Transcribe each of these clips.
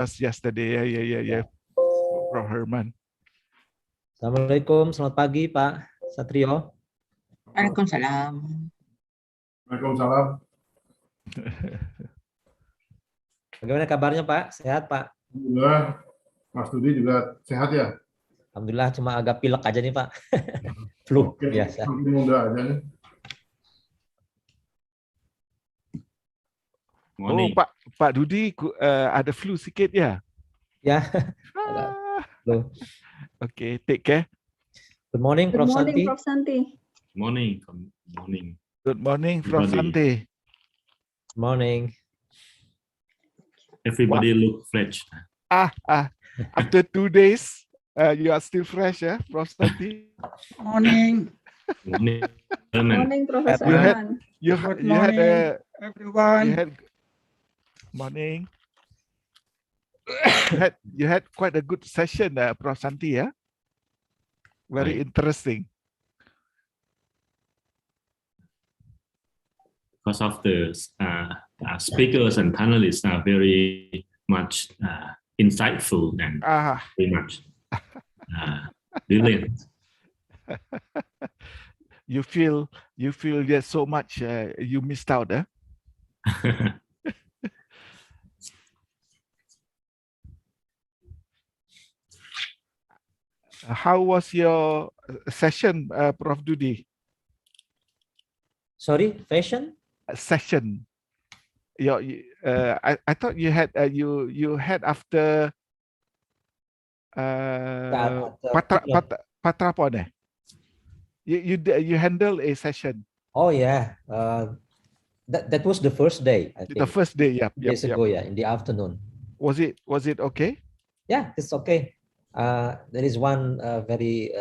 us yesterday. Yeah. From Herman. Assalamualaikum, selamat pagi Pak Satrio. Waalaikumsalam. Waalaikumsalam. Bagaimana kabarnya Pak? Sehat Pak? Alhamdulillah, Mas Dudi juga sehat ya? Alhamdulillah, cuma agak pilek aja nih Pak. Flu Oke, biasa. makin muda aja nih. Oh, Pak Dudi ada flu sikit ya? Ya, agak flu. Okay, take care. Good morning, Good Prof. morning, Santi. Prof. Santi. Morning. Morning. Good morning, Prof. Everybody. Santi. Morning. Everybody look fresh. After 2 days, you are still fresh, yeah, Prof. Santi? Morning. Morning. Morning, Professor You had- Arman. Good you had morning, everyone. morning. you had quite a good session, Prof. Santi, yeah? Very Right. interesting. Because of the speakers and panelists are very much insightful and very much brilliant. You feel there's so much you missed out, eh? How was your session, Prof. Dudi? Sorry, fashion? Session. I thought you had you had after Patrapon, eh? You handle a session. Oh yeah, that was the first day. I think. The first day, yeah. Days ago, yeah, in the afternoon. Was it okay? Yeah, it's okay. There is one very,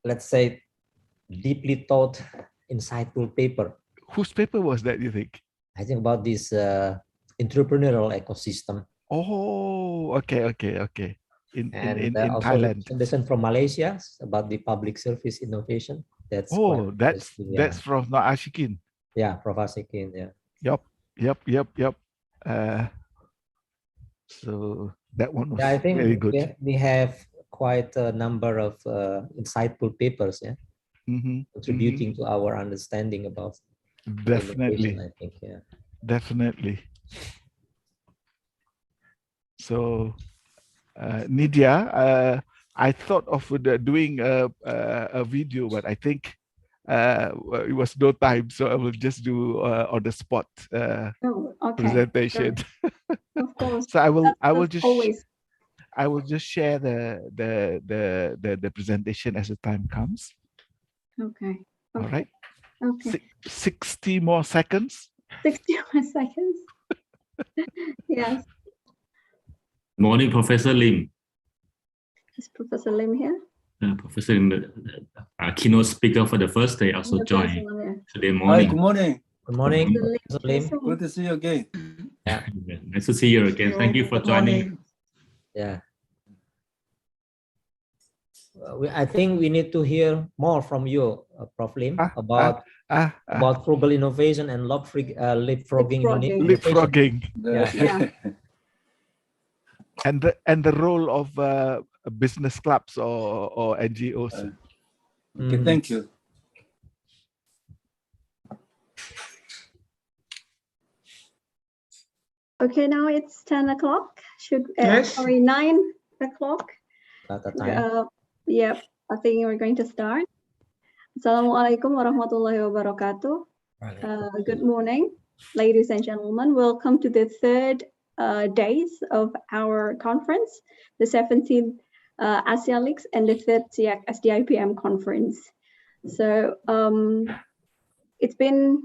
let's say, deeply thought, insightful paper. Whose paper was that, you think? I think about this entrepreneurial ecosystem. Oh, okay. In also Thailand. Presentation from Malaysia about the public service innovation. That's that's from Ashikin. Yeah, Prof. Ashikin. Yeah. Yep. So that one was I think very good. we have quite a number of insightful papers, yeah, contributing to our understanding about definitely. I think, yeah. Definitely. So, Nidya, I thought of doing a video, but I think it was no time, so I will just do on the spot presentation. Sure. Of course. So I will always. I will just share the presentation as the time comes. Okay. All right. Okay. 60 more seconds. 60 more seconds. Yes. Morning, Professor Lim. Is Professor Lim here? Professor Lim, keynote speaker for the first day, also joined today morning. Hi, good morning. Good morning, Professor Lim. Good to see you again. Yeah. Nice to see you again. Thank you for joining. Yeah. I think we need to hear more from you, Prof. Lim, about frugal innovation and leapfrogging. Yeah. And the role of business clubs or NGOs. Okay, thank you. Okay, now it's 10 o'clock. Yes. Sorry, 9 o'clock. Time. Yep, I think we're going to start. Assalamualaikum warahmatullahi wabarakatuh. Good morning, ladies and gentlemen. Welcome to the third days of our conference, the 17th Asialics and the third SIAC SDIPM conference. So it's the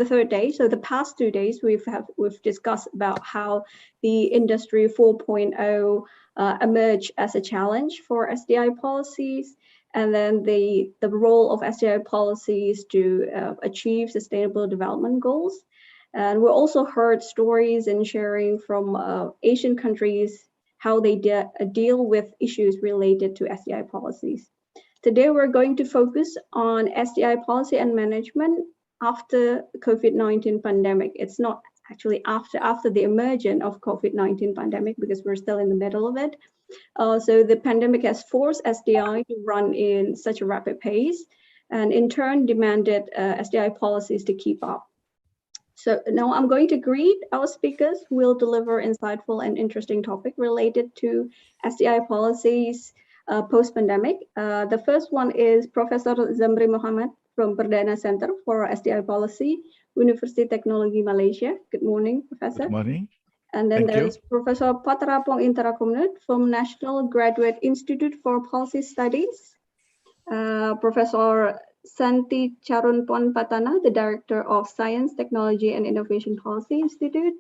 third day. So the past 2 days we've discussed about how the industry 4.0 emerged as a challenge for SDI policies, and then the role of SDI policies to achieve sustainable development goals. And we also heard stories and sharing from Asian countries how they deal with issues related to SDI policies. Today we're going to focus on SDI policy and management after COVID-19 pandemic. It's not actually after the emergence of COVID-19 pandemic, because we're still in the middle of it. So the pandemic has forced SDI to run in such a rapid pace, and in turn demanded SDI policies to keep up. So now I'm going to greet our speakers who will deliver insightful and interesting topic related to SDI policies post-pandemic. The first one is Professor Zamri Muhammad from Perdana Center for SDI Policy, University Technology Malaysia. Good morning, Professor. Good morning. And then Thank there you. is Professor Patarapong Interakumnut from National Graduate Institute for Policy Studies. Professor Santi Charunpon Patana, the Director of Science, Technology and Innovation Policy Institute.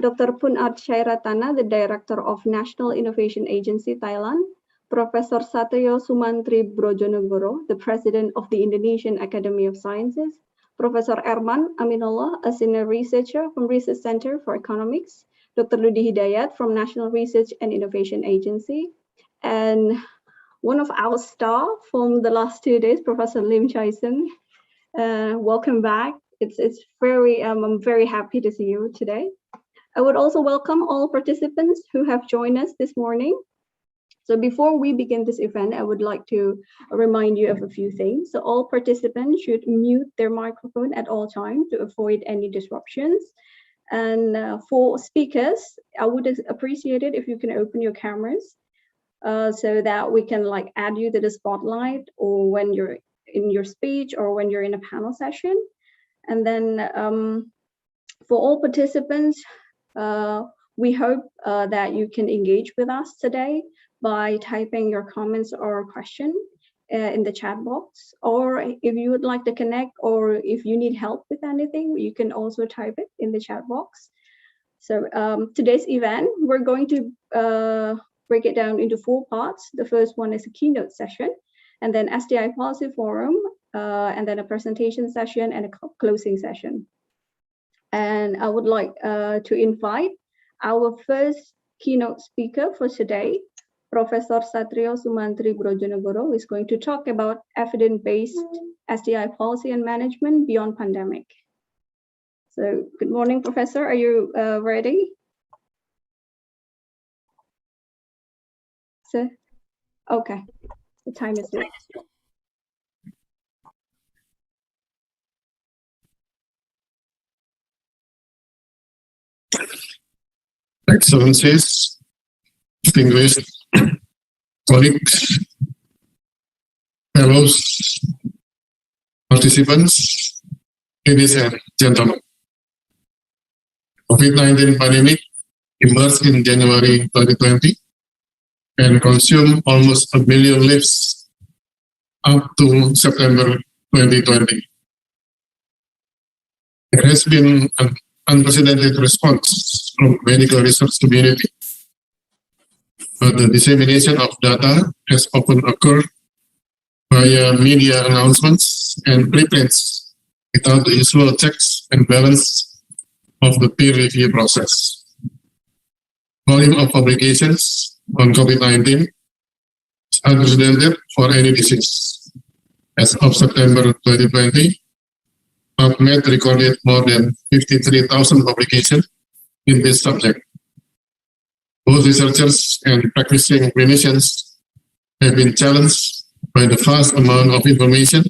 Dr. Punart Shairatana, the Director of National Innovation Agency, Thailand. Professor Satrio Sumantri Brojonegoro, the President of the Indonesian Academy of Sciences. Professor Erman Aminullah, a Senior Researcher from Research Center for Economics. Dr. Ludi Hidayat from National Research and Innovation Agency. And one of our staff from the last 2 days, Professor Lim Chaisen. Welcome back. I'm very happy to see you today. I would also welcome all participants who have joined us this morning. So before we begin this event, I would like to remind you of a few things. So all participants should mute their microphone at all times to avoid any disruptions. And for speakers, I would appreciate it if you can open your cameras so that we can add you to the spotlight, or when you're in your speech or when you're in a panel session. And then for all participants, we hope that you can engage with us today by typing your comments or question in the chat box, or if you would like to connect, or if you need help with anything, you can also type it in the chat box. So today's event, we're going to break it down into 4 parts. The first one is a keynote session, and then SDI Policy Forum, and then a presentation session and a closing session. And I would like to invite our first keynote speaker for today, Professor Satrio Sumantri Brojonegoro, who is going to talk about evidence-based SDI policy and management beyond pandemic. So good morning, Professor. Are you ready? So, okay, the time is yours. Excellencies, distinguished colleagues, fellows, participants, ladies and gentlemen. COVID-19 pandemic emerged in January 2020 and consumed almost 1 million lives up to September 2020. There has been an unprecedented response from medical research community, but the dissemination of data has often occurred via media announcements and preprints without the usual checks and balance of the peer review process. Volume of publications on COVID-19 is unprecedented for any disease. As of September 2020, PubMed recorded more than 53,000 publications in this subject. Both researchers and practicing clinicians have been challenged by the vast amount of information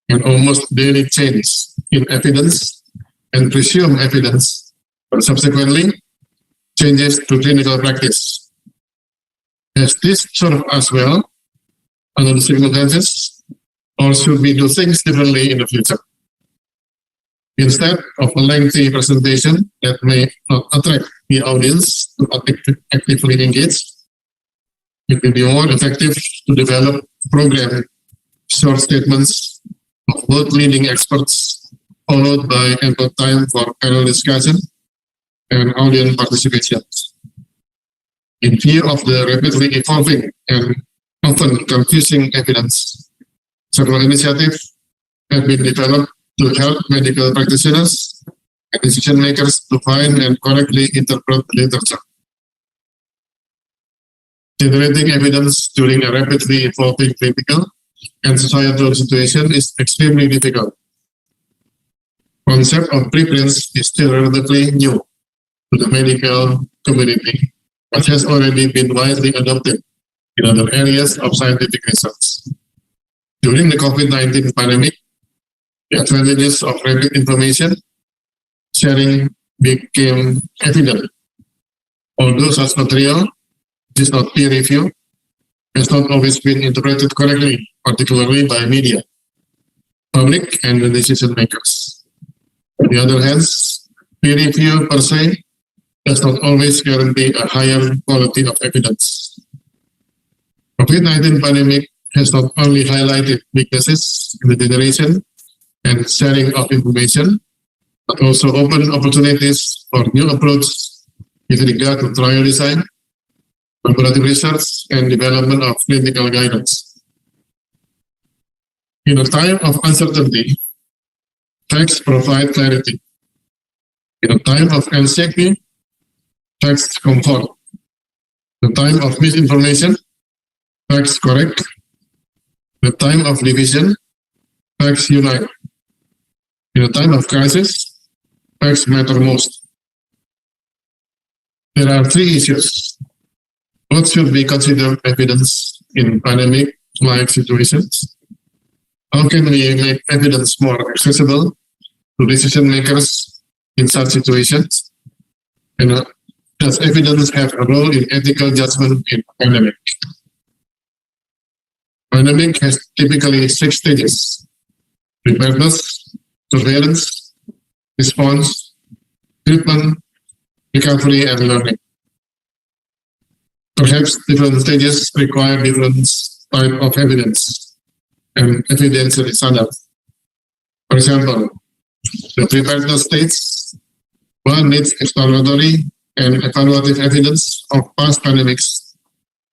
and almost daily change in evidence and presumed evidence, but subsequently changes to clinical practice. Has this served us well under the circumstances, or should we do things differently in the future? Instead of a lengthy presentation that may not attract the audience to actively engage, it will be more effective to develop program short statements of both leading experts, followed by ample time for panel discussion and audience participation. In view of the rapidly evolving and often confusing evidence, several initiatives have been developed to help medical practitioners and decision makers to find and correctly interpret literature. Generating evidence during a rapidly evolving clinical and societal situation is extremely difficult. concept of preference is still relatively new to the medical community, but has already been widely adopted in other areas of scientific research. During the COVID-19 pandemic, the advantages of rapid information sharing became evident. Although such material, which is not peer review, has not always been interpreted correctly, particularly by media, public, and the decision makers. On the other hand, peer review per se does not always guarantee a higher quality of evidence. COVID-19 pandemic has not only highlighted weaknesses in the generation and sharing of information, but also opened opportunities for new approaches with regard to trial design, laboratory research, and development of clinical guidance. In a time of uncertainty, facts provide clarity. In a time of anxiety, facts comfort. In a time of misinformation, facts correct. In a time of division, facts unite. In a time of crisis, facts matter most. There are three issues. What should be considered evidence in pandemic-like situations? How can we make evidence more accessible to decision makers in such situations? And does evidence have a role in ethical judgment in pandemic? Pandemic has typically 6 stages: preparedness, surveillance, response, treatment, recovery, and learning. Perhaps different stages require different type of evidence and evidentiary standards. For example, the preparedness stage, one needs exploratory and evaluative evidence of past pandemics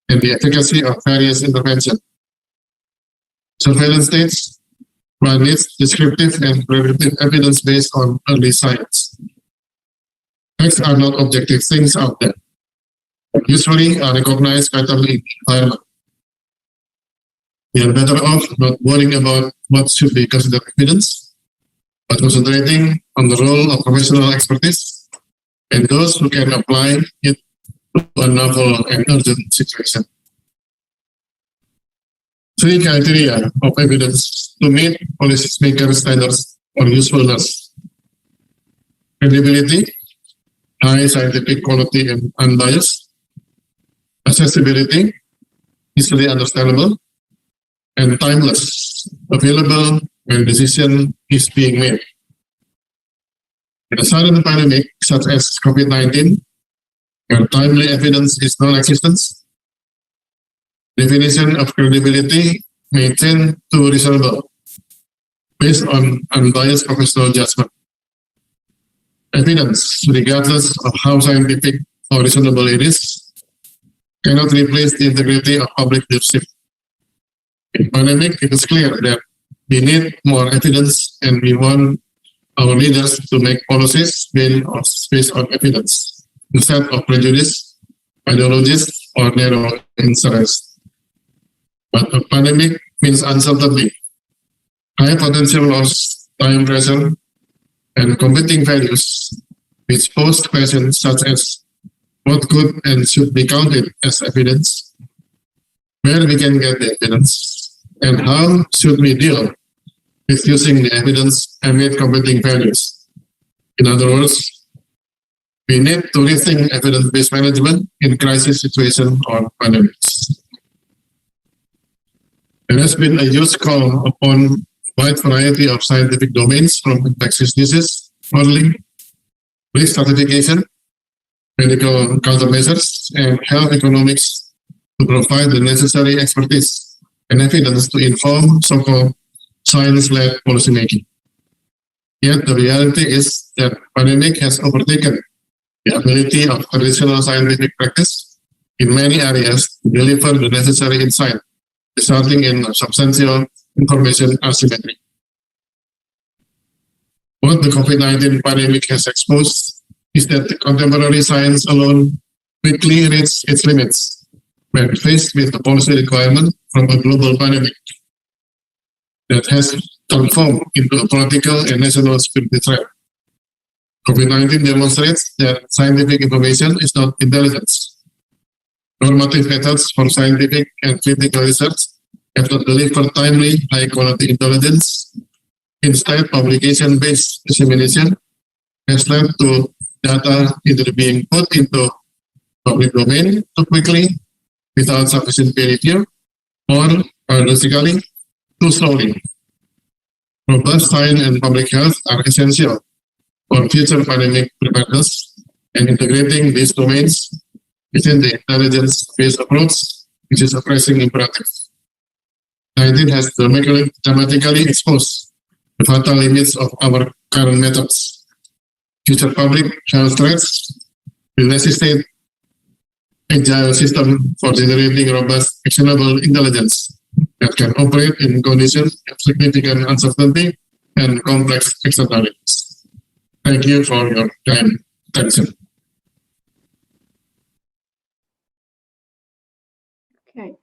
and the efficacy of various interventions. Surveillance stage, one needs descriptive and predictive evidence based on early science. Facts are not objective things out there, but usually are recognized better in the environment. We are better off not worrying about what should be considered evidence, but concentrating on the role of professional expertise and those who can apply it to a novel and urgent situation. 3 criteria of evidence to meet policymaker standards for usefulness: credibility, high scientific quality and unbiased; accessibility, easily understandable; and timeless, available when decision is being made. In a sudden pandemic such as COVID-19, where timely evidence is non-existent, definition of credibility may tend to reasonable based on unbiased professional judgment. Evidence, regardless of how scientific or reasonable it is, cannot replace the integrity of public leadership. In pandemic, it is clear that we need more evidence and we want our leaders to make policies based on evidence instead of prejudice, ideologies, or narrow interest. But a pandemic means uncertainty, high potential loss, time pressure, and competing values, which pose questions such as what could and should be counted as evidence, where we can get the evidence, and how should we deal with using the evidence amid competing values. In other words, we need to rethink evidence-based management in crisis situations or pandemics. There has been a huge call upon a wide variety of scientific domains, from infectious disease, modeling, risk stratification, medical countermeasures, and health economics to provide the necessary expertise and evidence to inform so-called science-led policymaking. Yet the reality is that pandemic has overtaken the ability of traditional scientific practice in many areas to deliver the necessary insight, resulting in substantial information asymmetry. What the COVID-19 pandemic has exposed is that the contemporary science alone quickly reached its limits when faced with the policy requirement from a global pandemic that has transformed into a political and national security threat. COVID-19 demonstrates that scientific information is not intelligence. Normative methods for scientific and critical research have not delivered timely, high-quality intelligence. Instead, publication-based dissemination has led to data either being put into public domain too quickly without sufficient peer review, or paradoxically, too slowly. Robust science and public health are essential for future pandemic preparedness, and integrating these domains within the intelligence-based approach, which is a pressing imperative. 19 has dramatically exposed the fatal limits of our current methods. Future public health threats will necessitate agile system for generating robust, actionable intelligence that can operate in conditions of significant uncertainty and complex externalities. Thank you for your time attention. Okay,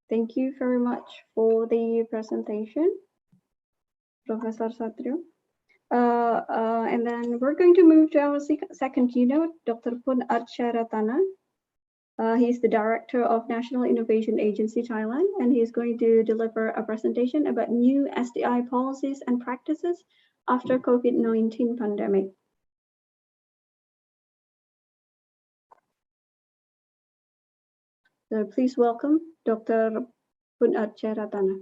thank you very much for the presentation, Professor Satrio. And then we're going to move to our second keynote, Dr. Pun Archaratana. He's the Director of National Innovation Agency Thailand, and he's going to deliver a presentation about new SDI policies and practices after COVID-19 pandemic. So please welcome Dr. Pun Archaratana.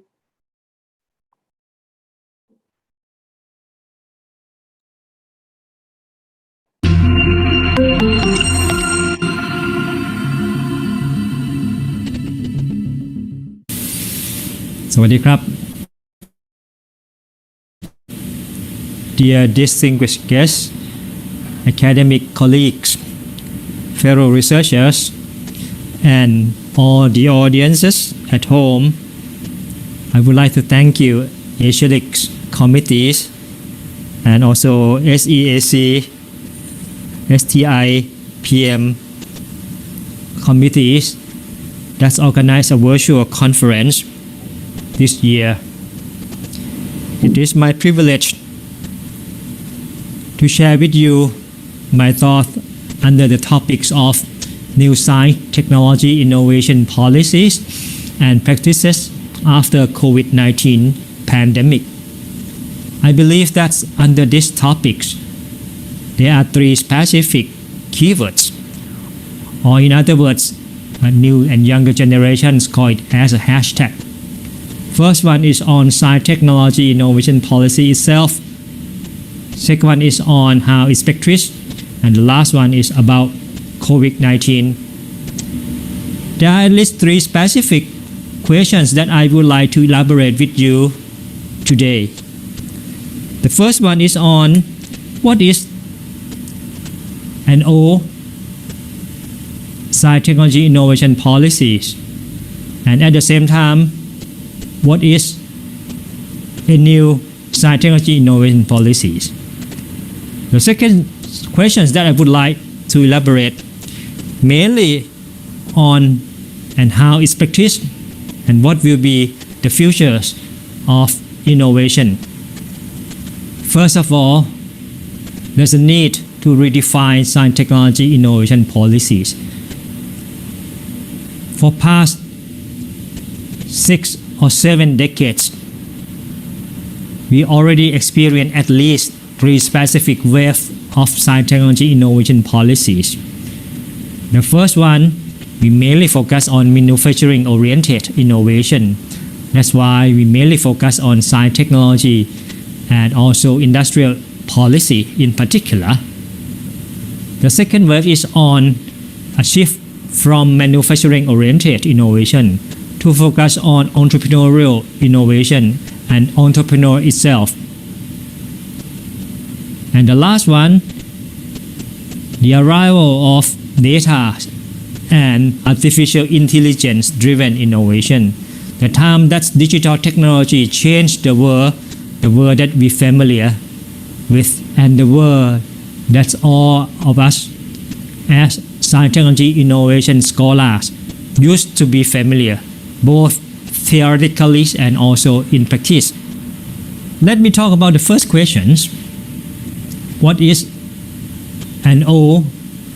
สวัสดีครับ Dear distinguished guests, academic colleagues, fellow researchers, and all the audiences at home, I would like to thank you, Asialics committees, and also SEAC, STI, PM committees that organized a virtual conference this year. It is my privilege to share with you my thoughts under the topics of new science, technology, innovation policies, and practices after COVID-19 pandemic. I believe that under these topics, there are three specific keywords, or in other words, new and younger generations call it as a hashtag. First one is on science, technology, innovation policy itself. Second one is on how it's practiced, and the last one is about COVID-19. There are at least three specific questions that I would like to elaborate with you today. The first one is on what is NO, science, technology, innovation policies, and at the same time, what is a new science, technology, innovation policies. The second questions that I would like to elaborate mainly on and how it's practiced and what will be the futures of innovation. First of all, there's a need to redefine science, technology, innovation policies. For past 6 or 7 decades, we already experienced at least 3 specific waves of science, technology, innovation policies. The first one, we mainly focus on manufacturing-oriented innovation. That's why we mainly focus on science, technology, and also industrial policy in particular. The second wave is on a shift from manufacturing-oriented innovation to focus on entrepreneurial innovation and entrepreneur itself. And the last one, the arrival of data and artificial intelligence driven innovation. The time that digital technology changed the world that we're familiar with, and the world that all of us as science, technology, innovation scholars used to be familiar, both theoretically and also in practice. let me talk about the first questions. What is an old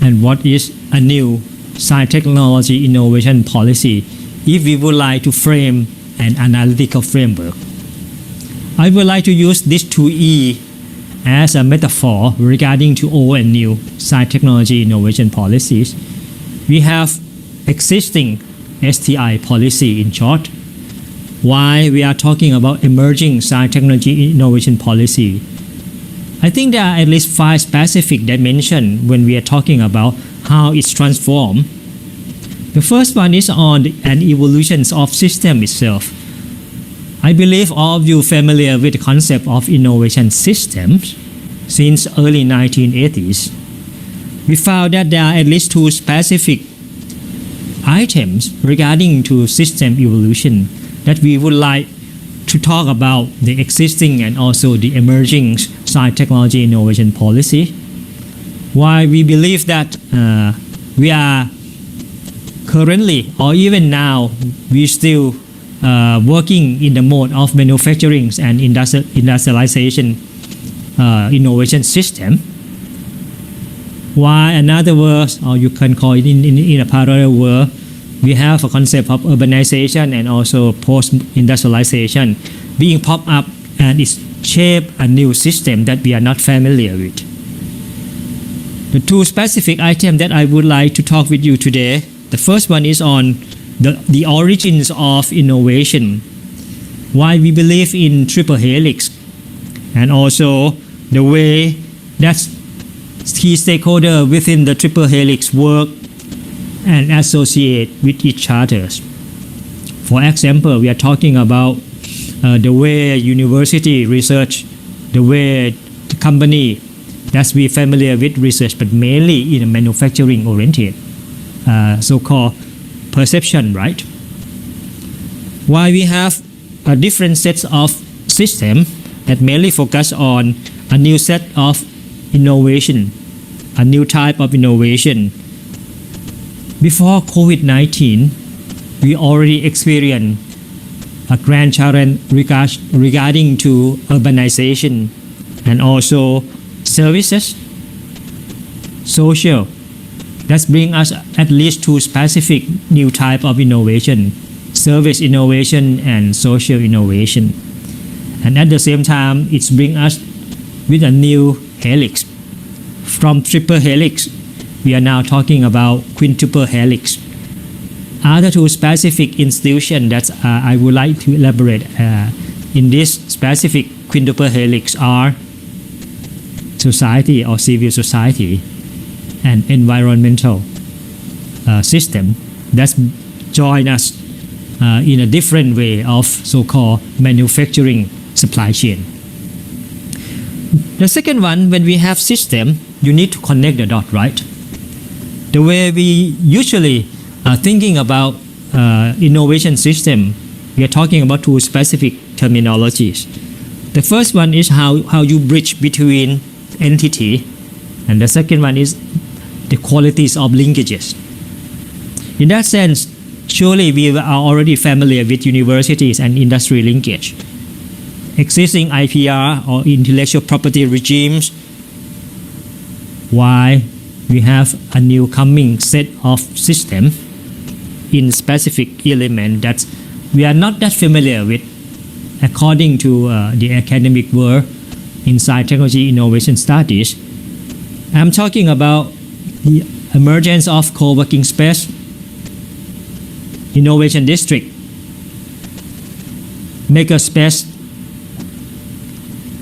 and what is a new science technology innovation policy if we would like to frame an analytical framework? I would like to use this 2E as a metaphor regarding to old and new science technology innovation policies. We have existing STI policy in short. Why we are talking about emerging science technology innovation policy? I think there are at least 5 specific dimensions when we are talking about how it's transformed. The first one is on an evolution of system itself. I believe all of you are familiar with the concept of innovation systems since early 1980s. We found that there are at least 2 specific items regarding to system evolution that we would like to talk about the existing and also the emerging science technology innovation policy. Why we believe that we are currently or even now we still working in the mode of manufacturing and industrialization innovation system. Why another word, or you can call it in a parallel word, we have a concept of urbanization and also post-industrialization being popped up, and it's shaped a new system that we are not familiar with. The 2 specific items that I would like to talk with you today, the first one is on the origins of innovation, why we believe in triple helix, and also the way that key stakeholders within the triple helix work and associate with each other. For example, we are talking about the way university research, the way the company that's we familiar with research, but mainly in a manufacturing oriented, so-called perception, right? Why we have a different sets of system that mainly focus on a new set of innovation, a new type of innovation. Before COVID-19, we already experienced a grand challenge regarding to urbanization and also services, social. That brings us at least 2 specific new type of innovation, service innovation and social innovation. And at the same time, it brings us with a new helix. From triple helix, we are now talking about quintuple helix. Other 2 specific institutions that I would like to elaborate in this specific quintuple helix are society or civil society and environmental system that join us in a different way of so-called manufacturing supply chain. The second one, when we have system, you need to connect the dot, right? The way we usually are thinking about innovation system, we are talking about 2 specific terminologies. The first one is how you bridge between entity, and the second one is the qualities of linkages. In that sense, surely we are already familiar with universities and industry linkage. Existing IPR or intellectual property regimes, why we have a new coming set of system in specific element that we are not that familiar with according to the academic world inside technology innovation studies. I'm talking about the emergence of co-working space, innovation district, makerspace,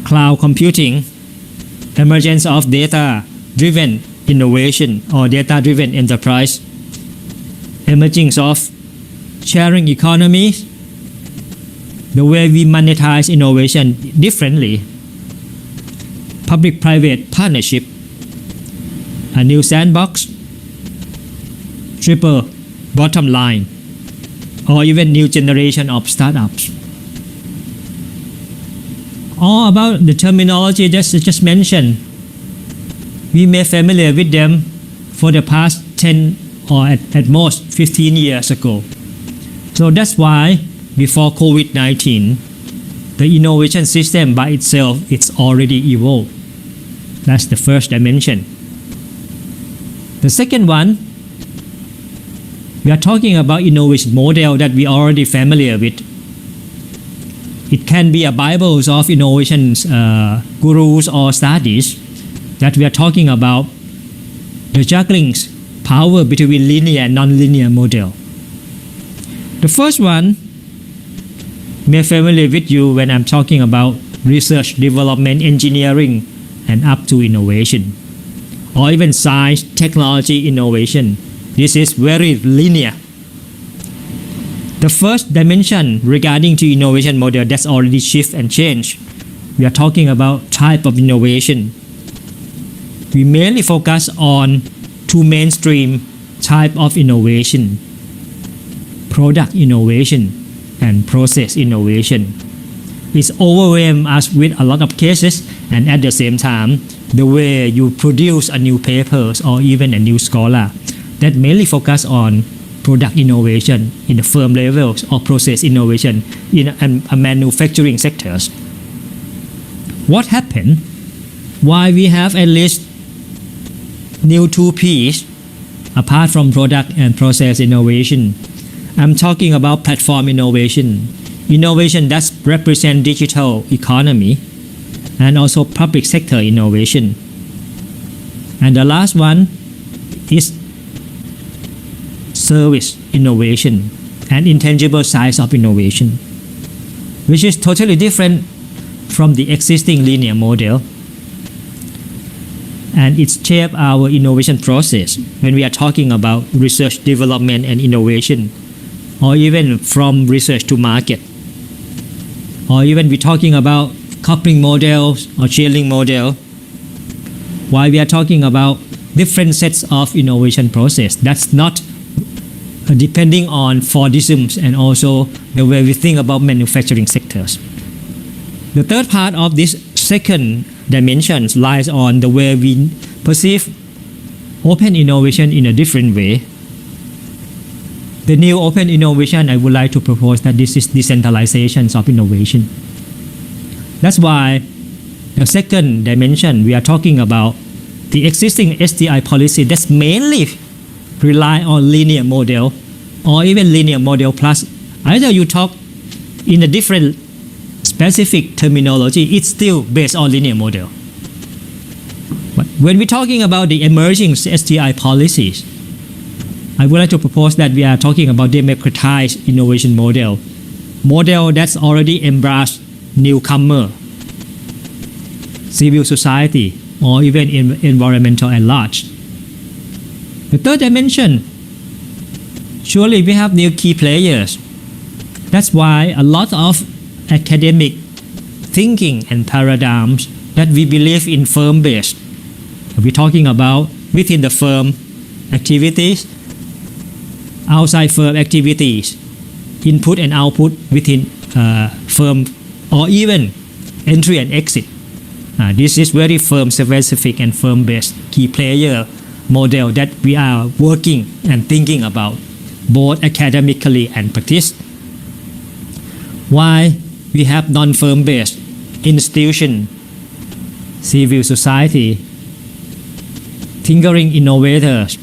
cloud computing, emergence of data-driven innovation or data-driven enterprise, emergence of sharing economy, the way we monetize innovation differently, public-private partnership, a new sandbox, triple bottom line, or even new generation of startups. All about the terminology just mentioned, we may familiar with them for the past 10 or at most 15 years ago. So that's why before COVID-19, the innovation system by itself, it's already evolved. That's the first dimension. The second one, we are talking about innovation model that we are already familiar with. It can be a Bibles of innovations, gurus or studies that we are talking about the juggling power between linear and non-linear model. The first one, may familiar with you when I'm talking about research, development, engineering, and up to innovation, or even science, technology, innovation. This is very linear. The first dimension regarding to innovation model that's already shift and change. We are talking about type of innovation. We mainly focus on two mainstream type of innovation: product innovation and process innovation. It's overwhelmed us with a lot of cases, and at the same time, the way you produce a new papers or even a new scholar that mainly focus on product innovation in the firm levels or process innovation in a manufacturing sectors. What happened? Why we have at least new two P's apart from product and process innovation? I'm talking about platform innovation, innovation that represent digital economy, and also public sector innovation. And the last one is service innovation and intangible sides of innovation, which is totally different from the existing linear model. And it's shaped our innovation process when we are talking about research, development, and innovation, or even from research to market, or even we're talking about coupling models or shielding model. Why we are talking about different sets of innovation process that's not depending on Fordisms and also the way we think about manufacturing sectors. The third part of this second dimension lies on the way we perceive open innovation in a different way. The new open innovation, I would like to propose that this is decentralization of innovation. That's why the second dimension, we are talking about the existing SDI policy that's mainly rely on linear model or even linear model plus. Either you talk in a different specific terminology, it's still based on linear model. But when we're talking about the emerging SDI policies, I would like to propose that we are talking about democratized innovation model that's already embraced newcomer, civil society, or even environmental at large. The third dimension, surely we have new key players. That's why a lot of academic thinking and paradigms that we believe in firm-based. We're talking about within the firm activities, outside firm activities, input and output within firm, or even entry and exit. This is very firm specific and firm based key player model that we are working and thinking about both academically and practice. Why we have non-firm based institution, civil society, tinkering innovators,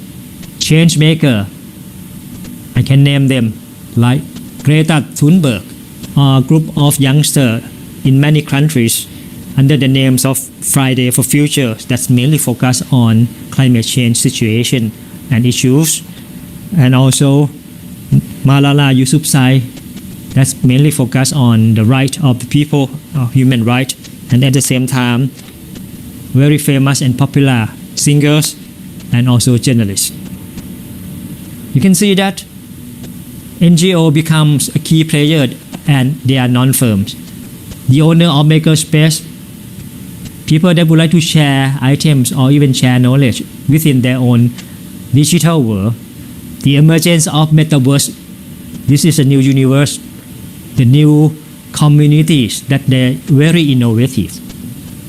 change maker. I can name them like Greta Thunberg, or a group of youngsters in many countries under the names of Friday for Future that's mainly focused on climate change situation and issues, and also Malala Yousafzai that's mainly focused on the right of the people, human right, and at the same time very famous and popular singers and also journalists. You can see that NGO becomes a key player and they are non-firms. The owner of makerspace, people that would like to share items or even share knowledge within their own digital world. The emergence of metaverse, this is a new universe, the new communities that they're very innovative,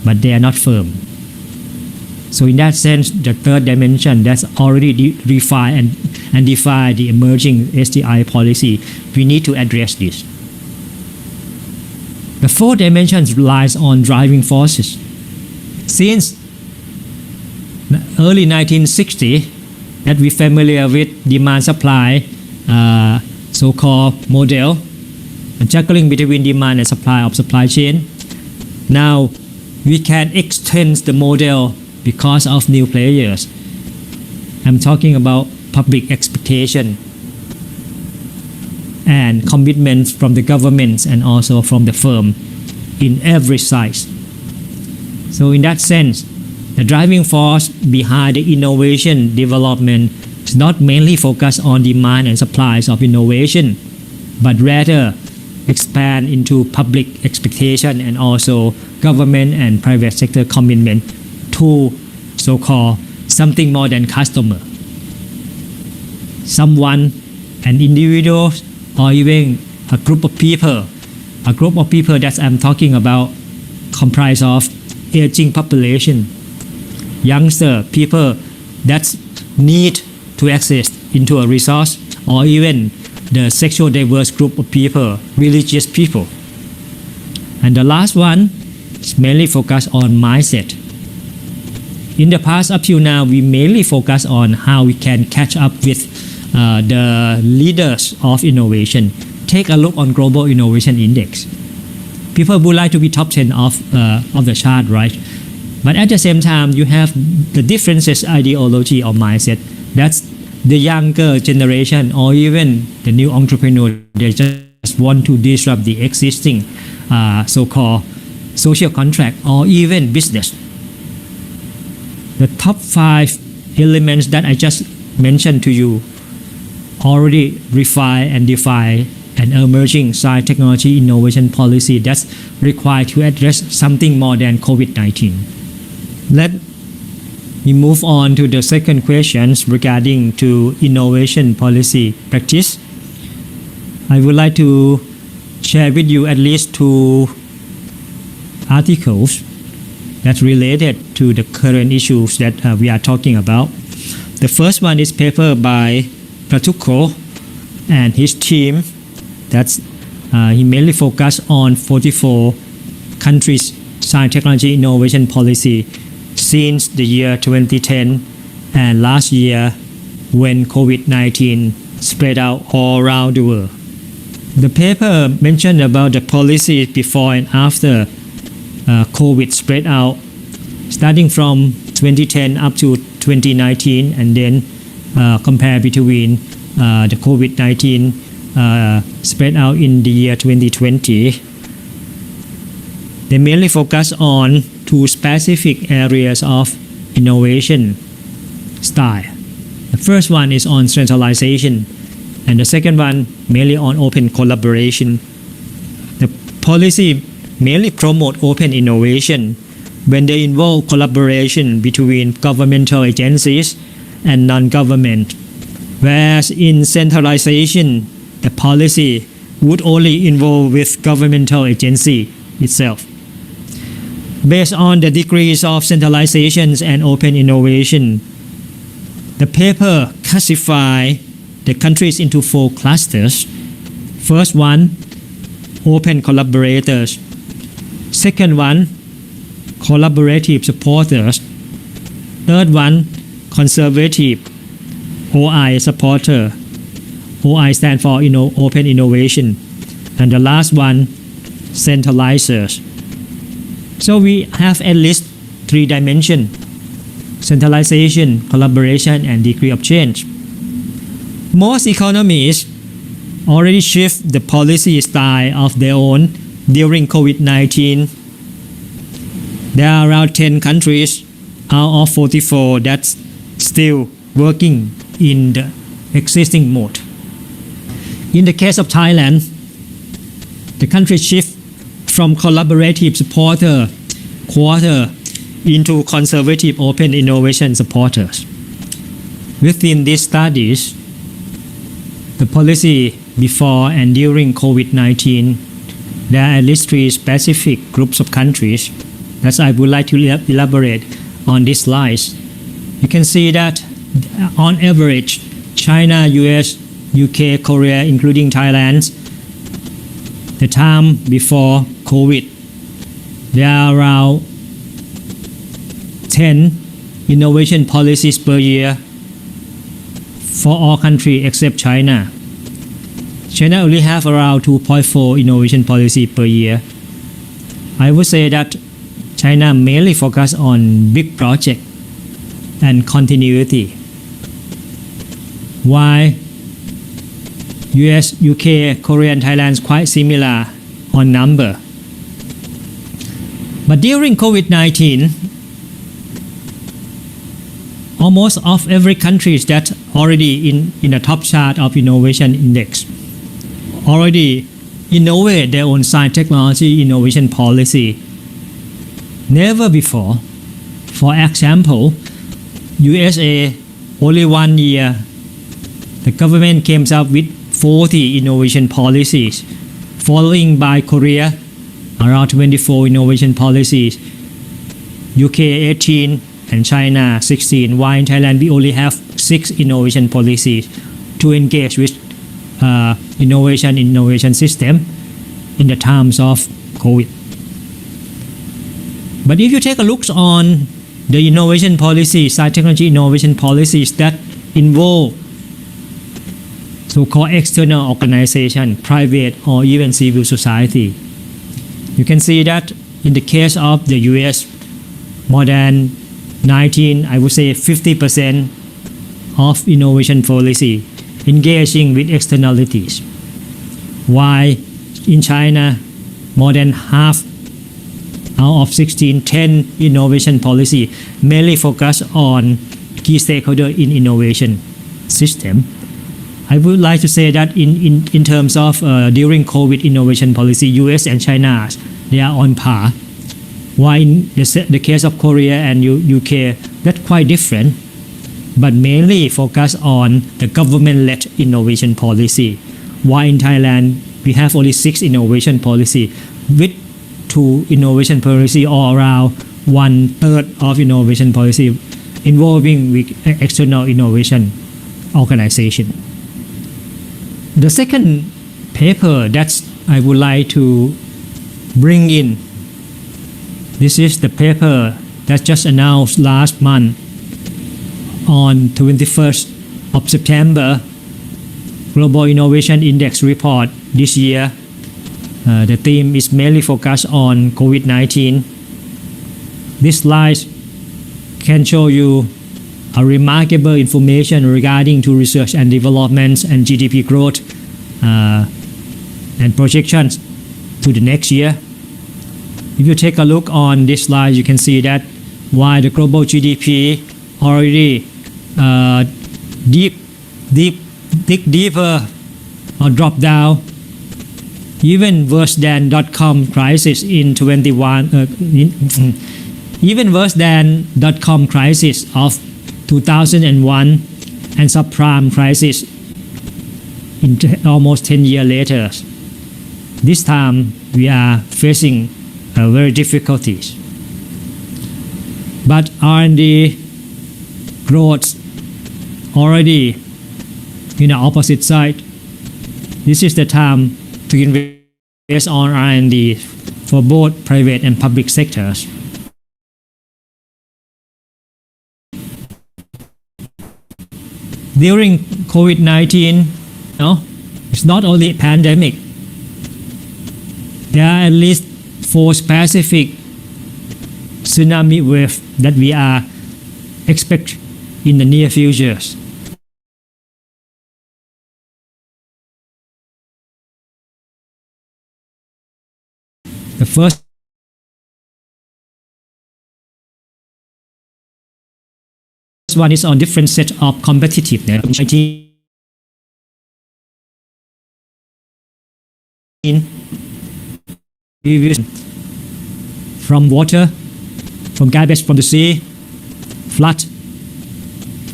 but they are not firm. So in that sense, the third dimension that's already refined and define the emerging SDI policy, we need to address this. The fourth dimension relies on driving forces. Since early 1960, that we're familiar with demand-supply so-called model, juggling between demand and supply of supply chain. Now we can extend the model because of new players. I'm talking about public expectation and commitments from the governments and also from the firm in every size. So in that sense, the driving force behind the innovation development is not mainly focused on demand and supplies of innovation, but rather expand into public expectation and also government and private sector commitment to so-called something more than customer. Someone, an individual, or even a group of people. A group of people that I'm talking about comprise of aging population, youngster people that need to access into a resource, or even the sexual diverse group of people, religious people. And the last one is mainly focused on mindset. In the past up till now, we mainly focus on how we can catch up with the leaders of innovation. Take a look on Global Innovation Index. People would like to be top 10 of the chart, right? But at the same time, you have the differences, ideology or mindset. That's the younger generation or even the new entrepreneur. They just want to disrupt the existing so-called social contract or even business. The top 5 elements that I just mentioned to you already refine and define an emerging science, technology, innovation policy that's required to address something more than COVID-19. Let me move on to the second questions regarding to innovation policy practice. I would like to share with you at least 2 articles that related to the current issues that we are talking about. The first one is paper by Pratuko and his team. That's he mainly focused on 44 countries' science, technology, innovation policy since the year 2010 and last year when COVID-19 spread out all around the world. The paper mentioned about the policies before and after COVID spread out, starting from 2010 up to 2019, and then compare between the COVID-19 spread out in the year 2020. They mainly focus on 2 specific areas of innovation style. The first one is on centralization, and the second one mainly on open collaboration. The policy mainly promote open innovation when they involve collaboration between governmental agencies and non-government, whereas in centralization, the policy would only involve with governmental agency itself. Based on the degrees of centralizations and open innovation, the paper classify the countries into 4 clusters. First one, open collaborators. Second one, collaborative supporters. Third one, conservative OI supporter. OI stand for open innovation. And the last one, centralizers. So we have at least 3 dimensions: centralization, collaboration, and degree of change. Most economies already shift the policy style of their own during COVID-19. There are around 10 countries out of 44 that's still working in the existing mode. In the case of Thailand, the country shift from collaborative supporter quarter into conservative open innovation supporters. Within these studies, the policy before and during COVID-19, there are at least 3 specific groups of countries that I would like to elaborate on these slides. You can see that on average, China, US, UK, Korea, including Thailand, the time before COVID, there are around 10 innovation policies per year for all countries except China. China only have around 2.4 innovation policy per year. I would say that China mainly focus on big project and continuity, while US, UK, Korea and Thailand is quite similar on number. But during COVID-19, almost of every country that already in the top chart of innovation index already innovate their own science technology innovation policy. Never before. For example, USA only 1 year the government came up with 40 innovation policies, following by Korea around 24 innovation policies, UK 18 and China 16, while in Thailand we only have 6 innovation policies to engage with innovation system in the times of COVID. But if you take a look on the innovation policies, science technology innovation policies that involve so-called external organization, private or even civil society, you can see that in the case of the US, more than 19, I would say 50% of innovation policy engaging with externalities, while in China, more than half out of 16, 10 innovation policy mainly focus on key stakeholder in innovation system. I would like to say that in terms of during COVID innovation policy, US and China, they are on par, while in the case of Korea and UK, that's quite different, but mainly focus on the government-led innovation policy, while in Thailand, we have only 6 innovation policy with 2 innovation policy or around 1/3 of innovation policy involving with external innovation organization. The second paper that I would like to bring in, this is the paper that just announced last month on 21st of September, Global Innovation Index report this year. The theme is mainly focused on COVID-19. This slide can show you a remarkable information regarding to research and development and GDP growth and projections to the next year. If you take a look on this slide, you can see that while the global GDP already dig deeper or drop down, even worse than .com crisis in 21, even worse than .com crisis of 2001 and subprime crisis in almost 10 years later. This time we are facing very difficulties. But R&D growth already in the opposite side. This is the time to invest on R&D for both private and public sectors. During COVID-19, it's not only a pandemic. There are at least 4 specific tsunami waves that we are expect in the near future. The first one is on different set of competitiveness. From water, from garbage from the sea, flood,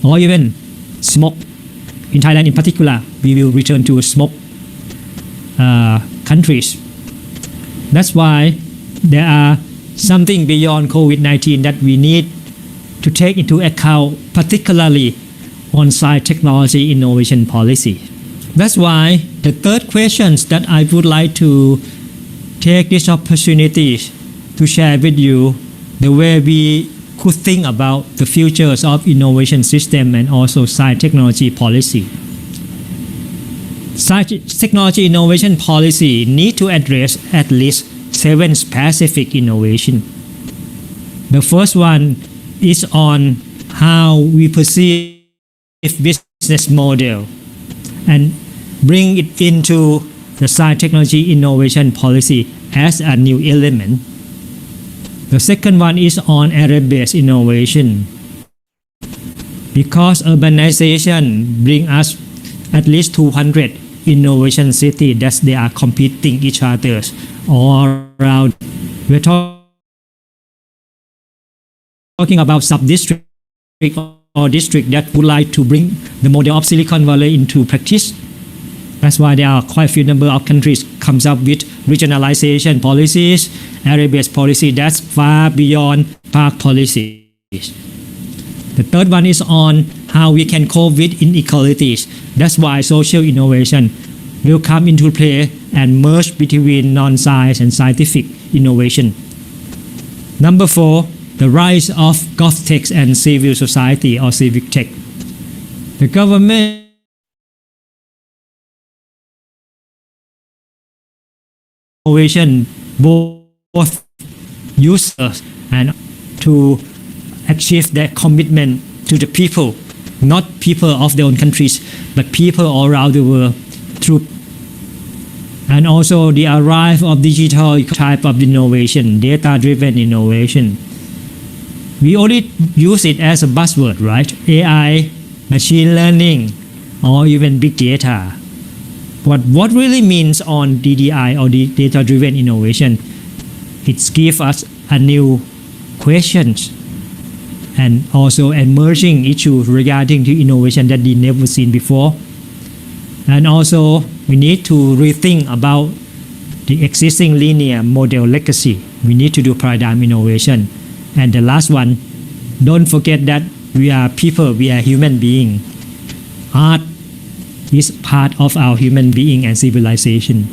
or even smoke. In Thailand in particular, we will return to smoke countries. That's why there are something beyond COVID-19 that we need to take into account, particularly on science technology innovation policy. That's why the third question that I would like to take this opportunity to share with you the way we could think about the futures of innovation system and also science technology policy. Science technology innovation policy need to address at least 7 specific innovation. The first one is on how we perceive business model and bring it into the science technology innovation policy as a new element. The second one is on area-based innovation. Because urbanization bring us at least 200 innovation cities that they are competing each other all around. We're talking about sub-district or district that would like to bring the model of Silicon Valley into practice. That's why there are quite a few number of countries comes up with regionalization policies, area-based policy that's far beyond park policies. The third one is on how we can cope with inequalities. That's why social innovation will come into play and merge between non-science and scientific innovation. Number 4, the rise of GovTech and civil society or civic tech. The government innovation both users and to achieve their commitment to the people, not people of their own countries, but people all around the world through. And also the arrival of digital type of innovation, data-driven innovation. We only use it as a buzzword, right? AI, machine learning, or even big data. But what really means on DDI or the data-driven innovation? It gives us a new questions and also emerging issues regarding the innovation that we never seen before. And also we need to rethink about the existing linear model legacy. We need to do paradigm innovation. And the last one, don't forget that we are people, we are human beings. Art is part of our human being and civilization.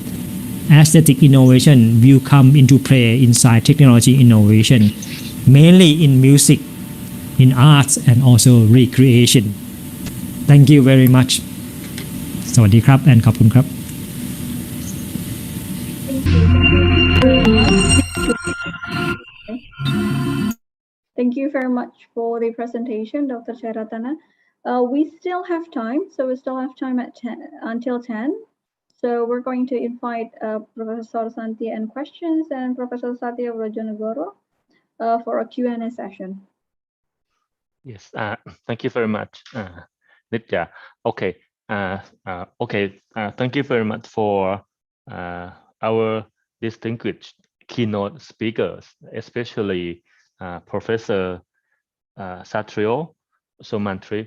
Aesthetic innovation will come into play inside technology innovation, mainly in music, in arts, and also recreation. Thank you very much. สวัสดีครับ and ขอบคุณครับ Thank you very much for the presentation, Dr. Chairatana. We still have time, at 10, until 10. So we're going to invite Professor Santi and questions and Professor Satya Vrajanagoro for a Q&A session. Yes, thank you very much, Nitya. Okay, thank you very much for our distinguished keynote speakers, especially Professor Satrio Somantri,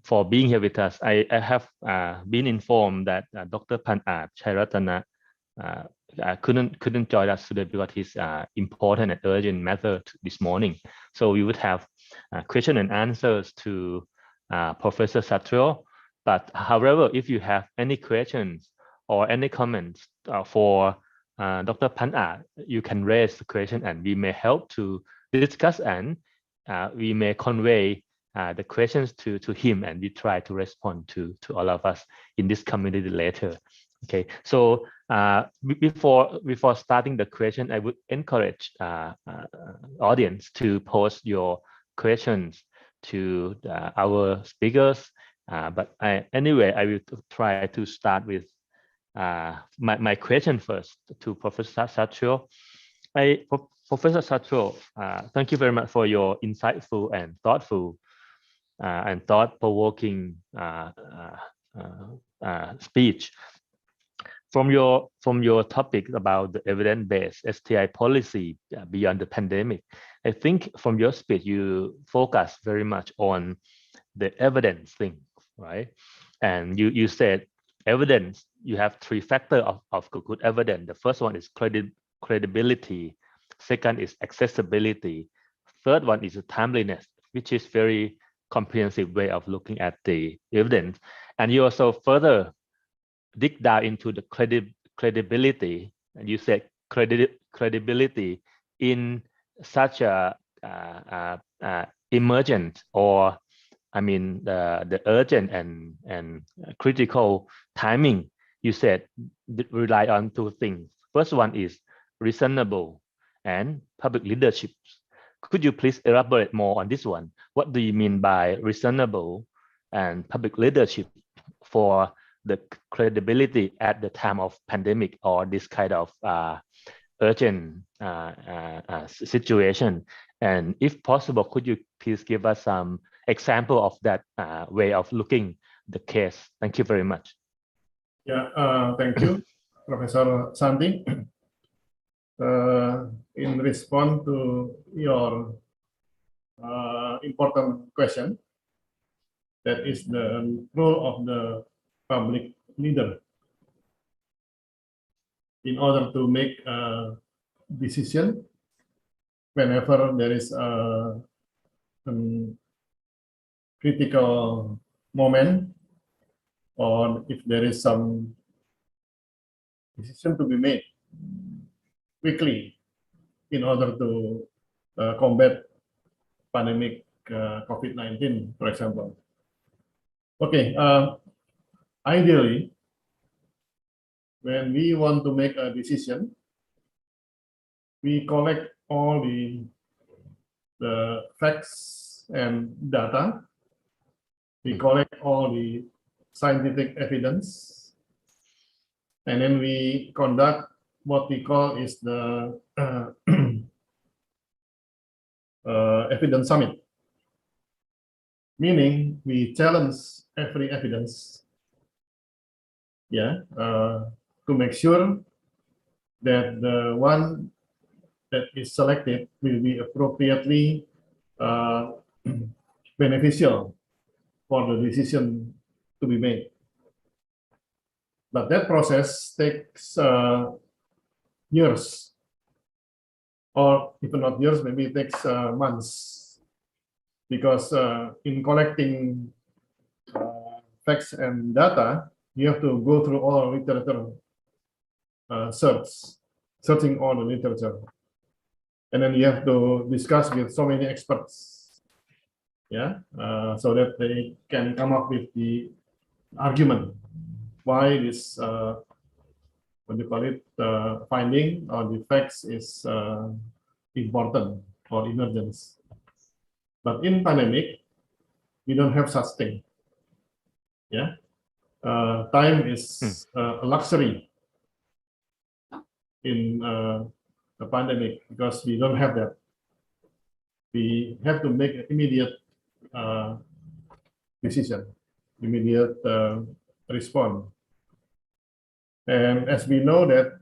for being here with us. I have been informed that Dr. Panat Chairatana couldn't join us today because he's important and urgent matter this morning. So we would have question and answers to Professor Satrio. But however, if you have any questions or any comments for Dr. Panat, you can raise the question and we may help to discuss and we may convey the questions to him and we try to respond to all of us in this community later. Okay, so before starting the question, I would encourage audience to post your questions to our speakers. But anyway, I will try to start with my question first to Professor Satrio. Professor Satrio, thank you very much for your insightful and thoughtful and thought-provoking speech. From your topic about the evidence-based STI policy beyond the pandemic, I think from your speech you focus very much on the evidence thing, right? And you said evidence, you have 3 factors of good evidence. The first one is credibility, second is accessibility, third one is timeliness, which is very comprehensive way of looking at the evidence. And you also further dig down into the credibility, and you said credibility in such a emergent, or I mean the urgent and critical timing? You said rely on two things. First one is reasonable and public leadership. Could you please elaborate more on this one? What do you mean by reasonable and public leadership for the credibility at the time of pandemic or this kind of urgent situation? And if possible, could you please give us some example of that way of looking the case? Thank you very much. Yeah, thank you, Professor Santi. In response to your important question, that is the role of the public leader in order to make a decision whenever there is a critical moment, or if there is some decision to be made quickly in order to combat pandemic COVID-19, for example. Okay, ideally, when we want to make a decision, we collect all the facts and data. We collect all the scientific evidence, and then we conduct what we call is the evidence summit, meaning we challenge every evidence, to make sure that the one that is selected will be appropriately beneficial for the decision to be made. But that process takes years, or even not years, maybe it takes months, because in collecting facts and data, you have to go through all literature searching all the literature, and then you have to discuss with so many experts, so that they can come up with the argument why this what you call it, finding or the facts is important or emergence. But in pandemic, we don't have such thing. Time is a luxury in the pandemic, because we don't have that. We have to make an immediate decision, immediate response. And as we know that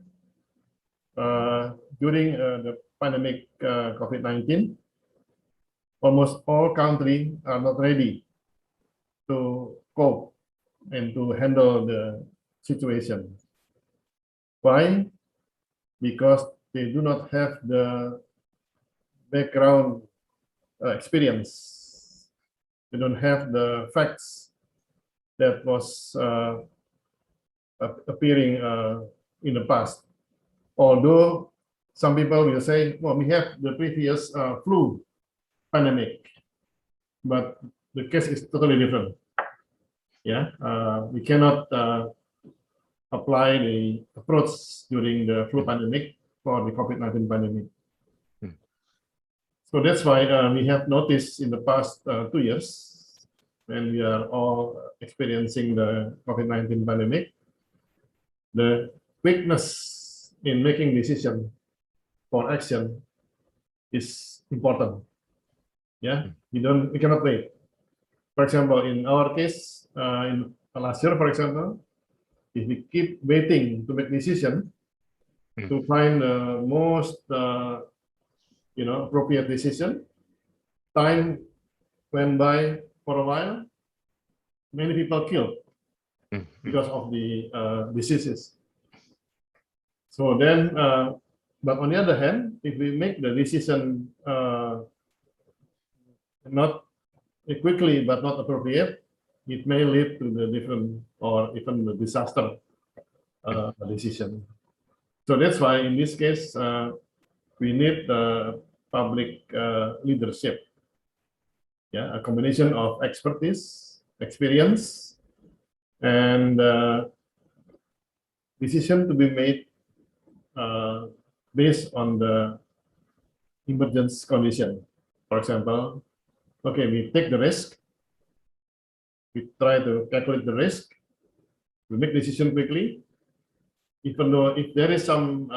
during the pandemic COVID-19, almost all countries are not ready to cope and to handle the situation. Why? Because they do not have the background experience. They don't have the facts that was appearing in the past. Although some people will say, well, we have the previous flu pandemic, but the case is totally different. We cannot apply the approach during the flu pandemic for the COVID-19 pandemic. So that's why we have noticed in the past 2 years, when we are all experiencing the COVID-19 pandemic, the quickness in making decision for action is important. We cannot wait. For example, in our case, in last year, for example, if we keep waiting to make decision to find the most appropriate decision, time went by for a while. Many people killed because of the diseases. So then, but on the other hand, if we make the decision not quickly but not appropriate, it may lead to the different or even the disaster decision. So that's why in this case, we need public leadership. Yeah, a combination of expertise, experience, and decision to be made based on the emergence condition. For example, okay, we take the risk, we try to calculate the risk, we make decision quickly, even though if there is some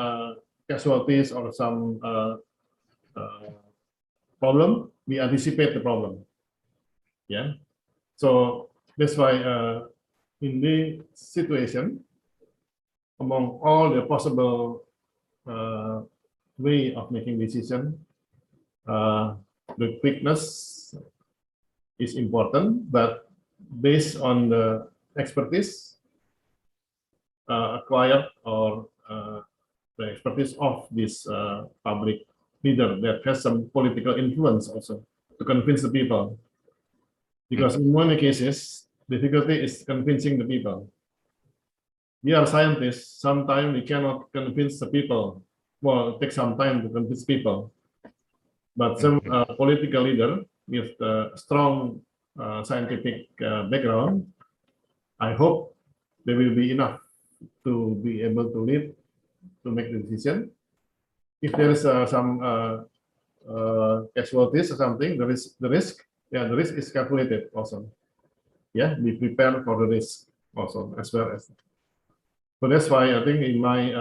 casualties or some problem, we anticipate the problem. Yeah, so that's why in the situation, among all the possible way of making decision, the quickness is important, but based on the expertise acquired or the expertise of this public leader that has some political influence also to convince the people. Because in many cases, difficulty is convincing the people. We are scientists, sometimes we cannot convince the people. Well, it takes some time to convince people. But some political leader with a strong scientific background, I hope there will be enough to be able to lead, to make the decision. If there is some casualties or something, the risk is calculated also. Yeah, be prepared for the risk also as well as. So that's why I think in my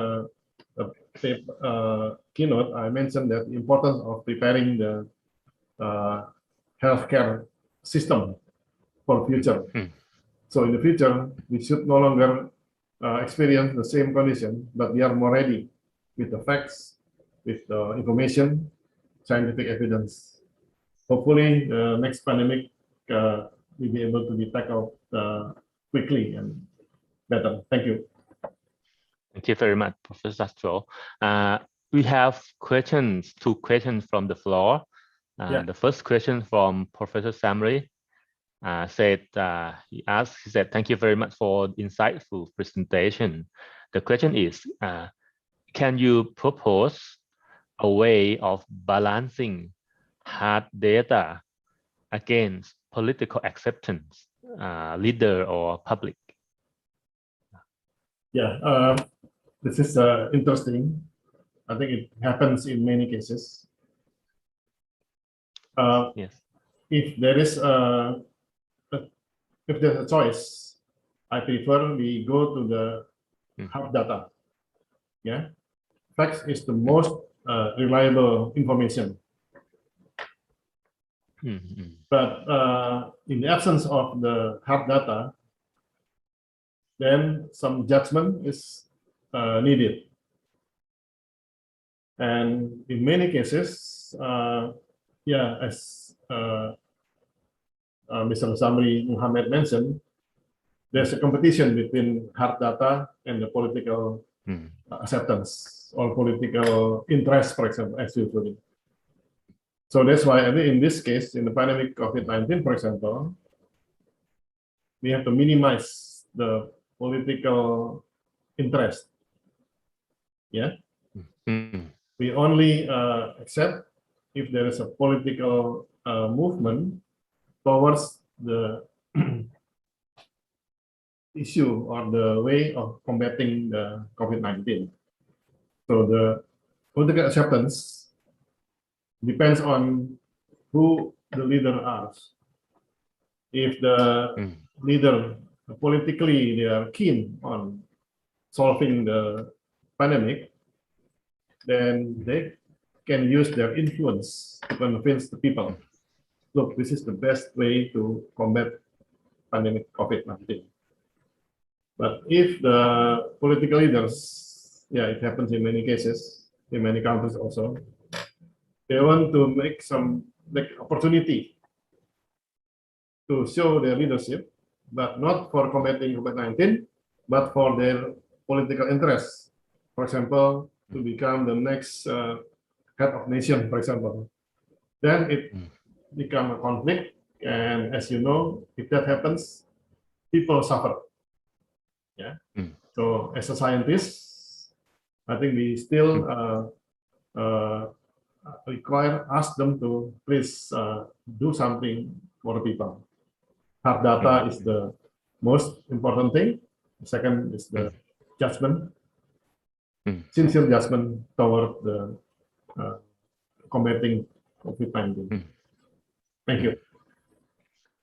keynote, I mentioned that the importance of preparing the healthcare system for future. So in the future, we should no longer experience the same condition, but we are more ready with the facts, with the information, scientific evidence. Hopefully, the next pandemic will be able to be tackled quickly and better. Thank you. Thank you very much, Professor Sastro. We have questions, 2 questions from the floor. The first question from Professor Samri he said, thank you very much for insightful presentation. The question is, can you propose a way of balancing hard data against political acceptance, leader or public? Yeah, this is interesting. I think it happens in many cases. Yes. If there's a choice, I prefer we go to the hard data. Yeah, facts is the most reliable information. But in the absence of the hard data, then some judgment is needed. And in many cases, as Mr. Samri Muhammad mentioned, there's a competition between hard data and the political acceptance or political interest, for example, as usually. So that's why I think in this case, in the pandemic COVID-19, for example, we have to minimize the political interest. Yeah. We only accept if there is a political movement towards the issue or the way of combating the COVID-19. So the political acceptance depends on who the leader is. If the leader politically they are keen on solving the pandemic, then they can use their influence to convince the people, look, this is the best way to combat pandemic COVID-19. But if the political leaders, it happens in many cases, in many countries also, they want to make some opportunity to show their leadership, but not for combating COVID-19, but for their political interests. For example, to become the next head of nation, for example. Then it becomes a conflict, and as you know, if that happens, people suffer. Yeah. So as a scientist, I think we still ask them to please do something for the people. Hard data is the most important thing. The second is the judgment, sincere judgment toward the combating COVID-19. Thank you.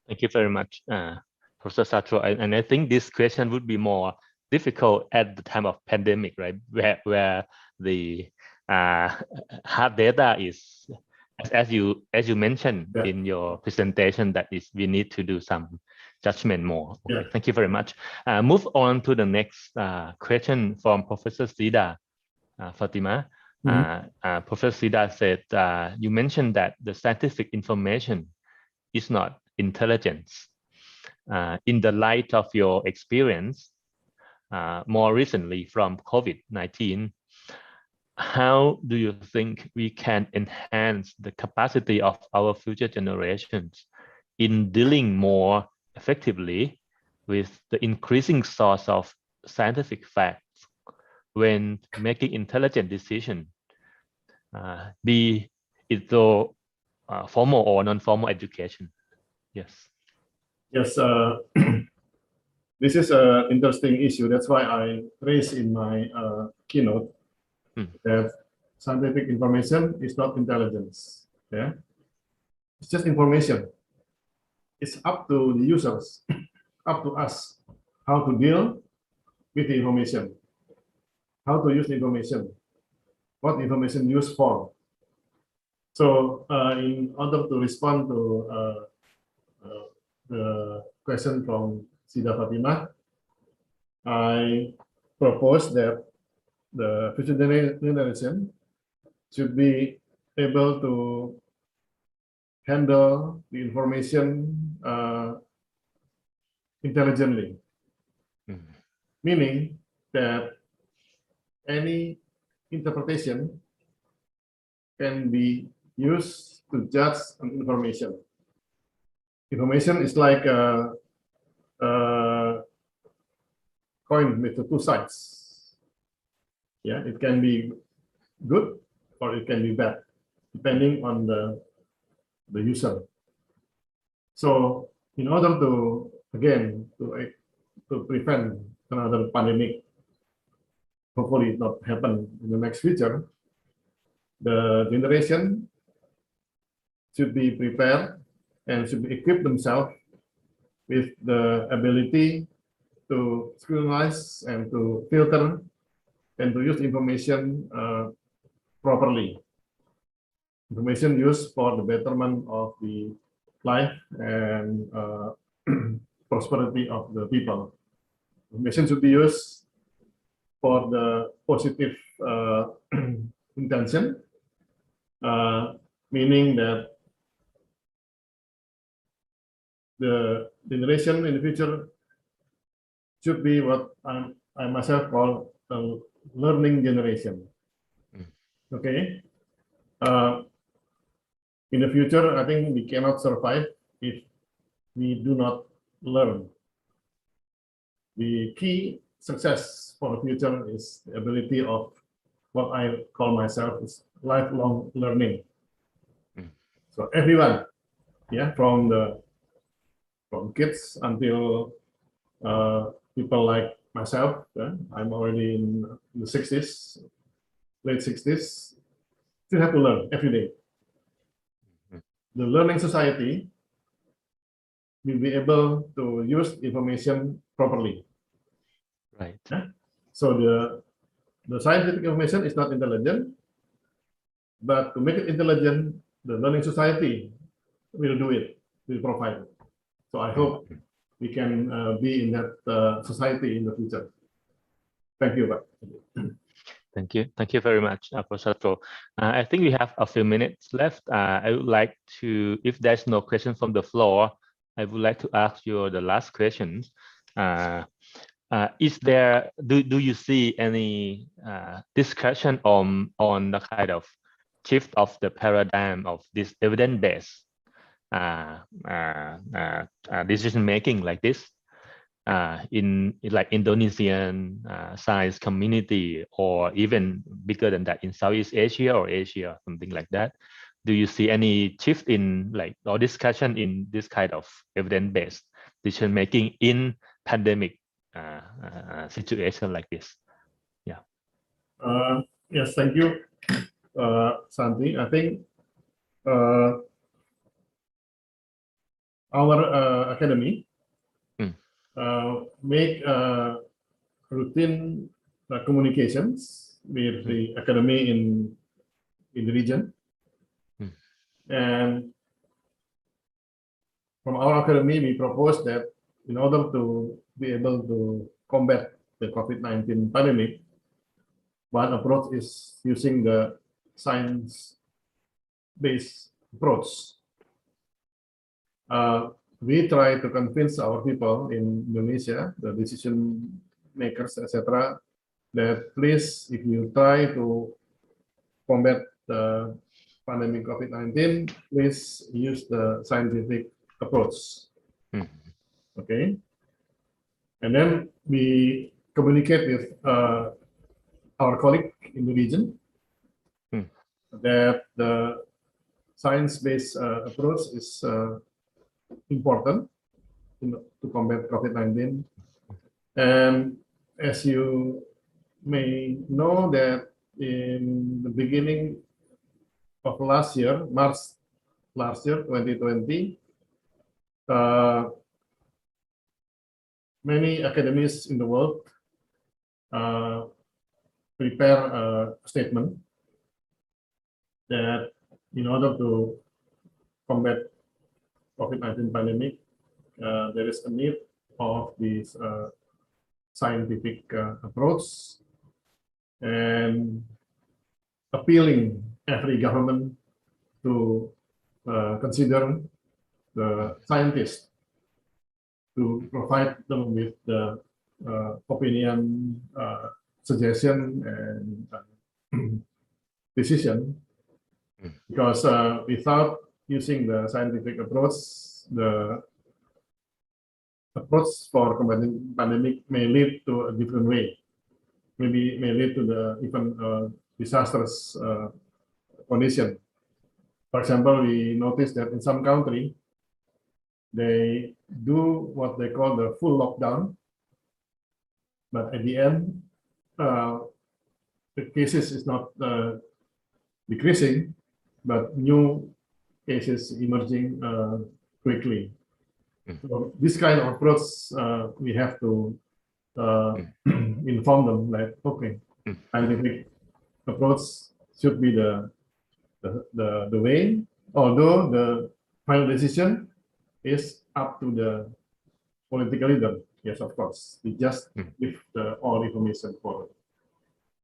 Thank you very much, Professor Satro. And I think this question would be more difficult at the time of pandemic, right? Where the hard data is, as you mentioned in your presentation, that is we need to do some judgment more. Okay, thank you very much. Move on to the next question from Professor Sida Fatima. Professor Sida said, you mentioned that the scientific information is not intelligence. In the light of your experience, more recently from COVID-19, how do you think we can enhance the capacity of our future generations in dealing more effectively with the increasing source of scientific facts when making intelligent decisions, be it through formal or non-formal education? Yes. Yes, this is an interesting issue. That's why I raised in my keynote that scientific information is not intelligence. Yeah, it's just information. It's up to the users, up to us, how to deal with the information, how to use the information, what information used for. So, in order to respond to the question from Sida Fatima, I propose that the future generation should be able to handle the information intelligently, meaning that any interpretation can be used to judge an information. Information is like a coin with two sides. Yeah, it can be good or it can be bad, depending on the user. So, in order to again to prevent another pandemic, hopefully not happen in the next future, the generation should be prepared and should equip themselves with the ability to scrutinize and to filter and to use information properly. Information used for the betterment of the life and prosperity of the people. Information should be used for the positive intention, meaning that the generation in the future should be what I myself call a learning generation. Okay. In the future, I think we cannot survive if we do not learn. The key success for the future is the ability of what I call myself is lifelong learning. So everyone, yeah, from kids until people like myself, I'm already in the 60s, late 60s, still have to learn every day. The learning society will be able to use information properly. Right. Yeah? So the scientific information is not intelligent, but to make it intelligent, the learning society will do it, will provide it. So I hope we can be in that society in the future. Thank you. Thank you. Thank you very much, Professor Satro. I think we have a few minutes left. I would like to, if there's no question from the floor, I would like to ask you the last questions. Is there, do you see any discussion on the kind of shift of the paradigm of this evidence-based decision making like this? in like Indonesian science community, or even bigger than that in Southeast Asia or Asia, something like that? Do you see any shift in like or discussion in this kind of evidence-based decision making in pandemic situation like this? Yeah. Yes, thank you, Santi. I think our academy make routine communications with the academy in the region, and from our academy we propose that in order to be able to combat the COVID-19 pandemic, one approach is using the science-based approach. We try to convince our people in Indonesia, the decision makers, etc., that please, if you try to combat the pandemic COVID-19, please use the scientific approach. Okay, and then we communicate with our colleague in the region that the science-based approach is important to combat COVID-19. And as you may know that in the beginning of last year, March last year, 2020, many academies in the world prepare a statement that in order to combat COVID-19 pandemic, there is a need of this scientific approach, and appealing every government to consider the scientists to provide them with the opinion, suggestion, and decision, because without using the scientific approach, the approach for combating pandemic may lead to a different way. Maybe may lead to the even disastrous condition. For example, we noticed that in some country, they do what they call the full lockdown, but at the end, the cases is not decreasing, but new cases emerging quickly. So this kind of approach, we have to inform them like, okay, scientific approach should be the way, although the final decision is up to the political leader. Yes, of course, we just give all information forward.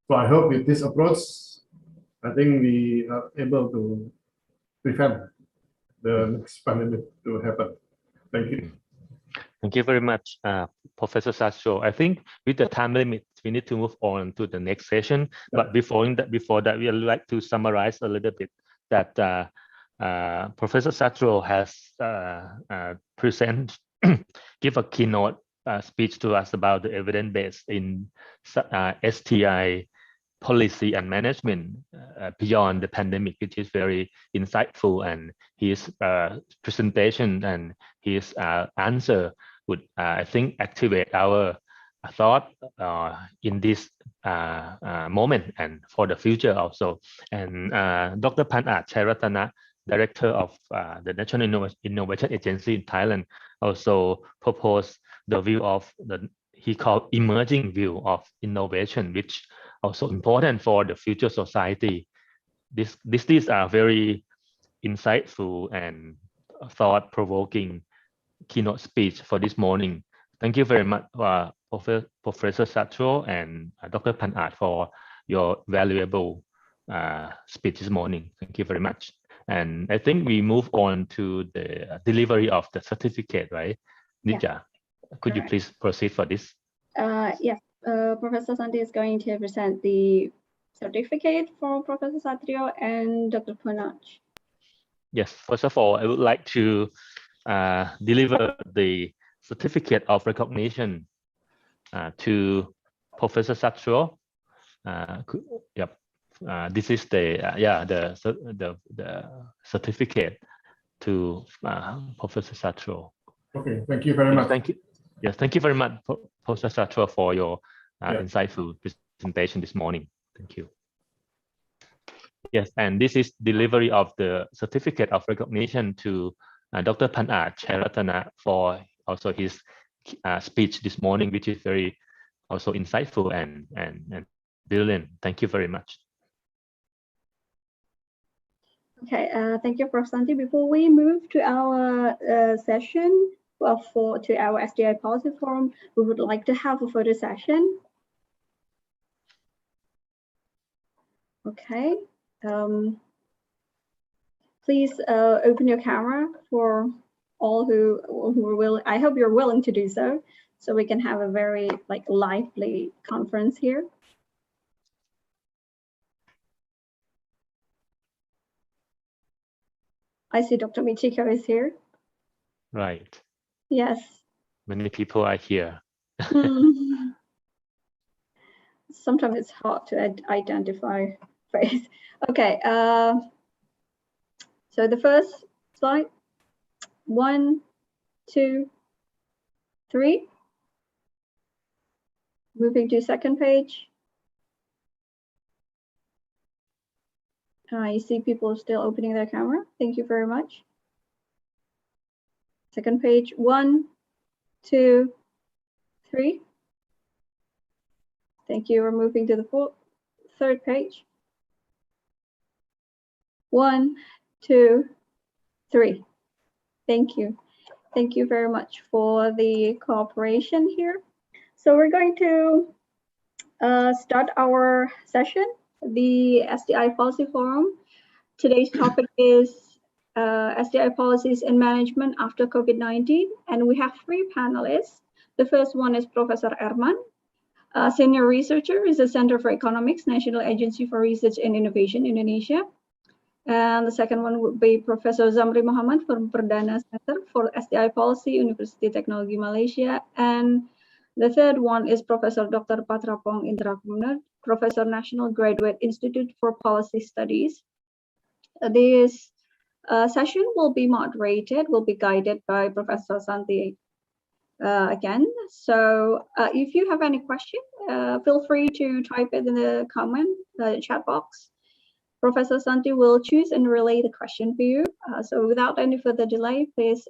So I hope with this approach, I think we are able to prevent the next pandemic to happen. Thank you. Thank you very much, Professor Satrio. I think with the time limit, we need to move on to the next session. But before that, we would like to summarize a little bit that Professor Satrio has give a keynote speech to us about the evidence base in STI policy and management beyond the pandemic, which is very insightful, and his presentation and his answer would, I think, activate our thought in this moment and for the future also. And Dr. Panat Chairatana, Director of the National Innovation Agency in Thailand, also proposed the view of he called emerging view of innovation, which also important for the future society. These are very insightful and thought-provoking keynote speech for this morning. Thank you very much, Professor Satrio and Dr. Panat, for your valuable speech this morning. Thank you very much. And I think we move on to the delivery of the certificate, right? Nidja, could you please proceed for this? Yes, Professor Santi is going to present the certificate for Professor Satrio and Dr. Panat. Yes, first of all, I would like to deliver the certificate of recognition to Professor Satrio. Yep. This is the certificate to Professor Satrio. Okay, thank you very much. Thank you. Yes, thank you very much, Professor Satrio, for your insightful presentation this morning. Thank you. Yes, and this is delivery of the certificate of recognition to Dr. Panat Chairatana for also his speech this morning, which is very also insightful and brilliant. Thank you very much. Okay, thank you, Prof. Santi. Before we move to our session, to our SDI Policy Forum, we would like to have a photo session. Okay. Please open your camera for all who are willing. I hope you're willing to do so we can have a very lively conference here. I see Dr. Michiko is here. Right. Yes. Many people are here. Sometimes it's hard to identify face. Okay. So the first slide, 1, 2, 3. Moving to second page. You see people still opening their camera. Thank you very much. Second page, 1, 2, 3. Thank you. We're moving to the third page. 1, 2, 3. Thank you. Thank you very much for the cooperation here. So we're going to start our session, the SDI Policy Forum. Today's topic is SDI policies and management after COVID-19, and we have 3 panelists. The first one is Professor Erman, senior researcher is the Center for Economics, National Agency for Research and Innovation, Indonesia. And the second one would be Professor Zamri Muhammad from Perdana Center for SDI Policy, University Technology Malaysia. And the third one is Professor Dr. Patrapong Indrakumna, Professor National Graduate Institute for Policy Studies. This session will be guided by Professor Santi again. So if you have any question, feel free to type it in the chat box. Professor Santi will choose and relay the question for you. So without any further delay, please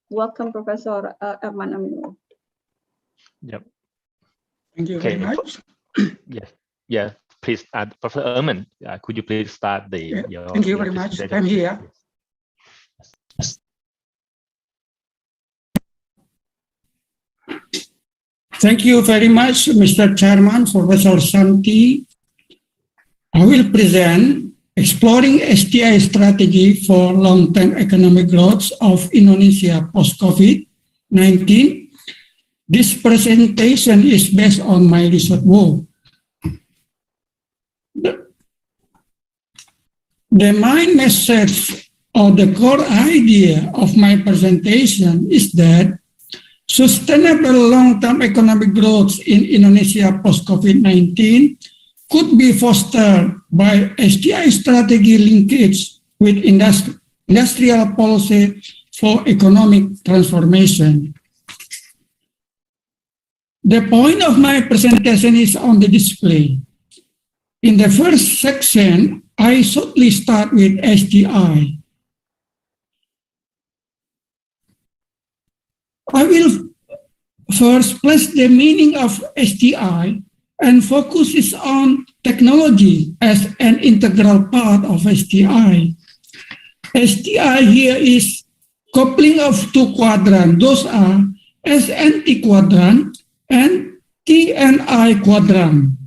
welcome Professor Erman Aminul. Yep. Thank you very much. Yes. Please, Professor Erman, could you please start the? Thank you very much. I'm here. Thank you very much, Mr. Chairman, Professor Santi. I will present Exploring SDI Strategy for Long-Term Economic Growth of Indonesia Post-COVID-19. This presentation is based on my research work. The main message or the core idea of my presentation is that sustainable long-term economic growth in Indonesia post-COVID-19 could be fostered by SDI strategy linkage with industrial policy for economic transformation. The point of my presentation is on the display. In the first section, I shortly start with SDI. I will first place the meaning of SDI and focuses on technology as an integral part of SDI. SDI here is coupling of 2 quadrants. Those are S&T quadrant and T&I quadrant.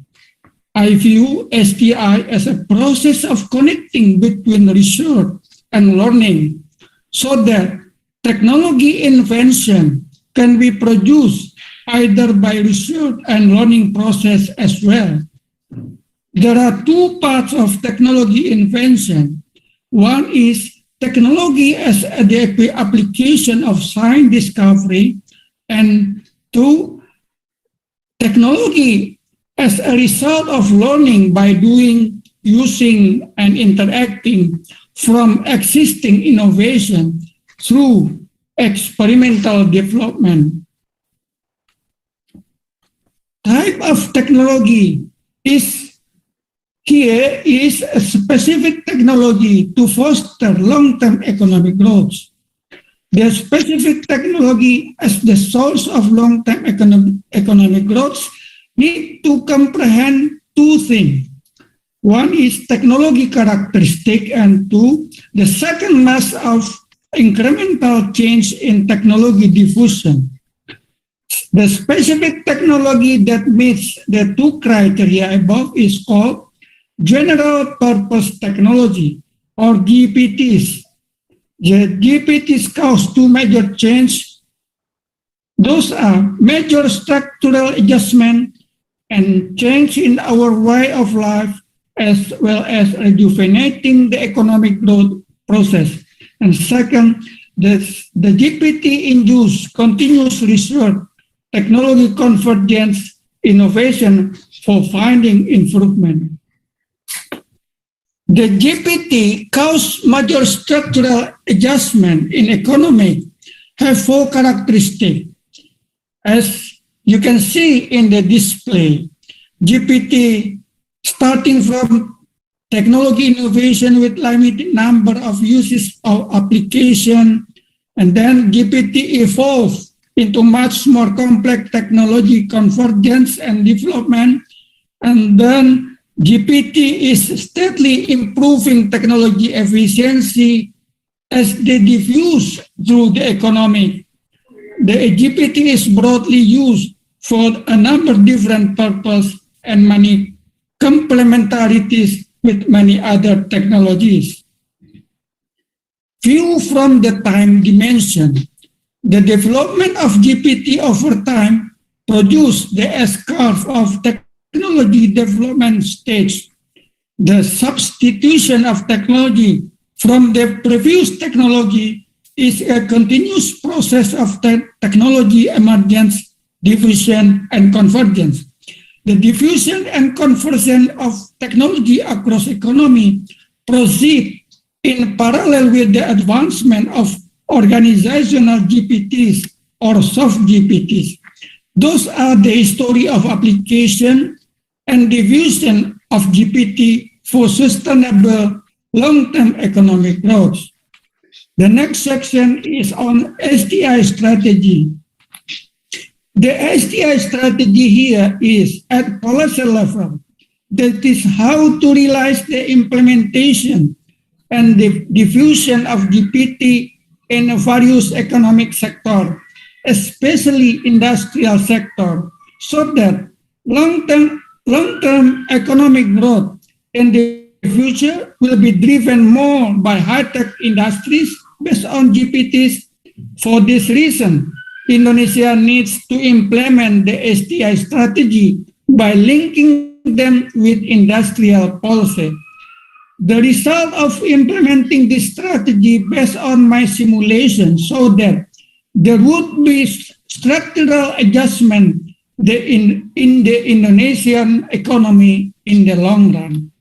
I view SDI as a process of connecting between research and learning so that technology invention can be produced either by research and learning process as well. There are 2 parts of technology invention. One is technology as the application of science discovery And two, technology as a result of learning by doing, using, and interacting from existing innovation through experimental development. Type of technology is a specific technology to foster long-term economic growth. The specific technology as the source of long-term economic growth need to comprehend two things. One is technology characteristic, and two, the second mass of incremental change in technology diffusion. The specific technology that meets the two criteria above is called general purpose technology, or GPTs. The GPTs cause two major changes. Those are major structural adjustment and change in our way of life, as well as rejuvenating the economic growth process. And second, the GPT induce continuous research, technology convergence, innovation for finding improvement. The GPT cause major structural adjustment in economy have four characteristics. As you can see in the display, GPT starting from technology innovation with limited number of uses of application, and then GPT evolved into much more complex technology convergence and development, and then GPT is steadily improving technology efficiency as they diffuse through the economy. The GPT is broadly used for a number of different purposes and many complementarities with many other technologies. View from the time dimension, the development of GPT over time produced the S-curve of technology development stage. The substitution of technology from the previous technology is a continuous process of technology emergence, diffusion, and convergence. The diffusion and conversion of technology across economy proceed in parallel with the advancement of organizational GPTs or soft GPTs. Those are the history of application and diffusion of GPT for sustainable long-term economic growth. The next section is on SDI strategy. The SDI strategy here is at policy level. That is how to realize the implementation and the diffusion of GPT in various economic sectors, especially industrial sector, so that long-term economic growth in the future will be driven more by high-tech industries based on GPTs. For this reason, Indonesia needs to implement the SDI strategy by linking them with industrial policy. The result of implementing this strategy based on my simulation so that there would be structural adjustment in the Indonesian economy in the long run.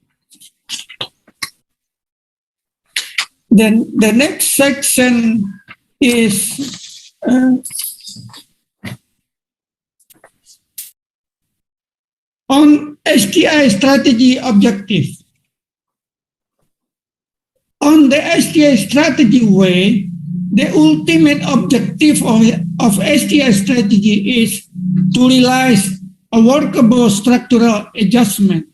Then the next section is on SDI strategy objective. On the SDI strategy way, the ultimate objective of SDI strategy is to realize a workable structural adjustment.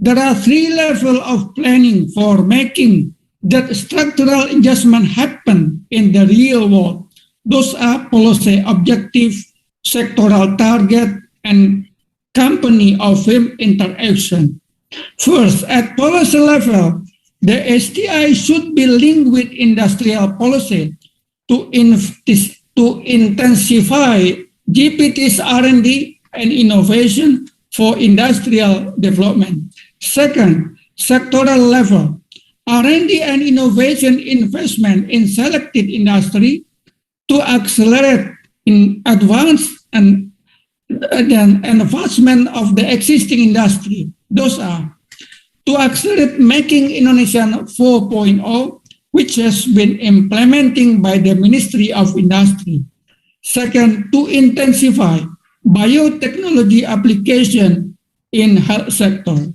There are three levels of planning for making that structural adjustment happen in the real world. Those are policy objective, sectoral target, and company or firm interaction. First, at policy level, the SDI should be linked with industrial policy to intensify GPT's R&D and innovation for industrial development. Second, sectoral level, R&D and innovation investment in selected industry to accelerate in advance and then advancement of the existing industry. Those are to accelerate making Indonesia 4.0, which has been implemented by the Ministry of Industry. Second, to intensify biotechnology application in health sector.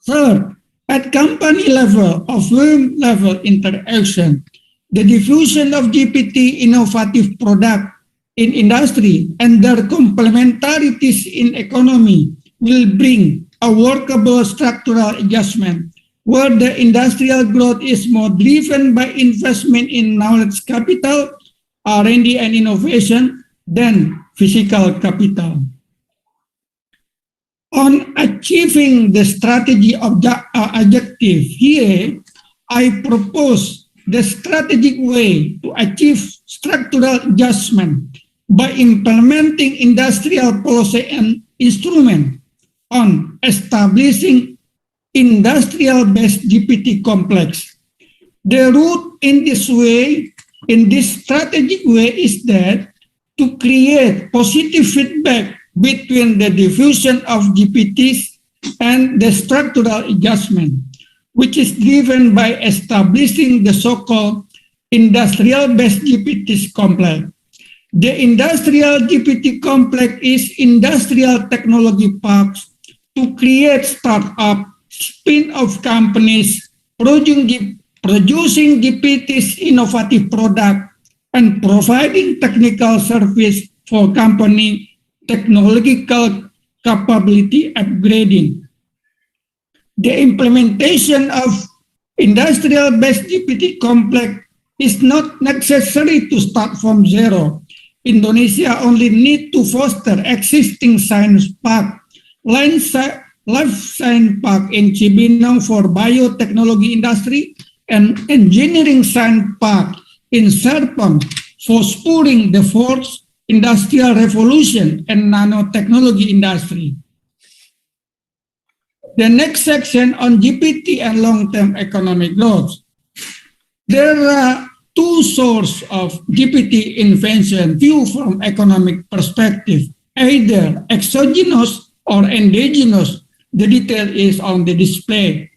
Third, at company level or firm level interaction, the diffusion of GPT innovative product in industry and their complementarities in economy will bring a workable structural adjustment where the industrial growth is more driven by investment in knowledge capital, R&D and innovation than physical capital. On achieving the strategy objective here, I propose the strategic way to achieve structural adjustment by implementing industrial policy and instrument on establishing industrial-based GPT complex. The route in this way, in this strategic way, is that to create positive feedback between the diffusion of GPTs and the structural adjustment, which is driven by establishing the so-called industrial-based GPTs complex. The industrial GPT complex is industrial technology parks to create startup, spin-off companies producing GPTs innovative product and providing technical service for company technological capability upgrading. The implementation of industrial-based GPT complex is not necessary to start from zero. Indonesia only need to foster existing science park, life science park in Cibinong for biotechnology industry and engineering science park in Serpong for spurring the fourth industrial revolution and nanotechnology industry. The next section on GPT and long-term economic growth. There are two sources of GPT invention viewed from economic perspective, either exogenous or endogenous. The detail is on the display.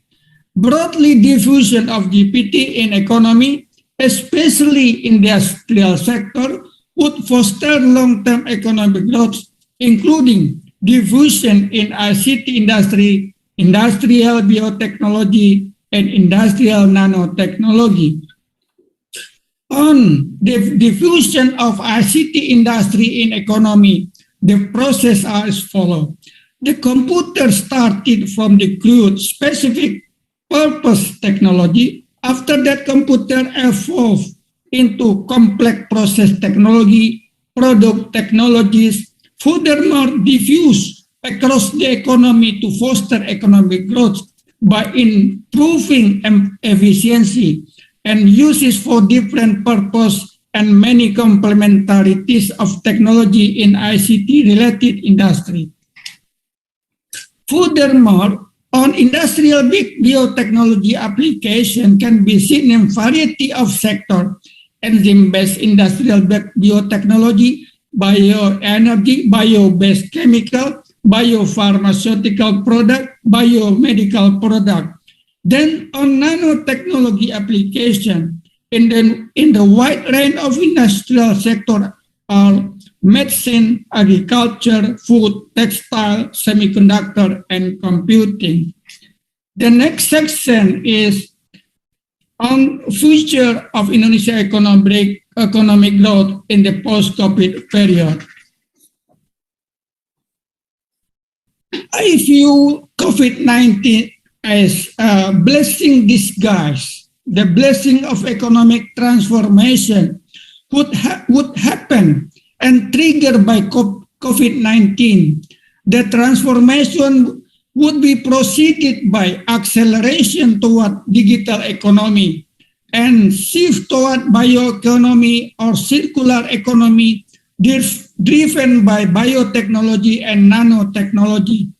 Broadly diffusion of GPT in economy, especially in the industrial sector, would foster long-term economic growth, including diffusion in ICT industry, industrial biotechnology, and industrial nanotechnology. On the diffusion of ICT industry in economy, the process are as follows. The computer started from the crude specific purpose technology. After that, computer evolved into complex process technology, product technologies, furthermore diffuse across the economy to foster economic growth by improving efficiency and uses for different purpose and many complementarities of technology in ICT-related industry. Furthermore, on industrial biotechnology application can be seen in variety of sectors: enzyme-based industrial biotechnology, bioenergy, bio-based chemical, biopharmaceutical product, biomedical product. Then on nanotechnology application, in the wide range of industrial sector are medicine, agriculture, food, textile, semiconductor, and computing. The next section is on future of Indonesia economic growth in the post-COVID period. I view COVID-19 as a blessing disguised. The blessing of economic transformation would happen and triggered by COVID-19. The transformation would be proceeded by acceleration toward digital economy and shift toward bioeconomy or circular economy driven by biotechnology and nanotechnology.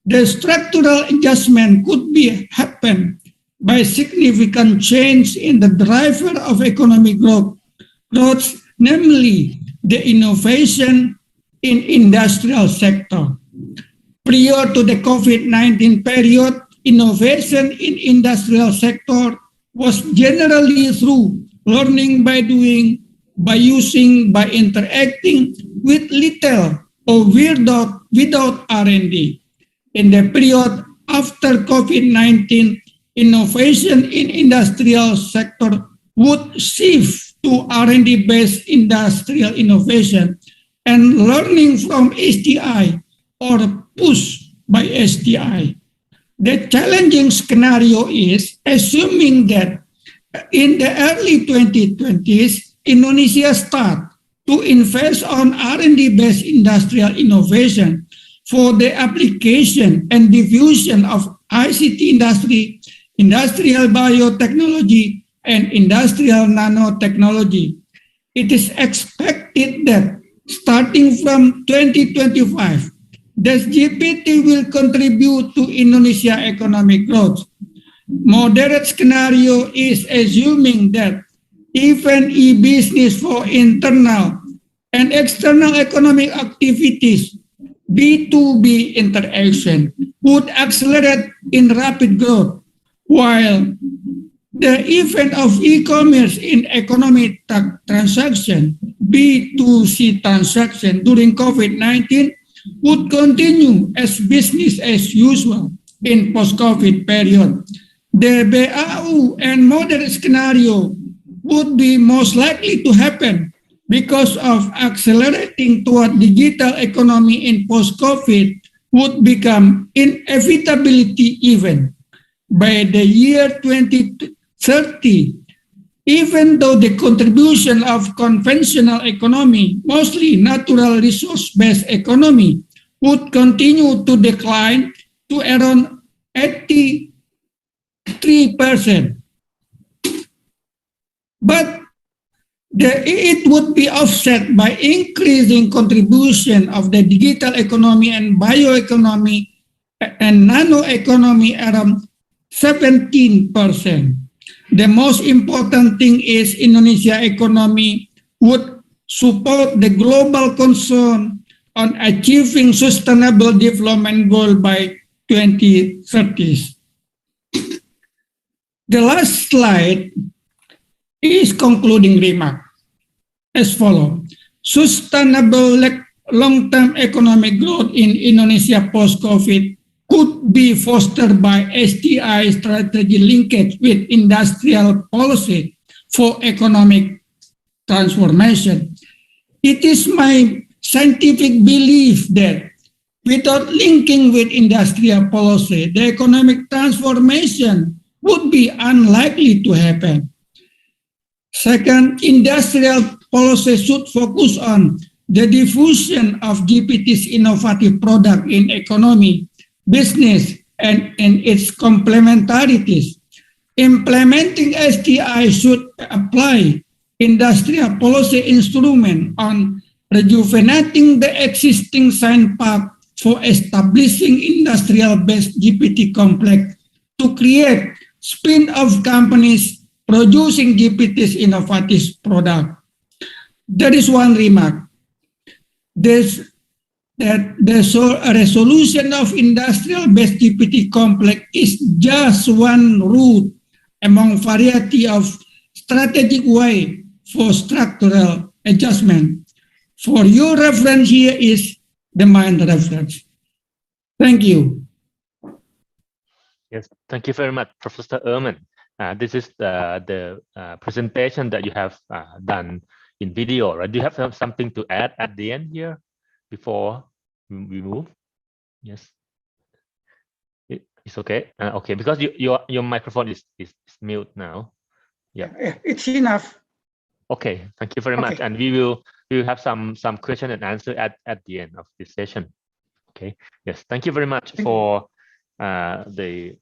The structural adjustment could be happen by significant change in the driver of economic growth namely the innovation in industrial sector. Prior to the COVID-19 period, innovation in industrial sector was generally through learning by doing, by using, by interacting with little or without R&D. In the period after COVID-19, innovation in industrial sector would shift to R&D based industrial innovation and learning from STI or pushed by STI. The challenging scenario is assuming that in the early 2020s, Indonesia start to invest on R&D based industrial innovation for the application and diffusion of ICT industry, industrial biotechnology, and industrial nanotechnology. It is expected that starting from 2025, the GPT will contribute to Indonesia economic growth. Moderate scenario is assuming that even e-business for internal and external economic activities, B2B interaction, would accelerate in rapid growth, while the event of e-commerce in economic transaction, B2C transaction during COVID-19 would continue as business as usual in post-COVID period. The BAU and moderate scenario would be most likely to happen because of accelerating toward digital economy in post-COVID would become inevitability even. By the year 2030, even though the contribution of conventional economy, mostly natural resource-based economy, would continue to decline to around 83%. But it would be offset by increasing contribution of the digital economy and bioeconomy and nanoeconomy around 17%. The most important thing is Indonesia economy would support the global concern on achieving sustainable development goal by 2030. The last slide is concluding remark as follows. Sustainable long-term economic growth in Indonesia post-COVID could be fostered by STI strategy linkage with industrial policy for economic transformation. It is my scientific belief that without linking with industrial policy, the economic transformation would be unlikely to happen. Second, industrial policy should focus on the diffusion of GPT's innovative product in economy, business, and its complementarities. Implementing STI should apply industrial policy instrument on rejuvenating the existing sign path for establishing industrial-based GPT complex to create spin-off companies producing GPT's innovative product. That is one remark. That the resolution of industrial-based GPT complex is just one route among variety of strategic way for structural adjustment. For your reference here is the main reference. Thank you. Yes, thank you very much, Professor Ehrman. This is the presentation that you have done in video, right? Do you have something to add at the end here before we move? Yes, it's okay. Okay, because your microphone is mute now. Yeah, it's enough. Okay, thank you very much, and we will have some question and answer at the end of this session. Okay, yes, thank you very much for the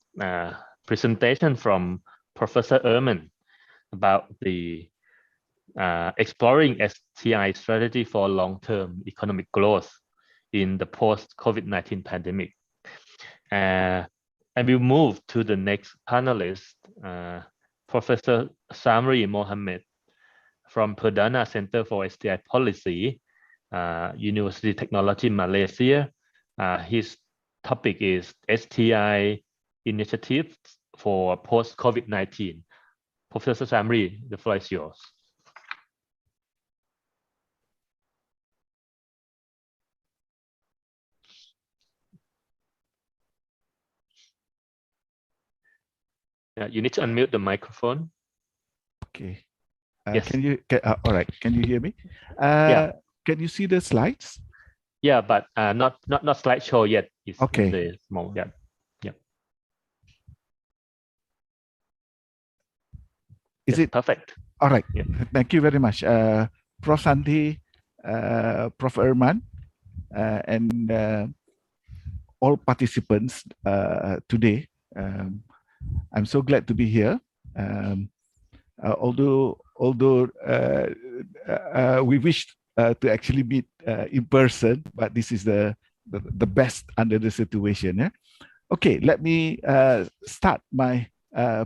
presentation from Professor Ehrman about the exploring STI strategy for long-term economic growth in the post-COVID-19 pandemic. And we'll move to the next panelist, Professor Samri Mohammed from Perdana Center for STI Policy, University Technology Malaysia. His topic is STI initiatives for post-COVID-19. Professor Samri, the floor is yours. You need to unmute the microphone. Okay. Yes. All right. Can you hear me? Yeah. Can you see the slides? Yeah, but not slideshow yet. It's okay. The small. Yeah. Yeah. Is it perfect? All right. Yeah. Thank you very much, Prof. Santi, Prof. Erman, and all participants today. I'm so glad to be here. Although we wish to actually meet in person, but this is the best under the situation. Yeah? Okay, let me start my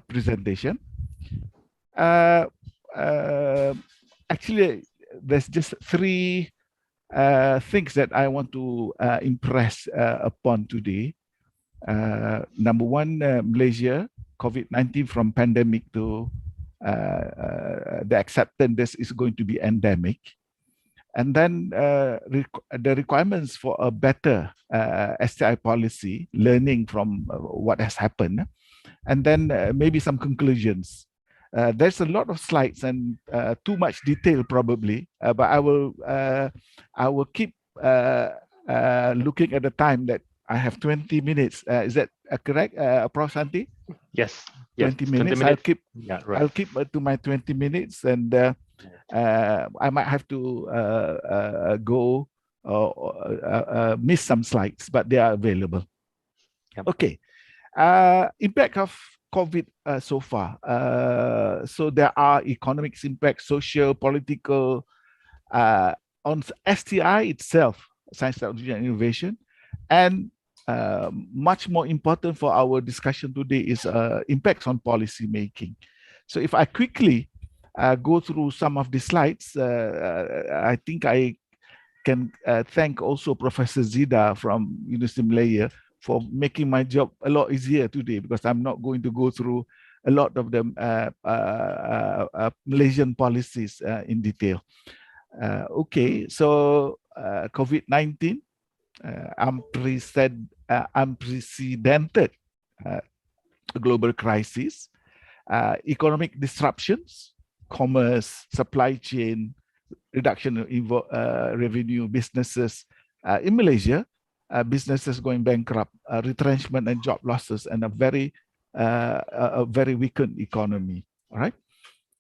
presentation. Actually, there's just three things that I want to impress upon today. Number one, Malaysia, COVID-19 from pandemic to the acceptance this is going to be endemic. And then the requirements for a better STI policy, learning from what has happened. And then maybe some conclusions. There's a lot of slides and too much detail probably, but I will keep looking at the time that I have 20 minutes. Is that correct, Prof. Santi? Yes. 20 minutes. 20 minutes. I'll keep to my 20 minutes, and I might have to go miss some slides, but they are available. Yep. Okay. Impact of COVID so far. So there are economic impacts, social, political, on STI itself, science, technology, and innovation, and much more important for our discussion today is impacts on policy making. So if I quickly go through some of the slides, I think I can thank also Professor Zida from University of Malaya for making my job a lot easier today, because I'm not going to go through a lot of the Malaysian policies in detail. Okay, so COVID-19, unprecedented global crisis, economic disruptions, commerce, supply chain, reduction in revenue, businesses in Malaysia, businesses going bankrupt, retrenchment and job losses, and a very weakened economy. All right.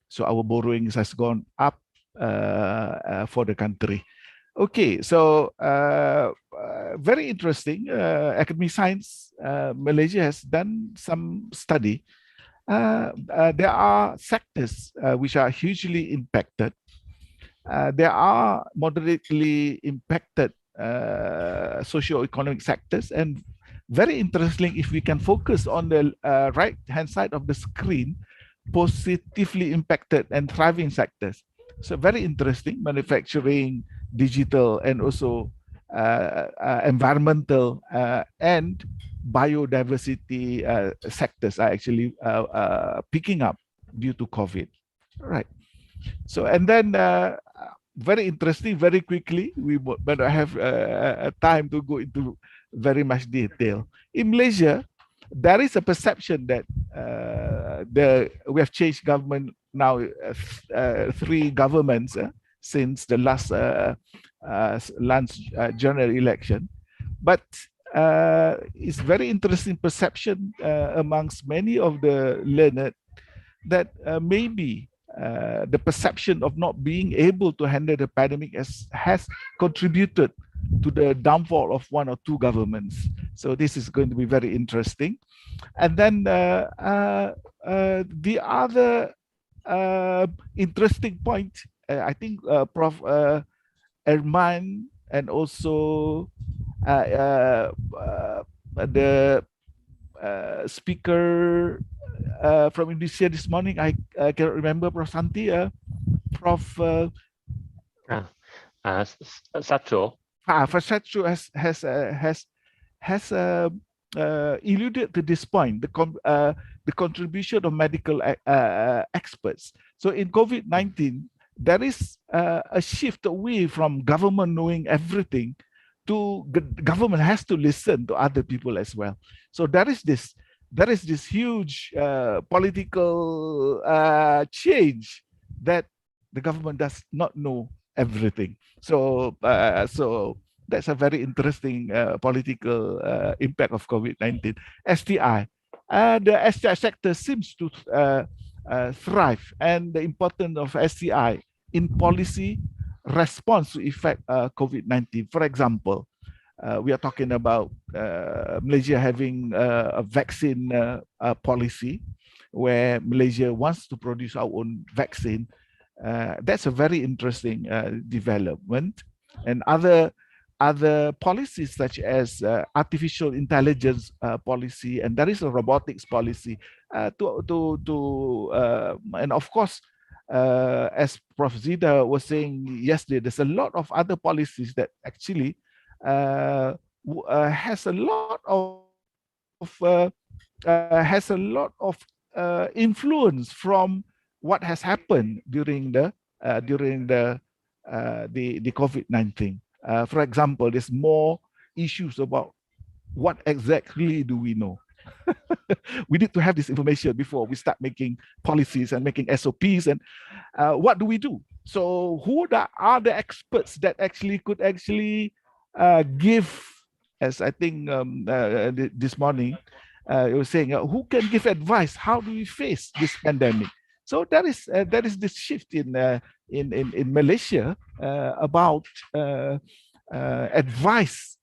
So our borrowings has gone up for the country. Okay, so very interesting. Academic Science Malaysia has done some study. There are sectors which are hugely impacted. There are moderately impacted socio-economic sectors, and very interesting, if we can focus on the right-hand side of the screen, positively impacted and thriving sectors. So very interesting, manufacturing, digital, and also environmental and biodiversity sectors are actually picking up due to COVID. All right. So, and then very interesting, very quickly, but I have time to go into very much detail. In Malaysia, there is a perception that we have changed government now, 3 governments since the last general election. But it's very interesting perception amongst many of the learned that maybe the perception of not being able to handle the pandemic has contributed to the downfall of 1 or 2 governments. So this is going to be very interesting. And then the other interesting point, I think Prof. Erman and also the speaker from Indonesia this morning, I cannot remember, Prof. Santi, Prof. Satro. Satro has alluded to this point, the contribution of medical experts. So in COVID-19, there is a shift away from government knowing everything to government has to listen to other people as well. So there is this huge political change that the government does not know everything. So so that's a very interesting political impact of COVID-19. STI, the STI sector seems to thrive, and the importance of STI in policy response to effect COVID-19. For example, we are talking about Malaysia having a vaccine policy where Malaysia wants to produce our own vaccine. That's a very interesting development. And other policies such as artificial intelligence policy, and there is a robotics policy and of course, as Prof. Zida was saying yesterday, there's a lot of other policies that actually has a lot of influence from what has happened during the COVID-19. For example, there's more issues about what exactly do we know. We need to have this information before we start making policies and making SOPs. And what do we do? So who are the experts that could give, as I think this morning, you were saying, who can give advice? How do we face this pandemic? So there is this shift in Malaysia about advice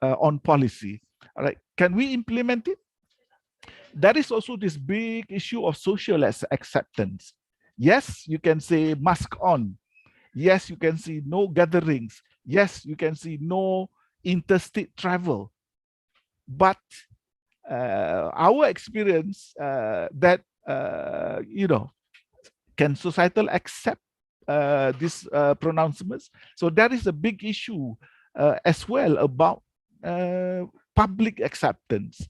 on policy. All right, can we implement it? There is also this big issue of social acceptance. Yes, you can say mask on. Yes, you can see no gatherings. Yes, you can see no interstate travel. But our experience that can societal accept these pronouncements? So that is a big issue as well about public acceptance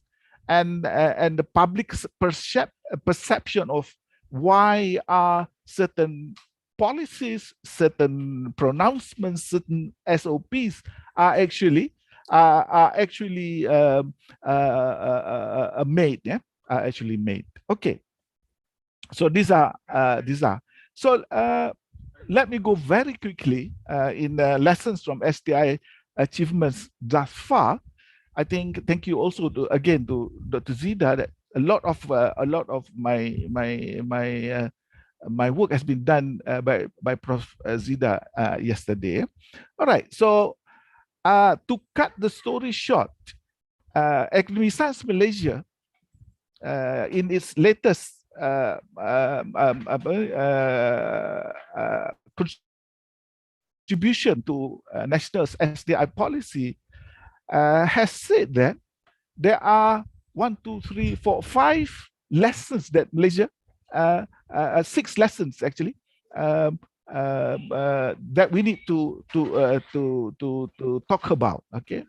and the public's perception of why are certain policies, certain pronouncements, certain SOPs are actually made. Yeah, are actually made. Okay. So these are. So let me go very quickly in lessons from STI achievements thus far. I think thank you also to Dr. Zida that a lot of my work has been done by Prof. Zida yesterday. All right, so to cut the story short, Academic Science Malaysia in its latest contribution to national SDI policy has said that there are 5 lessons that Malaysia, 6 lessons actually, that we need to talk about. Okay,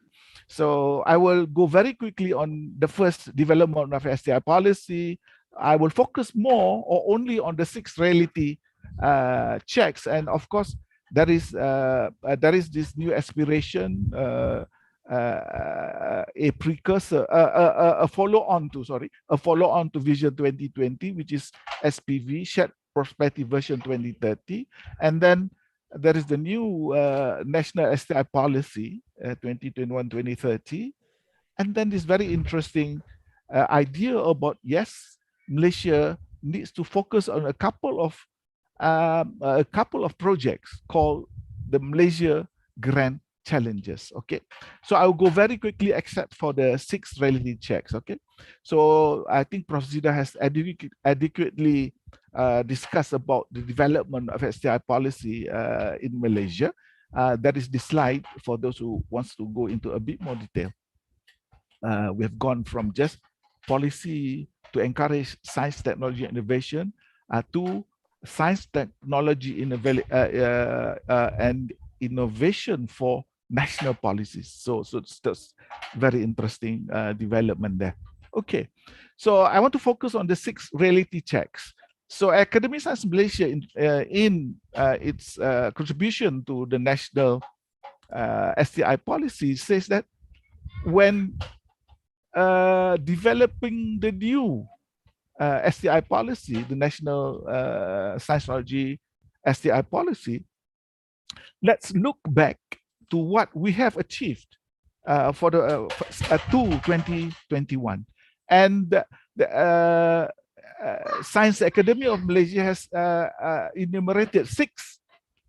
so I will go very quickly on the first development of SDI policy. I will focus more or only on the 6 reality checks, and of course there is this new aspiration, a precursor, a follow-on to Vision 2020, which is SPV, Shared Prospective Version 2030, and then there is the new National STI Policy 2021-2030, and then this very interesting idea about Malaysia needs to focus on a couple of projects called the Malaysia Grand Challenges. Okay, so I will go very quickly except for the 6 reality checks. Okay, so I think Prof. Zida has adequately discussed about the development of STI policy in Malaysia. That is the slide for those who wants to go into a bit more detail. We have gone from just policy to encourage science, technology, innovation to science, technology, and innovation for national policies. So that's very interesting development there. Okay, so I want to focus on the 6 reality checks. So Academic Science Malaysia in its contribution to the national STI policy says that when developing the new STI policy, the National Science Technology STI policy, let's look back to what we have achieved for the to 2021. And the Science Academy of Malaysia has enumerated 6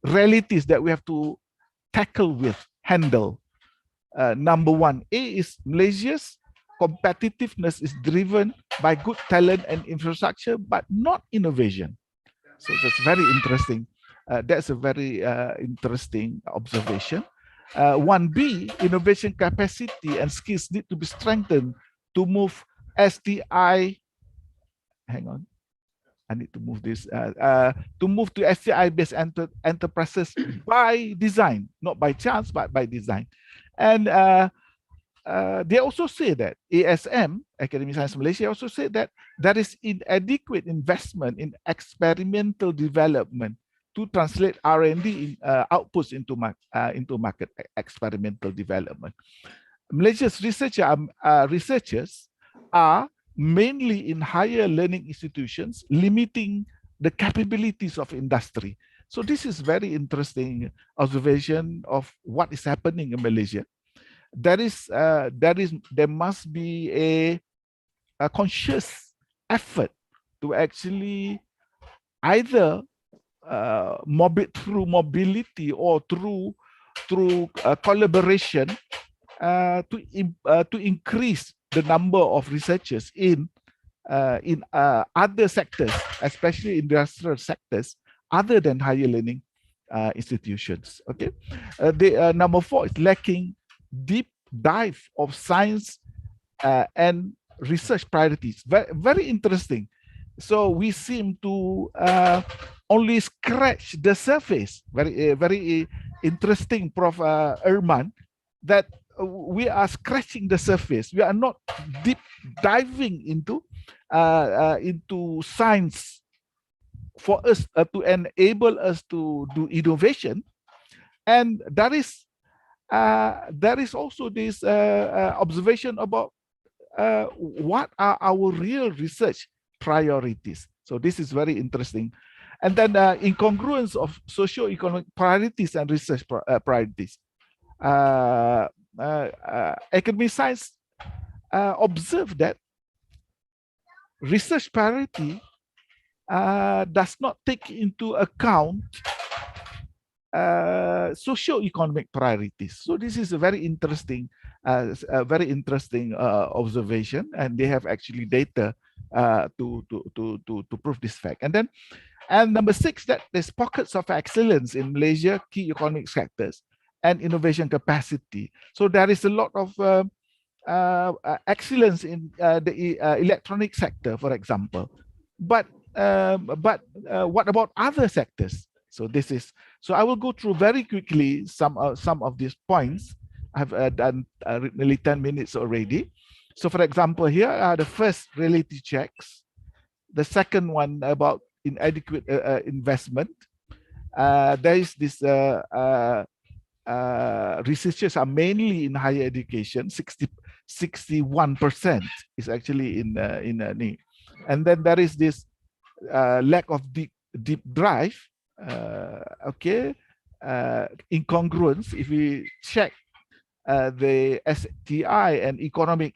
realities that we have to tackle with, handle. Number 1, A is Malaysia's competitiveness is driven by good talent and infrastructure, but not innovation. So that's very interesting. That's a very interesting observation. 1B, innovation capacity and skills need to be strengthened to move STI. Hang on, I need to move this. To move to STI-based enterprises by design, not by chance, but by design. And they also say that ASM, Academic Science Malaysia, also said that there is inadequate investment in experimental development to translate R&D outputs into market experimental development. Malaysia's researchers are mainly in higher learning institutions, limiting the capabilities of industry. So this is very interesting observation of what is happening in Malaysia. There must be a conscious effort to actually either through mobility or through collaboration to increase the number of researchers in other sectors, especially industrial sectors, other than higher learning institutions. Okay, number 4 is lacking deep dive of science and research priorities. Very, very interesting. So we seem to only scratch the surface. Very interesting, Prof. Erman, that we are scratching the surface. We are not deep diving into science for us to enable us to do innovation. And there is also this observation about what are our real research priorities. So this is very interesting. And then incongruence of socio-economic priorities and research priorities. Academic science observed that research priority does not take into account socio-economic priorities. So this is a very interesting observation, and they have actually data to prove this fact. And number 6, that there's pockets of excellence in Malaysia, key economic sectors, and innovation capacity. So there is a lot of excellence in the electronic sector, for example. But what about other sectors? So I will go through very quickly some of these points. I've done nearly 10 minutes already. So for example, here are the first reality checks. The second one about inadequate investment. There is this researchers are mainly in higher education. 61% is actually in and then there is this lack of deep drive. Incongruence. If we check the STI and economic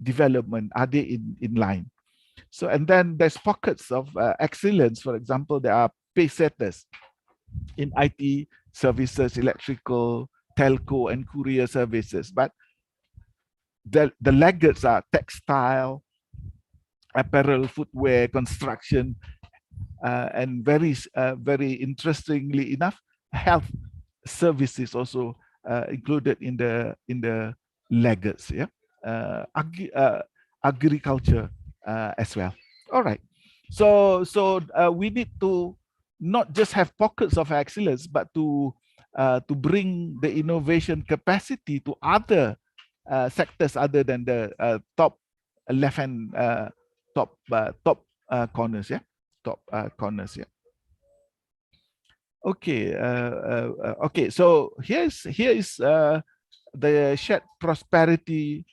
development, are they in line? So, and then there's pockets of excellence. For example, there are pace setters in IT services, electrical, telco, and courier services. But the laggards are textile, apparel, footwear, construction, and very interestingly enough, health services also included in the laggards. Yeah, agriculture as well. All right. So we need to not just have pockets of excellence, but to bring the innovation capacity to other sectors other than the top left hand top corners. Yeah, top corners. Yeah. Okay. Okay. So here is the shared prosperity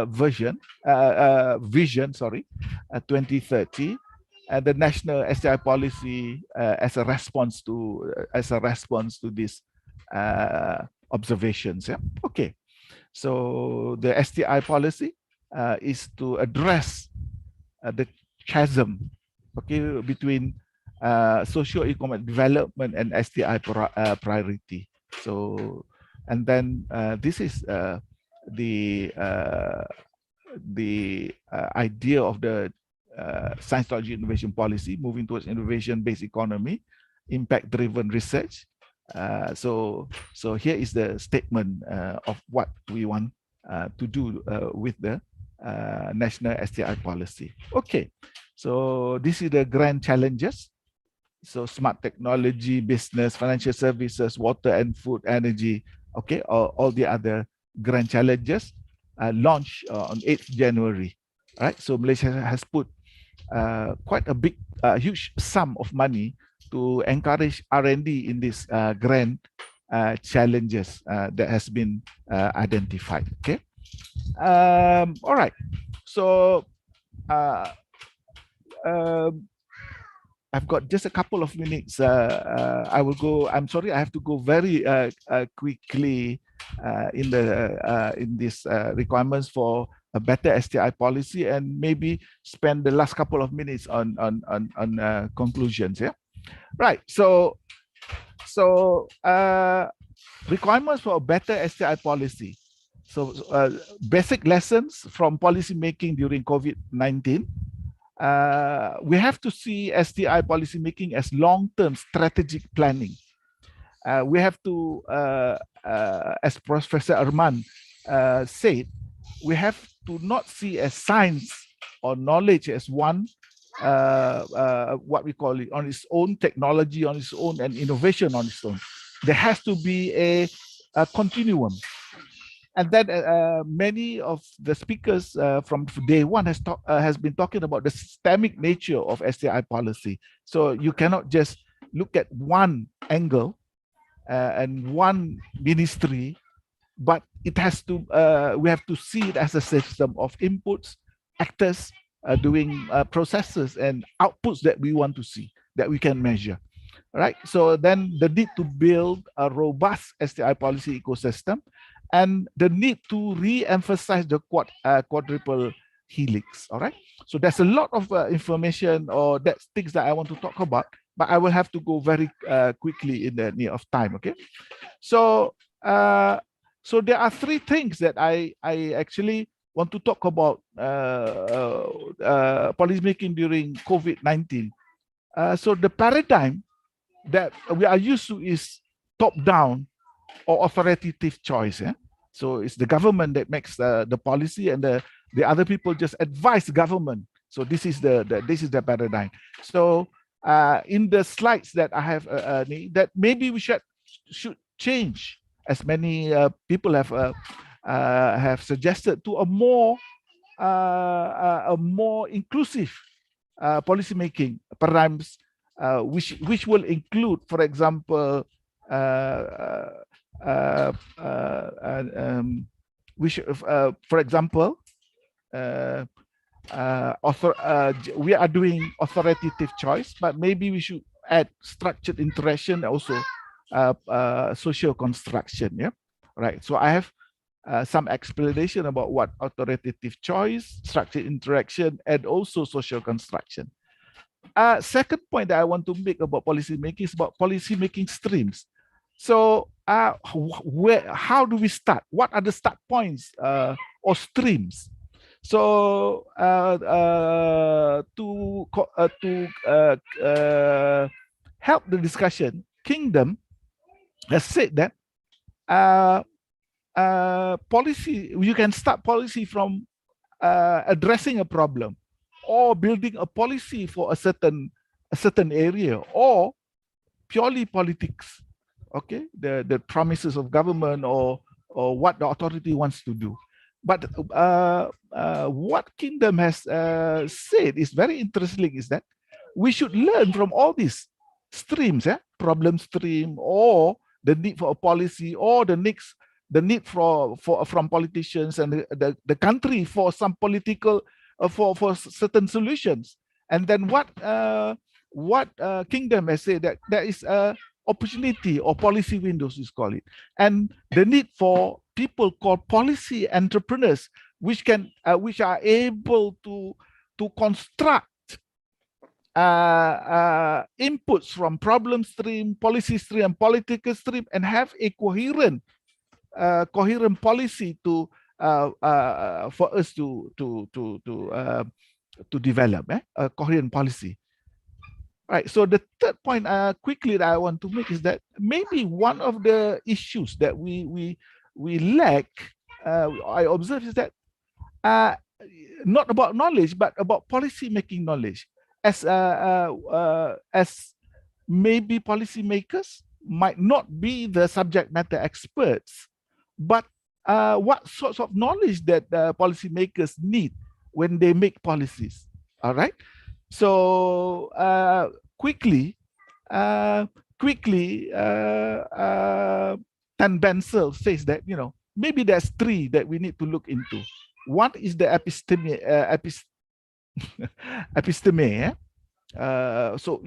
vision. Sorry, 2030. The national SDI policy as a response to these observations. Yeah. Okay. So the SDI policy is to address the chasm, okay, between socio-economic development and SDI priority. So, and then this is the idea of the science, technology, innovation policy, moving towards innovation-based economy, impact-driven research. So here is the statement of what we want to do with the national STI policy. Okay, so this is the grand challenges. So smart technology, business, financial services, water and food, energy. Okay, all the other grand challenges launched on 8th January. Right, so Malaysia has put quite a big, huge sum of money to encourage R&D in these grand challenges that has been identified. Okay. All right. So I've got just a couple of minutes. I will go. I'm sorry, I have to go very quickly in these requirements for a better STI policy, and maybe spend the last couple of minutes on conclusions. Yeah, right. So requirements for a better STI policy. So basic lessons from policy making during COVID-19. We have to see STI policy making as long-term strategic planning. We have to, as Professor Arman said, we have to not see as science or knowledge as one, what we call it, on its own, technology on its own, and innovation on its own. There has to be a continuum. And then many of the speakers from day one has been talking about the systemic nature of STI policy. So you cannot just look at one angle and one ministry, but it has to. We have to see it as a system of inputs, actors doing processes and outputs that we want to see, that we can measure. Right. So then the need to build a robust STI policy ecosystem, and the need to re-emphasize the quadruple helix. All right. So there's a lot of information or that's things that I want to talk about, but I will have to go very quickly in the near of time. Okay. So so there are three things that I actually want to talk about policy making during COVID-19. So the paradigm that we are used to is top-down or authoritative choice. Yeah? So it's the government that makes the policy, and the other people just advise the government. So this is the paradigm. So in the slides that I have, that maybe we should change, as many people have suggested, to a more inclusive policy making paradigms, which will include, for example, for example, we are doing authoritative choice, but maybe we should add structured interaction, also social construction. Yeah, right. So I have some explanation about what authoritative choice, structured interaction, and also social construction. Second point that I want to make about policy making is about policy making streams. So how do we start? What are the start points or streams? So to help the discussion, Kingdom has said that policy, you can start policy from addressing a problem. or building a policy for a certain area, or purely politics. Okay, the promises of government or what the authority wants to do. But what Kingdom has said is very interesting, is that we should learn from all these streams, problem stream, or the need for a policy, or the need from politicians and the country for some political for certain solutions. And then what Kingdom has said, that there is a opportunity or policy windows, is call it, and the need for people called policy entrepreneurs, which are able to construct inputs from problem stream, policy stream, and political stream, and have a coherent policy to for us to develop a coherent policy. Right. So the third point, quickly, that I want to make is that maybe one of the issues that we lack, I observe, is that not about knowledge, but about policy making knowledge. As maybe policymakers might not be the subject matter experts, but what sorts of knowledge that policymakers need when they make policies. All right. So quickly, Tan Bensel says that, maybe there's three that we need to look into. One is the episteme. So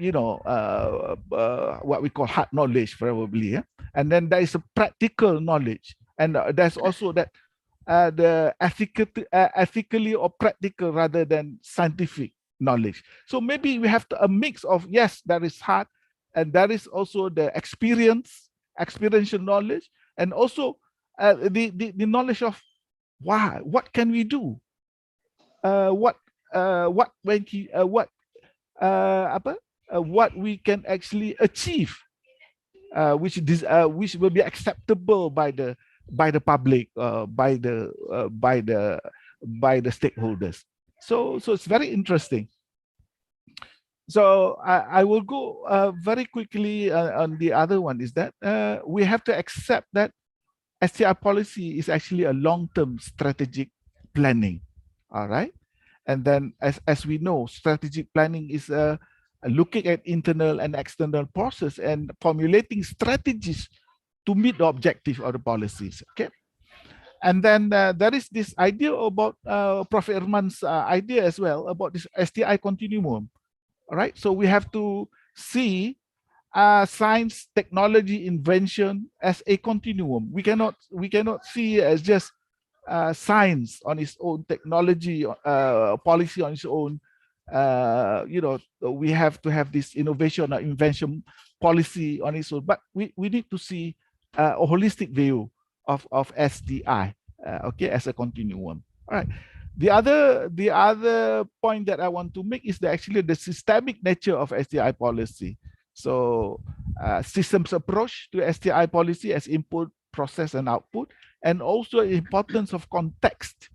what we call hard knowledge, probably. And then there is a practical knowledge, and there's also that the ethically or practical rather than scientific knowledge. So maybe we have a mix of, yes, that is hard, and that is also the experiential knowledge, and also the knowledge of what can we do, what we can actually achieve, which will be acceptable by the public, by the stakeholders. So it's very interesting. So I will go very quickly on the other one, is that we have to accept that STI policy is actually a long-term strategic planning. All right. And then as we know, strategic planning is looking at internal and external process and formulating strategies to meet the objective of the policies. Okay. And then there is this idea about Prof. Irman's idea as well about this STI continuum. All right. So we have to see science, technology, invention as a continuum. We cannot see it as just science on its own, technology, policy on its own. We have to have this innovation or invention policy on its own. But we need to see a holistic view of STI, okay, as a continuum. All right. The other point that I want to make is that actually the systemic nature of STI policy. So systems approach to STI policy as input, process, and output, and also importance of context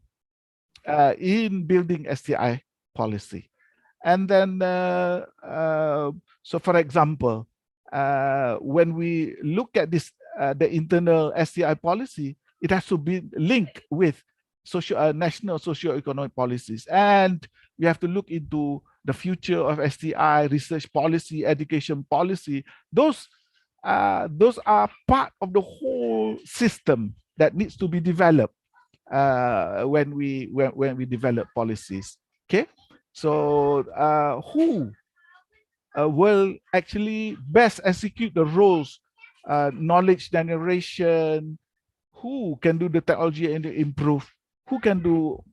in building STI policy. And then, so for example, when we look at this, the internal STI policy, it has to be linked with national socio-economic policies. And we have to look into the future of STI, research policy, education policy. Those are part of the whole system that needs to be developed when we develop policies. Okay, so who will actually best execute the roles, knowledge generation, who can do the technology and improve, who can do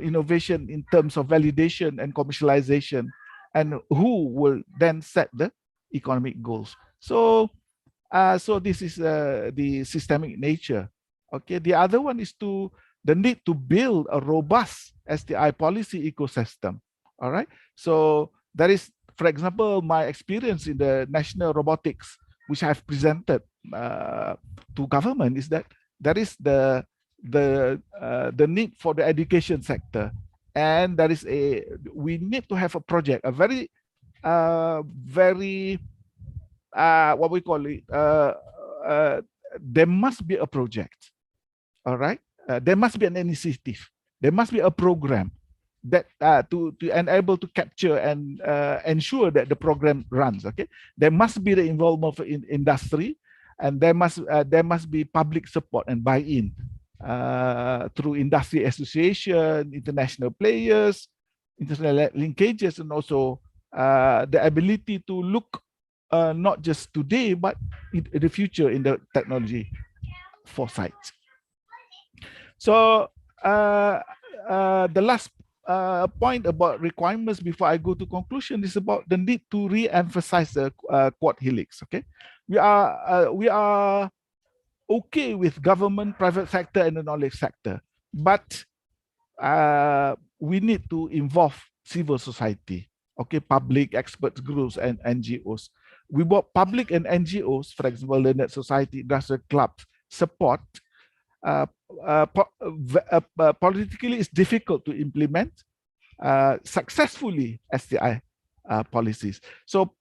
innovation in terms of validation and commercialization, and who will then set the economic goals. So this is the systemic nature. Okay, the other one is the need to build a robust STI policy ecosystem. All right, so that is, for example, my experience in the national robotics, which I've presented to government, is that there is the need for the education sector and that is we need to have a project, a very what we call it, there must be a project, all right? There must be an initiative, there must be a program that to enable to capture and ensure that the program runs. Okay, there must be the involvement of industry, and there must be public support and buy-in through industry association, international players, international linkages, and also the ability to look not just today but in the future in the technology foresight. So the last point about requirements before I go to conclusion is about the need to re-emphasize the quad helix. Okay, we are okay with government, private sector, and the knowledge sector, but we need to involve civil society. Okay, public experts groups and NGOs. We want public and NGOs, for example, learned society, industrial clubs, support. Politically, it's difficult to implement successfully SDI policies. So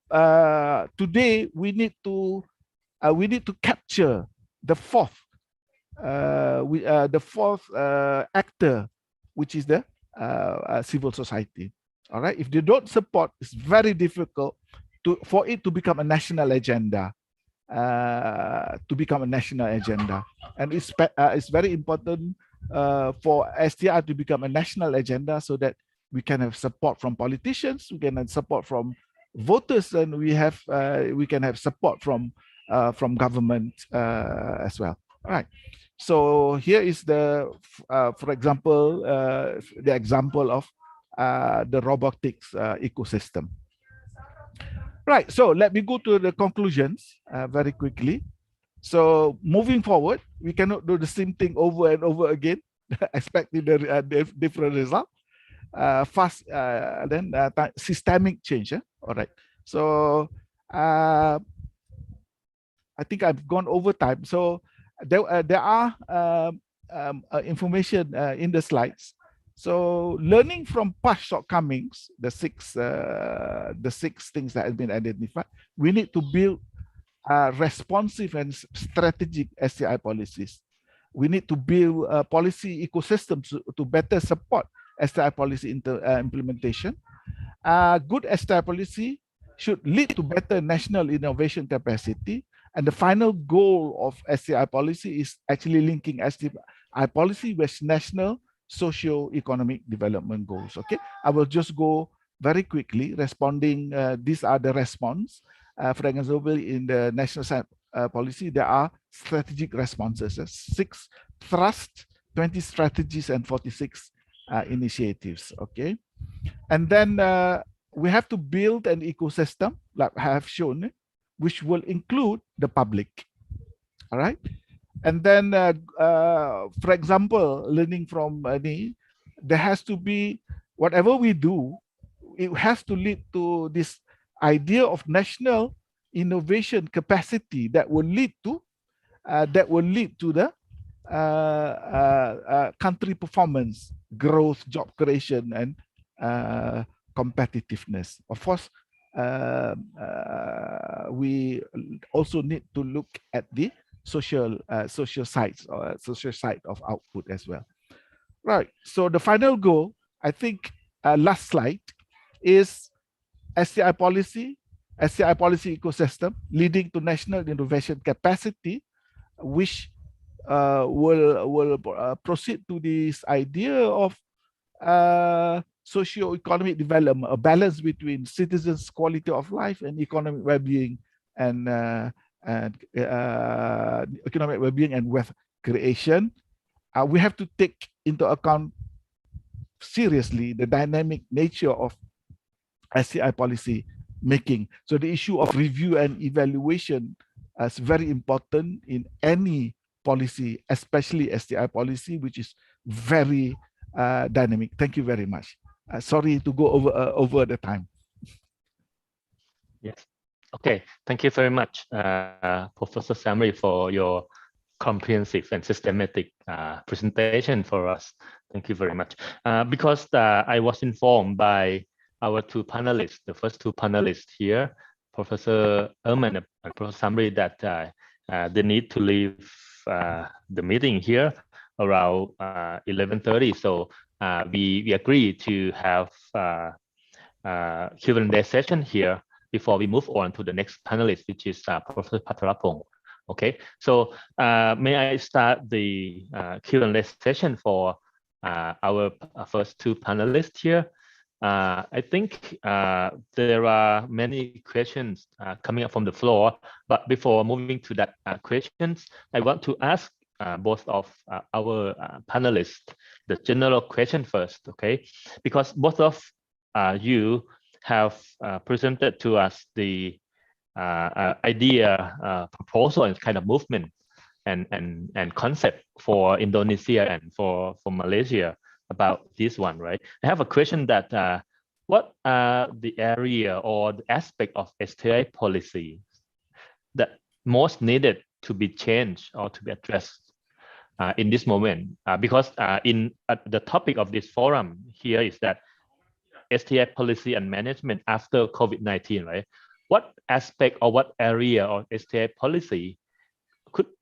today we need to capture the fourth actor, which is the civil society. All right, if they don't support, it's very difficult for it to become a national agenda. And it's very important for STI to become a national agenda, so that we can have support from politicians, we can have support from voters, and we can have support from government as well. All right. So here is the, for example, the example of the robotics ecosystem. Right, so let me go to the conclusions very quickly. So moving forward, we cannot do the same thing over and over again, expecting the different result. Systemic change. All right. So I think I've gone over time. So there are information in the slides. So learning from past shortcomings, the six things that have been identified, we need to build responsive and strategic STI policies. We need to build policy ecosystems to better support STI policy implementation. Good STI policy should lead to better national innovation capacity. And the final goal of STI policy is actually linking STI policy with national socio-economic development goals. Okay, I will just go very quickly responding. These are the response. For example, in the national policy, there are strategic responses: 6 thrust, 20 strategies, and 46 initiatives. Okay, and then we have to build an ecosystem, like I have shown, which will include the public. All right. And then, for example, learning from there has to be, whatever we do, it has to lead to this idea of national innovation capacity that will lead to the country performance, growth, job creation, and competitiveness. Of course, we also need to look at the social sides or social side of output as well. Right. So the final goal, I think, last slide, is STI policy ecosystem leading to national innovation capacity, which will proceed to this idea of socio-economic development, a balance between citizens' quality of life and economic well-being, and economic well-being and wealth creation. We have to take into account seriously the dynamic nature of STI policy making. So the issue of review and evaluation is very important in any policy, especially STI policy, which is very dynamic. Thank you very much. Sorry to go over the time. Yes. Okay. Thank you very much, Professor Samri, for your comprehensive and systematic presentation for us. Thank you very much. Because I was informed by our two panelists, the first two panelists here, Professor Ehrman and Professor Samri, that they need to leave the meeting here around 11:30. So we agree to have Q&A session here before we move on to the next panelist, which is Professor Pattarapong. Okay, so may I start the Q&A session for our first two panelists here. I think there are many questions coming up from the floor, but before moving to that questions, I want to ask both of our panelists the general question first, okay? Because both of you have presented to us the idea, proposal, and kind of movement and concept for Indonesia and for Malaysia about this one, right? I have a question that what are the area or the aspect of STI policy that most needed to be changed or to be addressed in this moment? Because in the topic of this forum here is that STI policy and management after COVID-19, right? What aspect or what area of STI policy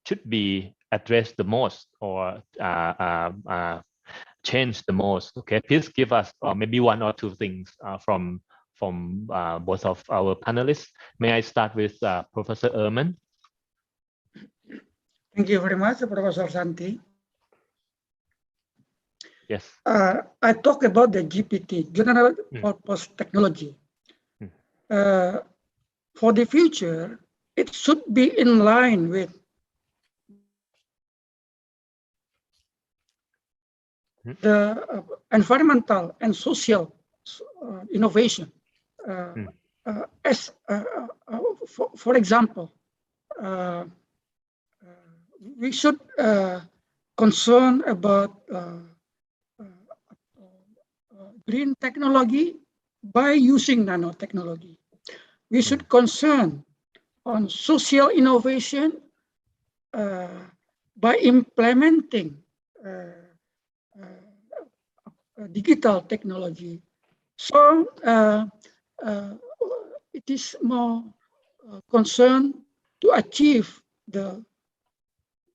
should be addressed the most or change the most? Okay, please give us maybe one or two things from both of our panelists. May I start with Professor Ehrman? Thank you very much, Professor Santi. Yes. I talk about the GPT, General Purpose Technology. For the future, it should be in line with the environmental and social innovation. For example, we should concern about green technology by using nanotechnology. We should concern on social innovation by implementing digital technology. So it is more concerned to achieve the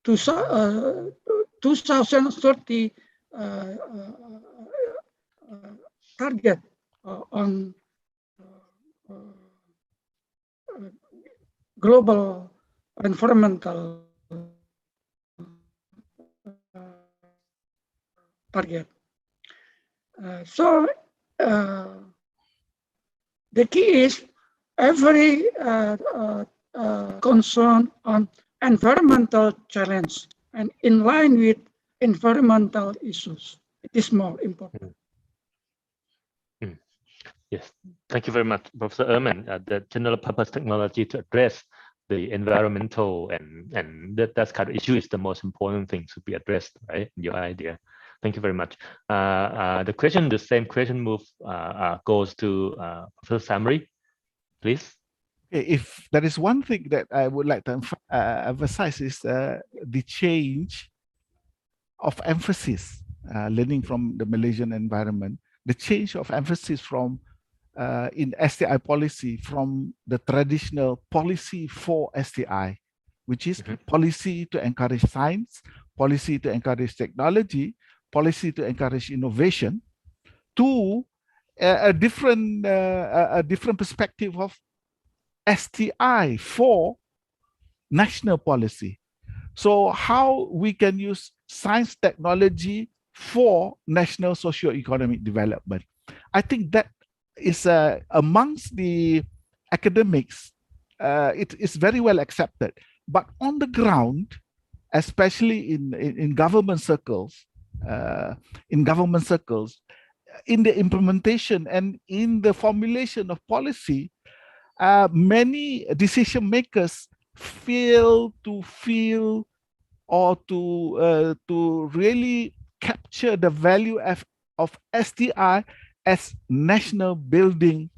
2030 target on global environmental target. So the key is every concern on environmental challenge and in line with environmental issues. It is more important. Yes, thank you very much, Professor Ehrman. The general purpose technology to address the environmental and that kind of issue is the most important thing to be addressed, right? Your idea. Thank you very much. The same question goes to Professor Samri, please. If there is one thing that I would like to emphasize is the change of emphasis, learning from the Malaysian environment, the change of emphasis from in STI policy from the traditional policy for STI, which is policy to encourage science, policy to encourage technology, policy to encourage innovation, to a different perspective of STI for national policy. So how we can use science technology for national socio-economic development. I think that is amongst the academics, it is very well accepted. But on the ground, especially in government circles, in the implementation and in the formulation of policy, many decision makers fail to feel or to really capture the value of STI as national building,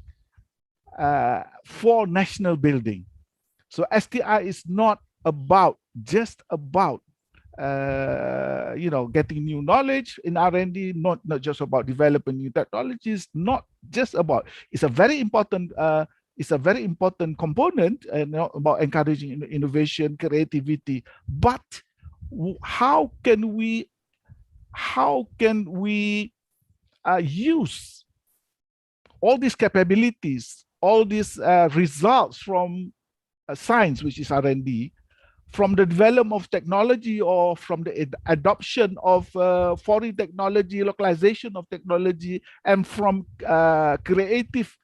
for national building. So STI is not just about getting new knowledge in R&D, not just about developing new technologies, not just about, it's a very important component, and about encouraging innovation, creativity. But how can we use all these capabilities, all these results from science, which is R&D, from the development of technology, or from the adoption of foreign technology, localization of technology, and from creative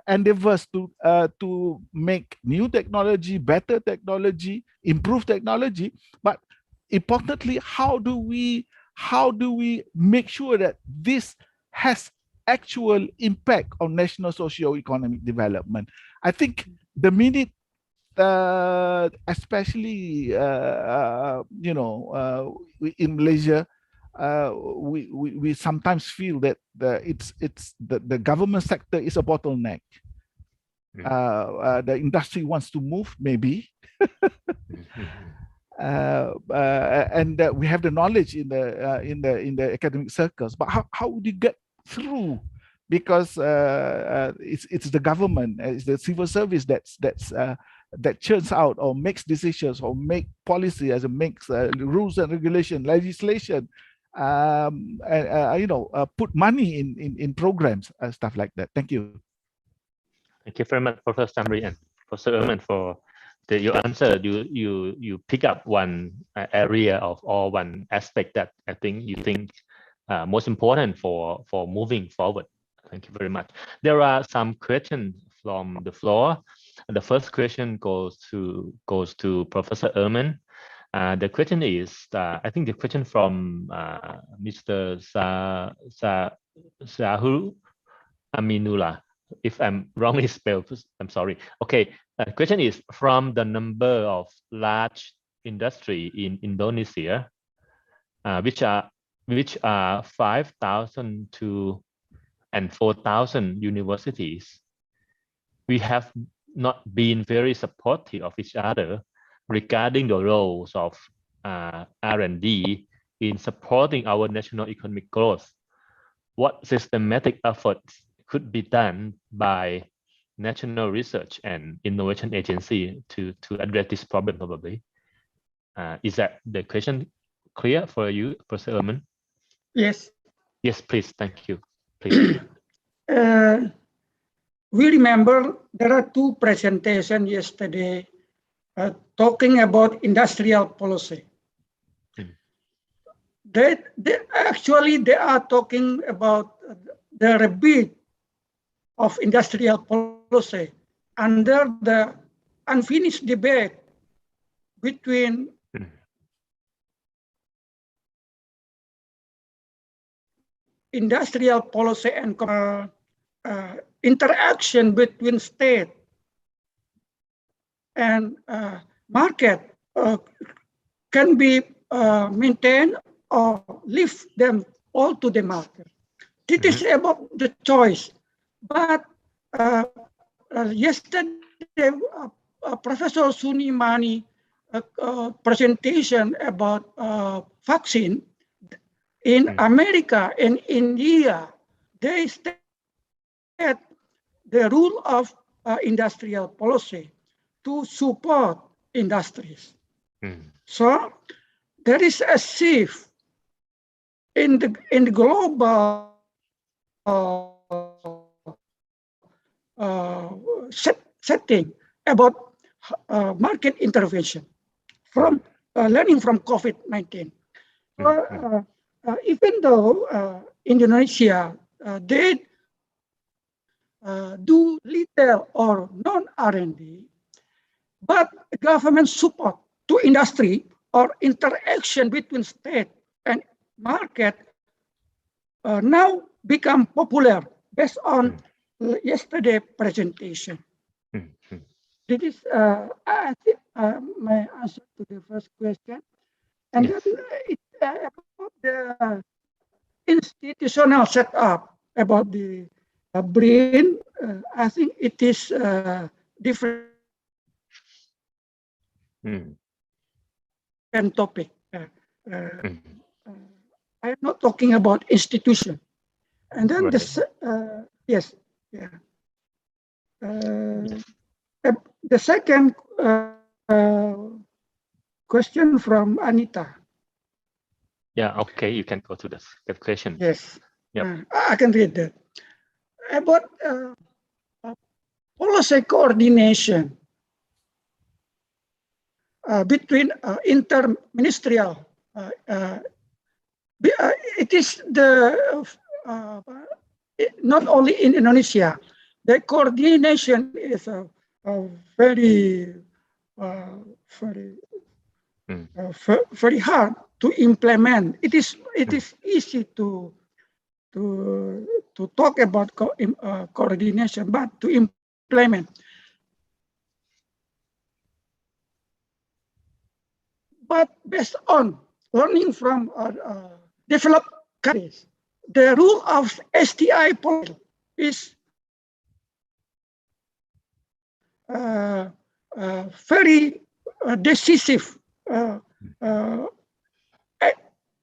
endeavors to make new technology, better technology, improve technology. But importantly, how do we make sure that this has actual impact on national socio-economic development? I think the minute, especially in Malaysia, we sometimes feel that the government sector is a bottleneck. The industry wants to move, maybe, and we have the knowledge in the academic circles. But how would you get through? Because it's the government, it's the civil service that churns out or makes decisions or make policy, as it makes rules and regulation, legislation, put money in programs, stuff like that. Thank you. Thank you very much, Professor Samri and Professor Erman, for your answer. You pick up one area or one aspect that I think you think most important for moving forward. Thank you very much. There are some questions from the floor. The first question goes to Professor Erman. The question is, I think the question from Mr. Sahul Aminullah. If I'm wrongly spelled, I'm sorry. Okay, the question is, from the number of large industry in Indonesia, which are 5,000 and 4,000 universities, we have not been very supportive of each other regarding the roles of R&D in supporting our national economic growth. What systematic efforts could be done by National Research and Innovation Agency to address this problem, probably? Is that the question clear for you, Professor Erman? Yes. Yes, please. Thank you. Please. We remember there are two presentations yesterday talking about industrial policy. They are talking about the rebate of industrial policy under the unfinished debate between industrial policy and interaction between state and market can be maintained or leave them all to the market. It is about the choice. But yesterday, Professor Sunimani presentation about vaccine in America and India, they state the rule of industrial policy to support industries. So there is a shift in the global setting about market intervention from learning from COVID-19. Even though Indonesia did do little or non-R&D, but government support to industry or interaction between state and market now become popular based on yesterday presentation. This is I think, my answer to the first question. And then it's about the institutional setup, about the brain. I think it is different. second topic. I'm not talking about institution. And then yes, yeah. The second question from Anita. Yeah, okay, you can go to the question. Yes, Yep. I can read that. About policy coordination between interministerial. It is not only in Indonesia. The coordination is very hard to implement. It is easy to talk about coordination, but to implement. But based on learning from developed countries, the rule of STI policy is very decisive.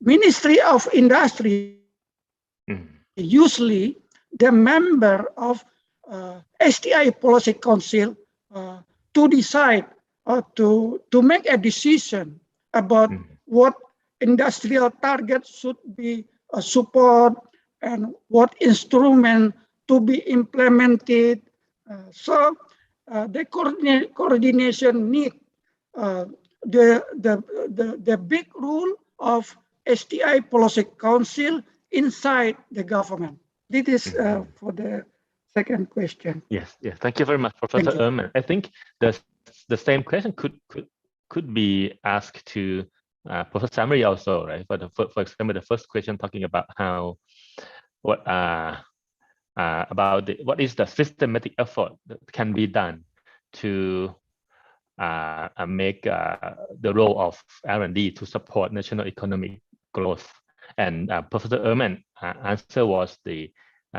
Ministry of Industry, usually the member of STI Policy Council to decide or to make a decision about what industrial targets should be support and what instrument to be implemented. So the coordination need the big rule of STI Policy Council inside the government. This is for the second question. Yes, thank you very much, Professor Ehrman. I think the same question could be asked to Professor Samri also, right? For example, the first question talking about what is the systematic effort that can be done to make the role of R&D to support national economic growth. And Professor Ehrman answer was the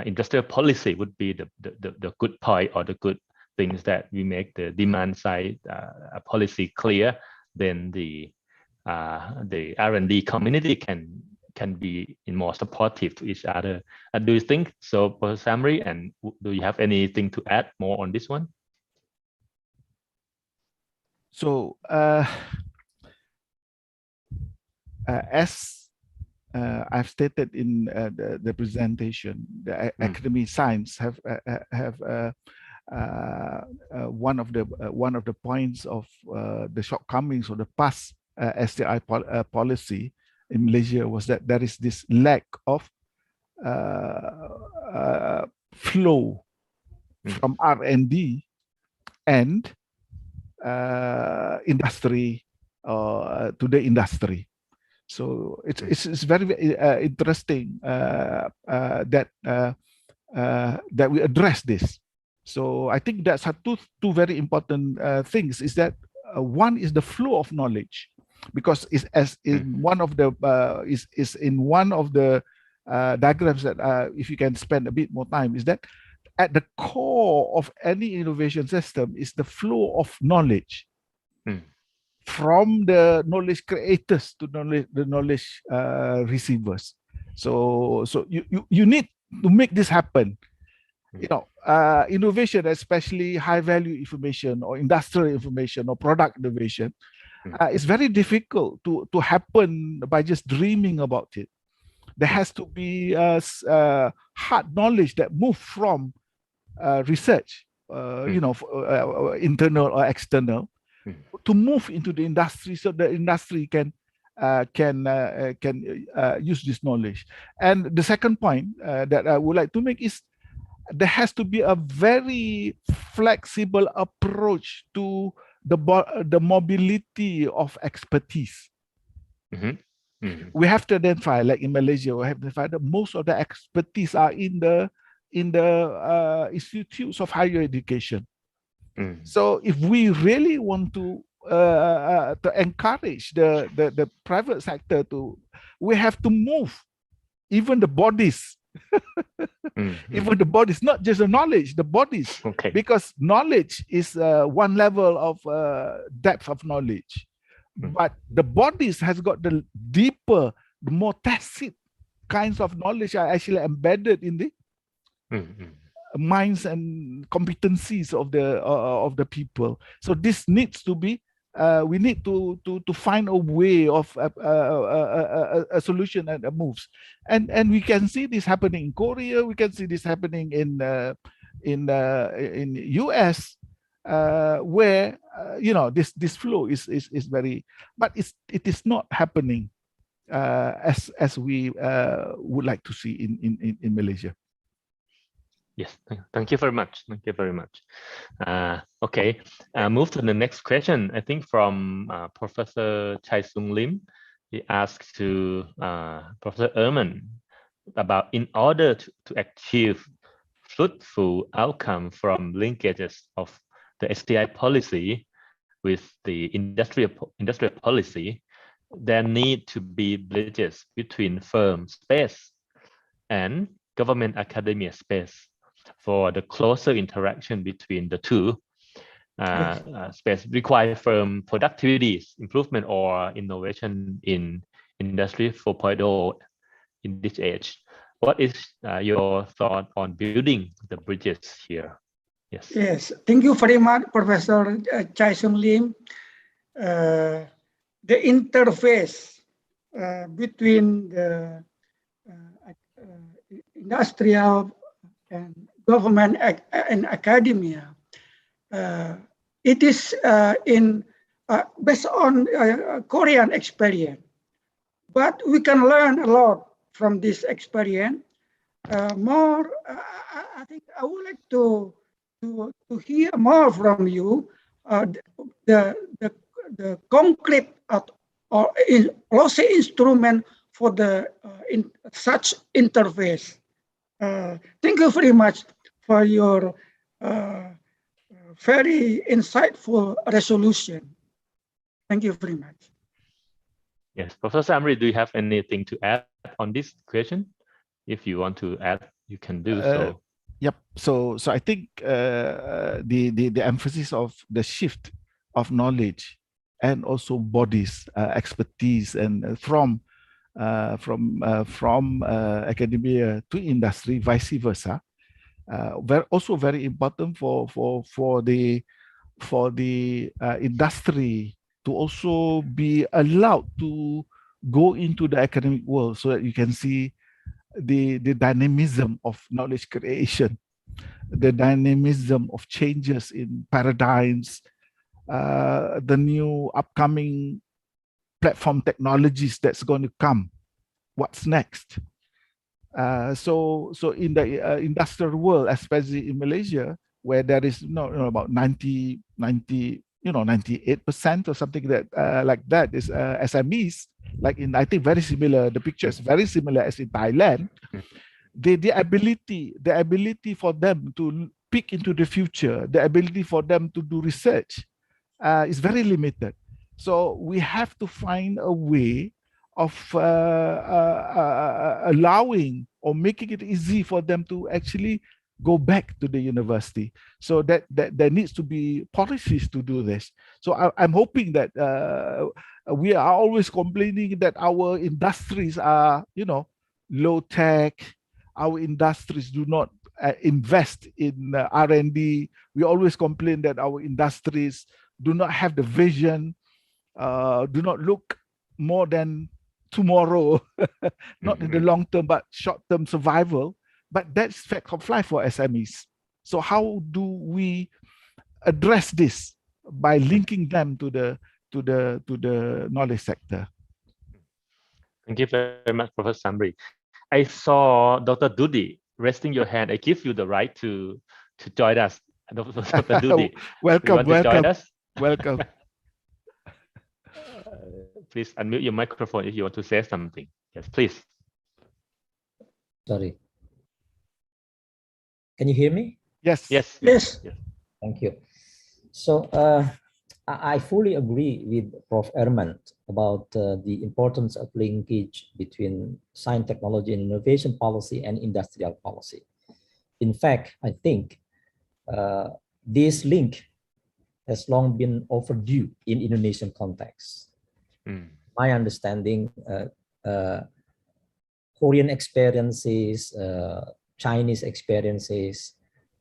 industrial policy would be the good point or the good things that we make the demand side policy clear. Then the R&D community can be more supportive to each other. Do you think so, Professor Samri? And do you have anything to add more on this one? So as I've stated in the presentation, the academic science have one of the points of the shortcomings of the past STI policy in Malaysia was that there is this lack of flow from R&D and industry to the industry. So it's very interesting that we address this. So I think that's two very important things. Is that one is the flow of knowledge, because it's in one of the diagrams that if you can spend a bit more time, is that at the core of any innovation system is the flow of knowledge. From the knowledge creators to the knowledge receivers. So you need to make this happen. Innovation, especially high value information or industrial information or product innovation, is very difficult to happen by just dreaming about it. There has to be hard knowledge that moves from research, internal or external, to move into the industry, so the industry can use this knowledge. And the second point that I would like to make is there has to be a very flexible approach to the mobility of expertise. We have to identify, like in Malaysia, we have to identify that most of the expertise are in the institutes of higher education. So if we really want to encourage the private sector we have to move even the bodies, even the bodies, not just the knowledge, the bodies, because knowledge is one level of depth of knowledge. but the bodies has got the deeper, the more tacit kinds of knowledge are actually embedded in the minds and competencies of the people. So this needs to be. We need to find a way of a solution and moves, and we can see this happening in Korea. We can see this happening in US, where this flow is very, but it is not happening as we would like to see in Malaysia. Yes, thank you very much. Thank you very much. Okay, move to the next question. I think from Professor Chai Sung Lim. He asked to Professor Ehrman about, in order to achieve fruitful outcome from linkages of the SDI policy with the industrial policy, there need to be bridges between firm space and government academia space for the closer interaction between the two. Space require firm productivity improvement or innovation in Industry 4.0 in this age. What is your thought on building the bridges here? Yes. Yes, thank you very much, Professor Chai Sung Lim. The interface between the industrial and government and academia, it is based on Korean experience, but we can learn a lot from this experience. I think I would like to hear more from you, the concrete or policy instrument for the such interface. Thank you very much for your very insightful resolution. Thank you very much. Yes, Professor Amri, do you have anything to add on this question? If you want to add, you can do so. Yep. So I think the emphasis of the shift of knowledge and also bodies, expertise, and from academia to industry, vice versa, also very important for the industry to also be allowed to go into the academic world, so that you can see the dynamism of knowledge creation, the dynamism of changes in paradigms, the new upcoming platform technologies that's going to come. What's next? So in the industrial world, especially in Malaysia, where there is about 98% or something that like that is SMEs, like I think very similar. The picture is very similar as in Thailand. The ability for them to peek into the future, the ability for them to do research is very limited. So we have to find a way of allowing or making it easy for them to actually go back to the university. So that there needs to be policies to do this. So I'm hoping that we are always complaining that our industries are, low tech. Our industries do not invest in R&D. We always complain that our industries do not have the vision, do not look more than tomorrow, not in the long term, but short term survival. But that's fact of life for SMEs. So how do we address this by linking them to the knowledge sector? Thank you very much, Professor Samri. I saw Dr. Dudi raising your hand. I give you the right to join us, Dr. Dudi. Welcome. Join us? Welcome. Please unmute your microphone if you want to say something. Yes, please. Sorry. Can you hear me? Yes. Yes. Thank you. So I fully agree with Prof. Ehrman about the importance of linkage between science, technology, and innovation policy and industrial policy. In fact, I think this link has long been overdue in Indonesian context. My understanding, Korean experiences, Chinese experiences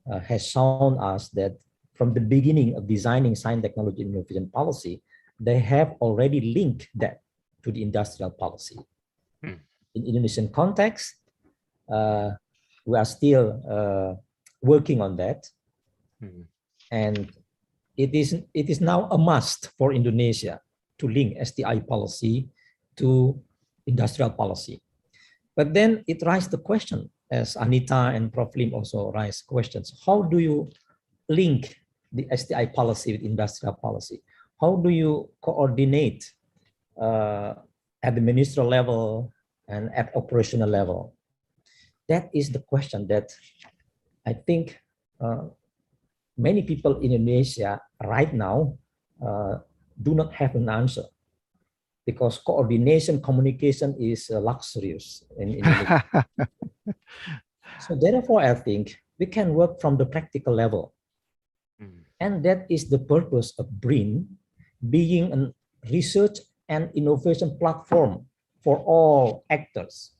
has shown us that from the beginning of designing science, technology, and innovation policy, they have already linked that to the industrial policy. In Indonesian context, we are still working on that, and it is now a must for Indonesia to link SDI policy to industrial policy. But then it raises the question, as Anita and Prof. Lim also raised questions, how do you link the SDI policy with industrial policy? How do you coordinate at the ministerial level and at operational level? That is the question that I think many people in Indonesia right now do not have an answer, because coordination, communication is luxurious in Indonesia. So therefore, I think we can work from the practical level. And that is the purpose of BRIN being a research and innovation platform for all actors,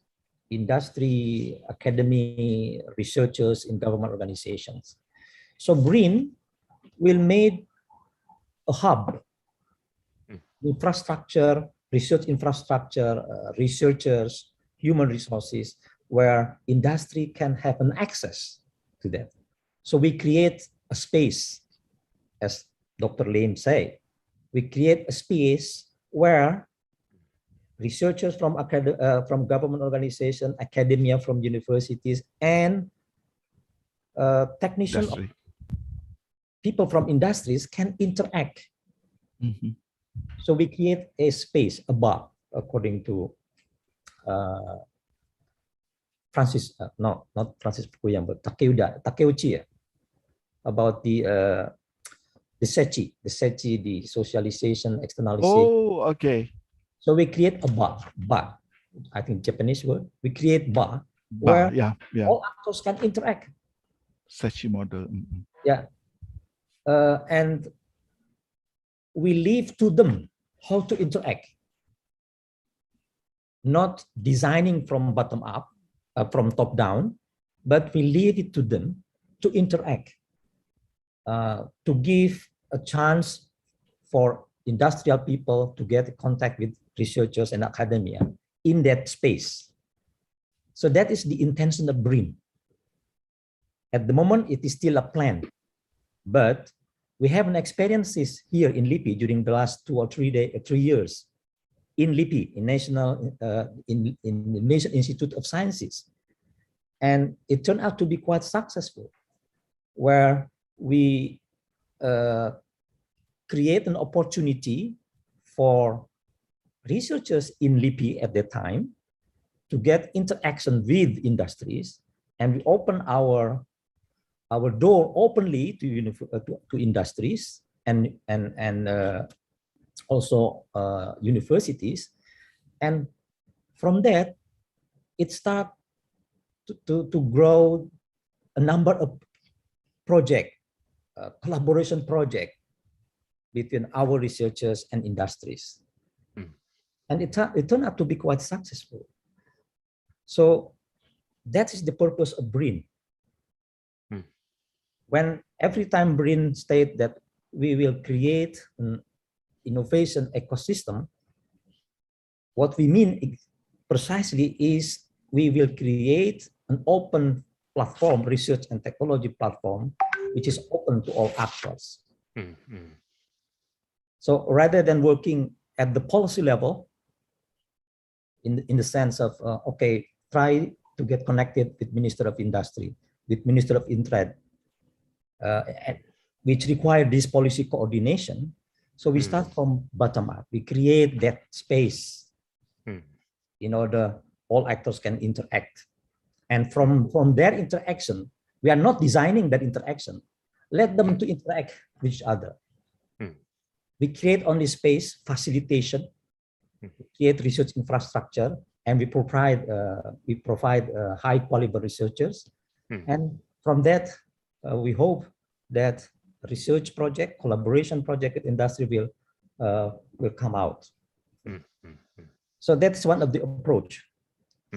industry, academy, researchers in government organizations. So BRIN will make a hub, infrastructure, research infrastructure, researchers, human resources, where industry can have an access to that. So we create a space, as Dr. Lim said, we create a space where researchers from government organizations, academia from universities, and technicians, people from industries can interact. So we create a space, a bar, according to Francis, no, not Francis Fukuyama, but Takeuchi, about the SECI, the socialization, externalization. Oh, okay. So we create a bar, I think Japanese word. We create bar Bar, where all actors can interact. SECI model. Yeah. And we leave to them how to interact. Not designing from bottom up, from top down, but we leave it to them to interact, to give a chance for industrial people to get in contact with researchers and academia in that space. So that is the intention of BRIN. At the moment, it is still a plan, but we have an experiences here in LIPI during the last 2 or 3 years in LIPI, in the Indonesian Institute of Sciences. And it turned out to be quite successful, where we create an opportunity for researchers in LIPI at that time to get interaction with industries, and we open our door openly to industries and also universities, and from that it started to grow a number of project, collaboration project between our researchers and industries. And it turned out to be quite successful. So that is the purpose of BRIN. When every time BRIN state that we will create an innovation ecosystem, what we mean precisely is we will create an open platform, research and technology platform, which is open to all actors. So rather than working at the policy level, in the sense of, okay, try to get connected with Minister of Industry, with Minister of Intrade, which require this policy coordination. So we start from bottom up. We create that space in order all actors can interact. And from their interaction, we are not designing that interaction. Let them to interact with each other. We create only space, facilitation, create research infrastructure, and we provide high quality researchers. And from that, we hope that research project, collaboration project with industry will come out. So that's one of the approach.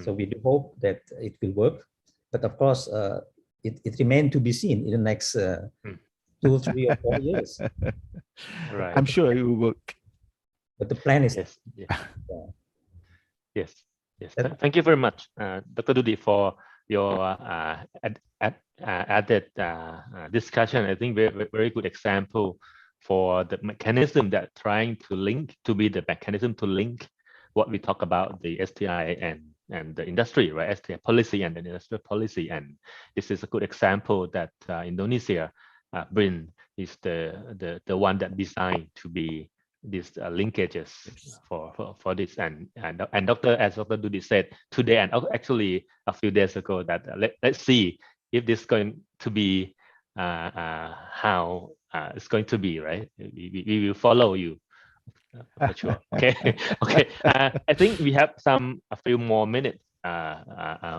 So we do hope that it will work, but of course, it remains to be seen in the next 2, 3, or 4 years. Right. I'm sure it will work. But the plan is Yes. Yes. Yes. Thank you very much, Dr. Dudi, for your added discussion. I think very good example for the mechanism that trying to link to be the mechanism to link what we talk about the STI and the industry, right? STI policy and the industrial policy, and this is a good example that Indonesia BRIN is the one that designed to be these linkages for this, and Dr. as Dr. Dudi said today, and actually a few days ago, that let's see if this is going to be how it's going to be, right? We will follow you for sure. Okay. Okay. I think we have a few more minutes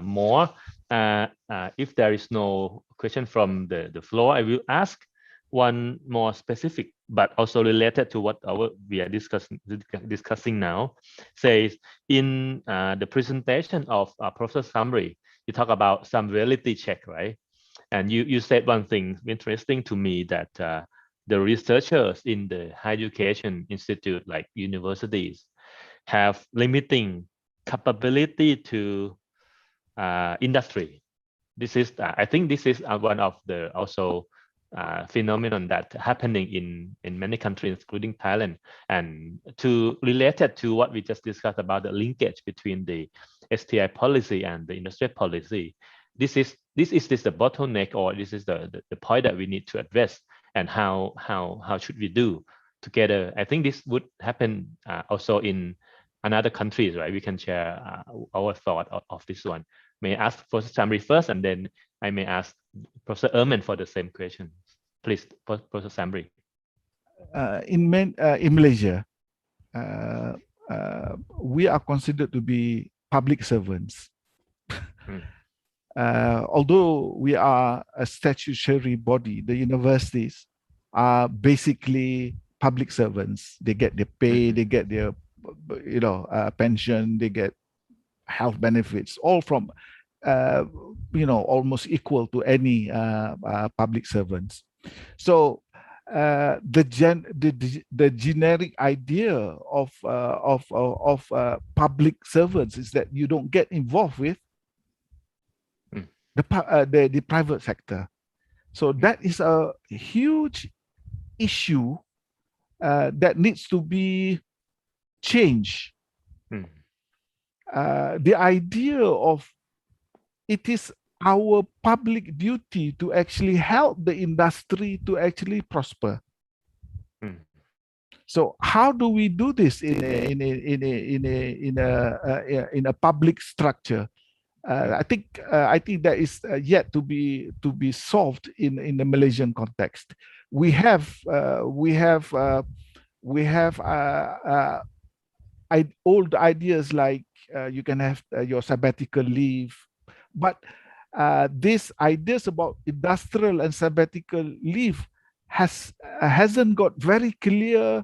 more. If there is no question from the floor, I will ask one more specific, but also related to what we are discussing now. Says in the presentation of Professor Samri, you talk about some reality check, right? And you said one thing interesting to me, that the researchers in the higher education institute, like universities, have limiting capability to industry. This is, I think, this is one of the also phenomenon that happening in many countries, including Thailand. And to related to what we just discussed about the linkage between the STI policy and the industrial policy, this is the bottleneck, or this is the point that we need to address, and how should we do together. I think this would happen also in another countries, right? We can share our thought of this one. May I ask Professor Samri first, and then I may ask Professor Erman for the same question. Please, Professor Samri. In Malaysia, we are considered to be public servants. Although we are a statutory body, the universities are basically public servants. They get their pay, they get their pension, they get health benefits, all from almost equal to any public servants. So the generic idea of public servants is that you don't get involved with the private sector. So that is a huge issue that needs to be changed. The idea of it is our public duty to actually help the industry to actually prosper. So how do we do this in a public structure? I think that is yet to be solved in the Malaysian context. We have old ideas like you can have your sabbatical leave, but these ideas about industrial and sabbatical leave hasn't got very clear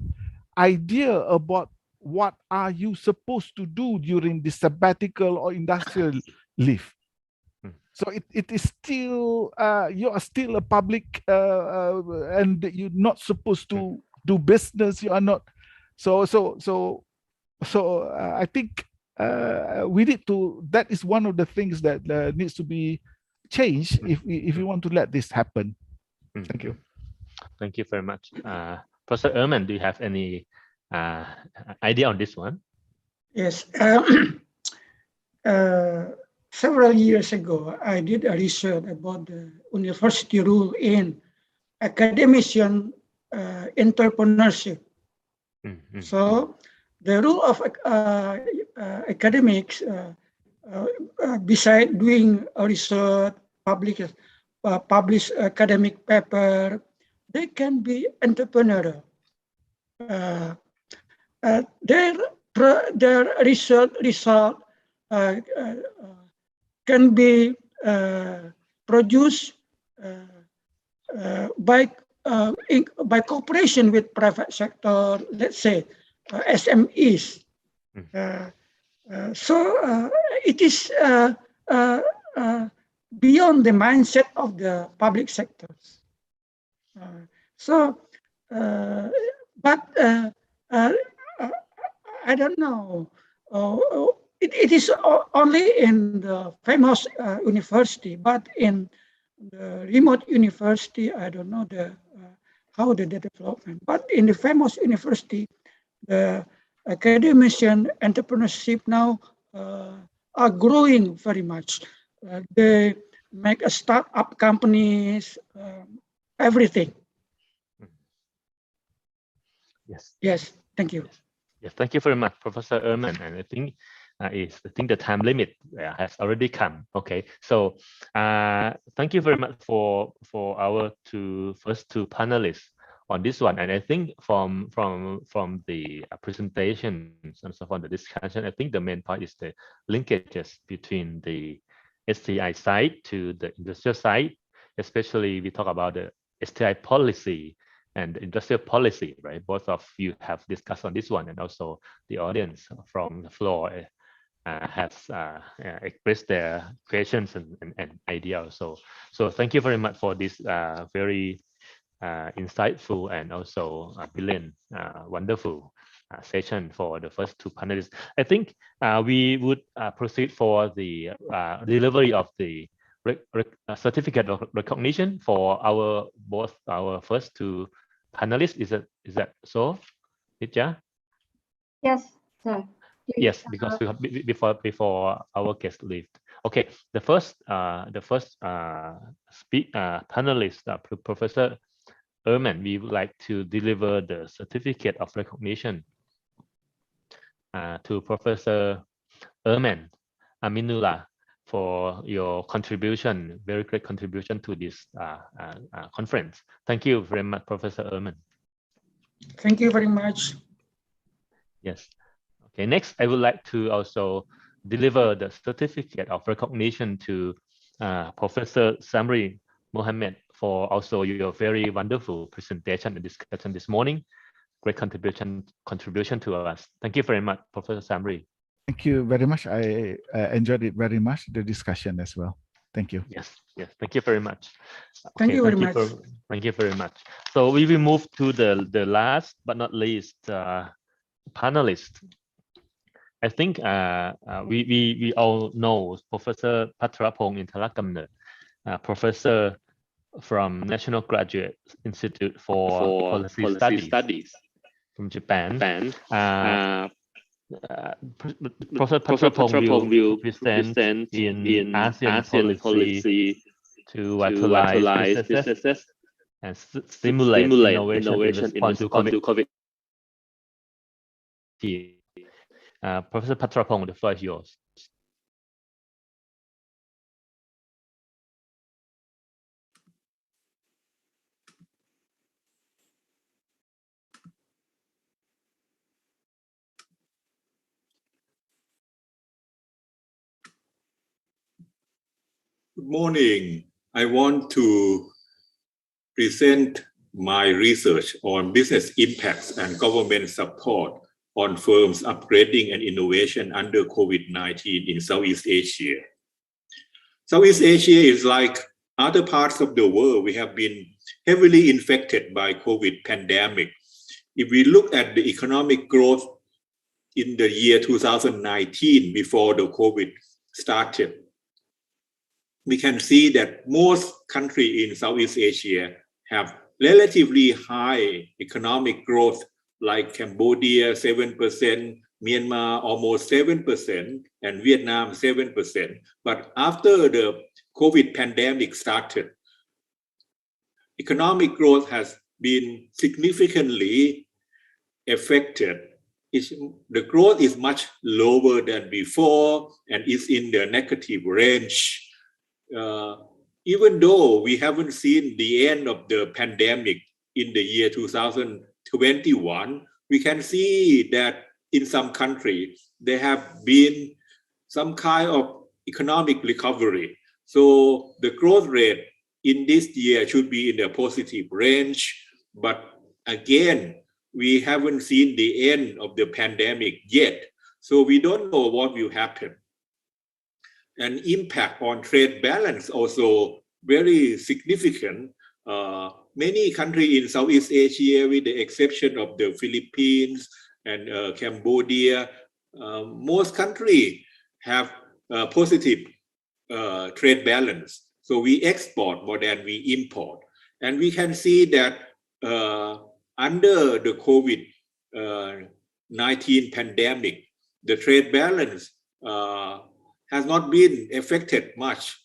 idea about what are you supposed to do during the sabbatical or industrial leave. So it is still you are still a public and you're not supposed to do business. You are not. So I think we need to. That is one of the things that needs to be changed if we want to let this happen. Thank you. Thank you very much, Professor Erman. Do you have any idea on this one? Yes. Several years ago, I did a research about the university rule in academician entrepreneurship. So the rule of academics, beside doing a research, publish academic paper, they can be entrepreneurial. Their research result can be produced by cooperation with private sector, let's say SMEs. So it is beyond the mindset of the public sectors. But I don't know. It is only in the famous university, but in the remote university, I don't know how the development. But in the famous university, the academician entrepreneurship now are growing very much. They make a startup companies, everything. Yes. Yes, thank you. Yes, thank you very much, Professor Ehrman. And I think the time limit has already come. Okay, so thank you very much for our first two panelists on this one. And I think from the presentations and so on, the discussion, I think the main part is the linkages between the STI side to the industrial side. Especially we talk about the STI policy and industrial policy, right? Both of you have discussed on this one, and also the audience from the floor has expressed their questions and ideas. So thank you very much for this very insightful and also brilliant, wonderful session for the first two panelists. I think we would proceed for the delivery of the certificate of recognition for both our first two panelists. Is that so, Nitya? Yes, sir. Yes, because before our guest leave. Okay, the first panelist, Professor Ehrman, we would like to deliver the certificate of recognition to Professor Ehrman Aminullah for your contribution, very great contribution to this conference. Thank you very much, Professor Ehrman. Thank you very much. Yes. Okay, next I would like to also deliver the certificate of recognition to Professor Samri Mohammed for also your very wonderful presentation and discussion this morning. Great contribution to us. Thank you very much, Professor Samri. Thank you very much. I enjoyed it very much, the discussion as well. Thank you. Yes. Thank you very much. Thank you very much. Thank you very much. So we will move to the last but not least panelist. I think we all know Professor Pattarapong Intalakamner, professor from National Graduate Institute for Policy Studies from Japan. Professor Pattarapong will present in ASEAN policy to vitalize businesses and stimulate innovation in response to COVID. Professor Pattarapong, the floor is yours. Good morning. I want to present my research on business impacts and government support on firms upgrading and innovation under COVID-19 in Southeast Asia. Southeast Asia is like other parts of the world. We have been heavily infected by COVID pandemic. If we look at the economic growth in the year 2019, before the COVID started, we can see that most countries in Southeast Asia have relatively high economic growth, like Cambodia 7%, Myanmar almost 7%, and Vietnam 7%. But after the COVID pandemic started, economic growth has been significantly affected. The growth is much lower than before and is in the negative range. Even though we haven't seen the end of the pandemic in the year 2021, we can see that in some countries, there have been some kind of economic recovery. So the growth rate in this year should be in the positive range. But again, we haven't seen the end of the pandemic yet. So we don't know what will happen. And impact on trade balance also very significant. Many countries in Southeast Asia, with the exception of the Philippines and Cambodia, most countries have positive trade balance. So we export more than we import. And we can see that under the COVID-19 pandemic, the trade balance has not been affected much.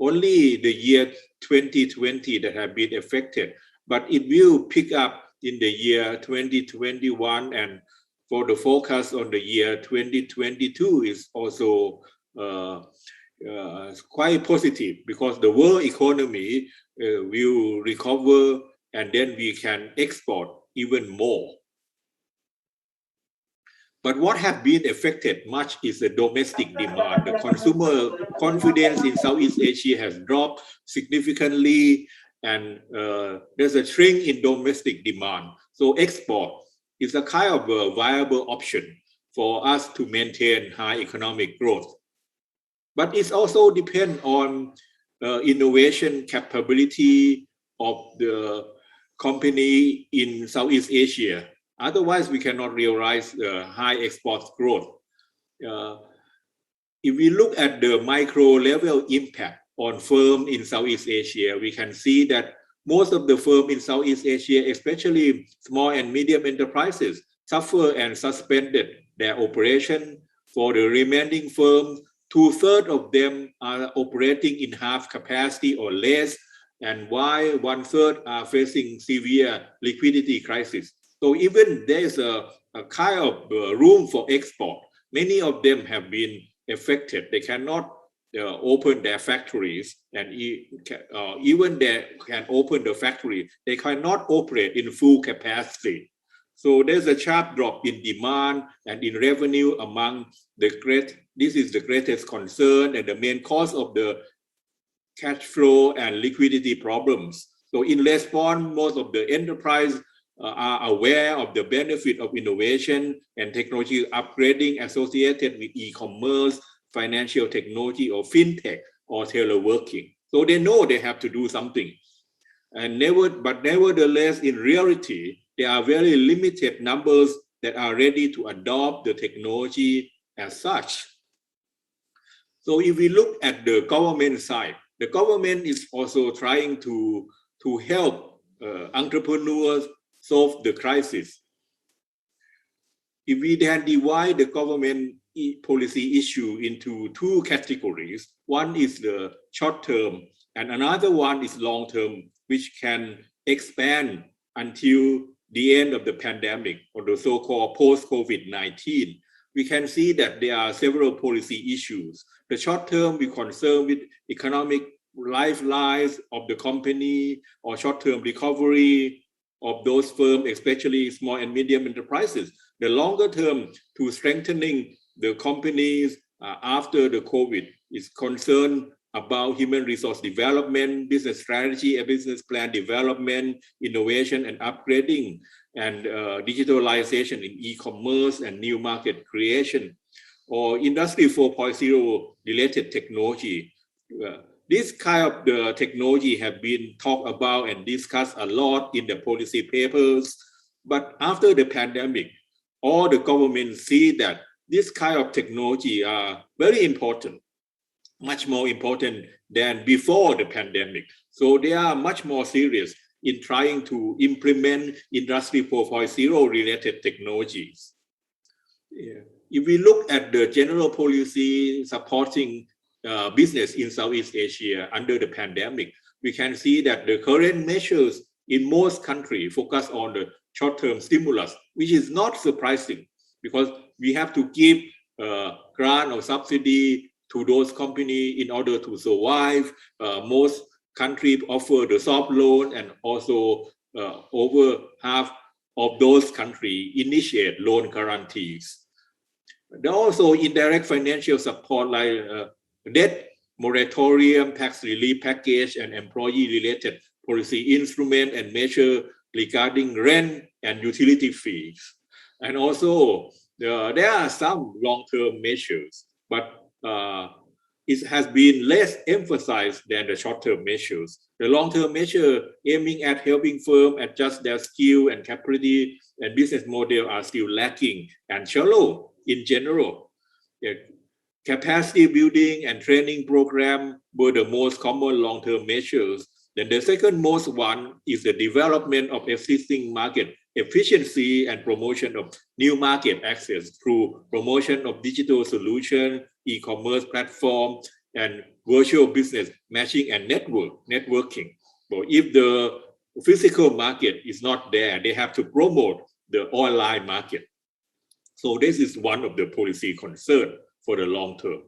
Only the year 2020 that have been affected, but it will pick up in the year 2021, and for the forecast on the year 2022 is also quite positive, because the world economy will recover, and then we can export even more. But what has been affected much is the domestic demand. The consumer confidence in Southeast Asia has dropped significantly, and there's a shrink in domestic demand. So export is a kind of a viable option for us to maintain high economic growth. But it also depends on innovation capability of the company in Southeast Asia. Otherwise, we cannot realize the high export growth. If we look at the micro level impact on firms in Southeast Asia, we can see that most of the firms in Southeast Asia, especially small and medium enterprises, suffer and suspended their operation. For the remaining firms, 2/3 of them are operating in half capacity or less, and while 1/3 are facing severe liquidity crisis. So even there is a kind of room for export, many of them have been affected. They cannot open their factories, and even they can open the factory, they cannot operate in full capacity. So there's a sharp drop in demand and in revenue among this is the greatest concern and the main cause of the cash flow and liquidity problems. So in response, most of the enterprise are aware of the benefit of innovation and technology upgrading associated with e-commerce, financial technology, or fintech, or teleworking. So they know they have to do something. But nevertheless, in reality, there are very limited numbers that are ready to adopt the technology as such. So if we look at the government side, the government is also trying to help entrepreneurs solve the crisis. If we then divide the government policy issue into two categories, one is the short term and another one is long term, which can expand until the end of the pandemic, or the so-called post-COVID-19. We can see that there are several policy issues. The short term, we concern with economic lifelines of the company or short-term recovery of those firms, especially small and medium enterprises. The longer term, to strengthening the companies after the COVID, is concerned about human resource development, business strategy, and business plan development, innovation and upgrading, and digitalization in e-commerce and new market creation, or Industry 4.0 related technology. This kind of the technology have been talked about and discussed a lot in the policy papers. But after the pandemic, all the governments see that this kind of technology are very important, much more important than before the pandemic. So they are much more serious in trying to implement Industry 4.0 related technologies. If we look at the general policy supporting business in Southeast Asia under the pandemic, we can see that the current measures in most countries focus on the short-term stimulus, which is not surprising because we have to give grant or subsidy to those companies in order to survive. Most countries offer the soft loan, and also over half of those countries initiate loan guarantees. There are also indirect financial support like debt moratorium, tax relief package, and employee-related policy instrument and measure regarding rent and utility fees. And also there are some long-term measures, but it has been less emphasized than the short-term measures. The long-term measure aiming at helping firms adjust their skill and capacity and business model are still lacking and shallow in general. Capacity building and training program were the most common long-term measures. Then the second most one is the development of existing market efficiency and promotion of new market access through promotion of digital solution, e-commerce platform, and virtual business matching and networking. So if the physical market is not there, they have to promote the online market. So this is one of the policy concern for the long term.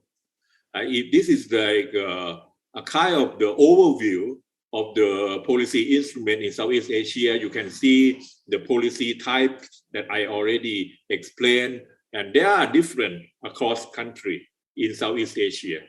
If this is like a kind of the overview of the policy instrument in Southeast Asia, you can see the policy types that I already explained, and they are different across country in Southeast Asia.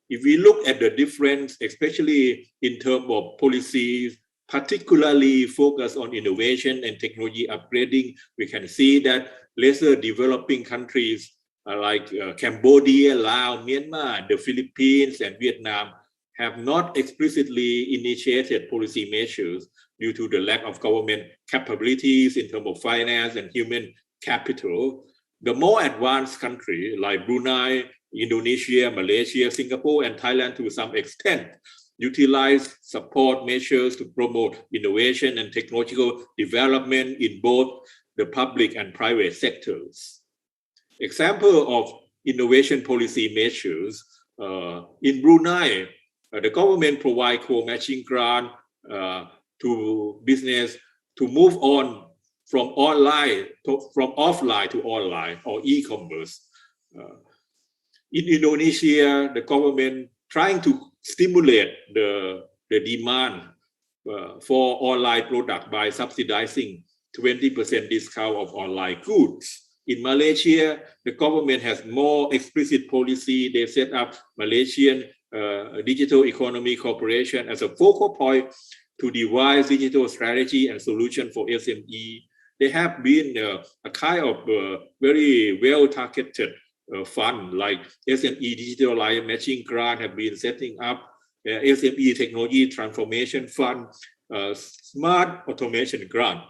If we look at the difference, especially in terms of policies, particularly focus on innovation and technology upgrading, we can see that lesser developing countries like Cambodia, Laos, Myanmar, the Philippines, and Vietnam have not explicitly initiated policy measures due to the lack of government capabilities in terms of finance and human capital. The more advanced countries like Brunei, Indonesia, Malaysia, Singapore, and Thailand to some extent utilize support measures to promote innovation and technological development in both the public and private sectors. Example of innovation policy measures, in Brunei, the government provide co-matching grant to business to move on from offline to online or e-commerce. In Indonesia, the government trying to stimulate the demand for online product by subsidizing 20% discount of online goods. In Malaysia, the government has more explicit policy. They set up Malaysian Digital Economy Corporation as a focal point to devise digital strategy and solution for SME. They have been a kind of very well-targeted fund like SME Digital Line Matching Grant have been setting up, SME Technology Transformation Fund, Smart Automation Grant.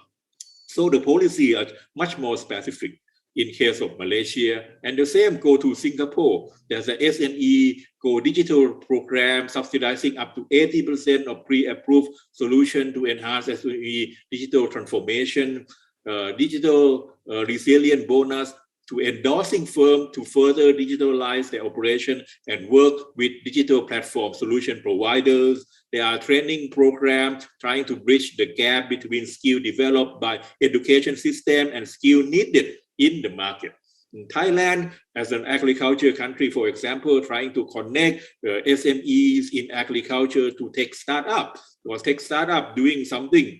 So the policy are much more specific in case of Malaysia, and the same go to Singapore. There's a SME Go Digital program subsidizing up to 80% of pre-approved solution to enhance SME digital transformation, digital resilient bonus to endorsing firms to further digitalize their operation and work with digital platform solution providers. There are training programs trying to bridge the gap between skill developed by education system and skill needed in the market. In Thailand, as an agriculture country, for example, trying to connect SMEs in agriculture to tech startup, because tech startup doing something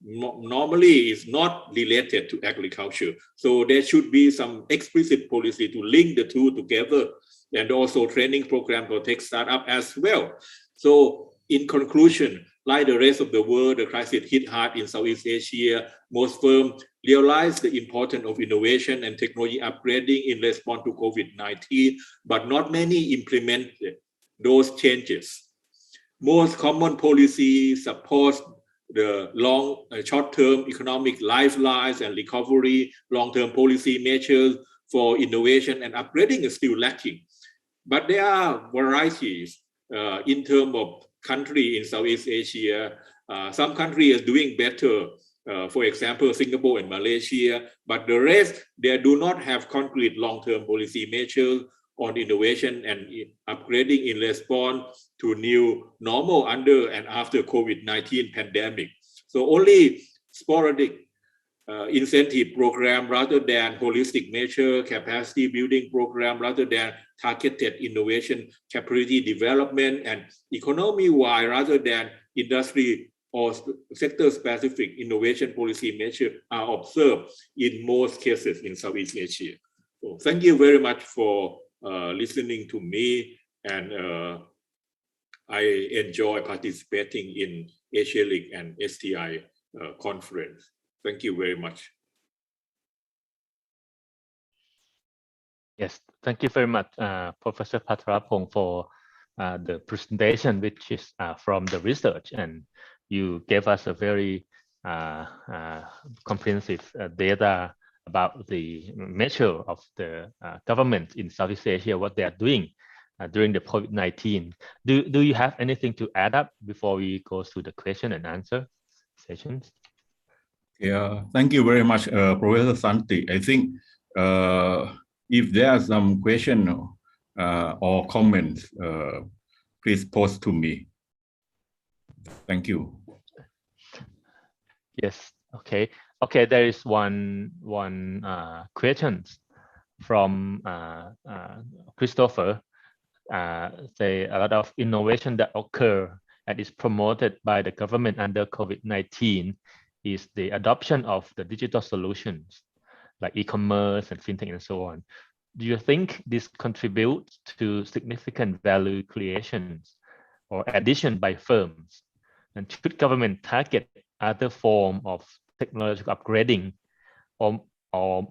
normally is not related to agriculture. So there should be some explicit policy to link the two together, and also training program for tech startup as well. So in conclusion, like the rest of the world, the crisis hit hard in Southeast Asia. Most firms realize the importance of innovation and technology upgrading in response to COVID-19, but not many implemented those changes. Most common policy supports the short-term economic lifelines and recovery. Long-term policy measures for innovation and upgrading is still lacking. But there are varieties in terms of country in Southeast Asia. Some countries are doing better, for example, Singapore and Malaysia, but the rest, they do not have concrete long-term policy measures on innovation and upgrading in response to new normal under and after COVID-19 pandemic. So only sporadic incentive program rather than holistic measure, capacity building program rather than targeted innovation, capacity development, and economy-wide rather than industry or sector-specific innovation policy measure are observed in most cases in Southeast Asia. So thank you very much for listening to me, and I enjoy participating in Asialics and STI conference. Thank you very much. Yes, thank you very much, Professor Patrapong, for the presentation, which is from the research, and you gave us a very comprehensive data about the measure of the government in Southeast Asia, what they are doing during the COVID-19. Do you have anything to add up before we go to the question and answer sessions? Yeah, thank you very much, Professor Santi. I think if there are some question or comments, please post to me. Thank you. Yes. Okay. Okay. There is one question from Christopher. Say a lot of innovation that occur and is promoted by the government under COVID-19 is the adoption of the digital solutions like e-commerce and fintech and so on. Do you think this contributes to significant value creations or addition by firms? And should government target other form of technological upgrading or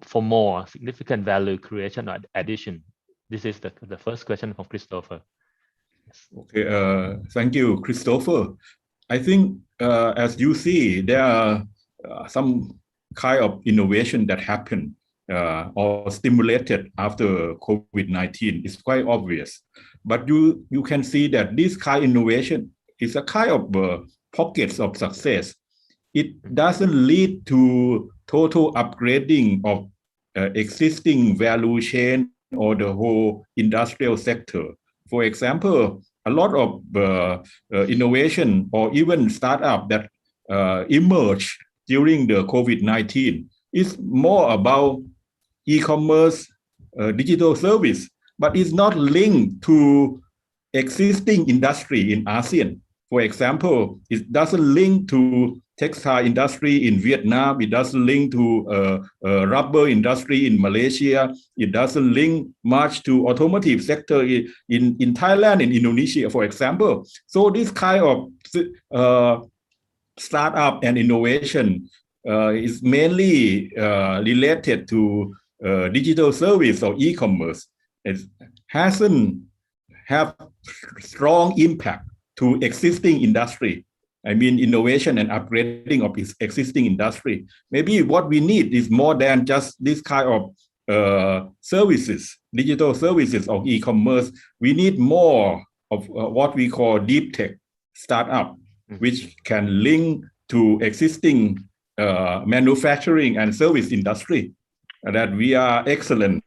for more significant value creation or addition? This is the first question from Christopher. Okay, thank you, Christopher. I think as you see, there are some kind of innovation that happened or stimulated after COVID-19. It's quite obvious, but you can see that this kind of innovation is a kind of pockets of success. It doesn't lead to total upgrading of existing value chain or the whole industrial sector. For example, a lot of innovation or even startup that emerged during the COVID-19 is more about e-commerce, digital service, but it's not linked to existing industry in ASEAN. For example, it doesn't link to textile industry in Vietnam. It doesn't link to rubber industry in Malaysia. It doesn't link much to automotive sector in Thailand and Indonesia, for example. So this kind of startup and innovation is mainly related to digital service or e-commerce. It hasn't have strong impact to existing industry. I mean, innovation and upgrading of existing industry. Maybe what we need is more than just this kind of services, digital services or e-commerce. We need more of what we call deep tech startup, which can link to existing manufacturing and service industry that we are excellent,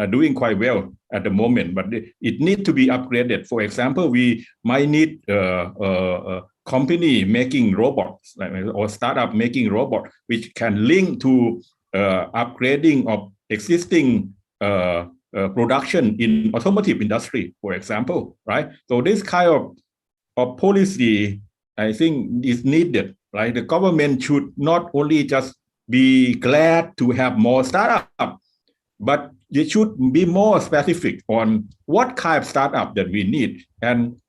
doing quite well at the moment, but it needs to be upgraded. For example, we might need a company making robots or startup making robots, which can link to upgrading of existing production in automotive industry, for example, right? So this kind of policy, I think, is needed, right? The government should not only just be glad to have more startup, but it should be more specific on what kind of startup that we need. And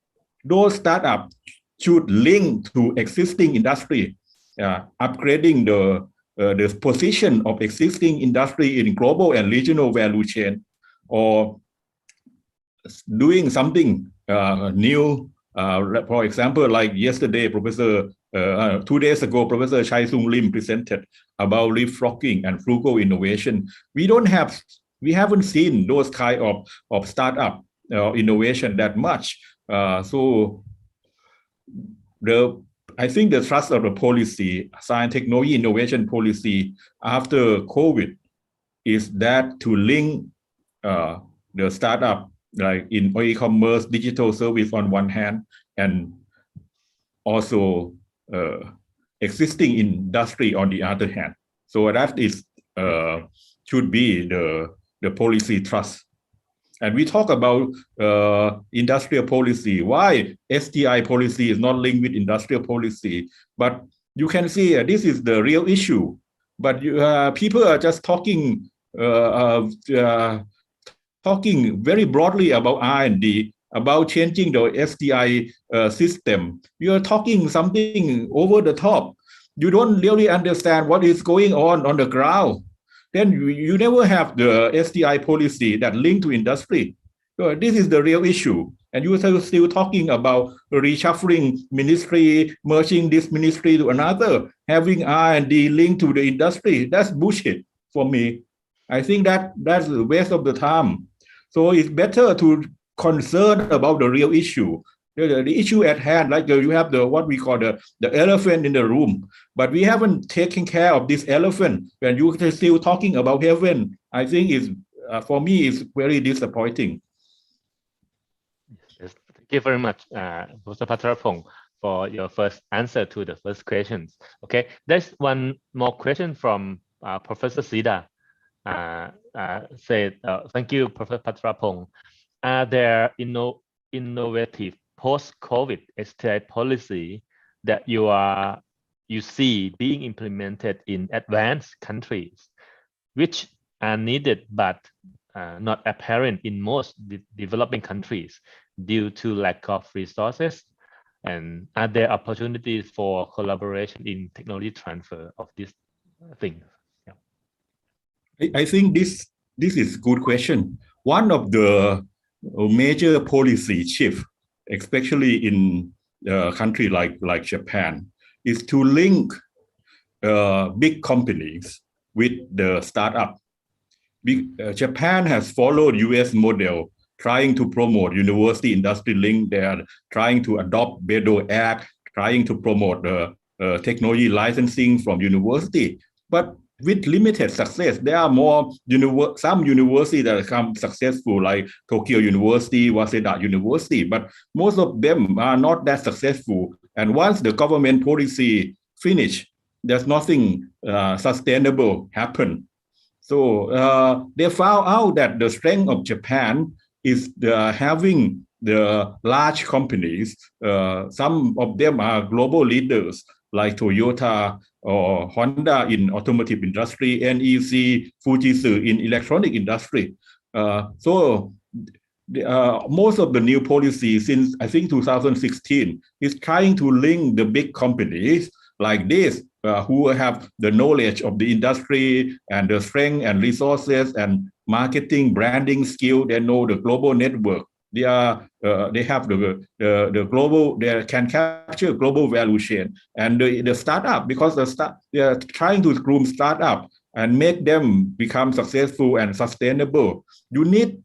those startups should link to existing industry, upgrading the position of existing industry in global and regional value chain, or doing something new. For example, like yesterday, 2 days ago, Professor Chai Sung Lim presented about leapfrogging and frugal innovation. We haven't seen those kind of startup innovation that much. So I think the thrust of the policy, science, technology, innovation policy after COVID is that to link the startup like in e-commerce, digital service on one hand, and also existing industry on the other hand. So that is should be the policy thrust. And we talk about industrial policy. Why SDI policy is not linked with industrial policy? But you can see this is the real issue. But people are just talking very broadly about R&D, about changing the SDI system. You are talking something over the top. You don't really understand what is going on the ground. then you never have the SDI policy that linked to industry. So this is the real issue. And you are still talking about reshuffling ministry, merging this ministry to another, having R&D linked to the industry. That's bullshit for me. I think that's a waste of the time. So it's better to concern about the real issue. The issue at hand, like you have what we call the elephant in the room, but we haven't taken care of this elephant. When you are still talking about heaven, I think is for me is very disappointing. Yes, thank you very much, Professor Patrapong, for your first answer to the first questions. Okay, there's one more question from Professor Sida. Said, thank you, Professor Patrapong. Are there innovative post-COVID STI policy that you see being implemented in advanced countries, which are needed but not apparent in most developing countries due to lack of resources? And are there opportunities for collaboration in technology transfer of these things? Yeah. I think this is a good question. One of the major policy shift, especially in a country like Japan, is to link big companies with the startup. Japan has followed US model, trying to promote university industry link. They are trying to adopt Bedo Act, trying to promote technology licensing from university. But with limited success, there are some universities that become successful, like Tokyo University, Waseda University, but most of them are not that successful. And once the government policy finish, there's nothing sustainable happen. So they found out that the strength of Japan is having the large companies. Some of them are global leaders, like Toyota or Honda in automotive industry, NEC, Fujitsu in electronic industry. So most of the new policy since I think 2016 is trying to link the big companies like this, who have the knowledge of the industry and the strength and resources and marketing, branding skill. They know the global network. They have the global. They can capture global value chain, and the startup, because they are trying to groom startup and make them become successful and sustainable. You need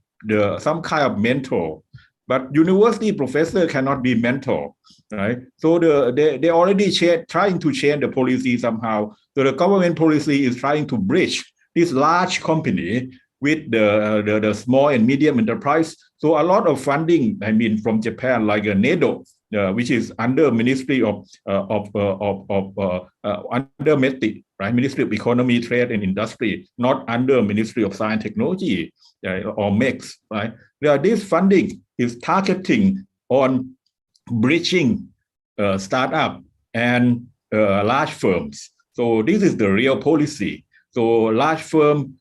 some kind of mentor, but university professor cannot be mentor, right? So they already trying to change the policy somehow. So the government policy is trying to bridge this large company with the small and medium enterprise. So a lot of funding, I mean, from Japan, like NEDO, which is under Ministry of under METI, right? Ministry of Economy, Trade and Industry, not under Ministry of Science and Technology or MEX, right? This funding is targeting on bridging startup and large firms. So this is the real policy. So large firm,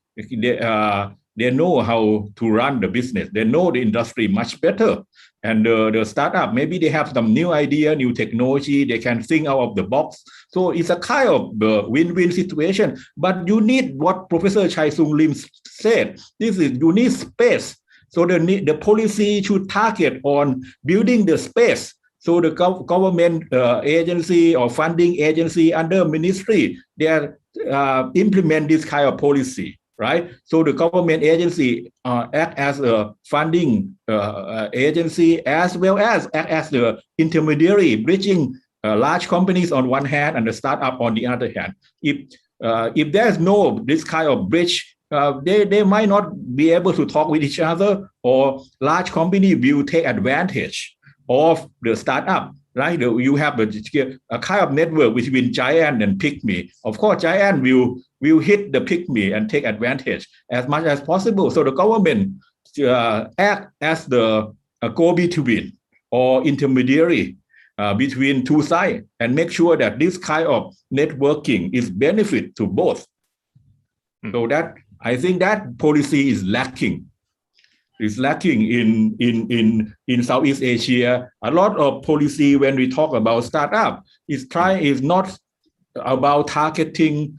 they know how to run the business. They know the industry much better. And the startup, maybe they have some new idea, new technology. They can think out of the box. So it's a kind of win-win situation. But you need what Professor Chai Sung Lim said. You need space. So the policy should target on building the space. So the government agency or funding agency under ministry, they implement this kind of policy, right? So the government agency act as a funding agency, as well as act as the intermediary, bridging large companies on one hand and the startup on the other hand. If there's no this kind of bridge, they might not be able to talk with each other, or large company will take advantage of the startup, right? You have a kind of network between giant and pygmy. Of course, giant will hit the pygmy and take advantage as much as possible. So the government act as the go-between or intermediary between two sides and make sure that this kind of networking is benefit to both. So that I think that policy is lacking. Is lacking in Southeast Asia. A lot of policy when we talk about startup is not about targeting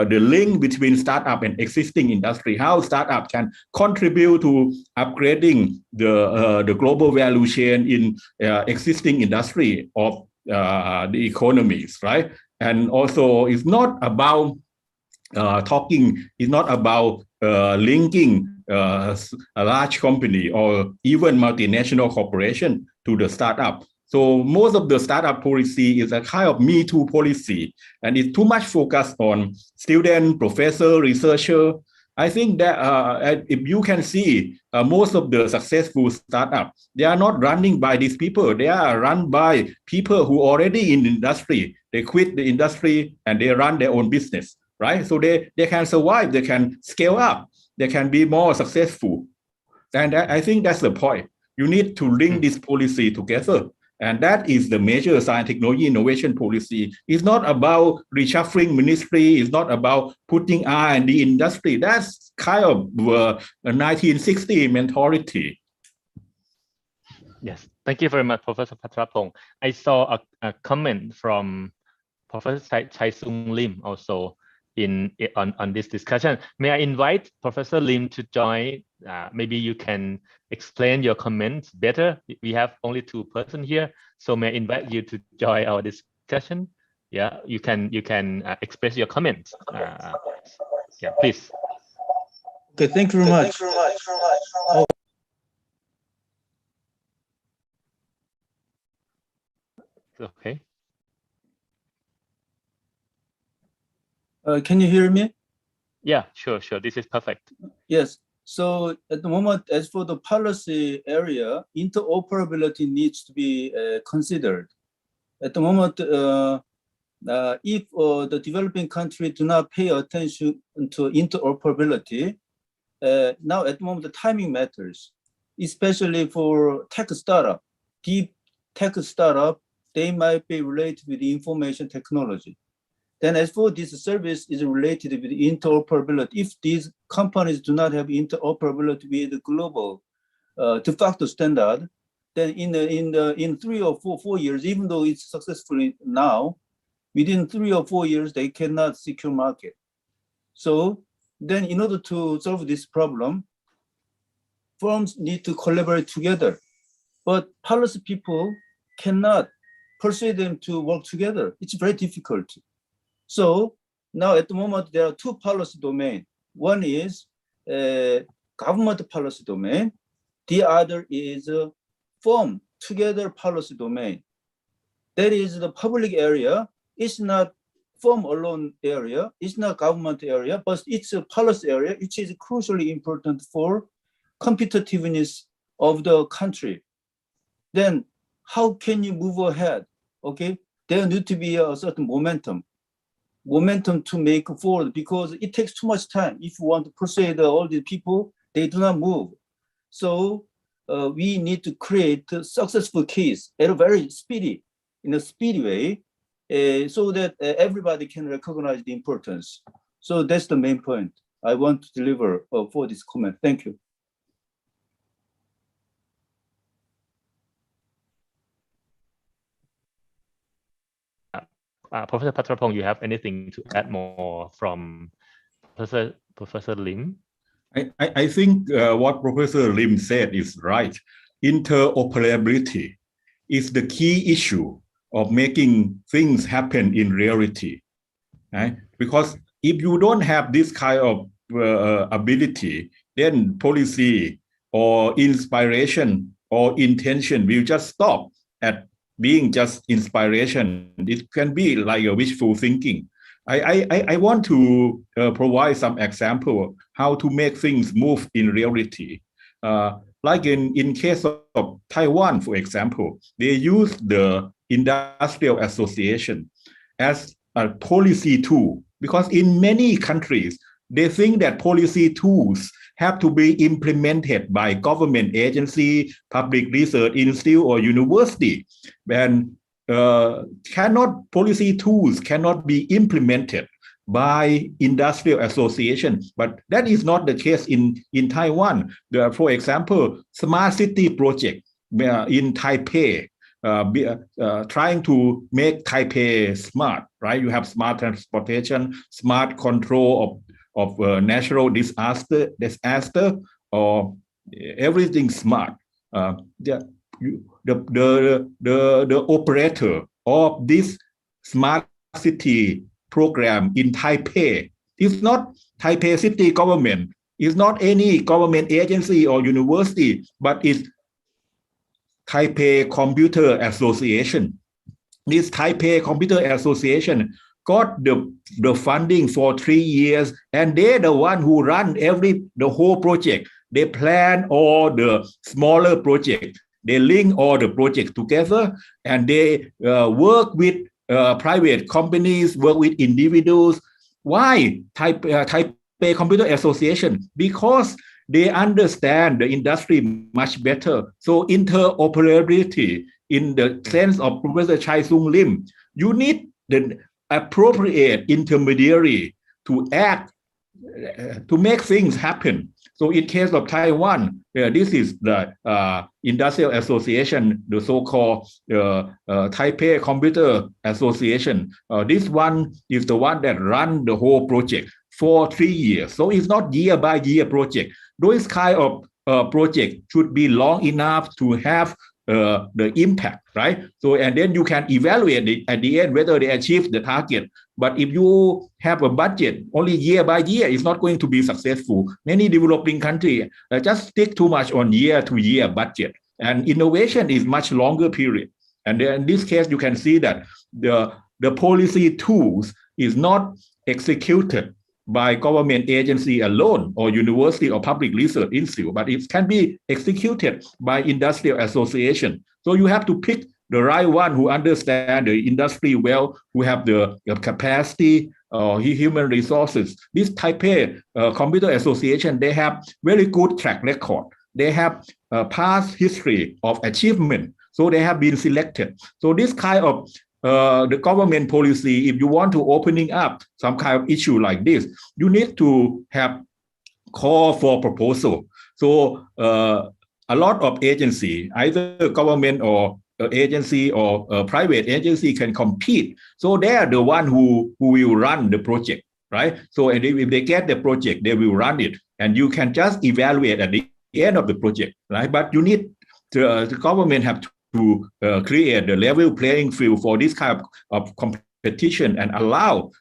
the link between startup and existing industry, how startup can contribute to upgrading the global value chain in existing industry of the economies, right? And also, it's not about it's not about linking a large company or even multinational corporation to the startup. So most of the startup policy is a kind of Me Too policy, and it's too much focused on student, professor, researcher. I think that if you can see most of the successful startups, they are not running by these people. They are run by people who already in the industry. They quit the industry and they run their own business, right? So they can survive, they can scale up, they can be more successful. And I think that's the point. You need to link this policy together. And that is the major science, technology, innovation policy. It's not about reshuffling ministry. It's not about putting R&D industry. That's kind of a 1960 mentality. Yes, thank you very much, Professor Patrapong. I saw a comment from Professor Chai Sung Lim also on this discussion. May I invite Professor Lim to join? Maybe you can explain your comments better. We have only 2 persons here, so may I invite you to join our discussion? Yeah, you can express your comments. Yeah, please. Okay, thank you very much. Okay. Can you hear me? Yeah, sure. This is perfect. Yes. So at the moment, as for the policy area, interoperability needs to be considered. At the moment, if the developing country do not pay attention to interoperability, now at the moment the timing matters, especially for tech startup. Deep tech startup, they might be related with information technology. Then as for this service is related with interoperability, if these companies do not have interoperability with the global de facto standard, then in 3 or 4 years, even though it's successful now, within 3 or 4 years, they cannot secure market. So then in order to solve this problem, firms need to collaborate together, but policy people cannot persuade them to work together. It's very difficult. So now at the moment, there are 2 policy domains. One is government policy domain. The other is firm together policy domain. That is the public area. It's not firm alone area. It's not government area, but it's a policy area, which is crucially important for competitiveness of the country. Then how can you move ahead? Okay, there need to be a certain momentum to make forward, because it takes too much time. If you want to persuade all the people, they do not move. So we need to create a successful case in a speedy way, so that everybody can recognize the importance. So that's the main point I want to deliver for this comment. Thank you. Professor Patrapong, you have anything to add more from Professor Lim? I think what Professor Lim said is right. Interoperability is the key issue of making things happen in reality. Right? Because if you don't have this kind of ability, then policy or inspiration or intention will just stop at being just inspiration. It can be like a wishful thinking. I want to provide some example how to make things move in reality. Like in case of Taiwan, for example, they use the industrial association as a policy tool, because in many countries, they think that policy tools have to be implemented by government agency, public research institute, or university. And policy tools cannot be implemented by industrial association. But that is not the case in Taiwan. For example, smart city project in Taipei, trying to make Taipei smart, right? You have smart transportation, smart control of natural disaster, or everything smart. The operator of this smart city program in Taipei is not Taipei city government, is not any government agency or university, but it's Taipei Computer Association. This Taipei Computer Association got the funding for 3 years, and they're the one who run the whole project. They plan all the smaller projects. They link all the projects together, and they work with private companies, work with individuals. Why Taipei Computer Association? Because they understand the industry much better. So interoperability, in the sense of Professor Chai Sung Lim, you need the appropriate intermediary to act, to make things happen. So in case of Taiwan, this is the Industrial Association, the so-called Taipei Computer Association. This one is the one that run the whole project for 3 years. So it's not year by year project. Those kind of project should be long enough to have the impact, right? So, and then you can evaluate it at the end whether they achieve the target. But if you have a budget only year by year, it's not going to be successful. Many developing countries just stick too much on year-to-year budget, and innovation is much longer period. And then in this case, you can see that the policy tools is not executed by government agency alone or university or public research institute, but it can be executed by industrial association. So you have to pick the right one who understand the industry well, who have the capacity, human resources. This Taipei Computer Association, they have very good track record. They have past history of achievement. So they have been selected. So this kind of the government policy, if you want to opening up some kind of issue like this, you need to have call for proposal. So a lot of agency, either government or agency or private agency can compete. So they are the one who will run the project, right? So and if they get the project, they will run it, and you can just evaluate at the end of the project, right? But you need the government have to create the level playing field for this kind of competition and allow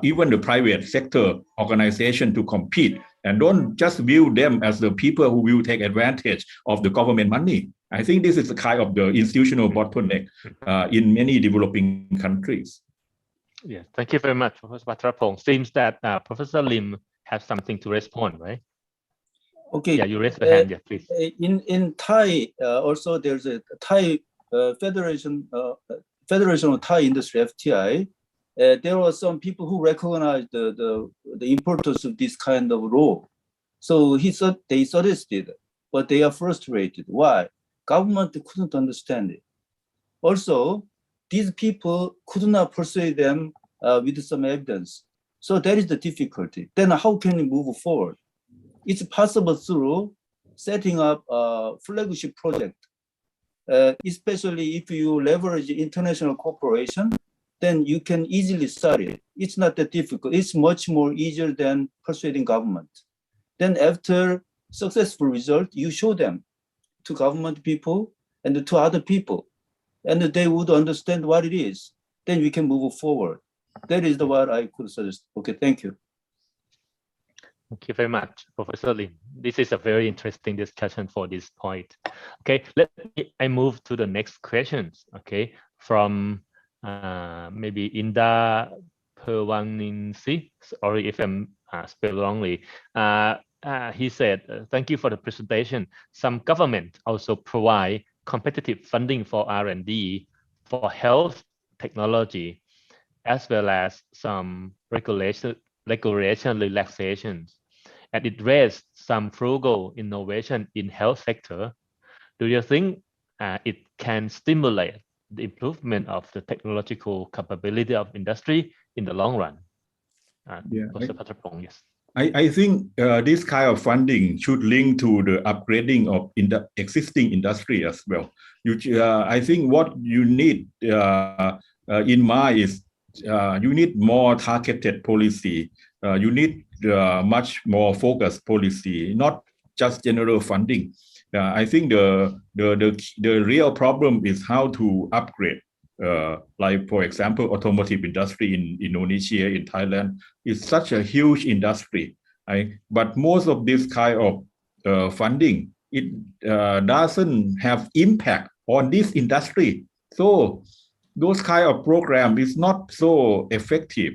even the private sector organization to compete, and don't just view them as the people who will take advantage of the government money. I think this is the kind of the institutional bottleneck in many developing countries. Yeah, thank you very much, Professor Patrapong. Seems that Professor Lim has something to respond, right? Okay. Yeah, you raise the hand, yeah, please. In Thai, also there's a Thai Federation of Thai Industry, FTI. There were some people who recognized the importance of this kind of law. So they suggested, but they are frustrated. Why? Government couldn't understand it. Also, these people could not persuade them with some evidence. So that is the difficulty. Then how can we move forward? It's possible through setting up a flagship project, especially if you leverage international cooperation, then you can easily start it. It's not that difficult. It's much more easier than persuading government. Then after successful result, you show them to government people and to other people, and they would understand what it is. Then we can move forward. That is what I could suggest. Okay, thank you. Thank you very much, Professor Lim. This is a very interesting discussion for this point. Okay, I move to the next questions. Okay, from maybe Inda Perwaninsi. Sorry if I'm spelled wrongly. He said, thank you for the presentation. Some government also provide competitive funding for R&D for health technology, as well as some regulation relaxations, and it raised some frugal innovation in health sector. Do you think it can stimulate the improvement of the technological capability of industry in the long run? Professor Patrapong, yes. I think this kind of funding should link to the upgrading of existing industry as well. I think what you need in mind is you need more targeted policy. You need much more focused policy, not just general funding. I think the real problem is how to upgrade. Like for example, automotive industry in Indonesia, in Thailand, is such a huge industry. But most of this kind of funding, it doesn't have impact on this industry. So those kind of program is not so effective,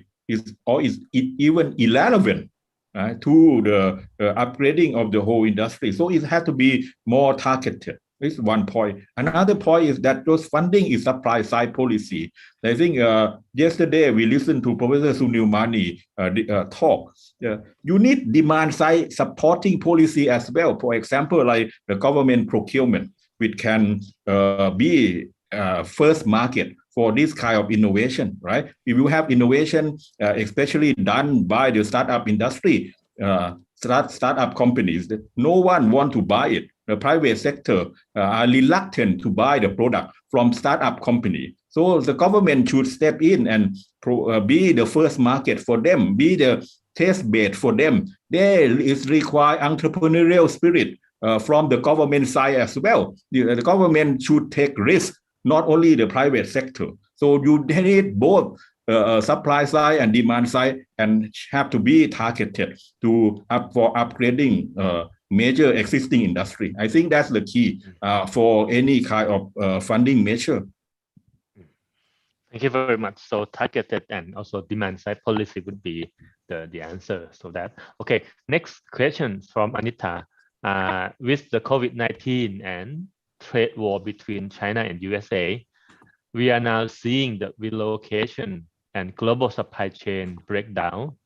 or is even irrelevant to the upgrading of the whole industry. So it has to be more targeted. This is one point. Another point is that those funding is supply side policy. I think yesterday we listened to Professor Sunil Mani talk. You need demand side supporting policy as well. For example, like the government procurement, which can be first market for this kind of innovation, right? If you have innovation, especially done by the startup industry, startup companies, no one want to buy it. The private sector are reluctant to buy the product from startup company. So the government should step in and be the first market for them, be the test bed for them. There is required entrepreneurial spirit from the government side as well. The government should take risk, not only the private sector. So you need both supply side and demand side, and have to be targeted for upgrading major existing industry. I think that's the key for any kind of funding measure. Thank you very much. So targeted and also demand side policy would be the answer. So that, okay, next question from Anita. With the COVID-19 and trade war between China and USA, we are now seeing the relocation and global supply chain breakdown.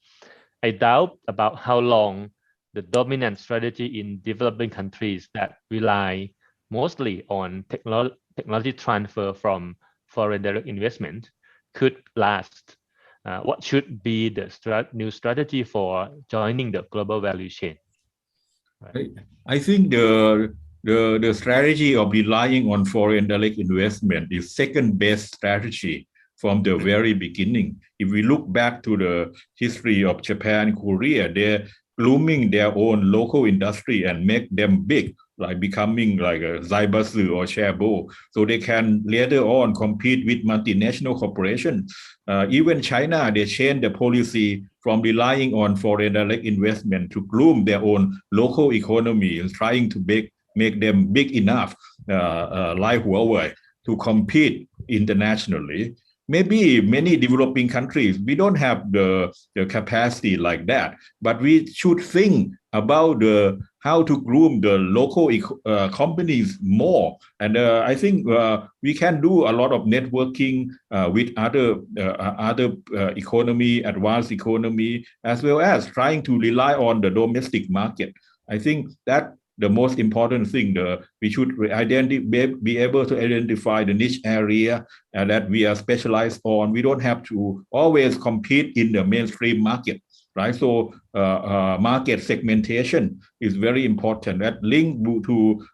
I doubt about how long the dominant strategy in developing countries that rely mostly on technology transfer from foreign direct investment could last. What should be the new strategy for joining the global value chain? Right. I think the strategy of relying on foreign direct investment is second best strategy from the very beginning. If we look back to the history of Japan, Korea, they're blooming their own local industry and make them big, like becoming like a Zaibatsu or Shaebo, so they can later on compete with multinational corporations. Even China, they changed the policy from relying on foreign direct investment to bloom their own local economy and trying to make them big enough, like Huawei, to compete internationally. Maybe many developing countries, we don't have the capacity like that, but we should think about how to groom the local companies more. And I think we can do a lot of networking with other economy, advanced economy, as well as trying to rely on the domestic market. I think that the most important thing, we should be able to identify the niche area that we are specialized on. We don't have to always compete in the mainstream market, right? So market segmentation is very important. That link to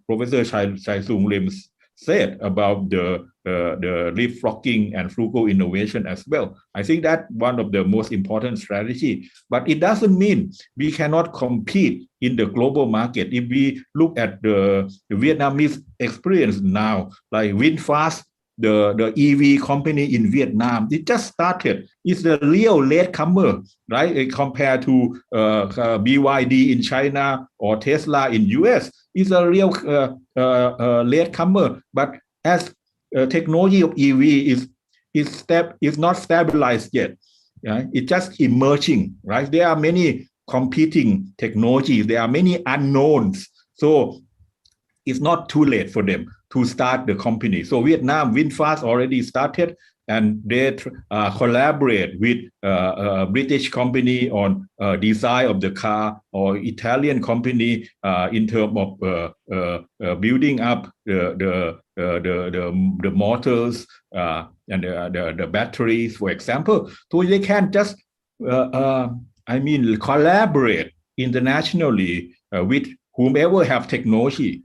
Professor Chai Sung Lim said about the leapfrogging and frugal innovation as well. I think that one of the most important strategy, but it doesn't mean we cannot compete in the global market. If we look at the Vietnamese experience now, like VinFast, the EV company in Vietnam, it just started. It's the real latecomer, right? Compared to BYD in China or Tesla in US, it's a real latecomer. But as technology of EV is not stabilized yet, right? It's just emerging, right? There are many competing technologies. There are many unknowns. So it's not too late for them to start the company. So Vietnam, VinFast already started, and they collaborate with a British company on design of the car, or Italian company in terms of building up the motors and the batteries, for example. So they can just collaborate internationally with whomever have technology,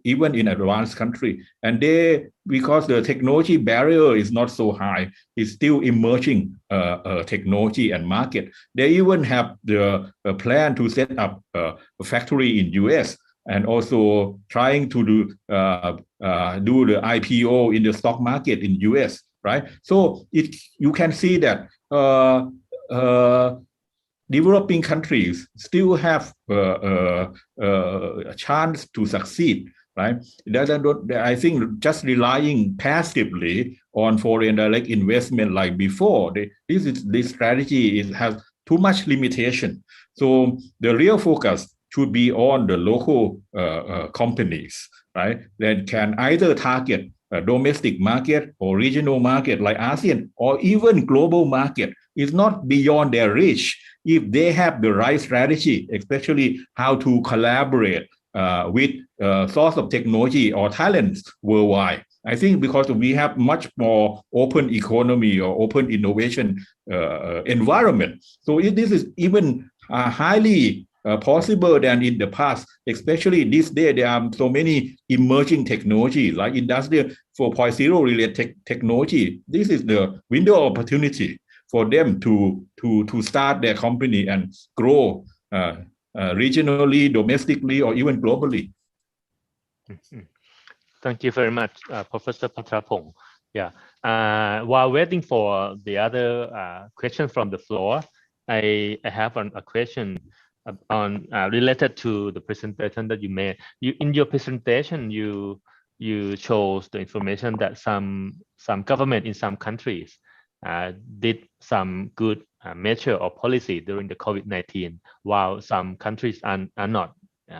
even in advanced country. And because the technology barrier is not so high, it's still emerging technology and market. They even have the plan to set up a factory in US, and also trying to do the IPO in the stock market in US, right? So you can see that developing countries still have a chance to succeed, right? I think just relying passively on foreign direct investment like before, this strategy has too much limitation. So the real focus should be on the local companies, right? That can either target a domestic market or regional market like ASEAN, or even global market. Is not beyond their reach if they have the right strategy, especially how to collaborate with source of technology or talents worldwide. I think because we have much more open economy or open innovation environment. So this is even highly possible than in the past, especially this day. There are so many emerging technologies like Industrial 4.0 related technology. This is the window of opportunity for them to start their company and grow regionally, domestically, or even globally. Thank you very much, Professor Patrapong. Yeah. While waiting for the other question from the floor, I have a question on related to the presentation that you made. In your presentation, you chose the information that some government in some countries did some good measure or policy during the COVID-19, while some countries are not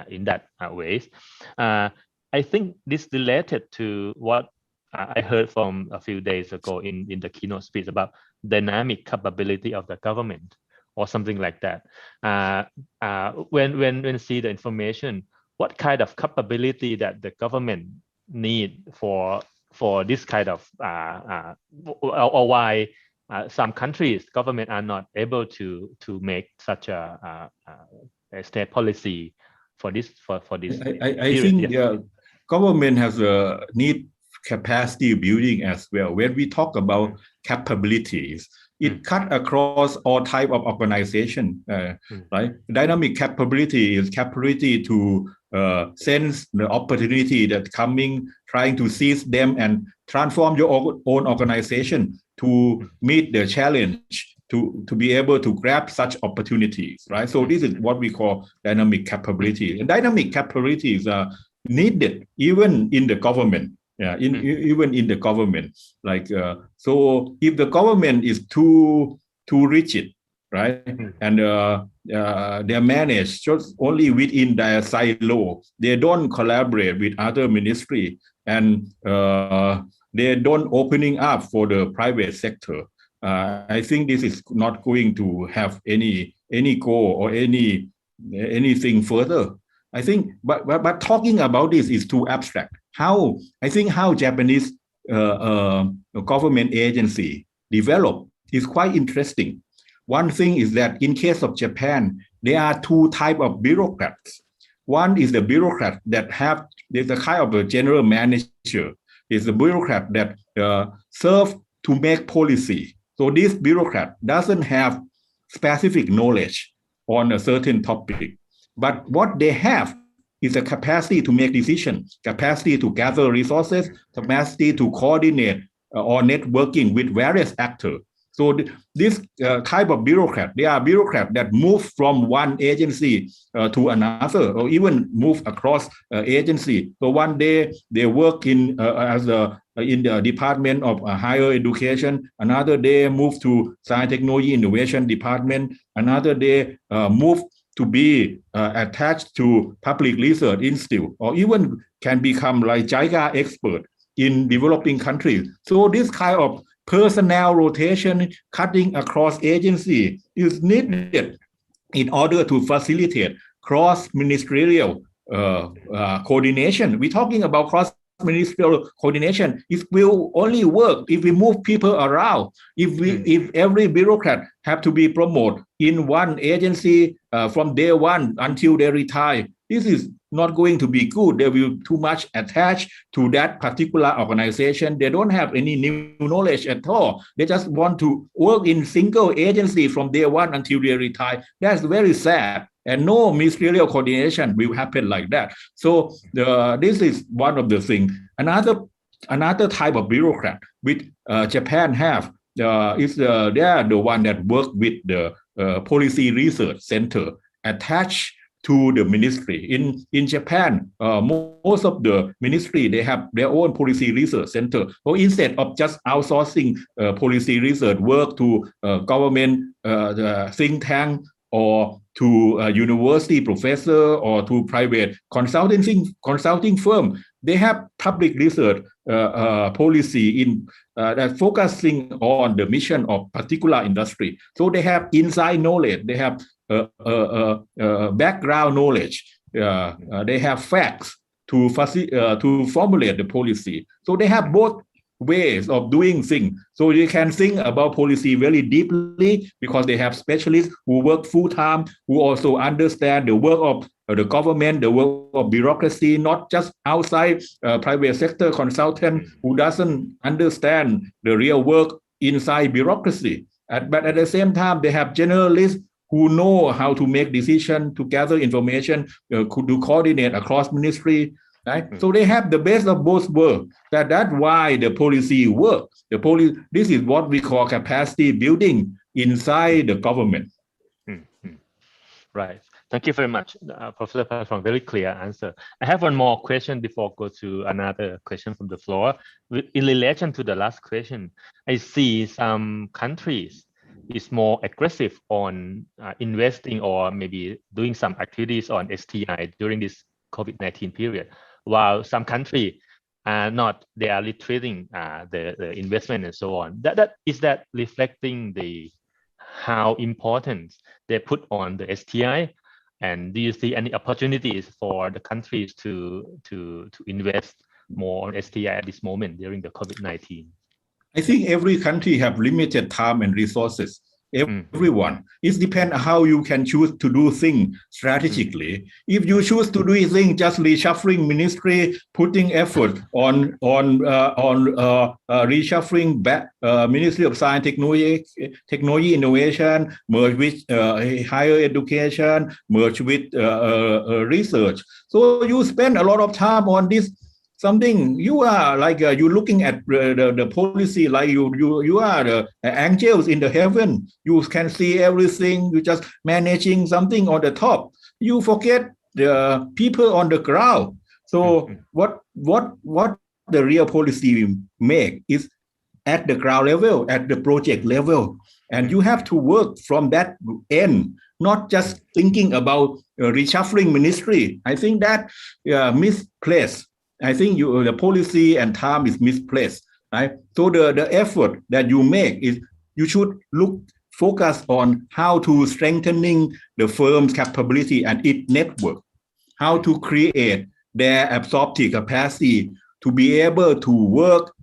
in that ways. I think this related to what I heard from a few days ago in the keynote speech about dynamic capability of the government or something like that. When see the information, what kind of capability that the government need for this kind of or why some countries government are not able to make such a state policy for this I think government has a need capacity building as well. When we talk about capabilities, it cut across all type of organization, right? Dynamic capability is capability to sense the opportunity that's coming, trying to seize them and transform your own organization to meet the challenge, to be able to grab such opportunities, right? So this is what we call dynamic capability. And dynamic capabilities are needed even in the government. Yeah, even in the government, like so, if the government is too rigid, right, and they're managed just only within their silo, they don't collaborate with other ministry, and they don't opening up for the private sector. I think this is not going to have any goal or anything further. I think, but talking about this is too abstract. How Japanese government agency develop is quite interesting. One thing is that in case of Japan, there are two types of bureaucrats. One is the bureaucrat that there's a kind of a general manager. Is the bureaucrat that serve to make policy. So this bureaucrat doesn't have specific knowledge on a certain topic, but what they have is a capacity to make decisions, capacity to gather resources, capacity to coordinate or networking with various actors. So this type of bureaucrat, they are bureaucrats that move from one agency to another, or even move across agency. So one day they work in the Department of Higher Education, another day move to Science, Technology, Innovation Department, another day move to be attached to Public Research Institute, or even can become like JICA expert in developing countries. So this kind of personnel rotation, cutting across agency is needed in order to facilitate cross-ministerial coordination. We're talking about ministerial coordination, it will only work if we move people around. If every bureaucrat have to be promoted in one agency from day one until they retire, this is not going to be good. They will too much attached to that particular organization. They don't have any new knowledge at all. They just want to work in single agency from day one until they retire. That's very sad. And no ministerial coordination will happen like that. So this is one of the things. Another type of bureaucrat which Japan have is they are the one that work with the policy research center attached to the ministry. In Japan, most of the ministry, they have their own policy research center. So instead of just outsourcing policy research work to government think tank or to a university professor or to private consulting firm, they have public research policy in that focusing on the mission of particular industry. So they have inside knowledge, they have background knowledge, they have facts to formulate the policy. So they have both ways of doing things. So you can think about policy very deeply because they have specialists who work full-time, who also understand the work of the government, the work of bureaucracy, not just outside private sector consultant who doesn't understand the real work inside bureaucracy. But at the same time, they have generalists who know how to make decisions, to gather information, to coordinate across ministry. Right? So they have the best of both worlds. That's why the policy works. This is what we call capacity building inside the government. Right. Thank you very much, Professor Pasron. Very clear answer. I have one more question before I go to another question from the floor. In relation to the last question, I see some countries is more aggressive on investing or maybe doing some activities on STI during this COVID-19 period, while some country are not, they are retreating the investment and so on. Is that reflecting how important they put on the STI? And do you see any opportunities for the countries to invest more on STI at this moment during the COVID-19? I think every country have limited time and resources. Everyone. It depends how you can choose to do things strategically. If you choose to do things just reshuffling ministry, putting effort on reshuffling back Ministry of Science, Technology, Innovation, merge with higher education, merge with research. So you spend a lot of time on this. Something you are like you're looking at the policy like you are the angels in the heaven. You can see everything. You just managing something on the top. You forget the people on the ground. So what the real policy make is at the ground level, at the project level, and you have to work from that end, not just thinking about reshuffling ministry. I think that misplaced. I think the policy and time is misplaced, right? So the effort that you make is you should focus on how to strengthening the firm's capability and its network, how to create their absorptive capacity to be able to work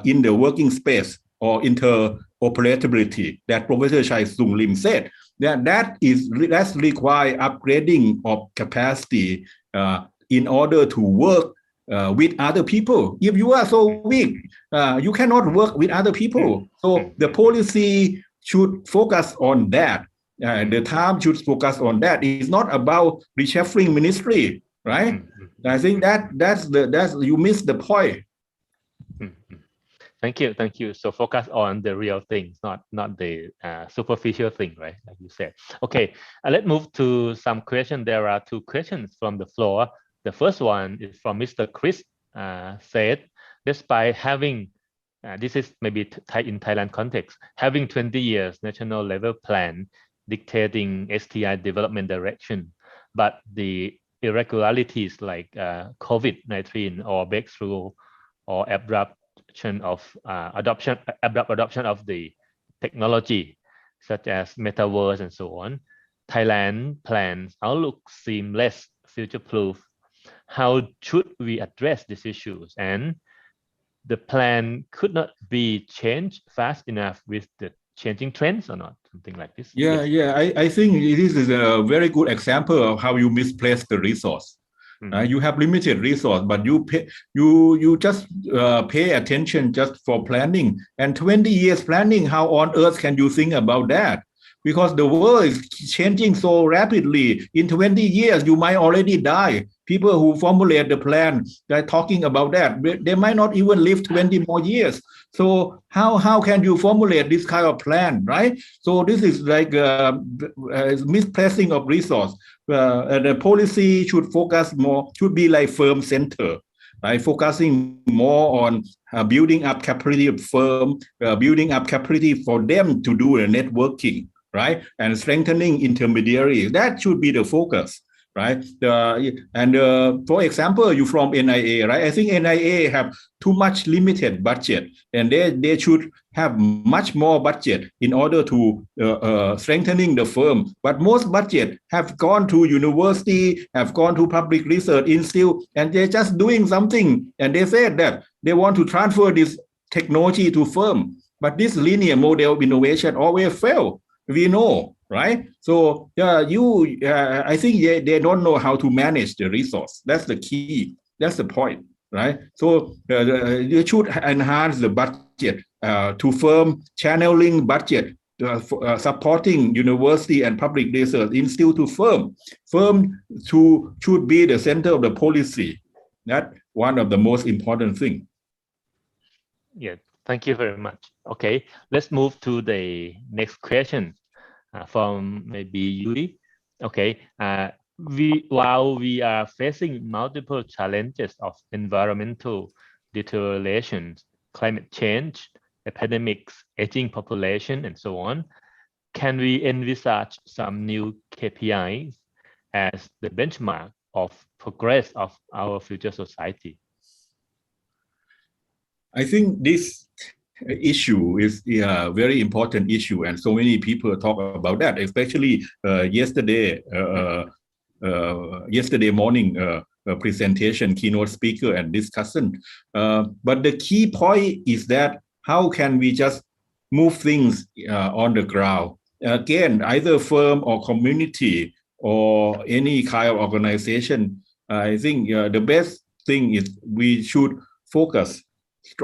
in the working space or interoperability that Professor Chai Sung Lim said. That's require upgrading of capacity in order to work with other people. If you are so weak, you cannot work with other people. So the policy should focus on that. The time should focus on that. It's not about reshuffling ministry, right? I think that's you missed the point. Thank you. So focus on the real things, not the superficial thing, right? Like you said. Okay, let's move to some questions. There are two questions from the floor. The first one is from Mr. Chris, said, despite having, this is maybe in Thailand context, having 20 years national level plan dictating STI development direction, but the irregularities like COVID-19 or breakthrough or abrupt adoption of the technology such as metaverse and so on, Thailand plans outlook seem less future-proof. how should we address these issues, and the plan could not be changed fast enough with the changing trends or not, something like this. Yeah, I think this is a very good example of how you misplace the resource. You have limited resource, but you just pay attention just for planning, and 20 years planning. How on earth can you think about that? Because the world is changing so rapidly. In 20 years, you might already die. People who formulate the plan, they're talking about that. They might not even live 20 more years. So how can you formulate this kind of plan, right? So this is like misplacing of resource. The policy should focus more, should be like firm center, right? Focusing more on building up capacity of firm, building up capacity for them to do the networking, right? And strengthening intermediaries. That should be the focus, right? For example, you from NIA, right? I think NIA have too much limited budget, and they should have much more budget in order to strengthening the firm. But most budget have gone to university, have gone to public research institute, and they're just doing something. And they said that they want to transfer this technology to firm. But this linear model of innovation always fail. We know, right? So I think they don't know how to manage the resource. That's the key. That's the point, right? So you should enhance the budget to firm, channeling budget, supporting university and public research institute to firm. Firm should be the center of the policy. That's one of the most important things. Yeah, thank you very much. Okay, let's move to the next question from maybe Yuri. Okay, while we are facing multiple challenges of environmental deterioration, climate change, epidemics, aging population, and so on, can we envisage some new KPIs as the benchmark of progress of our future society? I think this issue is a very important issue, and so many people talk about that, especially yesterday morning presentation, keynote speaker and discussion. But the key point is that how can we just move things on the ground? Again, either firm or community or any kind of organization, I think the best thing is we should focus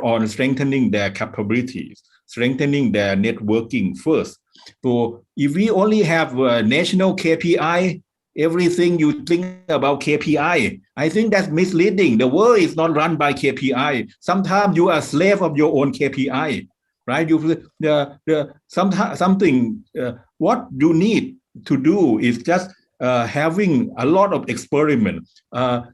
on strengthening their capabilities, strengthening their networking first. So if we only have a national KPI, everything you think about KPI, I think that's misleading. The world is not run by KPI. Sometimes you are a slave of your own KPI, right? What you need to do is just having a lot of experiment.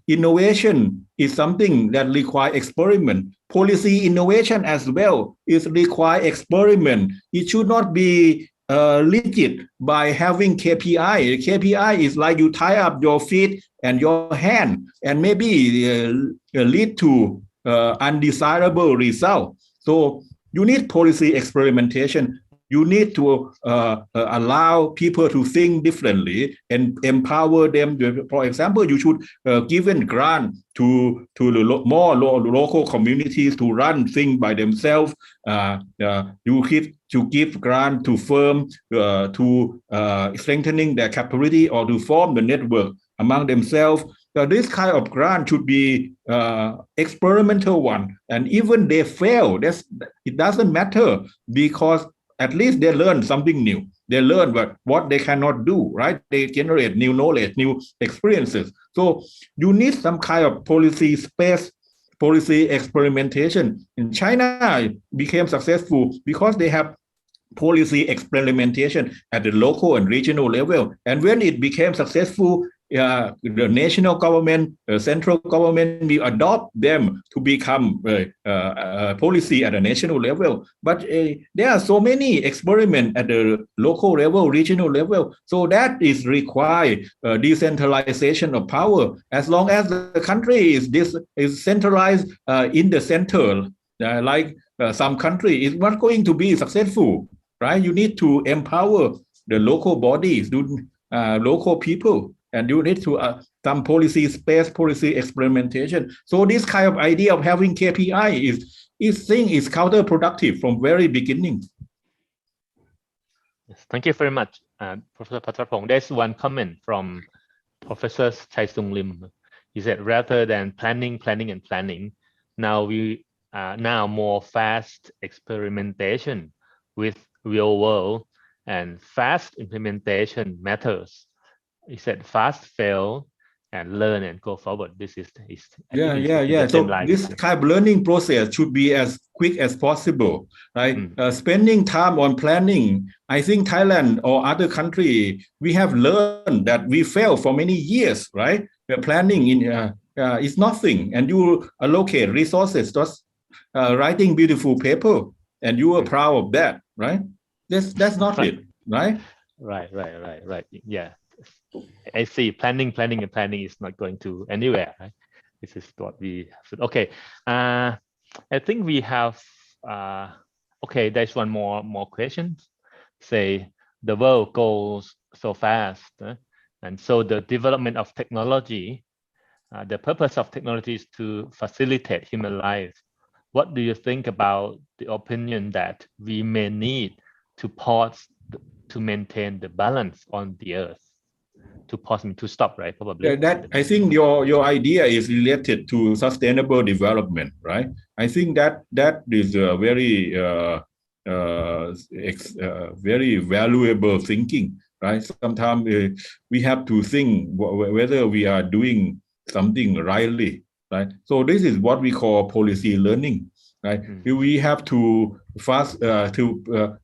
Innovation is something that requires experiment. Policy innovation as well is require experiment. It should not be rigid by having KPI. KPI is like you tie up your feet and your hand, and maybe lead to undesirable result. So you need policy experimentation. You need to allow people to think differently and empower them. For example, you should give a grant to more local communities to run things by themselves. You give grant to firm to strengthening their capability or to form the network among themselves. This kind of grant should be experimental one, and even they fail, it doesn't matter, because at least they learn something new. They learn what they cannot do, right? They generate new knowledge, new experiences. So you need some kind of policy space, policy experimentation. In China became successful because they have policy experimentation at the local and regional level. And when it became successful, the national government, central government will adopt them to become policy at a national level. But there are so many experiments at the local level, regional level. So that is required decentralization of power. As long as the country is centralized in the center, like some country, is not going to be successful, right? You need to empower the local bodies, local people. and you need to some policy, space policy experimentation. So this kind of idea of having KPI is counterproductive from very beginning. Yes, thank you very much, Professor Patrapong. There's one comment from Professor Chai Sung Lim. He said, rather than planning, now we now more fast experimentation with real world and fast implementation methods. He said, fast fail and learn and go forward. This is Yeah. So this kind of learning process should be as quick as possible, right? Spending time on planning. I think Thailand or other country, we have learned that we fail for many years, right? Planning is nothing, and you allocate resources, just writing beautiful paper, and you are proud of that, right? That's not it, right? Right. Yeah. I see. Planning is not going to anywhere, right? This is what we should. Okay. I think we have. Okay, there's one more question. Say the world goes so fast, and so the development of technology, the purpose of technology is to facilitate human life. What do you think about the opinion that we may need to pause to maintain the balance on the earth? To pause me to stop, right? Probably. That I think your idea is related to sustainable development, right? I think that is a very very valuable thinking, right? Sometimes we have to think whether we are doing something rightly, right? So this is what we call policy learning, right? We have to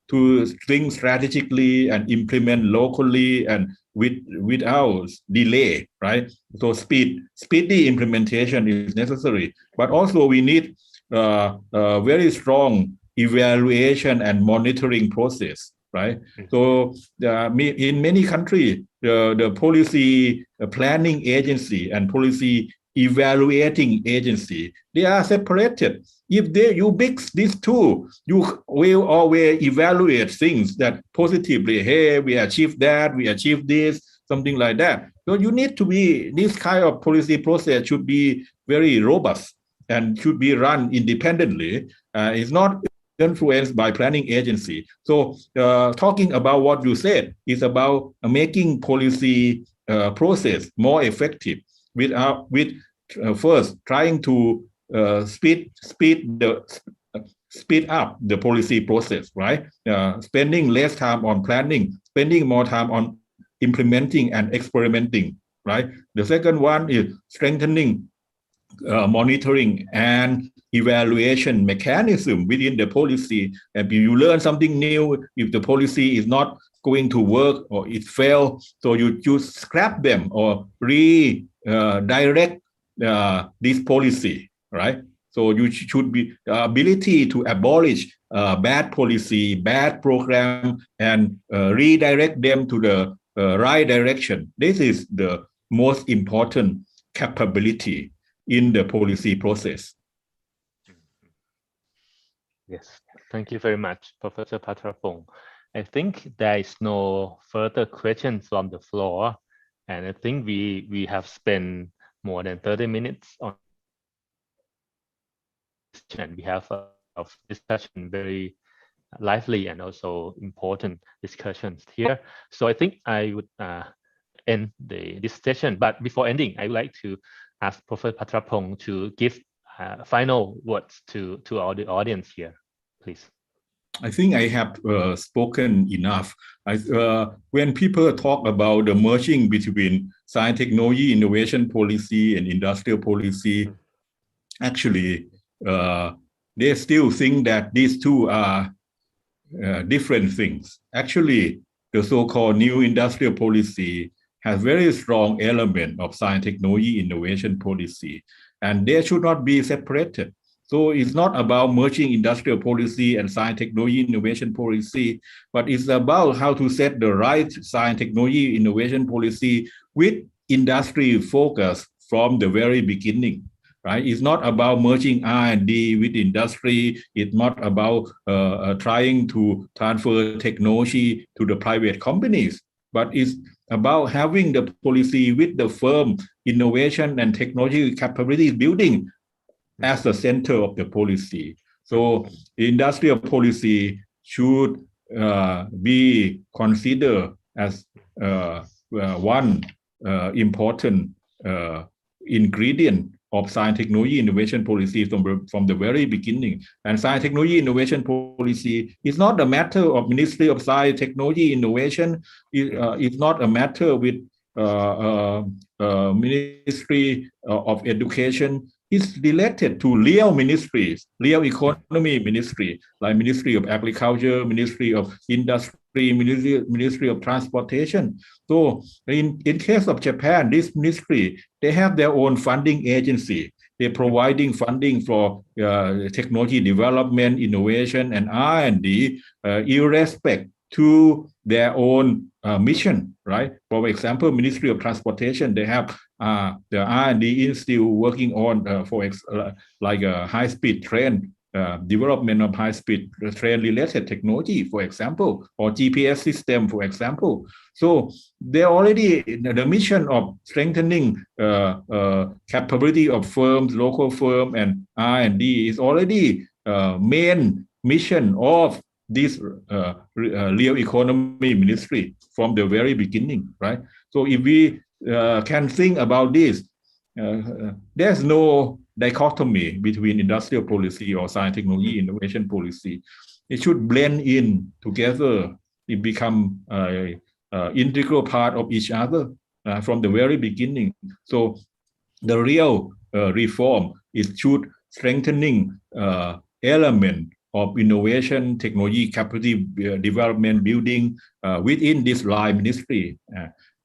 to think strategically and implement locally and without delay, right? So speedy implementation is necessary, but also we need a very strong evaluation and monitoring process, right? So in many countries, the policy planning agency and policy evaluating agency, they are separated. If you mix these two, you will always evaluate things that positively, hey, we achieved that, we achieved this, something like that. So you need to be, this kind of policy process should be very robust and should be run independently. It's not influenced by planning agency. So talking about what you said is about making policy process more effective with first trying to speed up the policy process, right? Spending less time on planning, spending more time on implementing and experimenting, right? The second one is strengthening monitoring and evaluation mechanism within the policy. And if you learn something new, if the policy is not going to work or it fails, so you scrap them or redirect this policy, right? So you should be ability to abolish bad policy, bad program, and redirect them to the right direction. This is the most important capability in the policy process. Yes, thank you very much, Professor Patrapong. I think there is no further questions from the floor, and I think we have spent more than 30 minutes on this, and we have a discussion, very lively and also important discussions here. So I think I would end this session, but before ending, I would like to ask Professor Patrapong to give final words to the audience here, please. I think I have spoken enough. When people talk about the merging between science, technology, innovation policy, and industrial policy, actually, they still think that these two are different things. Actually, the so-called new industrial policy has very strong element of science, technology, innovation policy, and they should not be separated. So it's not about merging industrial policy and science, technology, innovation policy, but it's about how to set the right science, technology, innovation policy with industry focus from the very beginning, right? It's not about merging R&D with industry. It's not about trying to transfer technology to the private companies, but it's about having the policy with the firm innovation and technology capability building as the center of the policy. So industrial policy should be considered as one important ingredient of science technology innovation policy from the very beginning. And science technology innovation policy is not a matter of Ministry of Science Technology Innovation. It's not a matter with Ministry of Education. It's related to real ministries, real economy ministry, like Ministry of Agriculture, Ministry of Industry, Ministry of Transportation. So in case of Japan, this ministry, they have their own funding agency. They're providing funding for technology development, innovation, and R&D, irrespective to their own mission, right? For example, Ministry of Transportation, they have the R&D Institute working on like a high-speed train, development of high-speed train related technology, for example, or GPS system, for example. So they already, the mission of strengthening capability of firms, local firm, and R&D is already main mission of this real economy ministry from the very beginning, right? So if we can think about this, there's no dichotomy between industrial policy or science technology innovation policy. It should blend in together. It become an integral part of each other from the very beginning. So the real reform, it should strengthening element of innovation, technology, capacity development, building within this line ministry,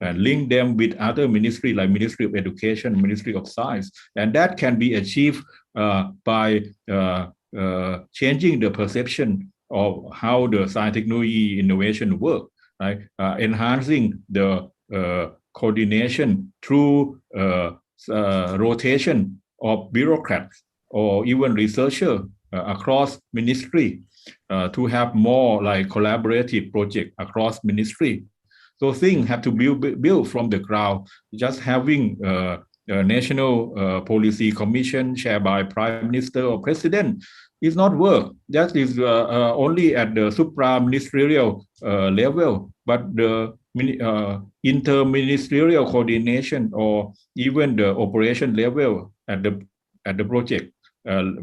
and link them with other ministries like Ministry of Education, Ministry of Science. And that can be achieved by changing the perception of how the science technology innovation work, right? Enhancing the coordination through rotation of bureaucrats or even researchers across ministry to have more like collaborative project across ministry. So things have to be built from the ground. Just having a national policy commission chaired by Prime Minister or President is not work. That is only at the supra-ministerial level, but the inter-ministerial coordination or even the operation level at the project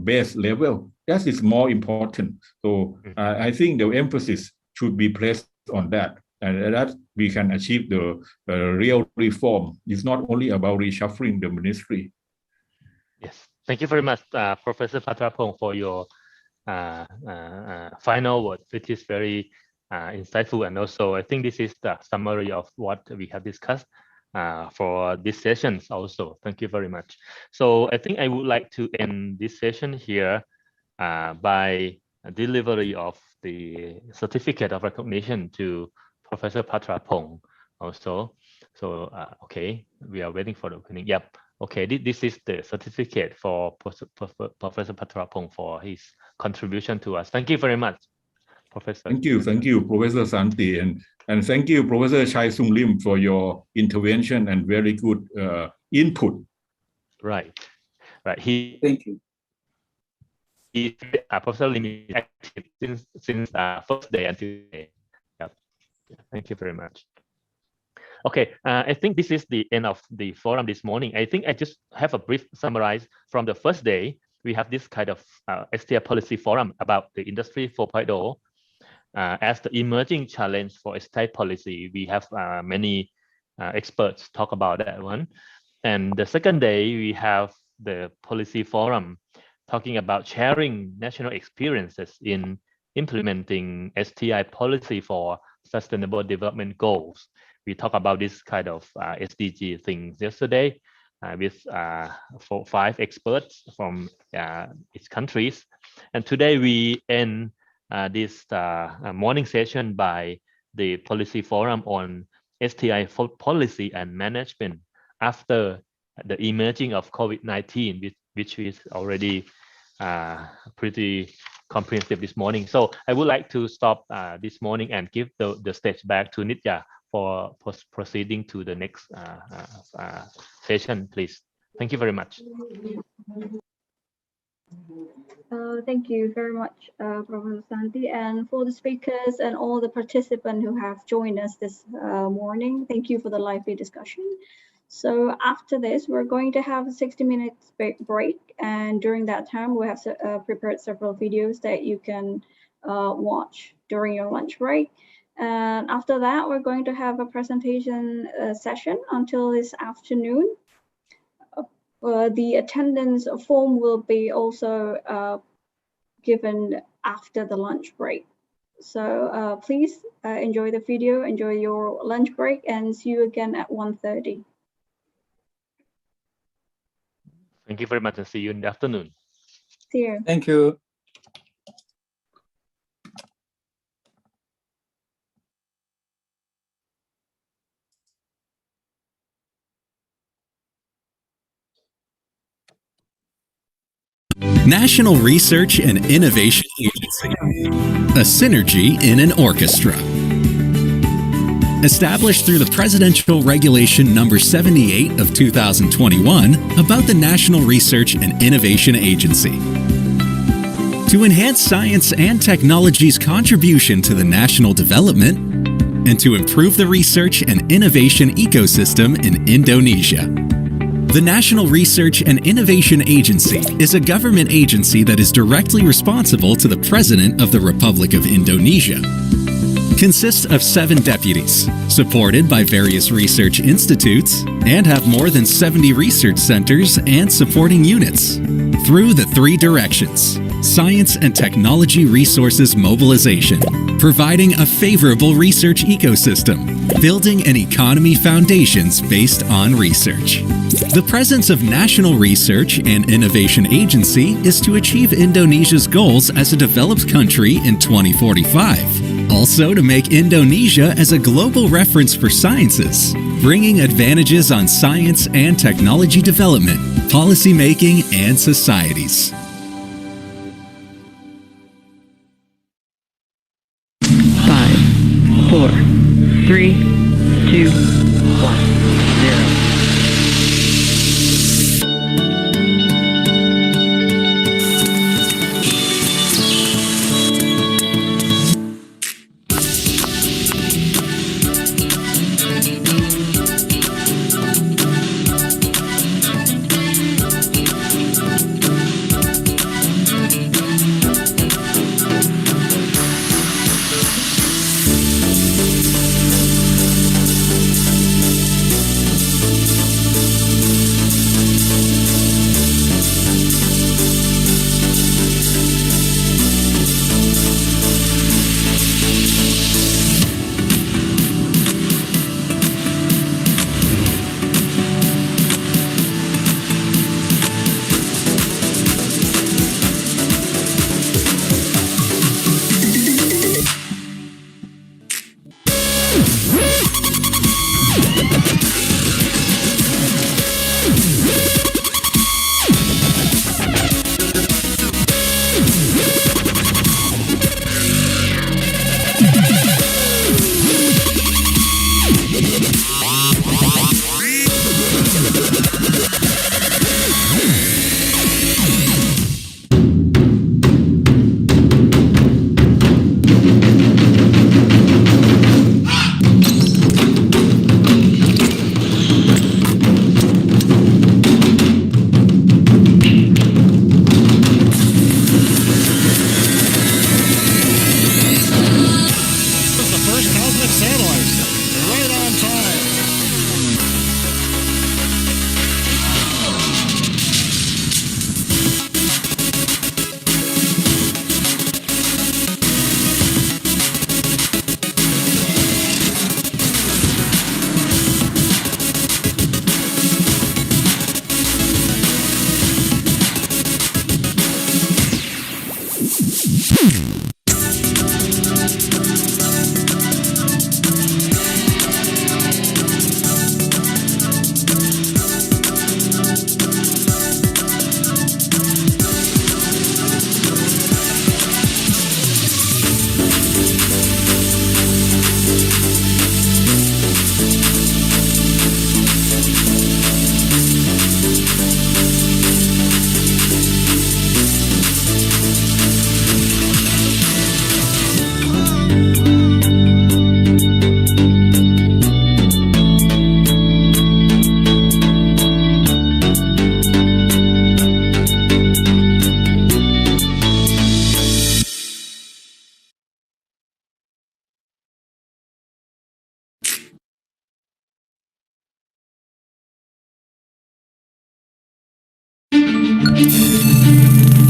base level, that is more important. So I think the emphasis should be placed on that, and that we can achieve the real reform. It's not only about reshuffling the ministry. Yes, thank you very much, Professor Patrapong, for your final word, which is very insightful. And also, I think this is the summary of what we have discussed for this session also. Thank you very much. So I think I would like to end this session here by delivery of the certificate of recognition to Professor Patrapong also. So, okay, we are waiting for the opening. Yep. Okay, this is the certificate for Professor Patrapong for his contribution to us. Thank you very much, Professor. Thank you, Professor Santi, and thank you, Professor Chai Sung Lim, for your intervention and very good input. Right. Thank you. Professor Lim is active since first day until today. Yep. Thank you very much. Okay, I think this is the end of the forum this morning. I think I just have a brief summarize from the first day. We have this kind of STI policy forum about the Industry 4.0 as the emerging challenge for STI policy. We have many experts talk about that one. And the second day, we have the policy forum talking about sharing national experiences in implementing STI policy for sustainable development goals. We talked about this kind of SDG things yesterday with 5 experts from each countries. And today we end this morning session by the policy forum on STI policy and management after the emerging of COVID-19, which is already pretty comprehensive this morning. So I would like to stop this morning and give the stage back to Nitya for proceeding to the next session, please. Thank you very much. Thank you very much, Professor Santi, and for the speakers and all the participants who have joined us this morning. Thank you for the lively discussion. So after this, we're going to have a 60-minute break, and during that time, we have prepared several videos that you can watch during your lunch break. And after that, we're going to have a presentation session until this afternoon. The attendance form will be also given after the lunch break. So please enjoy the video, enjoy your lunch break, and see you again at 1:30. Thank you very much, and see you in the afternoon. See you. Thank you. National Research and Innovation Agency, a synergy in an orchestra. Established through the Presidential Regulation Number 78 of 2021 about the National Research and Innovation Agency. To enhance science and technology's contribution to the national development and to improve the research and innovation ecosystem in Indonesia. The National Research and Innovation Agency is a government agency that is directly responsible to the President of the Republic of Indonesia. Consists of 7 deputies, supported by various research institutes, and have more than 70 research centers and supporting units. Through the 3 directions: science and technology resources mobilization, providing a favorable research ecosystem, building an economy foundations based on research. The presence of National Research and Innovation Agency is to achieve Indonesia's goals as a developed country in 2045. Also to make Indonesia as a global reference for sciences, bringing advantages on science and technology development, policy making, and societies. Five, 4, 3, 2, 1.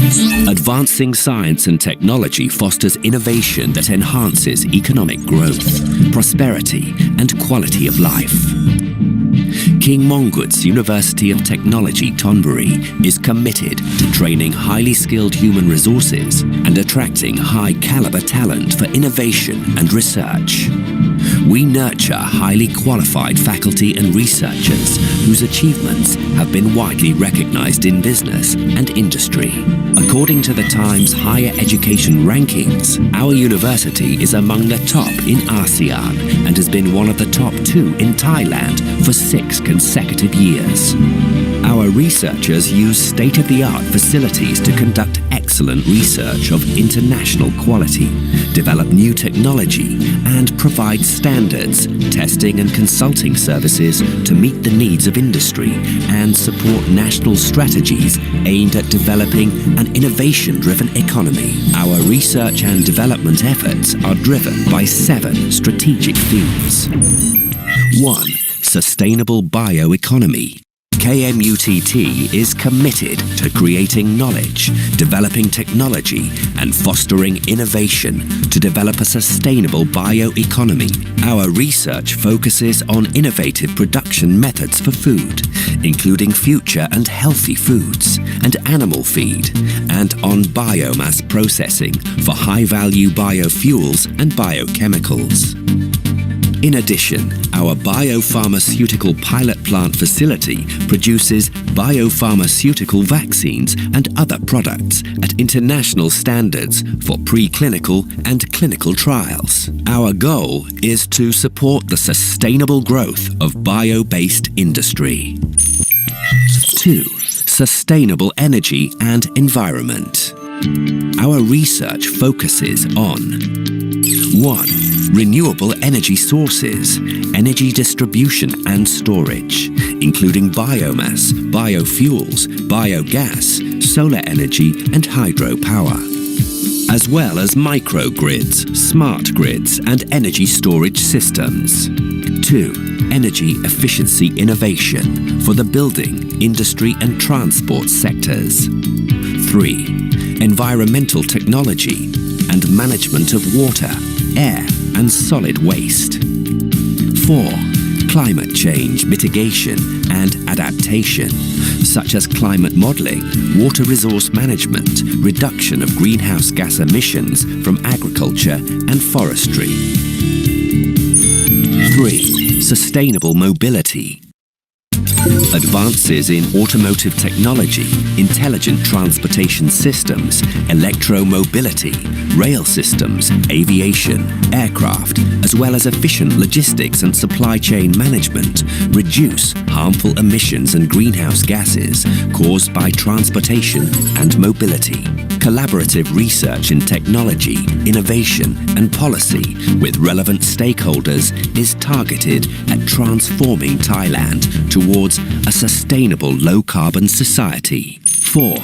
Advancing science and technology fosters innovation that enhances economic growth, prosperity, and quality of life. King Mongkut's University of Technology Thonburi is committed to training highly skilled human resources and attracting high-caliber talent for innovation and research. We nurture highly qualified faculty and researchers whose achievements have been widely recognized in business and industry. According to the Times Higher Education Rankings, our university is among the top in ASEAN and has been one of the top 2 in Thailand for 6 consecutive years. Our researchers use state-of-the-art facilities to conduct excellent research of international quality, develop new technology, and provide standards, testing and consulting services to meet the needs of industry and support national strategies aimed at developing an innovation-driven economy. Our research and development efforts are driven by 7 strategic themes. 1. Sustainable bioeconomy. KMUTT is committed to creating knowledge, developing technology, and fostering innovation to develop a sustainable bioeconomy. Our research focuses on innovative production methods for food, including future and healthy foods and animal feed, and on biomass processing for high-value biofuels and biochemicals. In addition, our biopharmaceutical pilot plant facility produces biopharmaceutical vaccines and other products at international standards for preclinical and clinical trials. Our goal is to support the sustainable growth of bio-based industry. 2. Sustainable energy and environment. Our research focuses on 1. Renewable energy sources, energy distribution and storage, including biomass, biofuels, biogas, solar energy and hydropower, as well as microgrids, smart grids and energy storage systems. 2. Energy efficiency innovation for the building, industry and transport sectors. 3. Environmental technology and management of water, air and solid waste. 4. Climate change mitigation and adaptation, such as climate modeling, water resource management, reduction of greenhouse gas emissions from agriculture and forestry. 3. Sustainable mobility. Advances in automotive technology, intelligent transportation systems, electromobility, rail systems, aviation, aircraft, as well as efficient logistics and supply chain management, reduce harmful emissions and greenhouse gases caused by transportation and mobility. Collaborative research in technology, innovation, and policy with relevant stakeholders is targeted at transforming Thailand towards a sustainable low-carbon society. 4.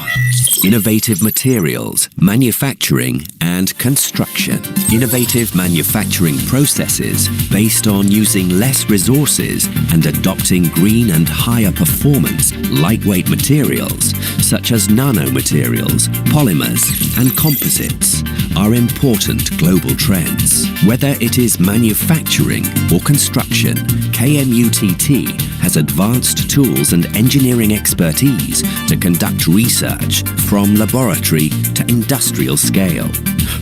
Innovative materials, manufacturing and construction. Innovative manufacturing processes based on using less resources and adopting green and higher performance, lightweight materials such as nanomaterials, polymers and composites are important global trends. Whether it is manufacturing or construction, KMUTT has advanced tools and engineering expertise to conduct research from laboratory to industrial scale,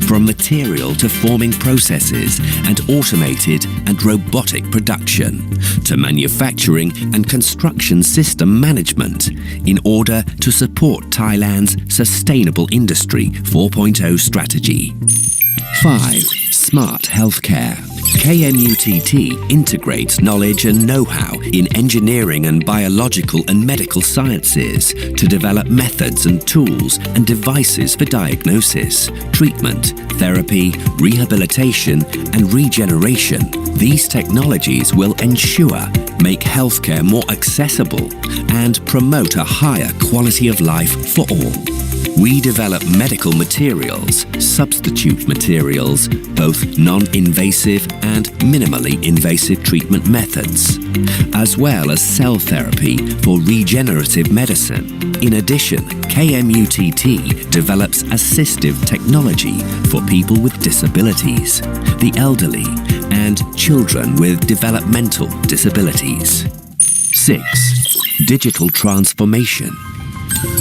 from material to forming processes and automated and robotic production, to manufacturing and construction system management in order to support Thailand's Sustainable Industry 4.0 strategy. 5. Smart healthcare. KMUTT integrates knowledge and know-how in engineering and biological and medical sciences to develop methods and tools and devices for diagnosis, treatment, therapy, rehabilitation, and regeneration. These technologies will ensure, make healthcare more accessible, and promote a higher quality of life for all. We develop medical materials, substitute materials, both non-invasive and minimally invasive treatment methods, as well as cell therapy for regenerative medicine. In addition, KMUTT develops assistive technology for people with disabilities, the elderly, and children with developmental disabilities. 6. Digital transformation.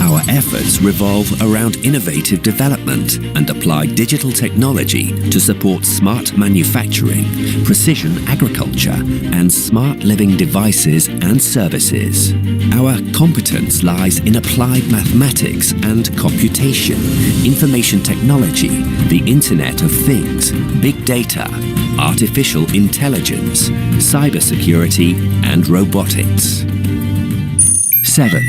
Our efforts revolve around innovative development and apply digital technology to support smart manufacturing, precision agriculture, and smart living devices and services. Our competence lies in applied mathematics and computation, information technology, the Internet of Things, big data, artificial intelligence, cybersecurity, and robotics. 7.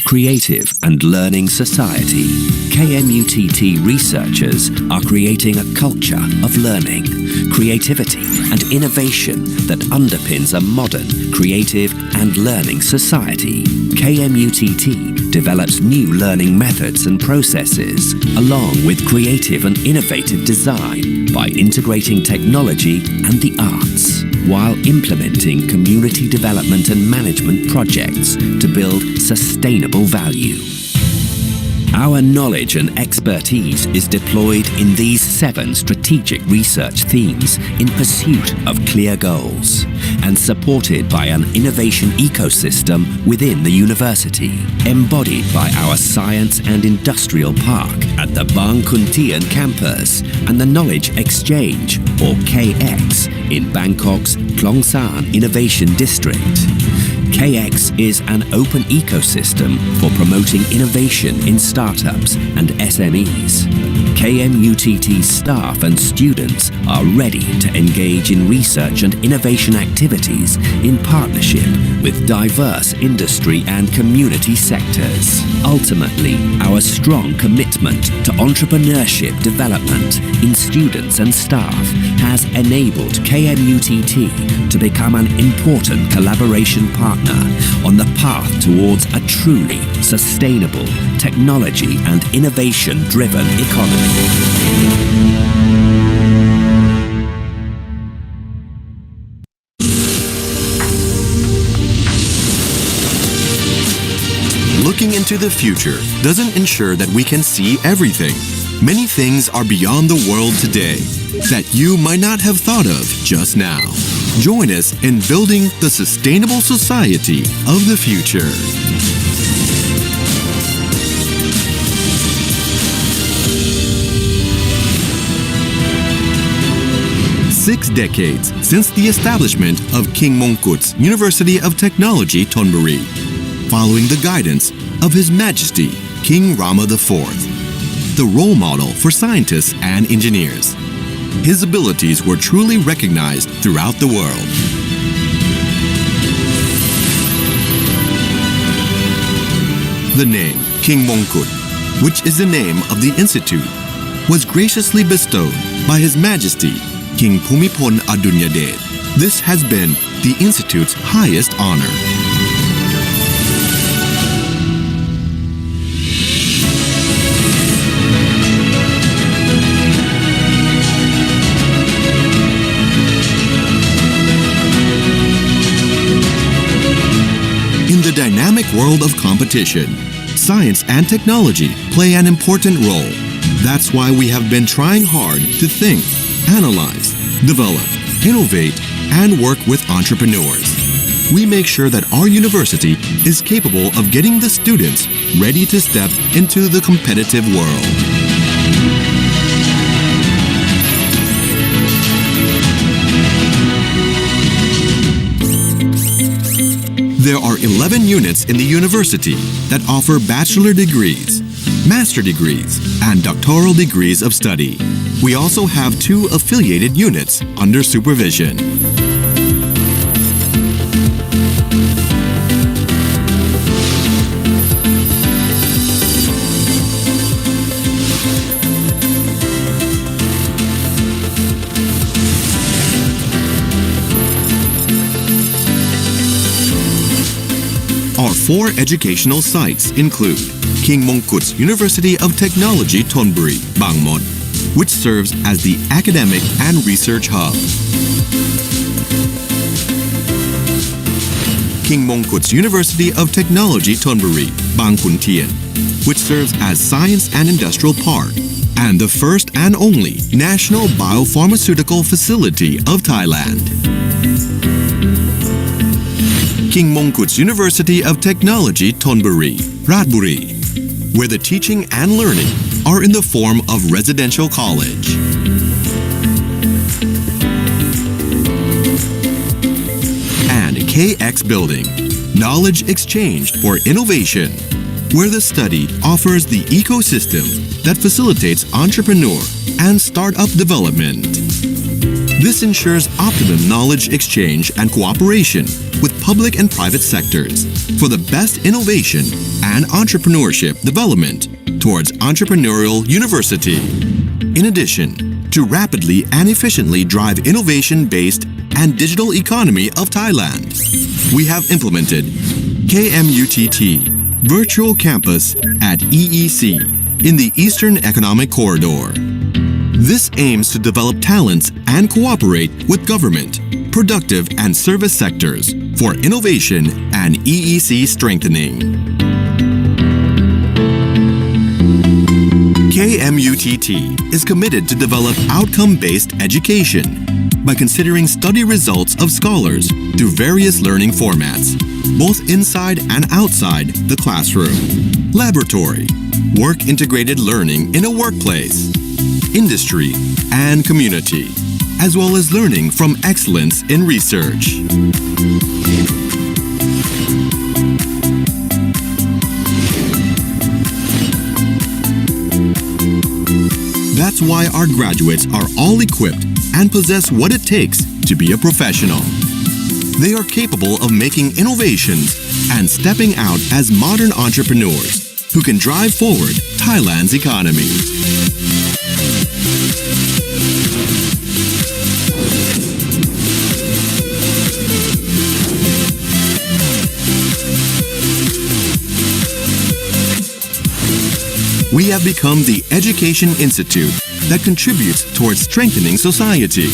Creative and Learning Society. KMUTT researchers are creating a culture of learning, creativity, and innovation that underpins a modern, creative, and learning society. KMUTT develops new learning methods and processes, along with creative and innovative design, by integrating technology and the arts, while implementing community development and management projects to build sustainable value. Our knowledge and expertise is deployed in these 7 strategic research themes in pursuit of clear goals and supported by an innovation ecosystem within the university, embodied by our Science and Industrial Park at the Bang Khun campus and the Knowledge Exchange, or KX, in Bangkok's Klong San Innovation District. KX is an open ecosystem for promoting innovation in startups and SMEs. KMUTT staff and students are ready to engage in research and innovation activities in partnership with diverse industry and community sectors. Ultimately, our strong commitment to entrepreneurship development in students and staff has enabled KMUTT to become an important collaboration partner on the path towards a truly sustainable, technology and innovation-driven economy. Looking into the future doesn't ensure that we can see everything. Many things are beyond the world today that you might not have thought of just now. Join us in building the sustainable society of the future. Six decades since the establishment of King Mongkut's University of Technology, Thonburi, following the guidance of His Majesty King Rama IV, the role model for scientists and engineers. His abilities were truly recognized throughout the world. The name King Mongkut, which is the name of the institute, was graciously bestowed by His Majesty King Bhumibol Adulyadej. This has been the institute's highest honor. In the dynamic world of competition, science and technology play an important role. That's why we have been trying hard to think, analyze, develop, innovate, and work with entrepreneurs. We make sure that our university is capable of getting the students ready to step into the competitive world. There are 11 units in the university that offer bachelor degrees, master degrees, and doctoral degrees of study. We also have 2 affiliated units under supervision. Our 4 educational sites include King Mongkut's University of Technology Thonburi, Bangmot, which serves as the academic and research hub. King Mongkut's University of Technology Thonburi, Bang Khun Thien, which serves as Science and Industrial Park and the first and only national biopharmaceutical facility of Thailand. King Mongkut's University of Technology Thonburi, Ratburi, where the teaching and learning are in the form of residential college. And KX Building, Knowledge Exchange for Innovation, where the study offers the ecosystem that facilitates entrepreneur and startup development. This ensures optimum knowledge exchange and cooperation with public and private sectors for the best innovation and entrepreneurship development towards entrepreneurial university. In addition, to rapidly and efficiently drive innovation-based and digital economy of Thailand, we have implemented KMUTT Virtual Campus at EEC in the Eastern Economic Corridor. This aims to develop talents and cooperate with government, productive and service sectors for innovation and EEC strengthening. KMUTT is committed to develop outcome-based education by considering study results of scholars through various learning formats, both inside and outside the classroom, laboratory, work-integrated learning in a workplace, industry, and community, as well as learning from excellence in research. That's why our graduates are all equipped and possess what it takes to be a professional. They are capable of making innovations and stepping out as modern entrepreneurs who can drive forward Thailand's economy. We have become the education institute that contributes towards strengthening society.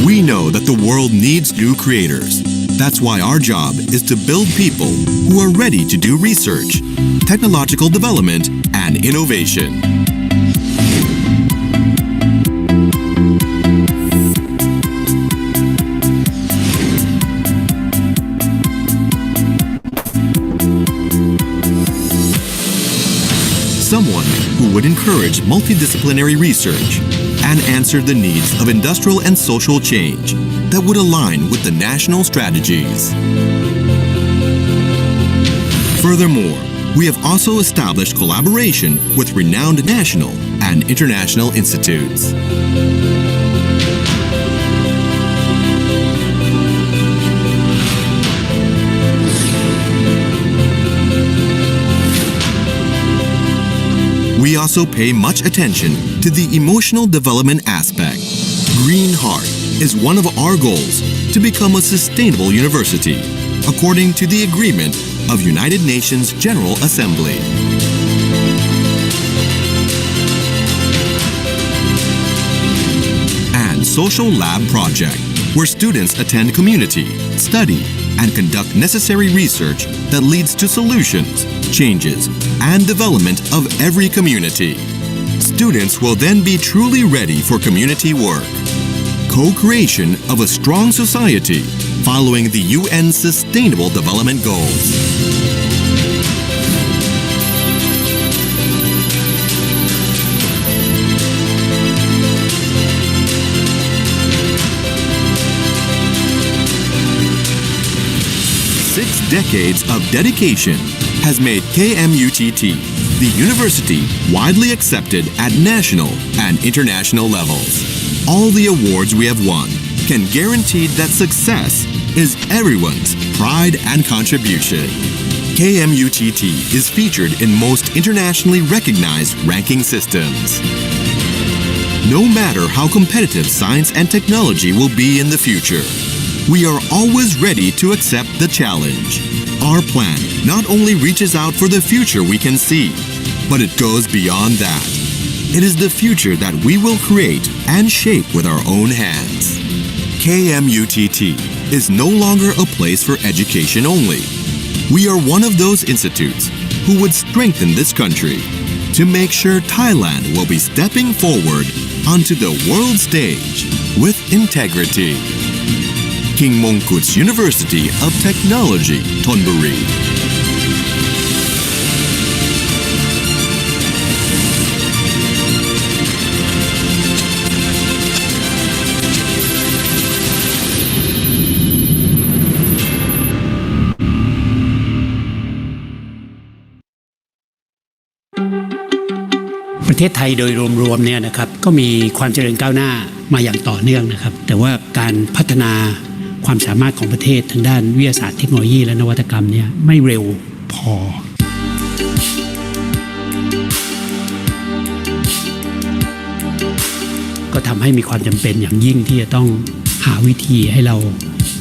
We know that the world needs new creators. That's why our job is to build people who are ready to do research, technological development, and innovation. Someone who would encourage multidisciplinary research and answer the needs of industrial and social change that would align with the national strategies. Furthermore, we have also established collaboration with renowned national and international institutes. We also pay much attention to the emotional development aspect. Green Heart is one of our goals to become a sustainable university, according to the agreement of United Nations General Assembly. And Social Lab Project, where students attend community, study, and conduct necessary research that leads to solutions, changes, and development of every community. Students will then be truly ready for community work. Co-creation of a strong society following the UN Sustainable Development Goals. Decades of dedication has made KMUTT the university widely accepted at national and international levels. All the awards we have won can guarantee that success is everyone's pride and contribution. KMUTT is featured in most internationally recognized ranking systems. No matter how competitive science and technology will be in the future, We are always ready to accept the challenge. Our plan not only reaches out for the future we can see, but it goes beyond that. It is the future that we will create and shape with our own hands. KMUTT is no longer a place for education only. We are one of those institutes who would strengthen this country to make sure Thailand will be stepping forward onto the world stage with integrity. King Mongkut's University of Technology, Thonburi. ประเทศไทยโดยรวมๆเนี่ยนะครับก็มีความเจริญก้าวหน้ามาอย่างต่อเนื่องนะครับแต่ว่าการพัฒนาความสามารถของประเทศทางด้านวิทยาศาสตร์เทคโนโลยีและนวัตกรรมเนี่ยไม่เร็วพอก็ทำให้มีความจำเป็นอย่างยิ่งที่จะต้องหาวิธีให้เรา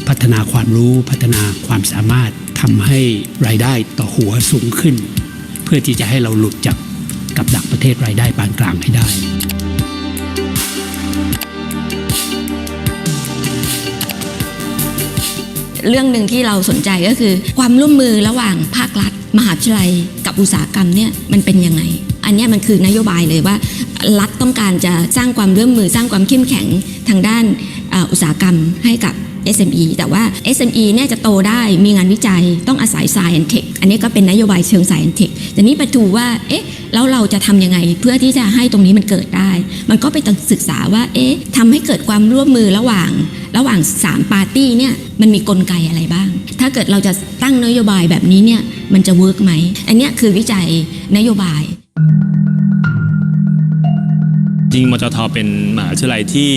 พัฒนาความรู้พัฒนาความสามารถทำให้รายได้ต่อหัวสูงขึ้นเพื่อที่จะให้เราหลุดจากกับดักประเทศรายได้ปานกลางให้ได้เรื่องหนึ่งที่เราสนใจก็คือความร่วมมือระหว่างภาครัฐมหาวิทยาลัยกับอุตสาหกรรมเนี่ยมันเป็นยังไงอันนี้มันคือนโยบายเลยว่ารัฐต้องการจะสร้างความร่วมมือสร้างความเข้มแข็งทางด้านอุตสาหกรรมให้กับ SME แต่ว่า SME เนี่ยจะโตได้มีงานวิจัยต้องอาศัย Science Tech อันนี้ก็เป็นนโยบายเชิง Science Tech แต่นี้ประตูว่าแล้วเราจะทำยังไงเพื่อที่จะให้ตรงนี้มันเกิดได้มันก็ไปต้องศึกษาว่าทำให้เกิดความร่วมมือระหว่าง3ปาร์ตี้เนี่ยมันมีกลไกอะไรบ้างถ้าเกิดเราจะตั้งนโยบายแบบนี้เนี่ยมันจะเวิร์กไหมอันนี้คือวิจัยนโยบายจริงมจท.เป็นมหาวิทยาลัยที่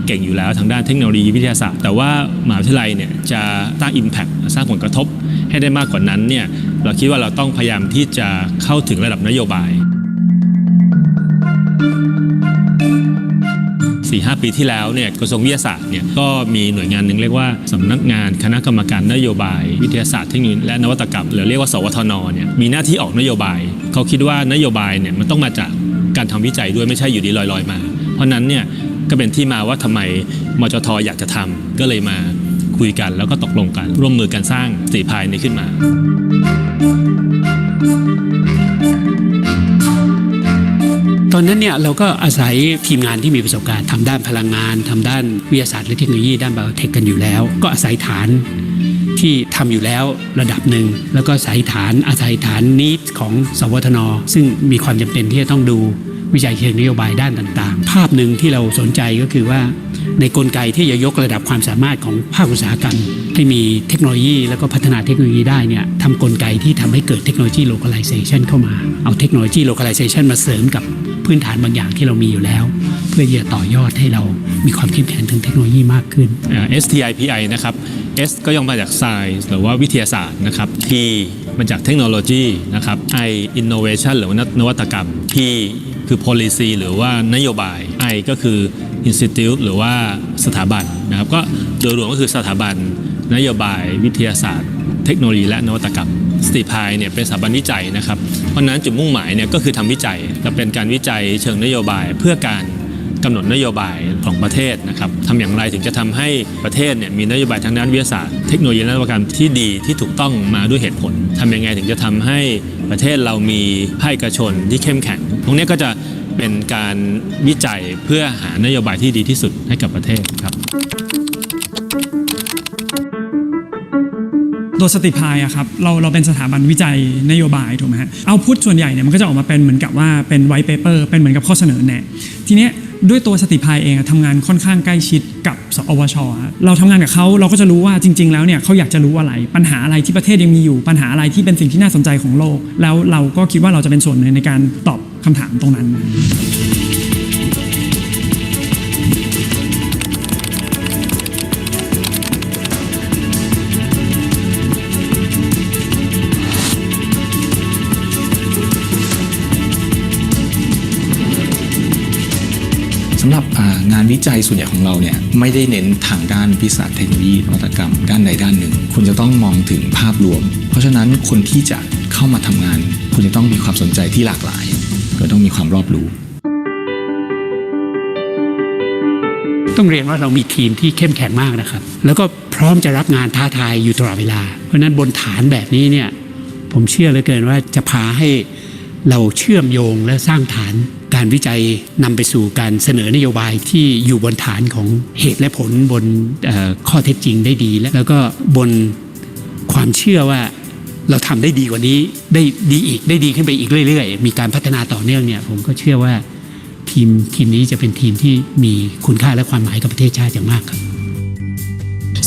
เก่งอยู่แล้วทางด้านเทคโนโลยีวิทยาศาสตร์แต่ว่ามหาวิทยาลัยเนี่ยจะสร้าง Impact สร้างผลกระทบให้ได้มากกว่านั้นเนี่ยเราคิดว่าเราต้องพยายามที่จะเข้าถึงระดับนโยบาย 4-5 ปีที่แล้วเนี่ยกระทรวงวิทยาศาสตร์เนี่ยก็มีหน่วยงานหนึ่งเรียกว่าสำนักงานคณะกรรมการนโยบายวิทยาศาสตร์เทคโนโลยีและนวัตกรรมหรือเรียกว่าสวทนเนี่ยมีหน้าที่ออกนโยบายเขาคิดว่านโยบายเนี่ยมันต้องมาจากการทำวิจัยด้วยไม่ใช่อยู่ดีลอยๆมาเพราะนั้นเนี่ยก็เป็นที่มาว่าทำไมมจท.อยากจะทำก็เลยมาคุยกันแล้วก็ตกลงกันร่วมมือกันสร้างสตรีพายนี้ขึ้นมาตอนนั้นเนี่ยเราก็อาศัยทีมงานที่มีประสบการณ์ทำด้านพลังงานทำด้านวิทยาศาสตร์และเทคโนโลยีด้านไบโอเทคกันอยู่แล้วก็อาศัยฐานที่ทำอยู่แล้วระดับหนึ่งแล้วก็อาศัยฐานนิดของสวทน.ซึ่งมีความจำเป็นที่จะต้องดูวิจัยเชิงนโยบายด้านต่างๆภาพหนึ่งที่เราสนใจก็คือว่าในกลไกที่จะยกระดับความสามารถของภาคอุตสาหกรรมให้มีเทคโนโลยีแล้วก็พัฒนาเทคโนโลยีได้เนี่ยทำกลไกที่ทำให้เกิดเทคโนโลยี localization เข้ามาเอาเทคโนโลยี localization มาเสริมกับพื้นฐานบางอย่างที่เรามีอยู่แล้วเพื่อที่จะต่อยอดให้เรามีความเข้มแข็งทางเทคโนโลยีมากขึ้น STIPI นะครับ S ก็ย่อมาจาก Science หรือว่าวิทยาศาสตร์นะครับ T มาจากเทคโนโลยีนะครับ I Innovation หรือว่านวัตกรรม P คือ policy หรือว่านโยบาย I ก็คือ institute หรือว่าสถาบันนะครับก็โดยรวมก็คือสถาบันนโยบายวิทยาศาสตร์เทคโนโลยีและนวัตกรรมสตรีพายเนี่ยเป็นสถาบันวิจัยนะครับเพราะนั้นจุดมุ่งหมายเนี่ยก็คือทำวิจัยและเป็นการวิจัยเชิงนโยบายเพื่อการกำหนดนโยบายของประเทศนะครับทำอย่างไรถึงจะทำให้ประเทศเนี่ยมีนโยบายทางด้านวิทยาศาสตร์เทคโนโลยีและนวัตกรรมที่ดีที่ถูกต้องมาด้วยเหตุผลทำยังไงถึงจะทำให้ประเทศเรามีภาคเอกชนที่เข้มแข็งตรงนี้ก็จะเป็นการวิจัยเพื่อหานโยบายที่ดีที่สุดให้กับประเทศครับตัวสติพายอะครับเราเป็นสถาบันวิจัยนโยบายถูกไหมฮะเอาพุทส่วนใหญ่เนี่ยมันก็จะออกมาเป็นเหมือนกับว่าเป็นไวท์เปเปอร์เป็นเหมือนกับข้อเสนอแนะทีเนี้ยด้วยตัวสติพายเองทำงานค่อนข้างใกล้ชิดกับสอวช.เราทำงานกับเขาเราก็จะรู้ว่าจริงๆแล้วเนี่ยเขาอยากจะรู้อะไรปัญหาอะไรที่ประเทศยังมีอยู่ปัญหาอะไรที่เป็นสิ่งที่น่าสนใจของโลกแล้วเราก็คิดว่าเราจะเป็นส่วนหนึ่งในการตอบคำถามตรงนั้นส ำหรับงานวิจัยส่วนใหญ่ของเราเนี่ยไม่ได้เน้นทางด้านวิสัยเทคโนโลยีนวัตกรรมด้านใดด้านหนึ่งคุณจะต้องมองถึงภาพรวมเพราะฉะนั้นคนที่จะเข้ามาทำงานคุณจะต้องมีความสนใจที่หลากหลายก็ต้องมีความรอบรู้ต้องเรียนว่าเรามีทีมที่เข้มแข็งมากนะครับแล้วก็พร้อมจะรับงานท้าทายอยู่ตลอดเวลาเพราะนั้นบนฐานแบบนี้เนี่ยผมเชื่อเหลือเกินว่าจะพาให้เราเชื่อมโยงและสร้างฐานการวิจัยนำไปสู่การเสนอนโยบายที่อยู่บนฐานของเหตุและผลบนข้อเท็จจริงได้ดีแล้วก็บนความเชื่อว่าเราทำได้ดีกว่านี้ได้ดีอีกได้ดีขึ้นไปอีกเรื่อยๆมีการพัฒนาต่อเนื่องเนี่ยผมก็เชื่อว่าทีมนี้จะเป็นทีมที่มีคุณค่าและความหมายกับประเทศชาติอย่างมากครับ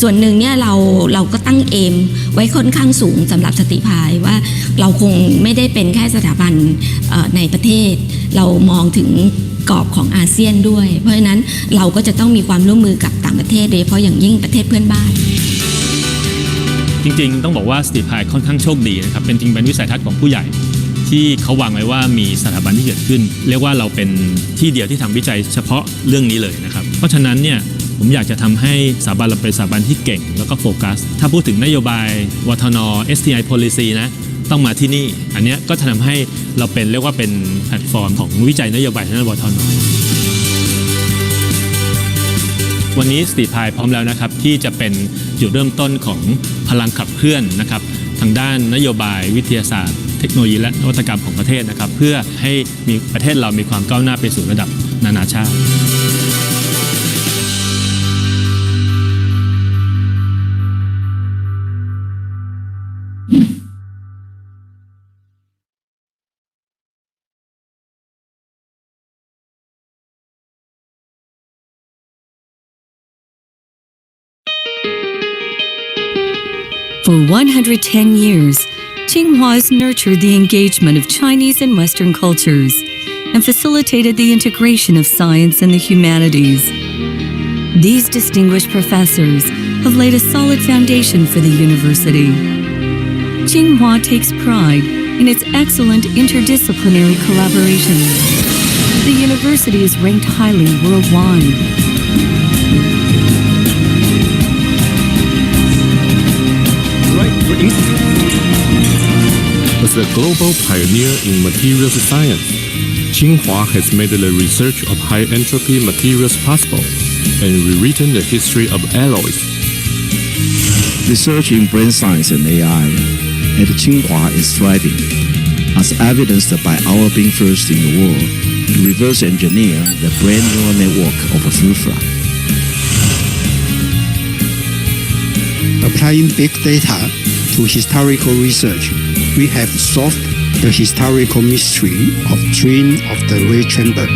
ส่วนหนึ่งเนี่ยเราก็ตั้งเอมไว้ค่อนข้างสูงสำหรับสติพายว่าเราคงไม่ได้เป็นแค่สถาบันในประเทศเรามองถึงกรอบของอาเซียนด้วยเพราะฉะนั้นเราก็จะต้องมีความร่วมมือกับต่างประเทศโดยเฉพาะอย่างยิ่งประเทศเพื่อนบ้านจริงๆต้องบอกว่าสติพายค่อนข้างโชคดีนะครับเป็นวิสัยทัศน์ของผู้ใหญ่ที่เขาวางไว้ว่ามีสถาบันที่เกิดขึ้นเรียกว่าเราเป็นที่เดียวที่ทำวิจัยเฉพาะเรื่องนี้เลยนะครับเพราะฉะนั้นเนี่ยผมอยากจะทำให้สถาบันเราเป็นสถาบันที่เก่งแล้วก็โฟกัสถ้าพูดถึงนโยบายวทน. STI policy นะต้องมาที่นี่อันนี้ก็จะทำให้เราเป็นเรียกว่าเป็นแพลตฟอร์มของวิจัยนโยบายทางด้านวทน. วันนี้สติพายพร้อมแล้วนะครับที่จะเป็นจุดเริ่มต้นของพลังขับเคลื่อนนะครับทางด้านนโยบายวิทยาศาสตร์เทคโนโลยีและนวัตกรรมของประเทศนะครับเพื่อให้มีประเทศเรามีความก้าวหน้าไปสู่ระดับนานาชาติFor 110 years, Tsinghua has nurtured the engagement of Chinese and Western cultures and facilitated the integration of science and the humanities. These distinguished professors have laid a solid foundation for the university. Tsinghua takes pride in its excellent interdisciplinary collaboration. The university is ranked highly worldwide. As a global pioneer in materials science, Tsinghua has made the research of high-entropy materials possible and rewritten the history of alloys. Research in brain science and AI at Tsinghua is thriving, as evidenced by our being first in the world to reverse engineer the brain neural network of a fruit fly. Applying big data to historical research, we have solved the historical mystery of twin of the ray chamber.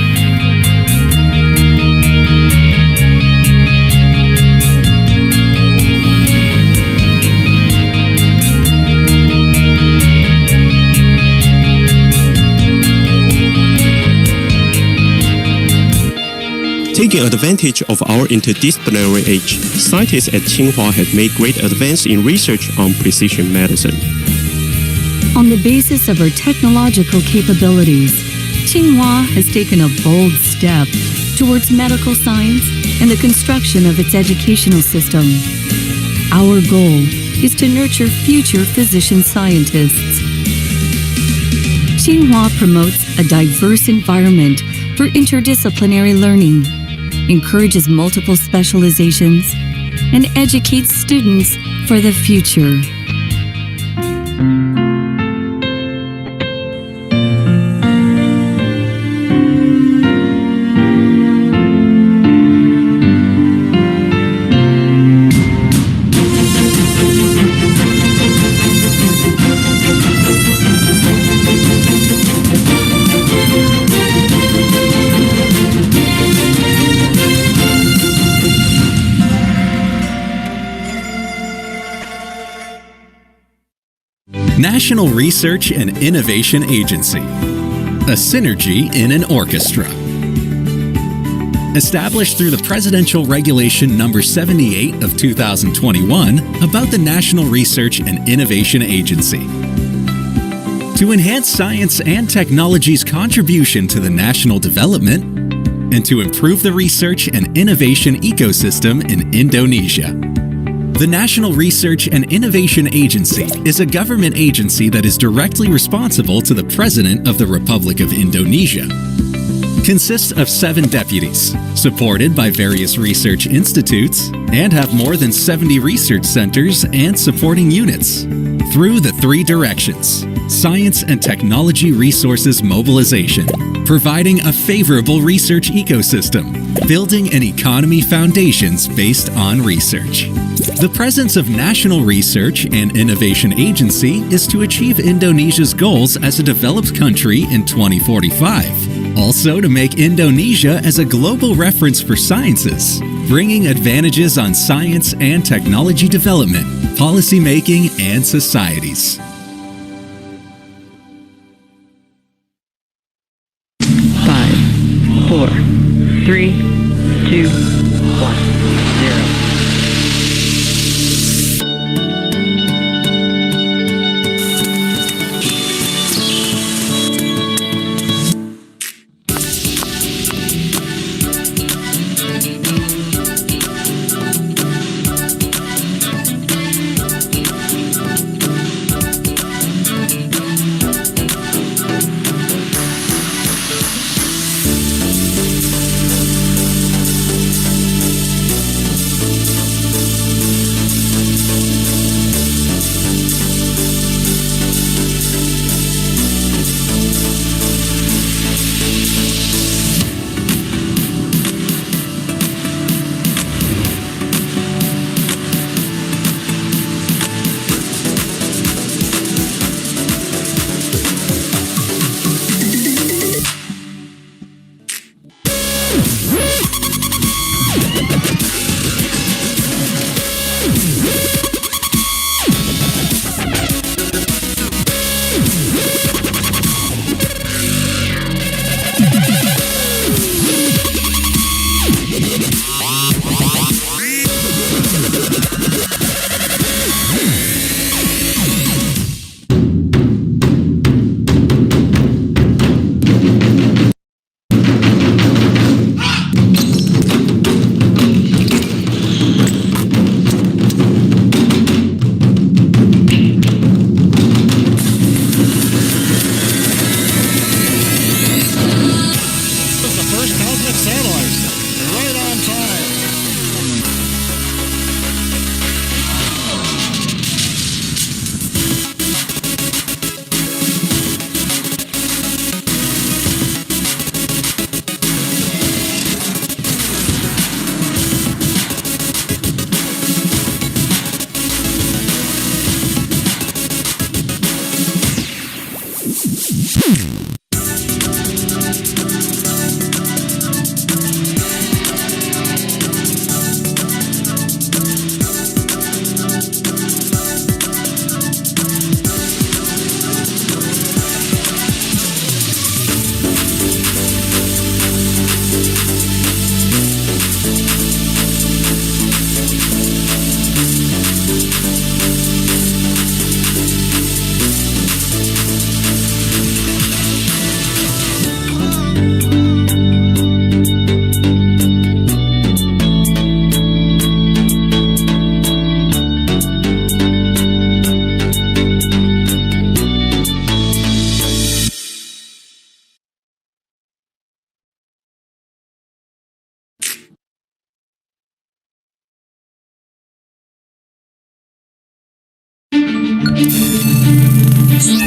Taking advantage of our interdisciplinary age, scientists at Tsinghua have made great advance in research on precision medicine. On the basis of our technological capabilities, Tsinghua has taken a bold step towards medical science and the construction of its educational system. Our goal is to nurture future physician scientists. Tsinghua promotes a diverse environment for interdisciplinary learning, encourages multiple specializations, and educates students for the future. National Research and Innovation Agency, a synergy in an orchestra. Established through the Presidential Regulation Number 78 of 2021 about the National Research and Innovation Agency. To enhance science and technology's contribution to the national development and to improve the research and innovation ecosystem in Indonesia. The National Research and Innovation Agency is a government agency that is directly responsible to the President of the Republic of Indonesia. Consists of 7 deputies, supported by various research institutes, and have more than 70 research centers and supporting units. Through the 3 directions: science and technology resources mobilization, providing a favorable research ecosystem, building an economy foundations based on research. The presence of National Research and Innovation Agency is to achieve Indonesia's goals as a developed country in 2045. Also to make Indonesia as a global reference for sciences, bringing advantages on science and technology development, policy making, and societies. Five, 4, 3, 2, 1, 0.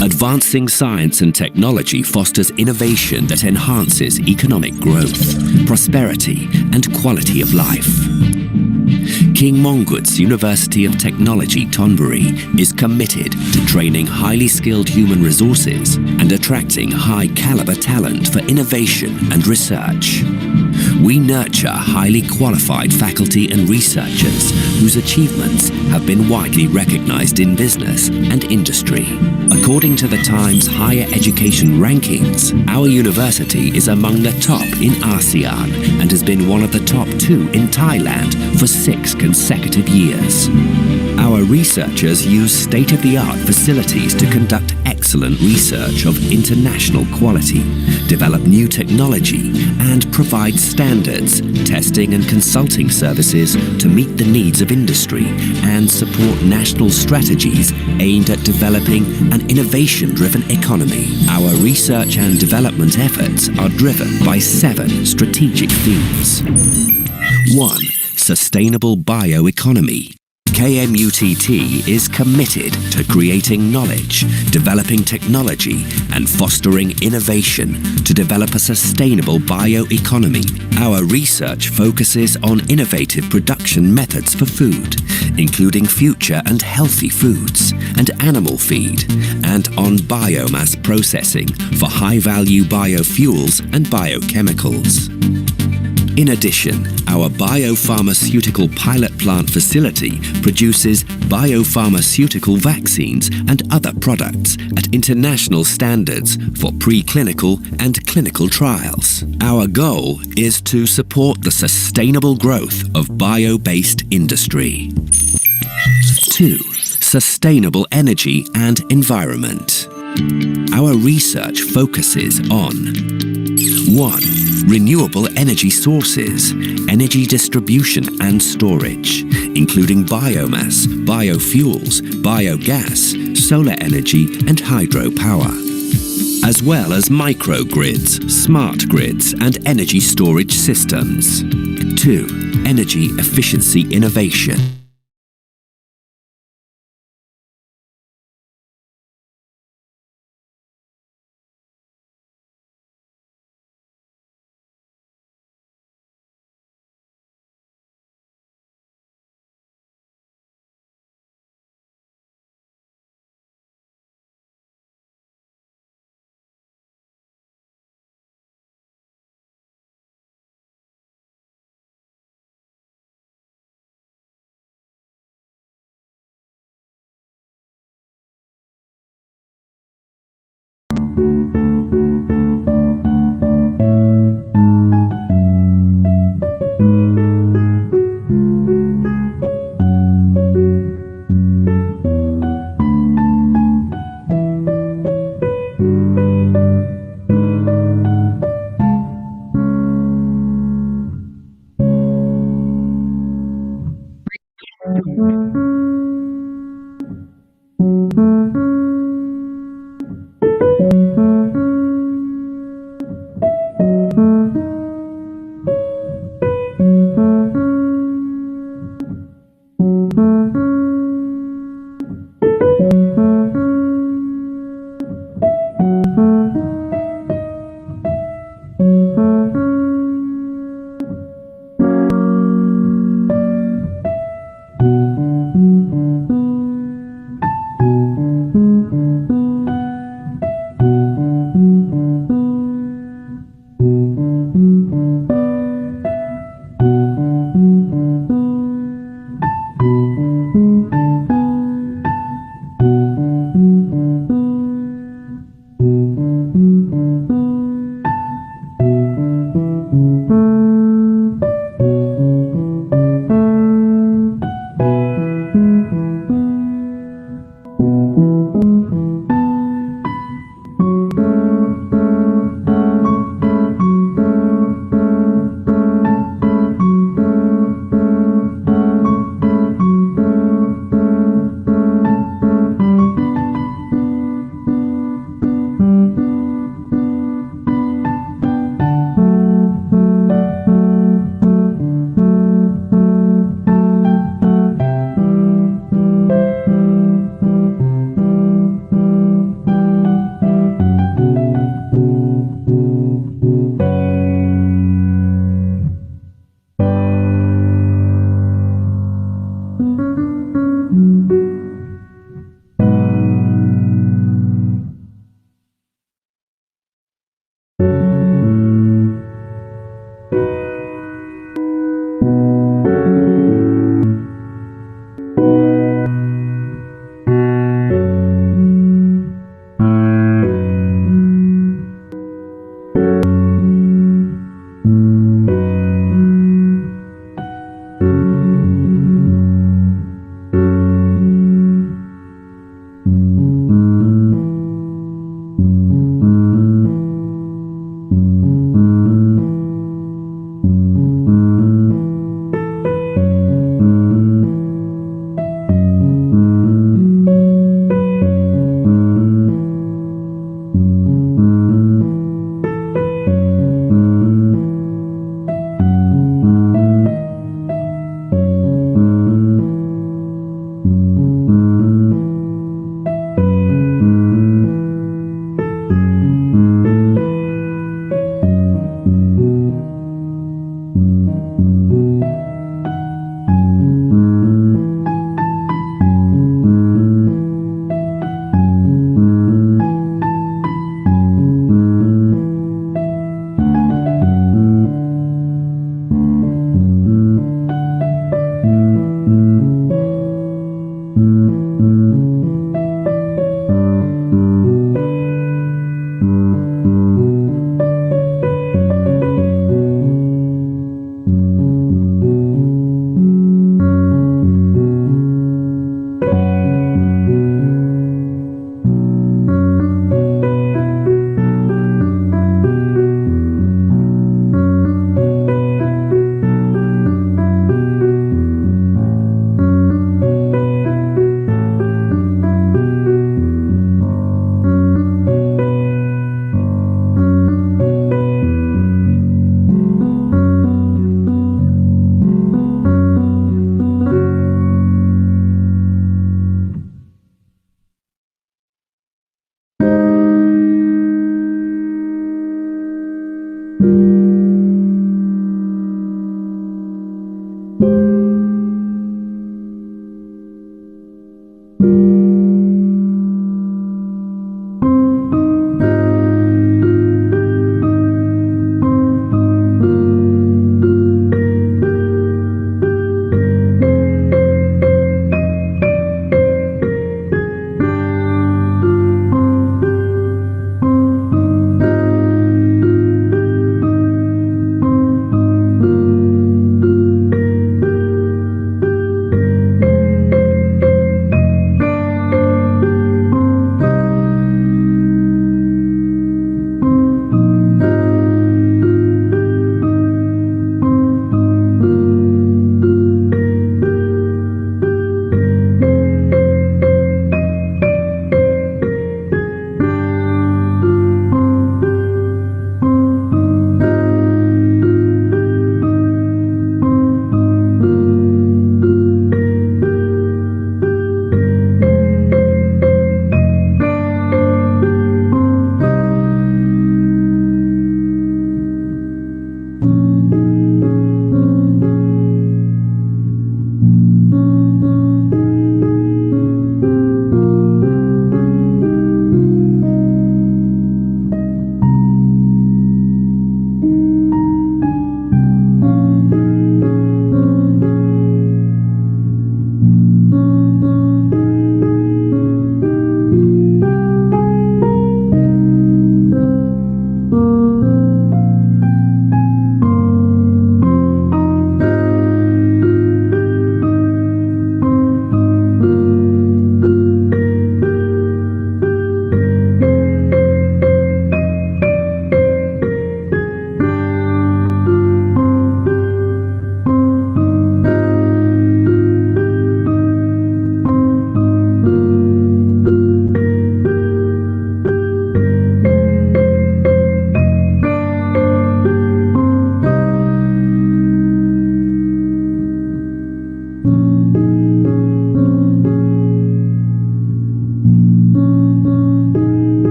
Advancing science and technology fosters innovation that enhances economic growth, prosperity, and quality of life. King Mongkut's University of Technology Thonburi is committed to training highly skilled human resources and attracting high-caliber talent for innovation and research. We nurture highly qualified faculty and researchers whose achievements have been widely recognized in business and industry. According to the Times Higher Education Rankings, our university is among the top in ASEAN and has been one of the top 2 in Thailand for 6 consecutive years. Our researchers use state-of-the-art facilities to conduct excellent excellent research of international quality, develop new technology, and provide standards, testing and consulting services to meet the needs of industry and support national strategies aimed at developing an innovation-driven economy. Our research and development efforts are driven by 7 strategic themes. 1. Sustainable bioeconomy. KMUTT is committed to creating knowledge, developing technology, and fostering innovation to develop a sustainable bioeconomy. Our research focuses on innovative production methods for food, including future and healthy foods and animal feed, and on biomass processing for high-value biofuels and biochemicals. In addition, our biopharmaceutical pilot plant facility produces biopharmaceutical vaccines and other products at international standards for preclinical and clinical trials. Our goal is to support the sustainable growth of bio-based industry. 2. Sustainable energy and environment. Our research focuses on 1. Renewable energy sources, energy distribution and storage, including biomass, biofuels, biogas, solar energy and hydropower, as well as microgrids, smart grids and energy storage systems. 2. Energy efficiency innovation.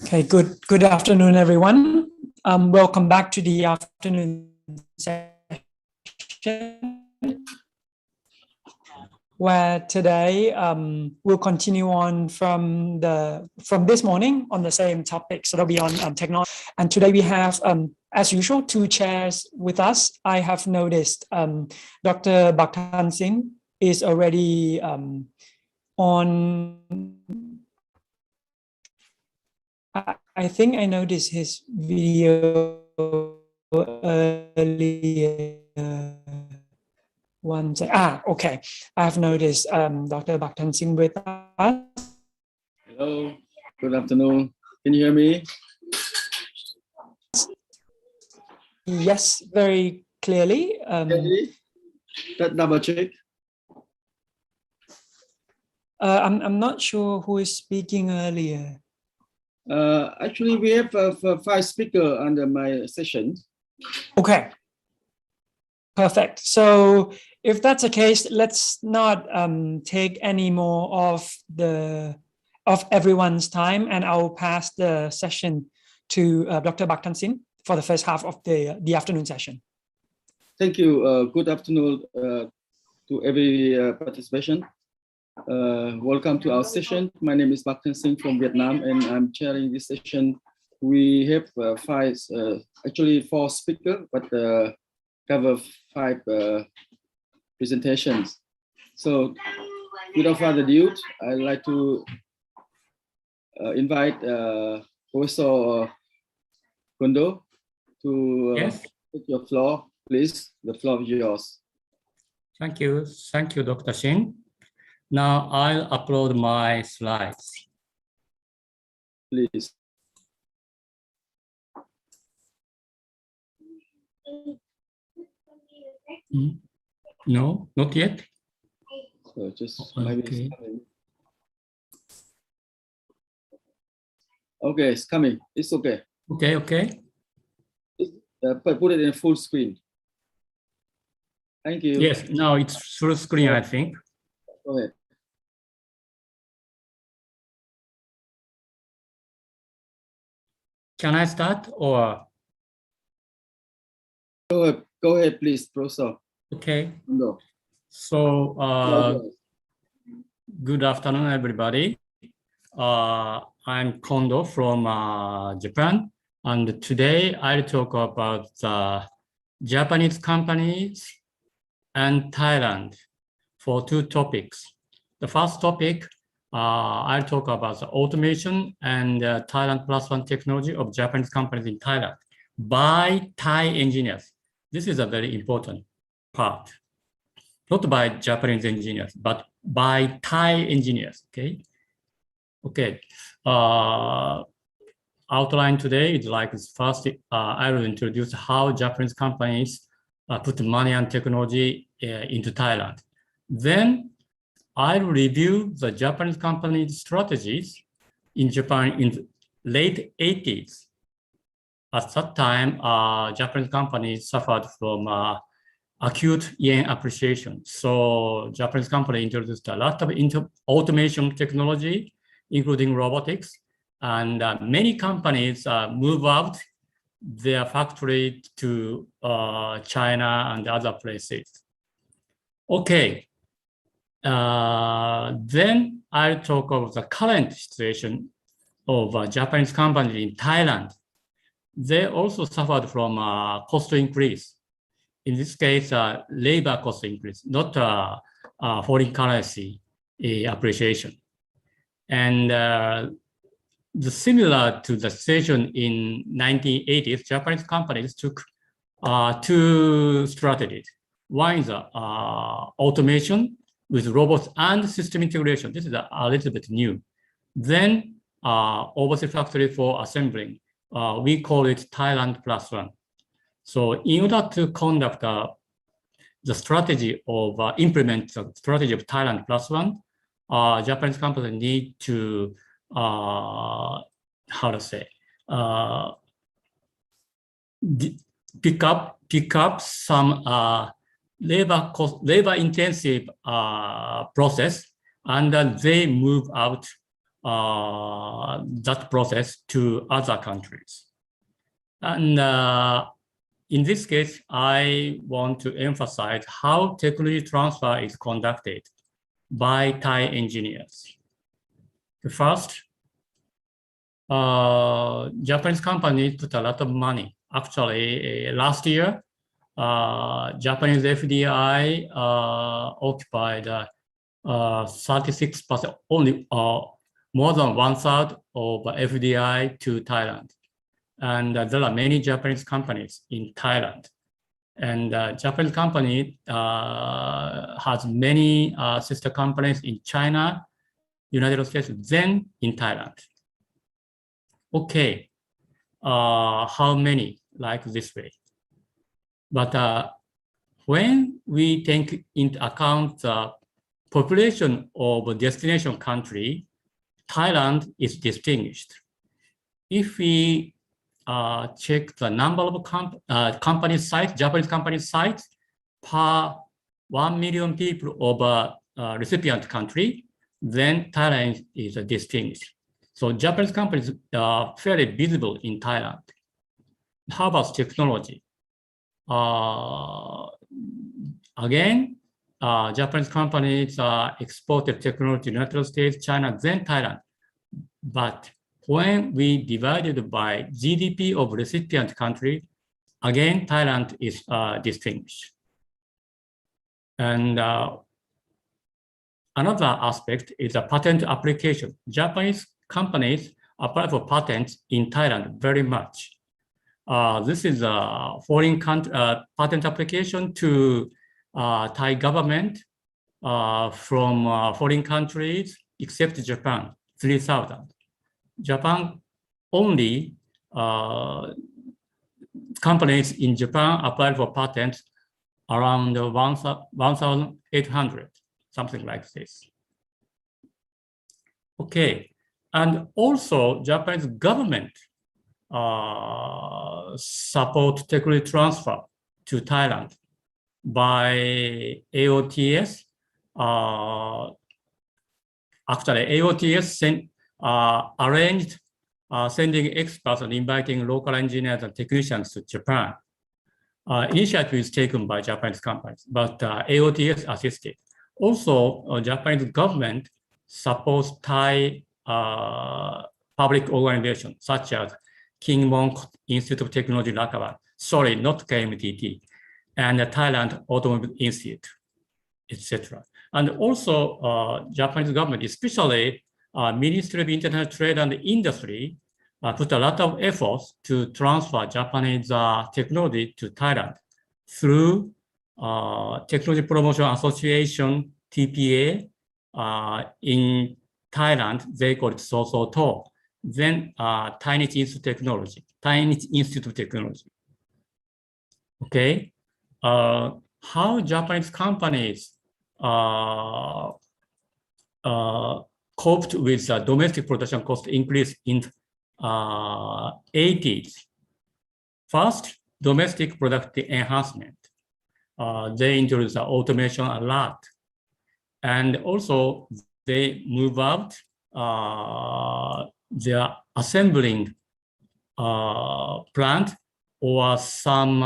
Okay, good afternoon, everyone. Welcome back to the afternoon session, where today we'll continue on from this morning on the same topic. So that'll be on technology. And today we have, as usual, two chairs with us. I have noticed Dr. Baktan Singh is already on. I think I noticed his video earlier. Okay. I've noticed Dr. Baktan Singh with us. Hello, good afternoon. Can you hear me? Yes, very clearly. Double check. I'm not sure who is speaking earlier. Actually, we have 5 speakers under my session. Okay. Perfect. So if that's the case, let's not take any more of everyone's time, and I'll pass the session to Dr. Baktan Singh for the first half of the afternoon session. Thank you. Good afternoon to every participation. Welcome to our session. My name is Baktan Singh from Vietnam, and I'm chairing this session. We have 4 speakers, but cover 5 presentations. So without further ado, I'd like to invite Professor Kondo to take your floor, please. The floor is yours. Thank you, Dr. Singh. Now I'll upload my slides. Please. No, not yet. So just maybe okay, it's coming. It's okay. Okay. Put it in full screen. Thank you. Yes, now it's full screen, I think. Go ahead. Can I start or? Go ahead, please, Professor. Okay. No. So, good afternoon, everybody. I'm Kondo from Japan, and today I'll talk about Japanese companies and Thailand for 2 topics. The first topic, I'll talk about the automation and Thailand +1 technology of Japanese companies in Thailand by Thai engineers. This is a very important part. Not by Japanese engineers, but by Thai engineers, okay? Outline today is like first, I will introduce how Japanese companies put money and technology into Thailand. Then I'll review the Japanese companies' strategies in Japan in the late 80s. At that time, Japanese companies suffered from acute yen appreciation. So Japanese company introduced a lot of automation technology, including robotics, and many companies move out their factory to China and other places. Okay. Then I'll talk about the current situation of Japanese companies in Thailand. They also suffered from cost increase. In this case, labor cost increase, not foreign currency appreciation. And similar to the situation in 1980s, Japanese companies took 2 strategies. One is automation with robots and system integration. This is a little bit new. Then overseas factory for assembling. We call it Thailand +1. So in order to conduct the strategy of implement the strategy of Thailand +1, Japanese companies need to pick up some labor intensive process, and then they move out that process to other countries. And in this case, I want to emphasize how technology transfer is conducted by Thai engineers. First, Japanese companies put a lot of money. Actually, last year, Japanese FDI occupied 36%, only more than 1/3 of FDI to Thailand. And there are many Japanese companies in Thailand. And Japanese company has many sister companies in China, United States, then in Thailand. Okay, how many? Like this way. But when we take into account the population of a destination country, Thailand is distinguished. If we check the number of company sites, Japanese company sites per 1 million people of a recipient country, then Thailand is distinguished. So Japanese companies are fairly visible in Thailand. How about technology? Again, Japanese companies exported technology to the United States, China, then Thailand. But when we divided by GDP of recipient country, again, Thailand is distinguished. And another aspect is a patent application. Japanese companies apply for patents in Thailand very much. This is a foreign patent application to Thai government from foreign countries, except Japan, 3,000. Japan only companies in Japan apply for patents around 1,800, something like this. Okay, and also Japanese government support technology transfer to Thailand by AOTS. Actually, AOTS arranged sending experts and inviting local engineers and technicians to Japan. Initiative is taken by Japanese companies, but AOTS assisted. Also, Japanese government supports Thai public organizations such as King Monk Institute of Technology, Lakawan, sorry, not KMTT, and the Thailand Automobile Institute, etc. And also, Japanese government, especially Ministry of International Trade and Industry, put a lot of efforts to transfer Japanese technology to Thailand through Technology Promotion Association, TPA. In Thailand, they call it SOSOTO. Then Thainich Institute of Technology. Okay, how Japanese companies coped with the domestic production cost increase in 80s. First, domestic productivity enhancement. They introduced automation a lot. And also they move out their assembling plant or some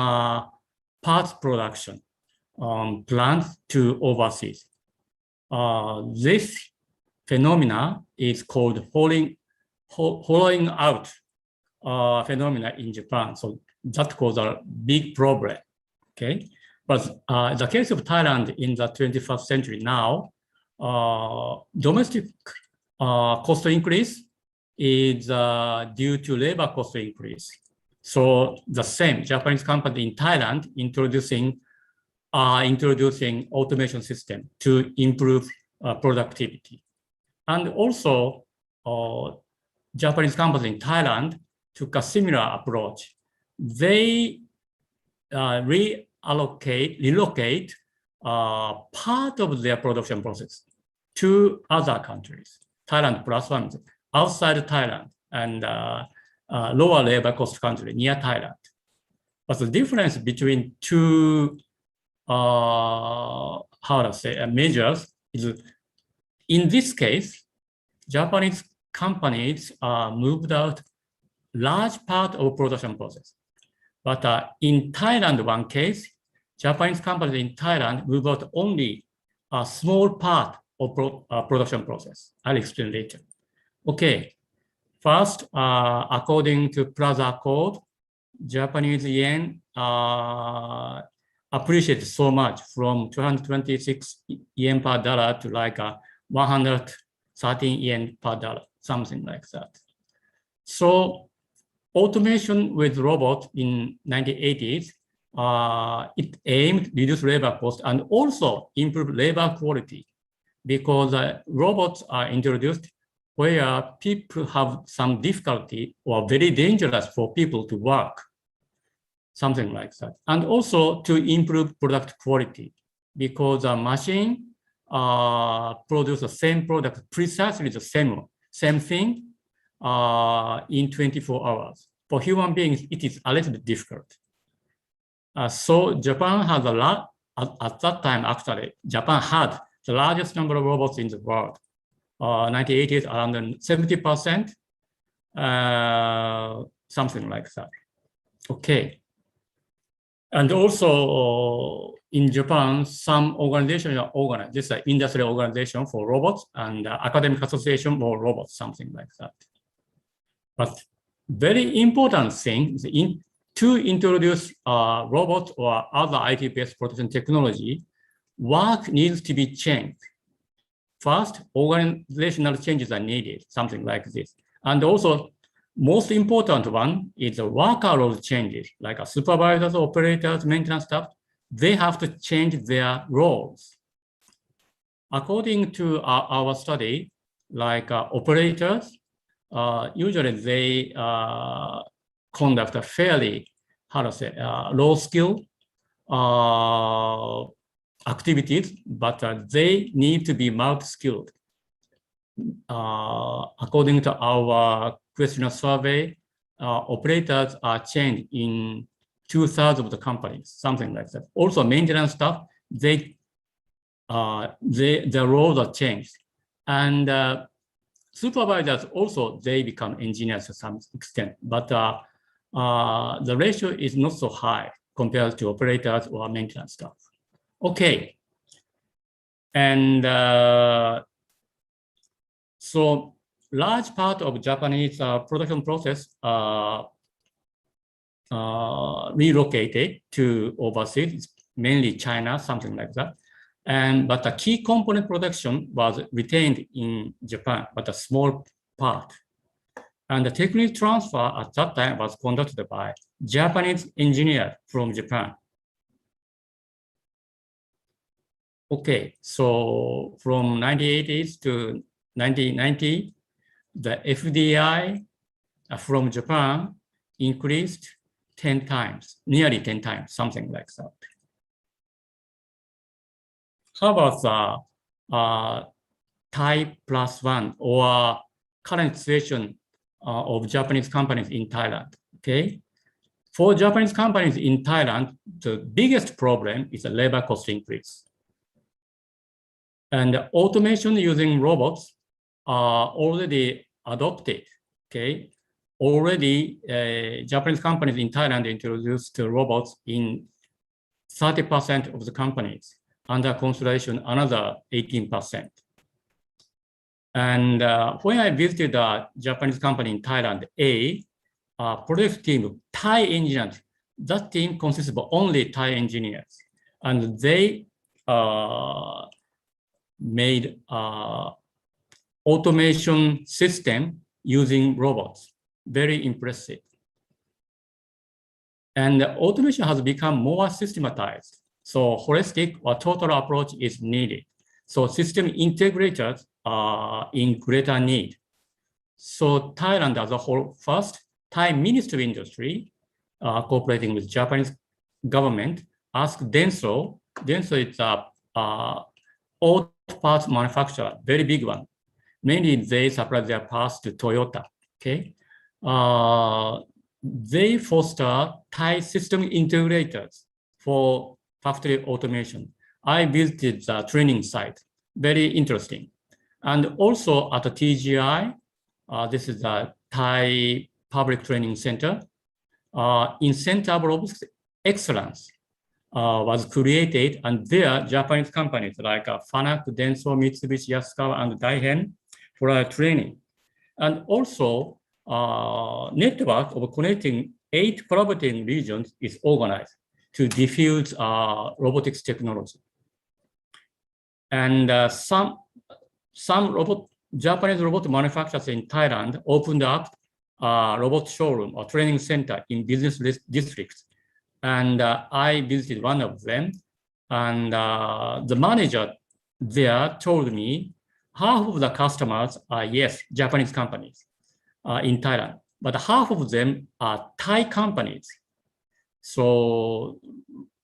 parts production plant to overseas. This phenomena is called hollowing out phenomena in Japan. So that caused a big problem. Okay, but in the case of Thailand in the 21st century now, domestic cost increase is due to labor cost increase. So the same Japanese company in Thailand introducing automation system to improve productivity. And also Japanese companies in Thailand took a similar approach. They relocate part of their production process to other countries, Thailand plus one, outside Thailand and lower labor cost country near Thailand. But the difference between two, measures is, in this case, Japanese companies moved out large part of production process. But in Thailand, one case, Japanese companies in Thailand moved out only a small part of production process. I'll explain later. Okay, first, according to Plaza Code, Japanese yen appreciated so much from 226 yen per dollar to like 113 yen per dollar, something like that. So automation with robot in 1980s, it aimed to reduce labor cost and also improve labor quality, because robots are introduced where people have some difficulty or very dangerous for people to work, something like that. And also to improve product quality, because a machine produces the same product, precisely the same thing in 24 hours. For human beings, it is a little bit difficult. So Japan has a lot, at that time actually, Japan had the largest number of robots in the world. 1980s, around 70%, something like that. Okay. And also in Japan, some organizations are organized. This is an industrial organization for robots and academic association for robots, something like that. But very important thing is to introduce robots or other IT-based protection technology, work needs to be changed. First, organizational changes are needed, something like this. And also, most important one is the worker role changes, like supervisors, operators, maintenance staff. They have to change their roles. According to our study, like operators, usually they conduct a fairly, low skill activities, but they need to be multi-skilled. According to our questionnaire survey, operators are changed in 2/3 of the companies, something like that. Also, maintenance staff, their roles are changed. And supervisors also, they become engineers to some extent, but the ratio is not so high compared to operators or maintenance staff. Okay. And so large part of Japanese production process relocated to overseas, mainly China, something like that. But the key component production was retained in Japan, but a small part. And the technical transfer at that time was conducted by Japanese engineers from Japan. Okay, so from 1980s to 1990, the FDI from Japan increased 10 times, nearly 10 times, something like that. How about the Thai +1 or current situation of Japanese companies in Thailand? Okay, for Japanese companies in Thailand, the biggest problem is the labor cost increase. And automation using robots are already adopted. Okay, already Japanese companies in Thailand introduced robots in 30% of the companies. Under consideration, another 18%. And when I visited a Japanese company in Thailand, a project team of Thai engineers, that team consists of only Thai engineers. And they made automation system using robots. Very impressive. And automation has become more systematized. So holistic or total approach is needed. So system integrators are in greater need. So Thailand as a whole, first, Thai Ministry of Industry, cooperating with Japanese government, asked Denso. Denso is a auto parts manufacturer, very big one. Mainly they supply their parts to Toyota. Okay, they foster Thai system integrators for factory automation. I visited the training site, very interesting. And also at the TGI, This is the Thai Public Training Center. In Center of Robotics Excellence was created, and there Japanese companies like Fanuc, Denso, Mitsubishi, Yasukawa, and Daihen for training. And also, network of connecting 8 collaborating regions is organized to diffuse robotics technology. And some Japanese robot manufacturers in Thailand opened up a robot showroom or training center in business districts. And I visited one of them. And the manager there told me half of the customers are, yes, Japanese companies in Thailand, but half of them are Thai companies. So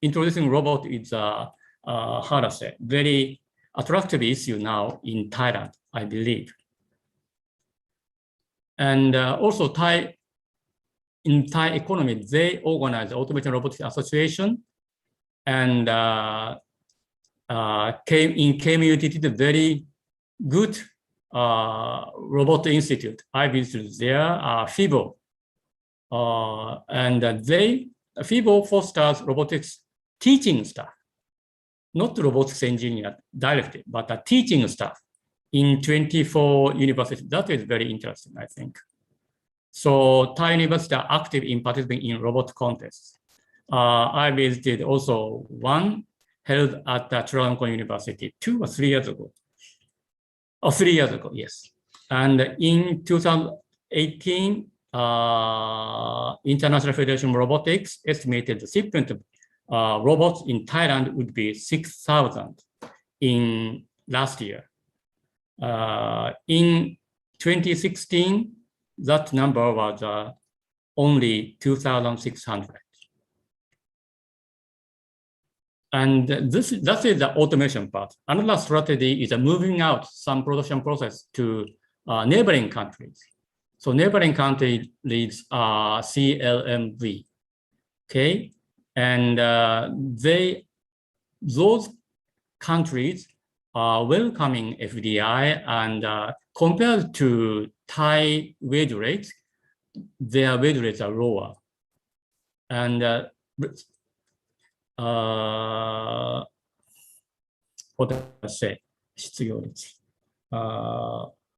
introducing robot is how to say, very attractive issue now in Thailand, I believe. And also in Thai economy, they organize the Automation Robotics Association, and KMU did a very good robot institute. I visited there, FIBO, and FIBO fosters robotics teaching staff, not robotics engineer directly, but teaching staff in 24 universities. That is very interesting, I think. So Thai universities are active in participating in robot contests. I visited also one held at the Chulalongkorn University 2 or 3 years ago. Oh, 3 years ago, yes. And in 2018, International Federation of Robotics estimated the shipment of robots in Thailand would be 6,000 in last year. In 2016, that number was only 2,600. And that is the automation part. Another strategy is moving out some production process to neighboring countries. So neighboring countries are CLMV, okay? And those countries are welcoming FDI, and compared to Thai wage rates, their wage rates are lower. And what did I say?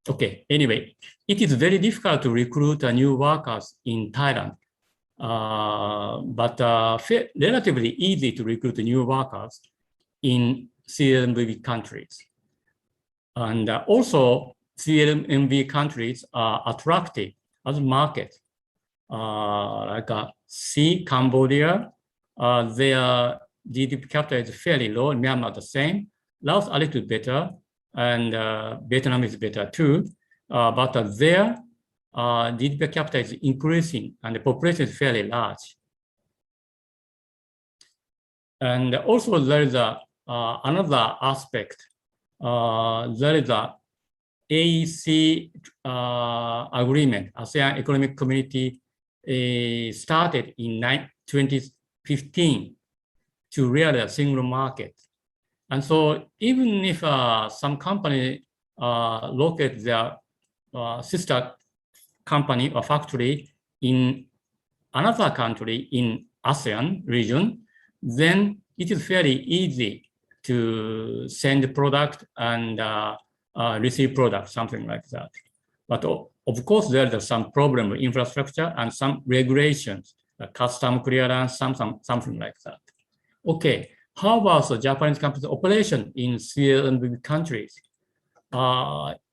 Okay, anyway, it is very difficult to recruit new workers in Thailand, but relatively easy to recruit new workers in CLMV countries. And also, CLMV countries are attractive as a market. Like Cambodia, their GDP per capita is fairly low, Myanmar the same, Laos a little better, and Vietnam is better too. But their GDP per capita is increasing and the population is fairly large. And also there is another aspect. There is a AEC agreement, ASEAN Economic Community, started in 2015 to realize a single market. And so even if some company locate their sister company or factory in another country in ASEAN region, then it is fairly easy to send product and receive product, something like that. But of course, there is some problem with infrastructure and some regulations, custom clearance, something like that. Okay, how about the Japanese company's operation in CLMV countries?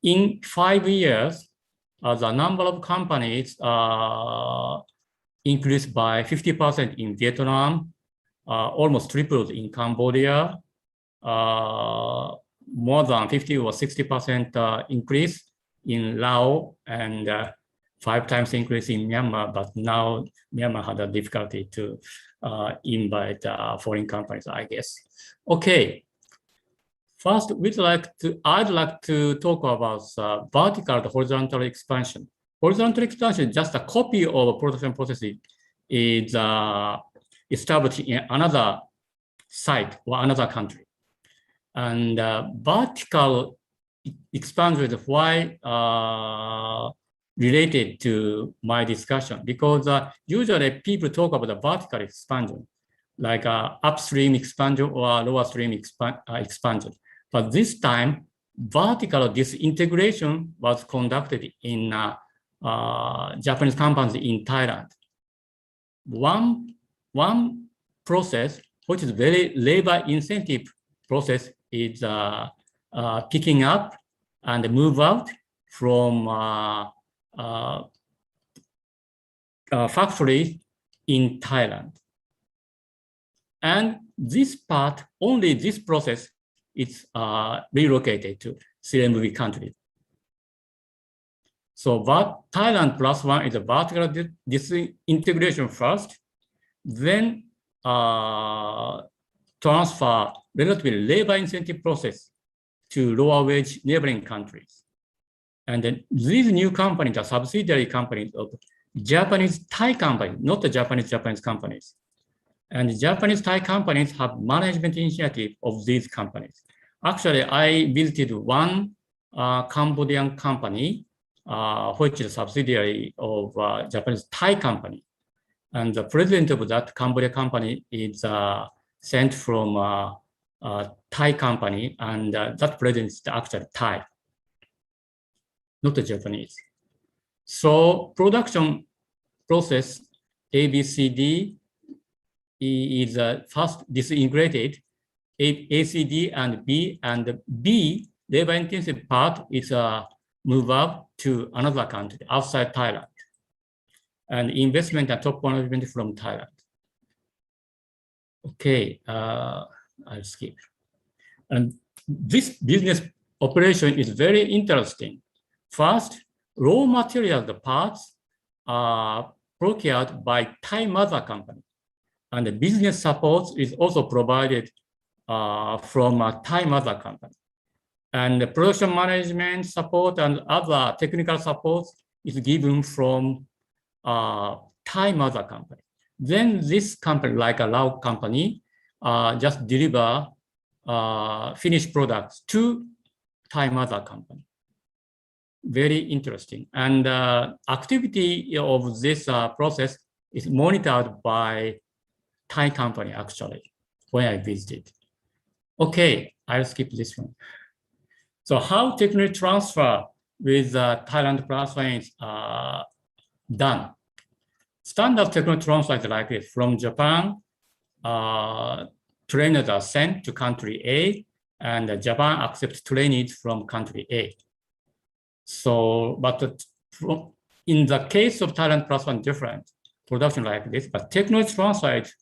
In 5 years, the number of companies increased by 50% in Vietnam, almost tripled in Cambodia, more than 50 or 60% increase in Laos, and 5 times increase in Myanmar. But now Myanmar had a difficulty to invite foreign companies, I guess. Okay. First, I'd like to talk about vertical to horizontal expansion. Horizontal expansion is just a copy of a production process is established in another site or another country. And vertical expansion is why related to my discussion, because usually people talk about the vertical expansion, like upstream expansion or lower stream expansion. But this time, vertical disintegration was conducted in Japanese companies in Thailand. One process, which is very labor incentive process, is picking up and move out from factories in Thailand. And this part, only this process is relocated to CMV countries. So Thailand +1 is a vertical disintegration first, then transfer relatively labor incentive process to lower wage neighboring countries. And then these new companies are subsidiary companies of Japanese Thai companies, not the Japanese companies. And the Japanese Thai companies have management initiative of these companies. Actually, I visited one Cambodian company, which is a subsidiary of Japanese Thai company. And the president of that Cambodia company is sent from a Thai company, and that president is actually Thai, not the Japanese. So production process ABCD is first disintegrated, ACD and the B labor intensive part is move up to another country outside Thailand, and investment and top management from Thailand. Okay, I'll skip. And this business operation is very interesting. First, raw material, the parts are procured by Thai mother company, and the business support is also provided from a Thai mother company. And the production management support and other technical support is given from Thai mother company. Then this company, like a Lao company, just deliver finished products to Thai mother company. Very interesting. And activity of this process is monitored by Thai company, actually, where I visited. Okay, I'll skip this one. So how technology transfer with Thailand +1 is done? Standard technology transfer is like this. From Japan, trainers are sent to country A, and Japan accepts trainees from country A. So, but in the case of Thailand +1, different production like this, but technology transfer is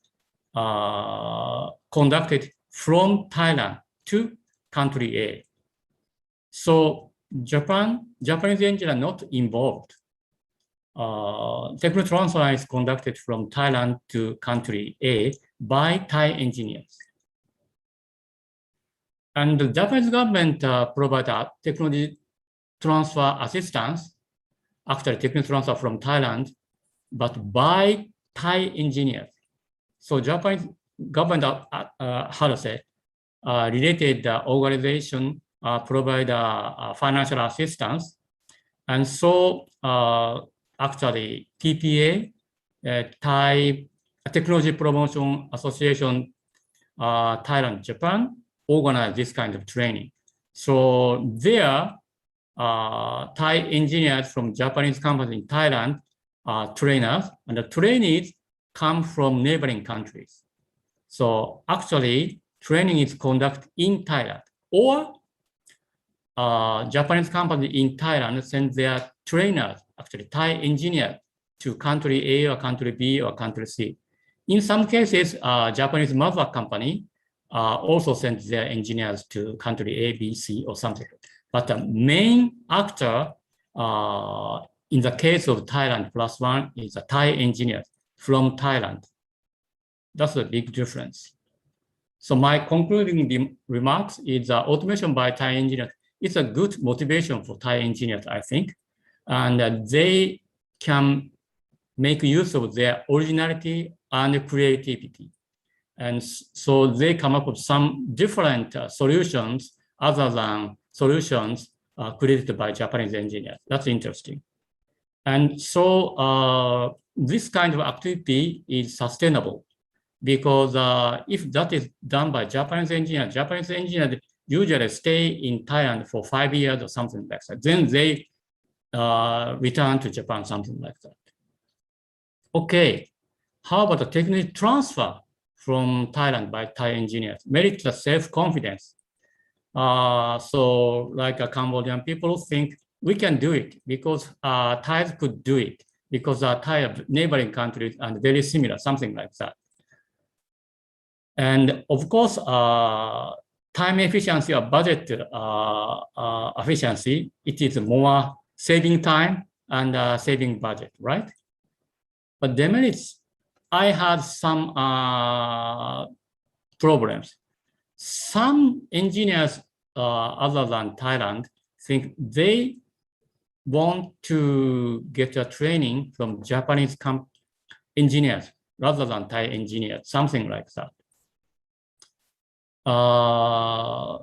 conducted from Thailand to country A. So Japanese engineers are not involved. Technology transfer is conducted from Thailand to country A by Thai engineers. And the Japanese government provides technology transfer assistance, actually technology transfer from Thailand, but by Thai engineers. So Japanese government, how to say, related organization provide financial assistance. And so actually TPA, Thai Technology Promotion Association, Thailand, Japan, organize this kind of training. So there, Thai engineers from Japanese companies in Thailand are trainers, and the trainees come from neighboring countries. So actually, training is conducted in Thailand, or Japanese companies in Thailand send their trainers, actually Thai engineers, to country A or country B or country C. In some cases, Japanese mother company also sends their engineers to country A, B, C, or something. But the main actor in the case of Thailand +1 is a Thai engineer from Thailand. That's a big difference. So my concluding remarks is automation by Thai engineers. It's a good motivation for Thai engineers, I think. And they can make use of their originality and creativity. And so they come up with some different solutions other than solutions created by Japanese engineers. That's interesting. And so this kind of activity is sustainable because if that is done by Japanese engineers usually stay in Thailand for 5 years or something like that. Then they return to Japan, something like that. Okay, how about the technical transfer from Thailand by Thai engineers? Merit the self-confidence. So like Cambodian people think we can do it because Thais could do it because Thai neighboring countries are very similar, something like that. And of course, time efficiency or budget efficiency, it is more saving time and saving budget, right? But demerits, I had some problems. Some engineers other than Thailand think they want to get a training from Japanese engineers rather than Thai engineers, something like that.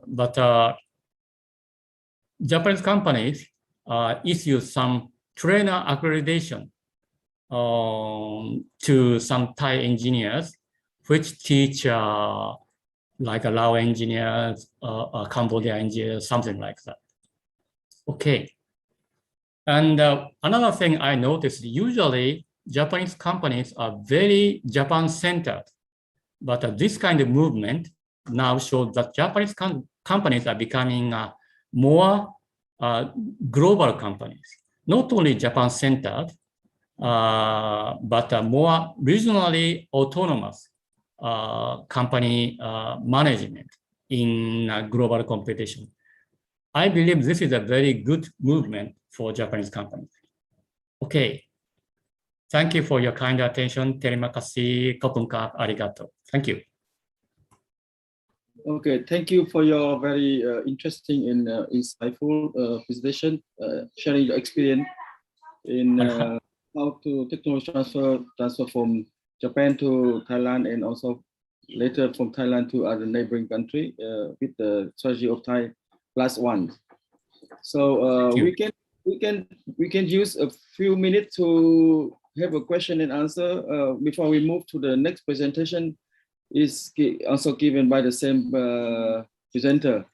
But Japanese companies issue some trainer accreditation to some Thai engineers, which teach like Lao engineers, Cambodia engineers, something like that. Okay. And another thing I noticed, usually Japanese companies are very Japan-centered, but this kind of movement now shows that Japanese companies are becoming more global companies, not only Japan-centered, but more regionally autonomous company management in global competition. I believe this is a very good movement for Japanese companies. Okay. Thank you for your kind attention. Terima kasih. Kopunka arigato. Thank you. Okay, thank you for your very interesting and insightful presentation, sharing your experience in how to technology transfer from Japan to Thailand and also later from Thailand to other neighboring country with the strategy of Thai +1. So we can use a few minutes to have a question and answer before we move to the next presentation. Is also given by the same presenter.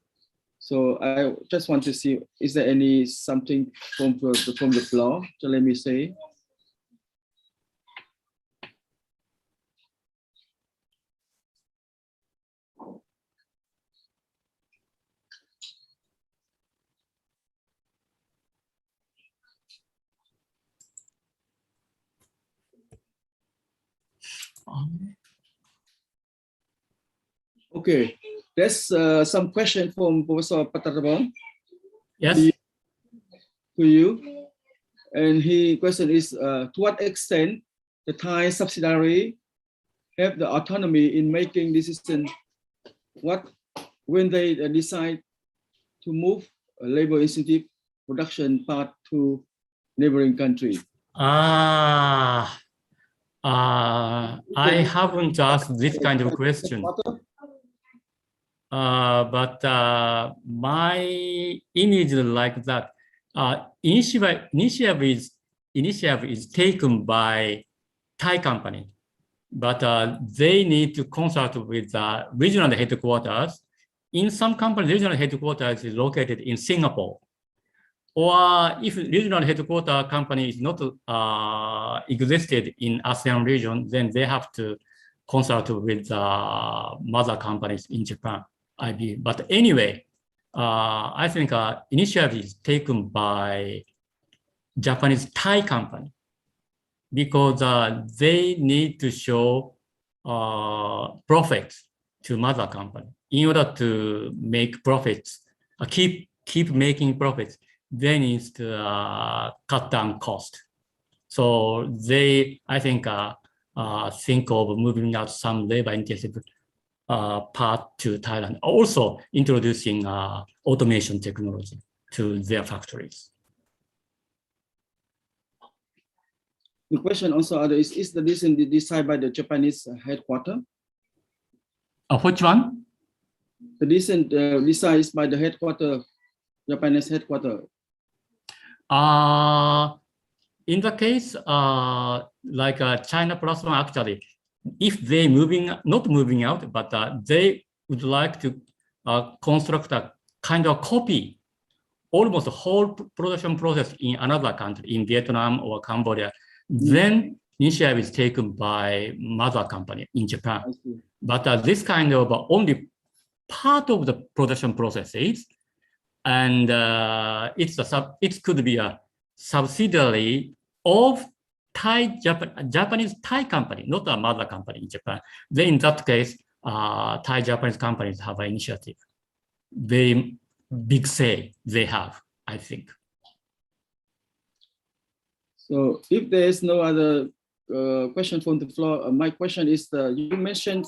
So I just want to see, is there any something from the floor? So let me say. Okay, there's some question from Professor Patarabong. Yes. To you. And his question is, to what extent the Thai subsidiary have the autonomy in making decisions when they decide to move a labor incentive production part to neighboring country? I haven't asked this kind of question. But my image is like that. Initiative is taken by Thai company, but they need to consult with the regional headquarters. In some companies, regional headquarters is located in Singapore. Or if regional headquarter company is not existed in ASEAN region, then they have to consult with the mother companies in Japan. But anyway, I think initiative is taken by Japanese Thai company because they need to show profits to mother company. In order to make profits, keep making profits, they need to cut down cost. So they, I think of moving out some labor-intensive part to Thailand, also introducing automation technology to their factories. The question also is the decision decided by the Japanese headquarters? Which one? The decision decided by the headquarters, Japanese headquarters. in the case like China plus one, actually, if they not moving out, but they would like to construct a kind of copy, almost the whole production process in another country, in Vietnam or Cambodia, then initiative is taken by mother company in Japan. But this kind of only part of the production processes, and it could be a subsidiary of Japanese Thai company, not a mother company in Japan. Then in that case, Thai Japanese companies have an initiative. Very big say they have, I think. So if there is no other question from the floor, my question is: you mentioned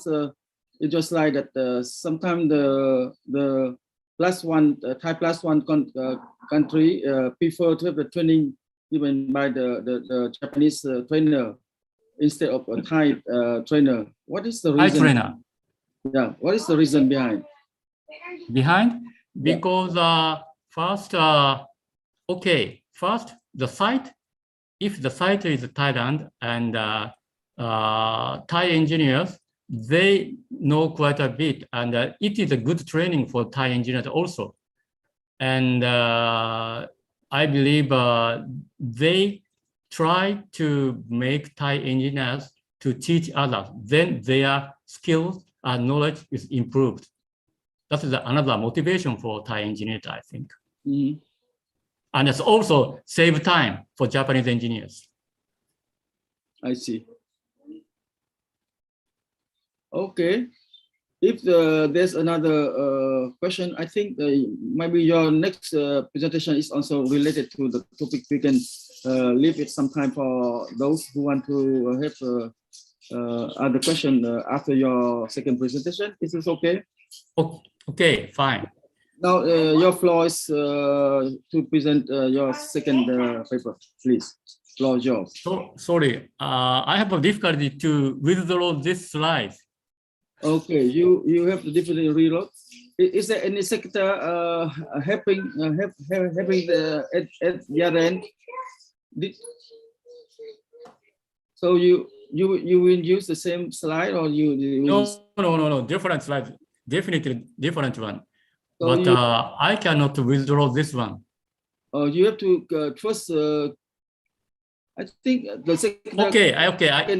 in your slide that sometimes the Thai plus one country prefer to have the training given by the Japanese trainer instead of a Thai trainer. What is the reason? Thai trainer. Yeah. What is the reason behind? Because first, first the site. If the site is Thailand and Thai engineers, they know quite a bit, and it is a good training for Thai engineers also. And I believe they try to make Thai engineers to teach others. Then their skills and knowledge is improved. That is another motivation for Thai engineers, I think. Mm-hmm. And it's also save time for Japanese engineers. I see. Okay. If there's another question, I think maybe your next presentation is also related to the topic. We can leave it some time for those who want to have other question after your second presentation. Is this okay? Okay, fine. Now your floor is to present your second paper, please. Floor is yours. Sorry, I have a difficulty to withdraw this slide. Okay, you have the difficulty reload. Is there any sector helping the at the other end? So you will use the same slide, or you no, different slide, definitely different one. So but I cannot withdraw this one. You have to first. I think the second. Okay.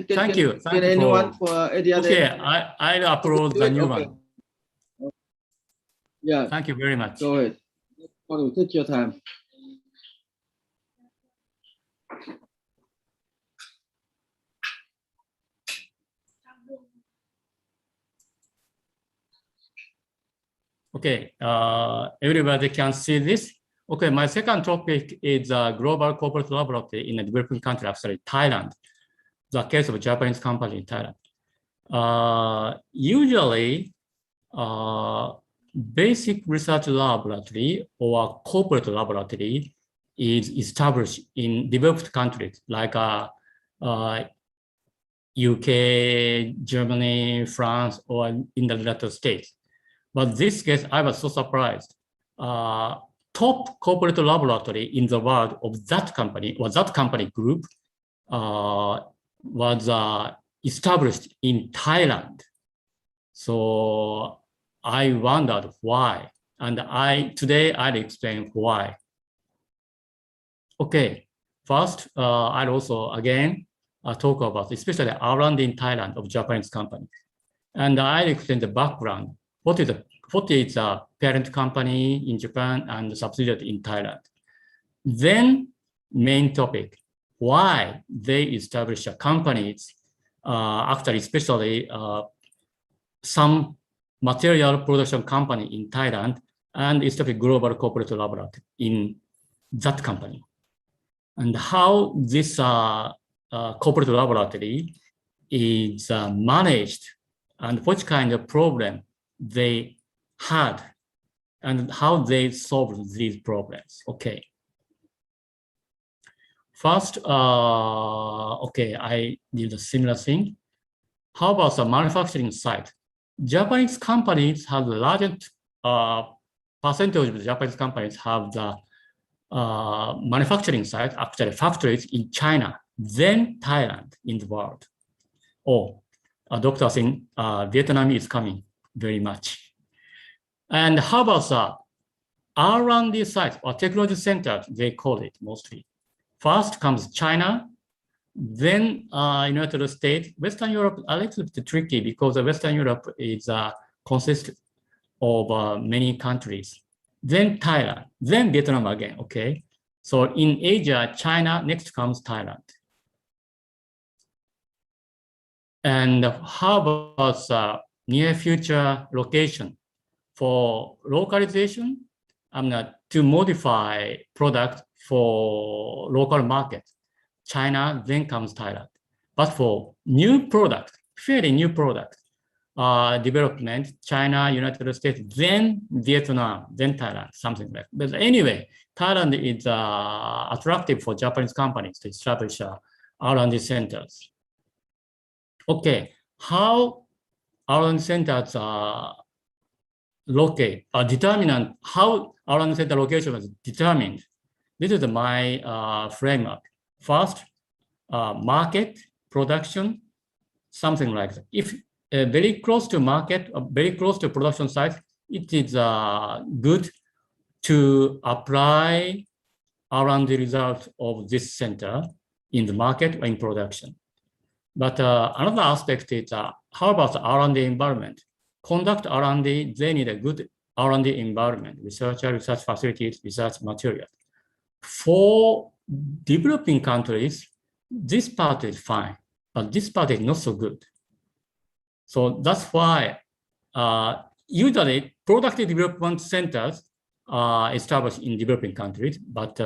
Thank you. Can anyone for the other? Okay, I'll upload the new one. Yeah. Thank you very much. Go ahead. Take your time. Okay, everybody can see this. Okay, my second topic is global corporate laboratory in a developing country, actually Thailand. The case of a Japanese company in Thailand. Usually, basic research laboratory or corporate laboratory is established in developed countries like UK, Germany, France, or in the United States. But this case, I was so surprised. Top corporate laboratory in the world of that company, or that company group, was established in Thailand. So I wondered why. And today I'll explain why. Okay, first, I'll also again talk about, especially R&D in Thailand of Japanese companies. And I'll explain the background. What is a parent company in Japan and a subsidiary in Thailand? Then main topic, why they establish companies, actually especially some material production company in Thailand and establish global corporate laboratory in that company. And how this corporate laboratory is managed and what kind of problem they had and how they solved these problems. Okay. First, okay, I did a similar thing. How about the manufacturing site? Japanese companies have the largest percentage of the Japanese companies have the manufacturing sites, actually factories in China, then Thailand in the world. Doctors in Vietnam is coming very much. And how about the R&D sites or technology centers, they call it mostly. First comes China, then United States. Western Europe a little bit tricky because Western Europe is consists of many countries. Then Thailand, then Vietnam again, okay? So in Asia, China, next comes Thailand. And how about near future location? For localization, to modify product for local market, China, then comes Thailand. But for new product, fairly new product, development, China, United States, then Vietnam, then Thailand, something like that. But anyway, Thailand is attractive for Japanese companies to establish R&D centers. Okay, how R&D centers are located, determinant, how R&D center location was determined. This is my framework. First, market, production, something like that. If very close to market, very close to production site, it is good to apply R&D results of this center in the market or in production. But another aspect is how about the R&D environment? Conduct R&D, they need a good R&D environment, research facilities, research material. For developing countries, this part is fine, but this part is not so good. So that's why usually product development centers are established in developing countries, but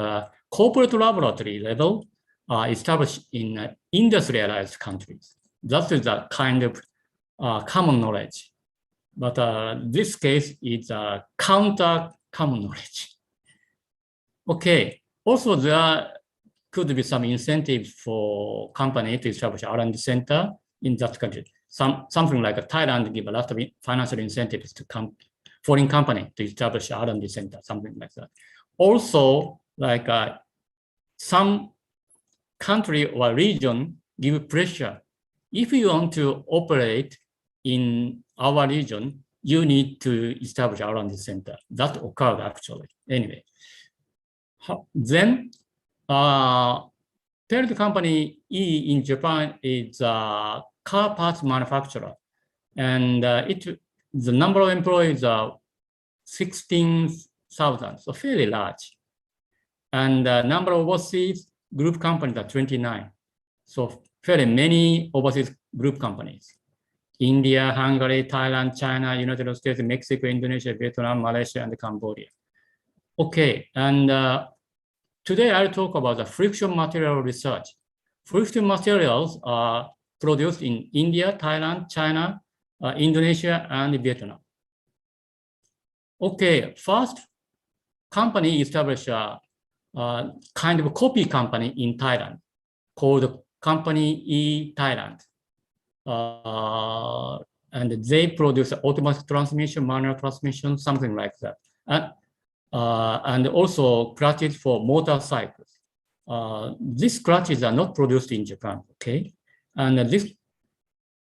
corporate laboratory level are established in industrialized countries. That is a kind of common knowledge. But this case is counter common knowledge. Okay, also there could be some incentive for company to establish R&D center in that country. Something like Thailand give a lot of financial incentives to foreign company to establish R&D center, something like that. Also, like some country or region give pressure. If you want to operate in our region, you need to establish R&D center. That occurred actually. Anyway, then parent company E in Japan is a car parts manufacturer, and the number of employees are 16,000, so fairly large. And the number of overseas group companies are 29, so fairly many overseas group companies. India, Hungary, Thailand, China, United States, Mexico, Indonesia, Vietnam, Malaysia, and Cambodia. Okay, and today I'll talk about the friction material research. Friction materials are produced in India, Thailand, China, Indonesia, and Vietnam. Okay, first, company established a kind of a copy company in Thailand called Company E Thailand. And they produce automatic transmission, manual transmission, something like that. And also clutches for motorcycles. These clutches are not produced in Japan, okay? And this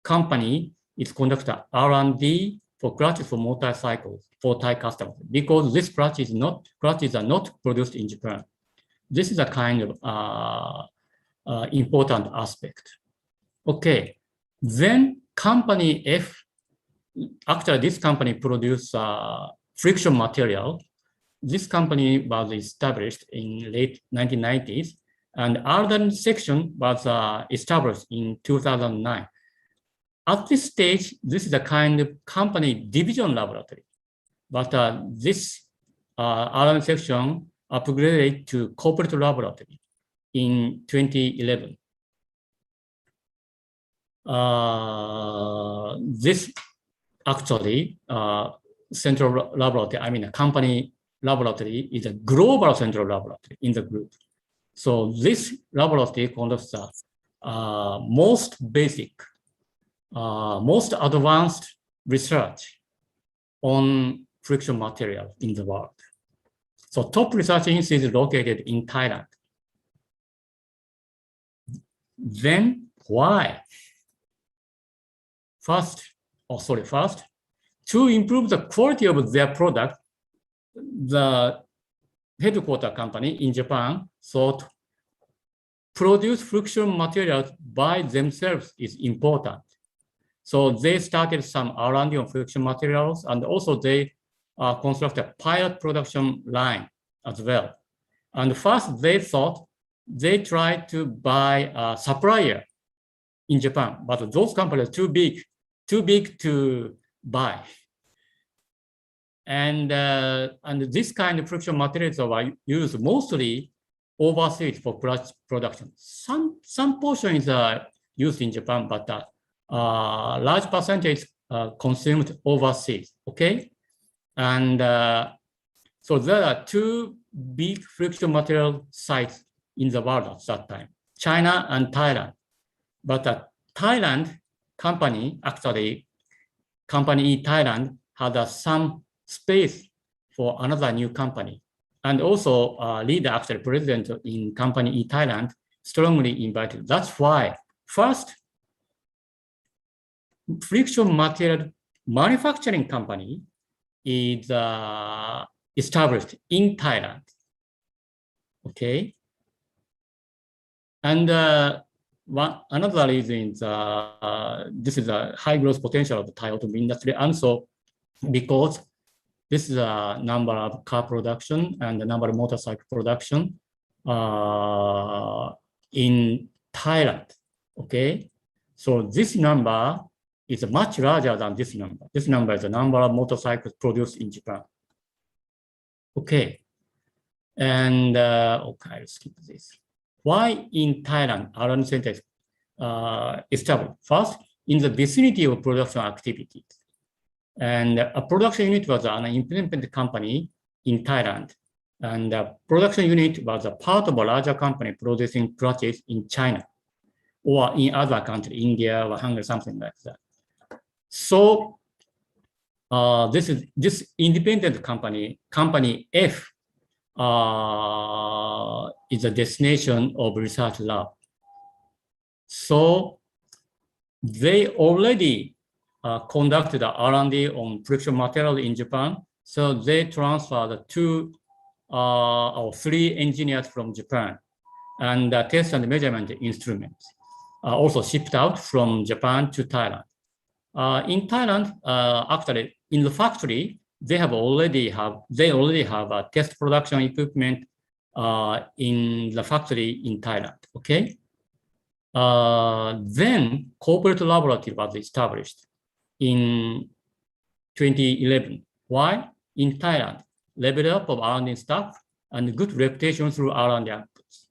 company is conducting R&D for clutches for motorcycles for Thai customers because these clutches are not produced in Japan. This is a kind of important aspect. Okay. Then company F, after this company produced friction material, this company was established in late 1990s, and R&D section was established in 2009. At this stage, this is a kind of company division laboratory, but this R&D section upgraded to corporate laboratory in 2011. This actually central laboratory, I mean a company laboratory, is a global central laboratory in the group. So this laboratory conducts the most basic, most advanced research on friction material in the world. So top research institute is located in Thailand. Then why? First, to improve the quality of their product, the headquarter company in Japan thought produce friction materials by themselves is important. So they started some R&D on friction materials, and also they constructed a pilot production line as well. And first they thought they tried to buy a supplier in Japan, but those companies are too big to buy. And this kind of friction materials are used mostly overseas for production. Some portion is used in Japan, but large percentage consumed overseas. Okay, and so there are two big friction material sites in the world at that time, China and Thailand. But Thailand company, actually, company in Thailand had some space for another new company. And also leader, actually president in company in Thailand, strongly invited. That's why first friction material manufacturing company is established in Thailand. Okay. And another reason is this is a high growth potential of the Thai automobile industry, and so because this is a number of car production and the number of motorcycle production in Thailand. Okay, so this number is much larger than this number. This number is the number of motorcycles produced in Japan. Okay, and okay, I'll skip this. Why in Thailand R&D center is established? First, in the vicinity of production activities. And a production unit was an independent company in Thailand. And the production unit was a part of a larger company producing clutches in China or in other countries, India or Hungary, something like that. So this independent company, company F, is a destination of research lab. So they already conducted R&D on friction material in Japan. So they transferred two or three engineers from Japan, and test and measurement instruments also shipped out from Japan to Thailand. In Thailand, actually in the factory, they already have a test production equipment in the factory in Thailand. Okay. Then corporate laboratory was established in 2011. Why? In Thailand, level up of R&D staff and good reputation through R&D outputs.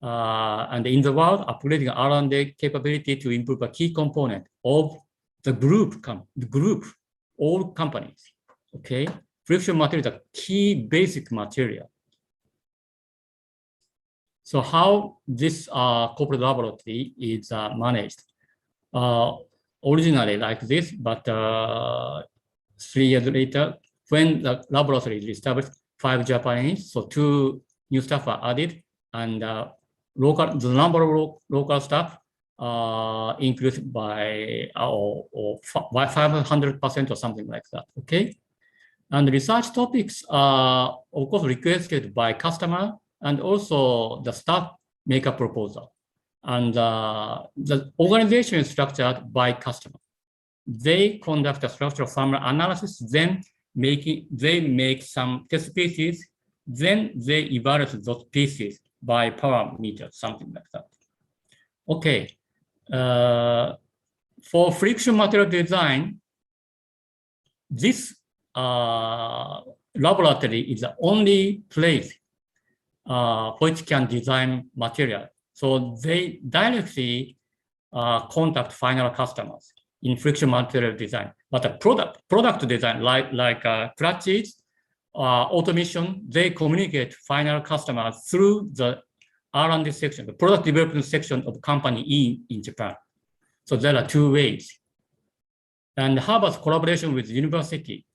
And in the world, upgrading R&D capability to improve a key component of the group, all companies. Okay, friction material is a key basic material. So how this corporate laboratory is managed? Originally like this, but 3 years later, when the laboratory is established, 5 Japanese, so 2 new staff are added, and the number of local staff increased by 500% or something like that. Okay, and research topics are of course requested by customer, and also the staff make a proposal. And the organization is structured by customer. They conduct a structural thermal analysis, then they make some test pieces, then they evaluate those pieces by power meter, something like that. Okay, for friction material design, this laboratory is the only place which can design material. So they directly contact final customers in friction material design. But the product design, like clutches, automation, they communicate final customers through the R&D section, the product development section of company E in Japan. So there are 2 ways. And Harvard's collaboration with the university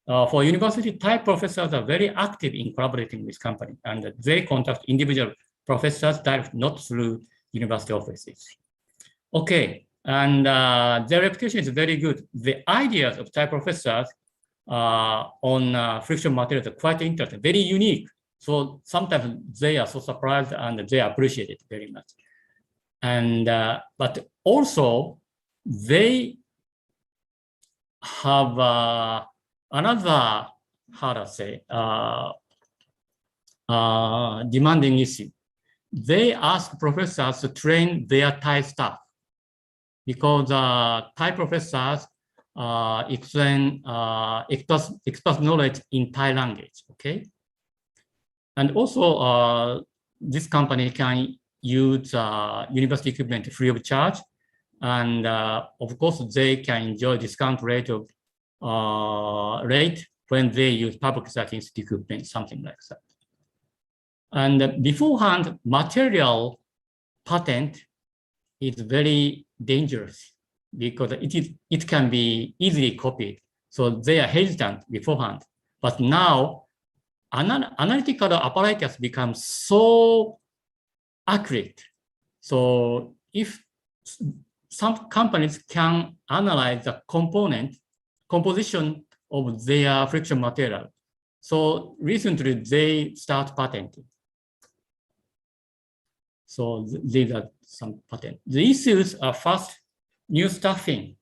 for university, Thai professors are very active in collaborating with companies, and they contact individual professors directly, not through university offices. Okay, and their reputation is very good. The ideas of Thai professors on friction materials are quite interesting, very unique. So sometimes they are so surprised and they appreciate it very much. And but also they have another, how to say, demanding issue. They ask professors to train their Thai staff because Thai professors express knowledge in Thai language, okay? And also this company can use university equipment free of charge. And of course, they can enjoy discount rate of when they use public research institute equipment, something like that. And beforehand, material patent is very dangerous because it can be easily copied. So they are hesitant beforehand. But now, analytical apparatus becomes so accurate. So if some companies can analyze the composition of their friction material. So recently they start patenting. So these are some patents. The issues are first, new staffing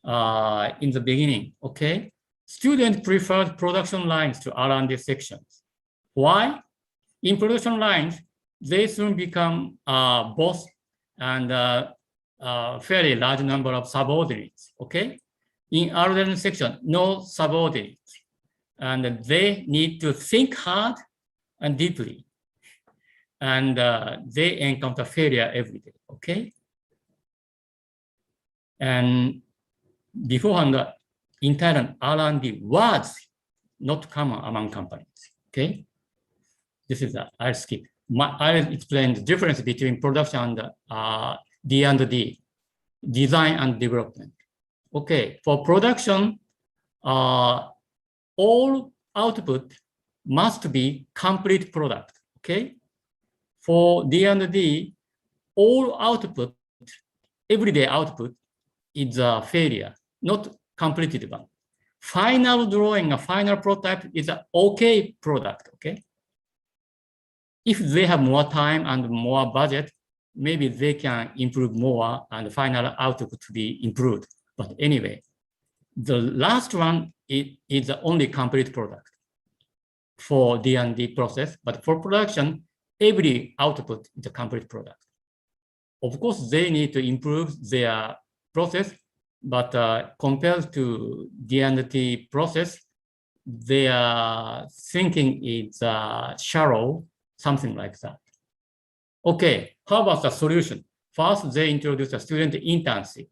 in the beginning, okay? Students prefer production lines to R&D sections. Why? In production lines, they soon become boss and fairly large number of subordinates, okay? In R&D section, no subordinates. And they need to think hard and deeply. And they encounter failure every day, okay? And beforehand, in Thailand, R&D was not common among companies, okay? This is, I'll skip. I'll explain the difference between production and D&D, design and development. Okay, for production, all output must be complete product, okay? For D&D, all output, everyday output is a failure, not completed one. Final drawing, a final prototype is an okay product, okay? If they have more time and more budget, maybe they can improve more and the final output to be improved. But anyway, the last one is the only complete product for D&D process, but for production, every output is a complete product. Of course, they need to improve their process, but compared to D&D process, their thinking is shallow, something like that. Okay, how about the solution? First, they introduced a student internship.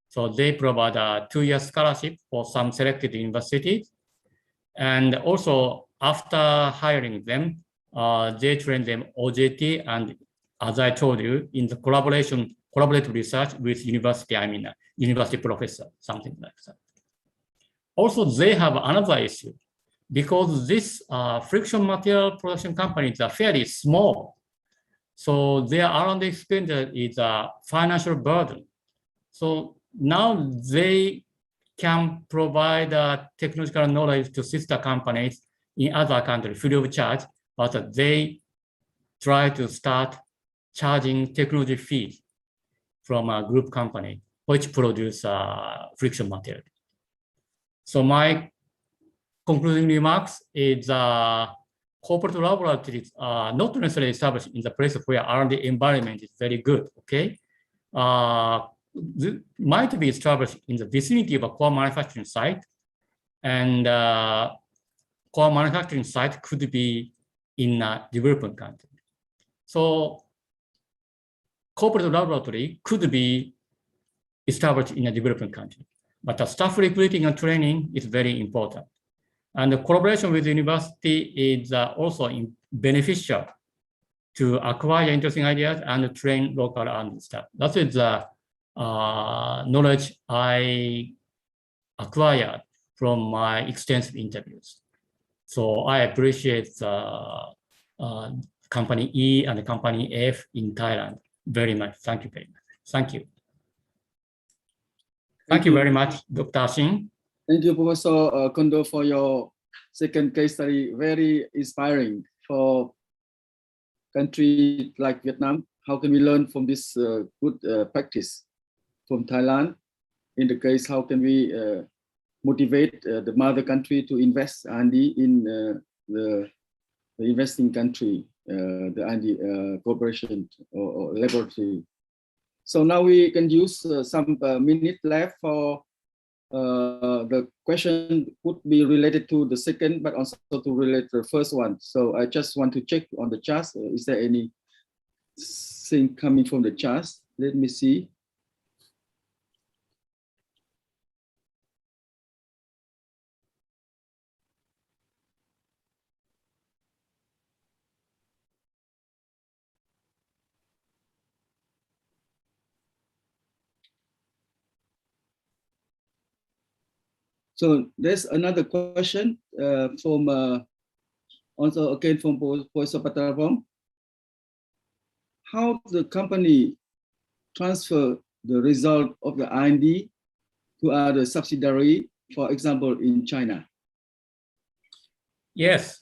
So they provide a 2-year scholarship for some selected universities. And also, after hiring them, they train them OJT and, as I told you, in the collaborative research with university, university professor, something like that. Also, they have another issue. Because this friction material production companies are fairly small, so their R&D expenditure is a financial burden. So now they can provide technological knowledge to sister companies in other countries free of charge, but they try to start charging technology fees from a group company which produce friction material. So my concluding remarks is corporate laboratories are not necessarily established in the place where R&D environment is very good, okay? Might be established in the vicinity of a core manufacturing site, and core manufacturing site could be in a developing country. So corporate laboratory could be established in a developing country, but the staff recruiting and training is very important. And the collaboration with the university is also beneficial to acquire interesting ideas and train local R&D staff. That is the knowledge I acquired from my extensive interviews. So I appreciate the company E and the company F in Thailand very much. Thank you very much. Thank you. Thank you very much, Dr. Singh. Thank you, Professor Kondo, for your second case study. Very inspiring for country like Vietnam. How can we learn from this good practice from Thailand? In the case, how can we motivate the mother country to invest R&D in the investing country, the R&D corporation or laboratory. So now we can use some minute left for the question could be related to the second, but also to relate to the first one. So I just want to check on the chart. Is there any thing coming from the chart? Let me see. So there's another question from also again from Professor Patarapong. How the company transfer the result of the R&D to other subsidiary, for example, in China? Yes.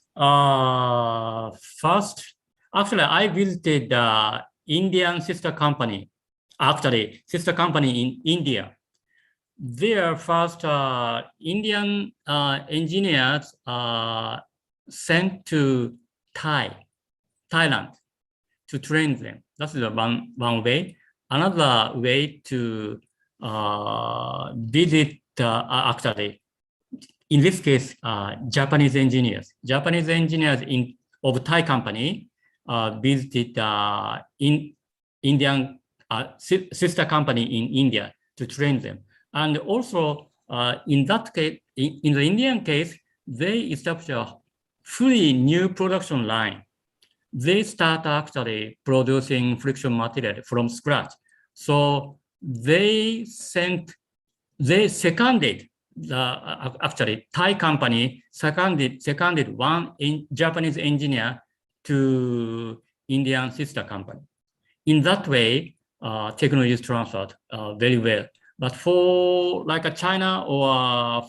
First, actually, I visited the Indian sister company. Actually, sister company in India. Their first Indian engineers sent to Thailand to train them. That's the one way. Another way to visit, actually, in this case, Japanese engineers. Japanese engineers of Thai company visited Indian sister company in India to train them. And also, in that case, in the Indian case, they established a fully new production line. They start actually producing friction material from scratch. So they seconded actually Thai company seconded one Japanese engineer to Indian sister company. In that way, technology is transferred very well. But for like a China or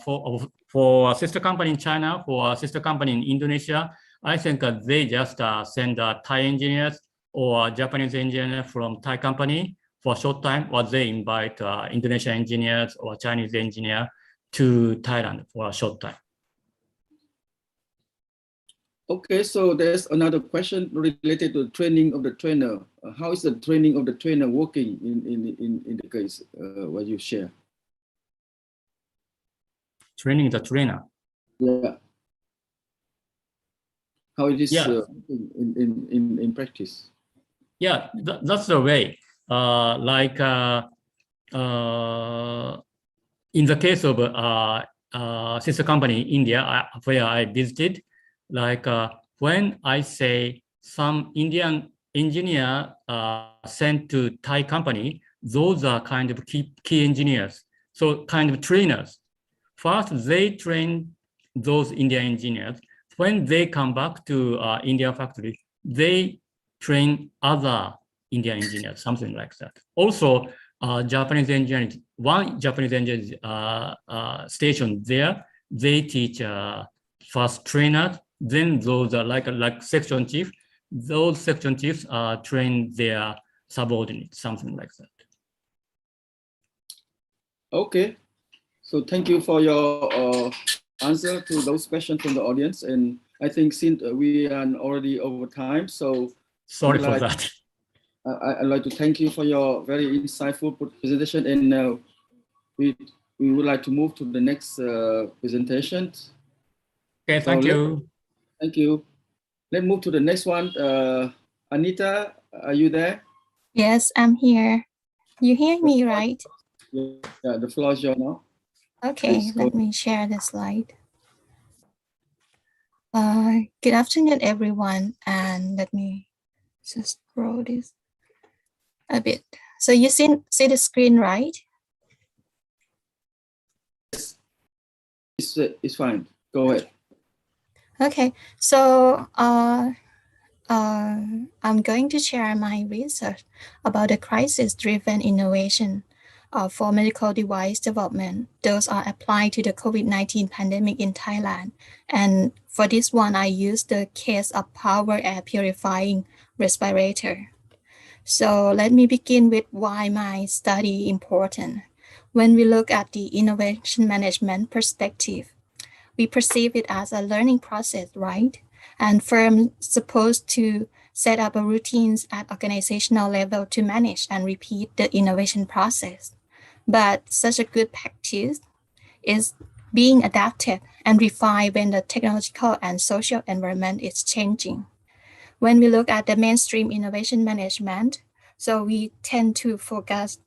for a sister company in China, for a sister company in Indonesia, I think they just send Thai engineers or Japanese engineers from Thai company for a short time, or they invite Indonesian engineers or Chinese engineer to Thailand for a short time. Okay, so there's another question related to training of the trainer. How is the training of the trainer working in the case what you share? Training the trainer. Yeah. How it is in practice? Yeah, that's the way. In the case of sister company in India, where I visited, when I say some Indian engineer sent to Thai company, those are kind of key engineers, so kind of trainers. First, they train those Indian engineers. When they come back to India factory, they train other Indian engineers, something like that. Also, Japanese engineers, one Japanese engineer station there, they teach first trainers, then those are like section chief. Those section chiefs train their subordinates, something like that. Okay, so thank you for your answer to those questions from the audience. And I think since we are already over time, so sorry for that. I'd like to thank you for your very insightful presentation, and we would like to move to the next presentation. Okay, thank you. Thank you. Let's move to the next one. Anita, are you there? Yes, I'm here. You hear me, right? Yeah, the floor is yours now. Okay, let me share the slide. Good afternoon, everyone, and let me just scroll this a bit. So you see the screen, right? it's fine. Go ahead. Okay, so I'm going to share my research about the crisis-driven innovation for medical device development. Those are applied to the COVID-19 pandemic in Thailand. And for this one, I used the case of power air purifying respirator. So let me begin with why my study important. When we look at the innovation management perspective, we perceive it as a learning process, right? And firms supposed to set up a routines at organizational level to manage and repeat the innovation process. But such a good practice is being adapted and refined when the technological and social environment is changing. When we look at the mainstream innovation management, so we tend to focus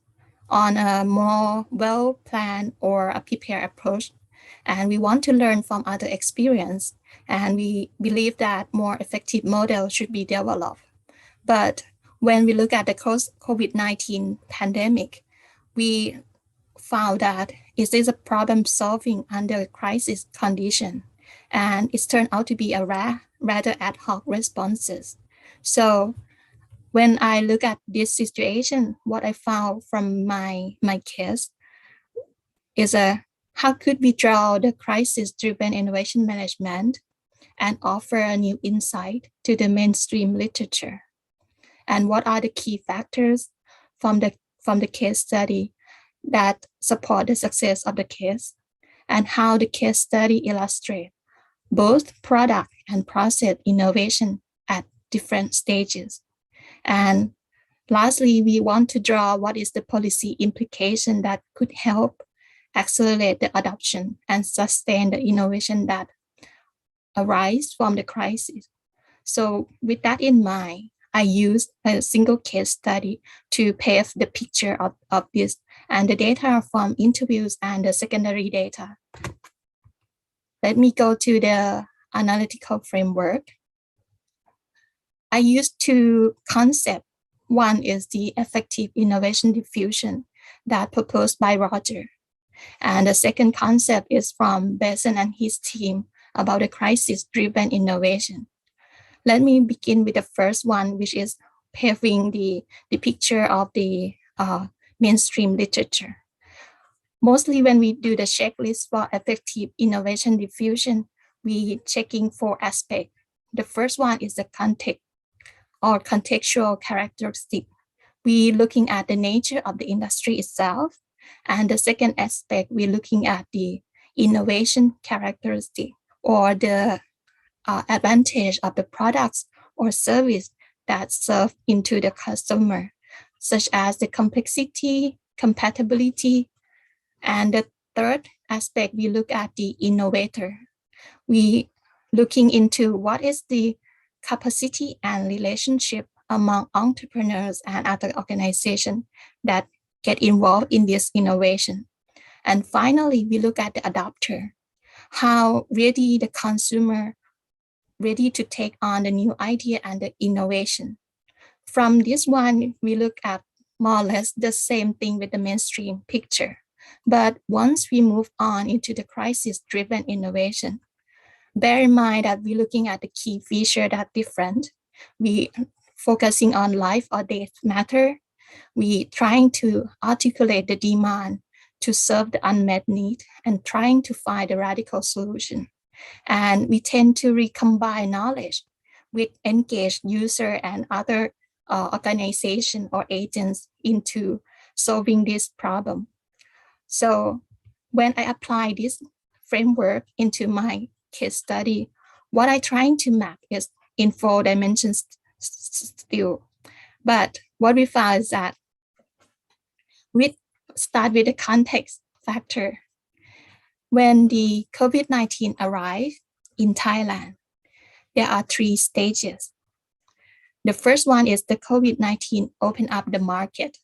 on a more well-planned or a prepared approach. And we want to learn from other experience. And we believe that more effective model should be developed. But when we look at the COVID-19 pandemic, we found that it is a problem solving under crisis condition. And it's turned out to be a rather ad hoc responses. So when I look at this situation, what I found from my case is how could we draw the crisis-driven innovation management and offer a new insight to the mainstream literature? And what are the key factors from the case study that support the success of the case? And how the case study illustrates both product and process innovation at different stages. And lastly, we want to draw what is the policy implication that could help accelerate the adoption and sustain the innovation that arise from the crisis. So with that in mind, I used a single case study to paint the picture of this, and the data from interviews and the secondary data. Let me go to the analytical framework. I used two concepts. One is the effective innovation diffusion that proposed by Roger. And the second concept is from Besson and his team about the crisis-driven innovation. Let me begin with the first one, which is paving the picture of the mainstream literature. Mostly when we do the checklist for effective innovation diffusion, we checking 4 aspects. The first one is the context or contextual characteristic. We looking at the nature of the industry itself. And the second aspect, we're looking at the innovation characteristic or the advantage of the products or service that serve into the customer, such as the complexity, compatibility. And the third aspect, we look at the innovator. We looking into what is the capacity and relationship among entrepreneurs and other organizations that get involved in this innovation. And finally, we look at the adopter, how ready the consumer ready to take on the new idea and the innovation. From this one, we look at more or less the same thing with the mainstream picture. But once we move on into the crisis-driven innovation, bear in mind that we're looking at the key feature that different. We focusing on life or death matter. We trying to articulate the demand to serve the unmet need and trying to find a radical solution. And we tend to recombine knowledge with engaged user and other organization or agents into solving this problem. So when I apply this framework into my case study, what I'm trying to map is in 4 dimensions still. But what we found is that we start with the context factor. When the COVID-19 arrived in Thailand, there are 3 stages. The first one is the COVID-19 opened up the market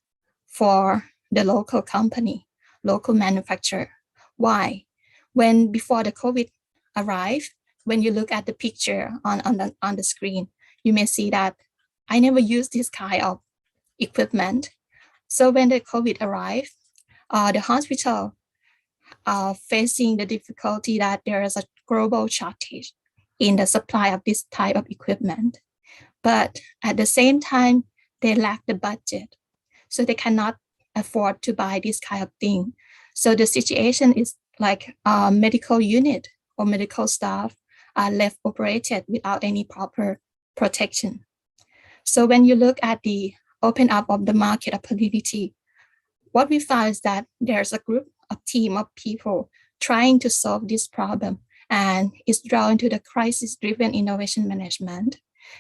for the local company, local manufacturer. Why? When before the COVID arrived, when you look at the picture on the screen, you may see that I never used this kind of equipment. So when the COVID arrived, the hospital facing the difficulty that there is a global shortage in the supply of this type of equipment. But at the same time, they lack the budget. So they cannot afford to buy this kind of thing. So the situation is like a medical unit or medical staff are left operated without any proper protection. So when you look at the open up of the market opportunity, what we found is that there's a team of people trying to solve this problem, and is drawn to the crisis-driven innovation management.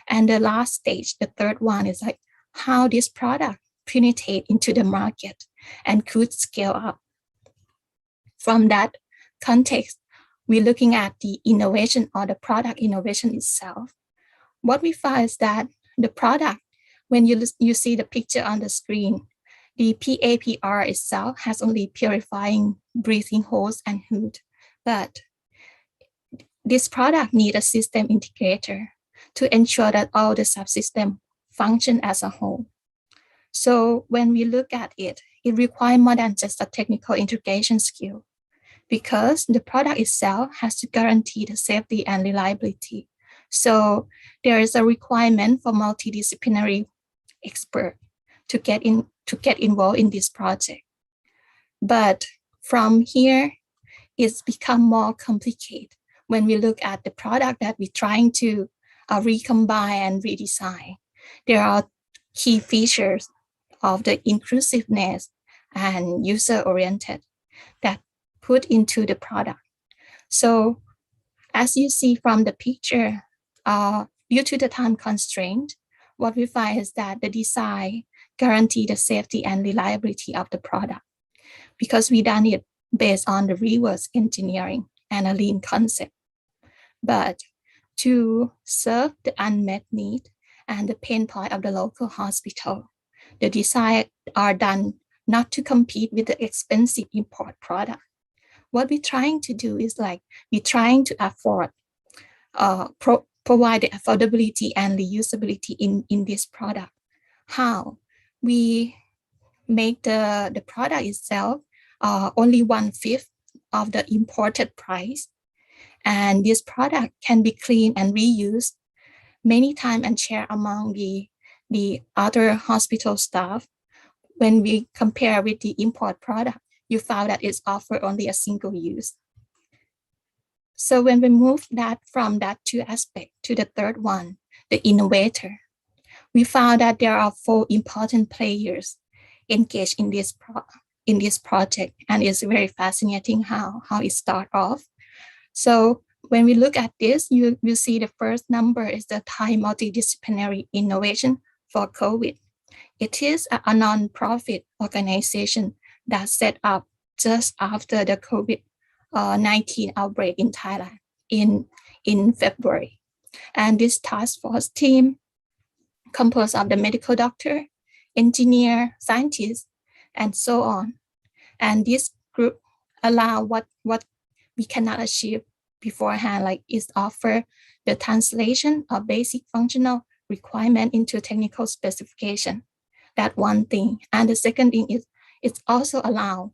And the last stage, the third one, is like how this product penetrate into the market and could scale up. From that context, we're looking at the innovation or the product innovation itself. What we find is that the product, when you see the picture on the screen, the PAPR itself has only purifying breathing hose and hood, but this product needs a system integrator to ensure that all the subsystems function as a whole. So when we look at it, it requires more than just a technical integration skill, because the product itself has to guarantee the safety and reliability. So there is a requirement for multidisciplinary expert to get involved in this project. But from here, it's become more complicated when we look at the product that we're trying to recombine and redesign. There are key features of the inclusiveness and user-oriented that put into the product. So as you see from the picture, due to the time constraint, what we find is that the design guarantee the safety and reliability of the product, because we done it based on the reverse engineering and a lean concept. But to serve the unmet need and the pain point of the local hospital, the design are done not to compete with the expensive import product. What we're trying to do is like, we're trying to afford, provide the affordability and reusability in this product. How? We make the product itself only 1/5 of the imported price. And this product can be cleaned and reused many times and shared among the other hospital staff. When we compare with the import product, you found that it's offered only a single use. So when we move that from that two aspects to the third one, the innovator, we found that there are 4 important players engaged in this project, and it's very fascinating how it started off. So when we look at this, you will see the first number is the Thai Multidisciplinary Innovation for COVID. It is a non-profit organization that set up just after the COVID-19 outbreak in Thailand in February. And this task force team composed of the medical doctor, engineer, scientists, and so on. And this group allow what we cannot achieve beforehand, like is offer the translation of basic functional requirement into technical specification. That one thing. And the second thing is it's also allow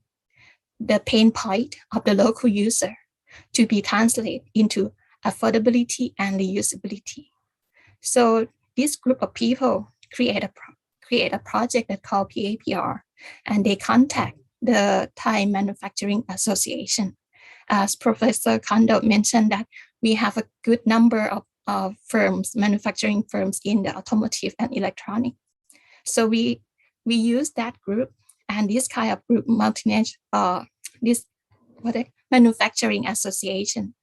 the pain point of the local user to be translated into affordability and reusability. So this group of people create a project that called PAPR, and they contact the Thai Manufacturing Association. As Professor Kondo mentioned, that we have a good number of firms, manufacturing firms in the automotive and electronic. So we use that group and this kind of group, manufacturing association.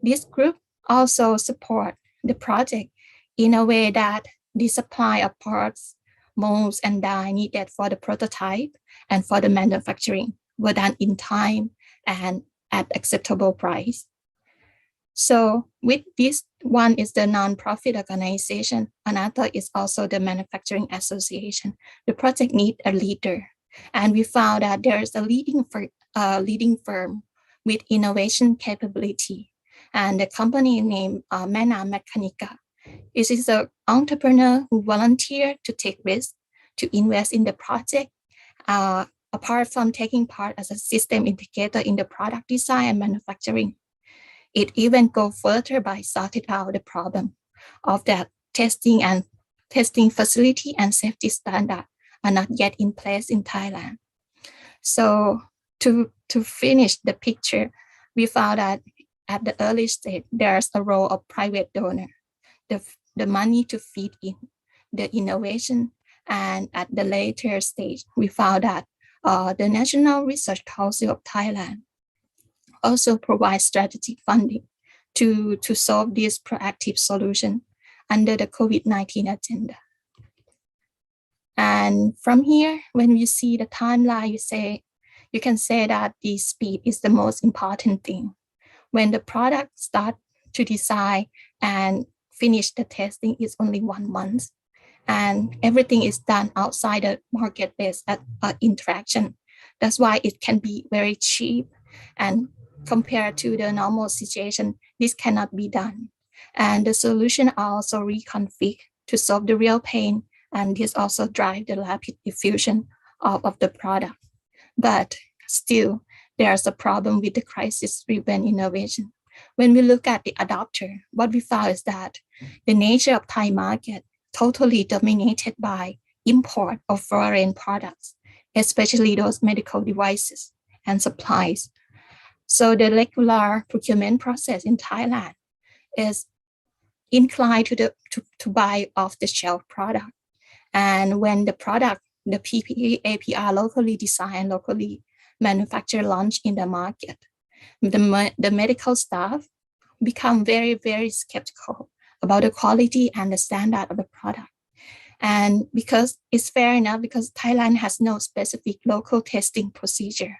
This group also support the project in a way that the supply of parts, molds, and die needed for the prototype and for the manufacturing were done in time and at acceptable price. So with this one is the non-profit organization. Another is also the manufacturing association. The project need a leader. And we found that there is a leading firm with innovation capability. And the company named Mana Mechanica. It is an entrepreneur who volunteered to take risks, to invest in the project, apart from taking part as a system integrator in the product design and manufacturing. It even goes further by sorting out the problem of that testing facility and safety standard are not yet in place in Thailand. So to finish the picture, we found that at the early stage, there's a role of private donor, the money to feed in the innovation. And at the later stage, we found that the National Research Council of Thailand also provides strategic funding to solve this proactive solution under the COVID-19 agenda. And from here, when you see the timeline, you can say that the speed is the most important thing. When the product start to design and finish the testing is only 1 month. And everything is done outside the market-based interaction. That's why it can be very cheap. And compared to the normal situation, this cannot be done. And the solution are also reconfigured to solve the real pain. And this also drive the rapid diffusion of the product. But still, there's a problem with the crisis-driven innovation. When we look at the adopter, what we found is that the nature of Thai market totally dominated by import of foreign products, especially those medical devices and supplies. So the regular procurement process in Thailand is inclined to buy off-the-shelf product. And when the product, the PPE, APR locally designed, locally manufactured, launch in the market, the medical staff become very, very skeptical about the quality and the standard of the product. And because it's fair enough, because Thailand has no specific local testing procedure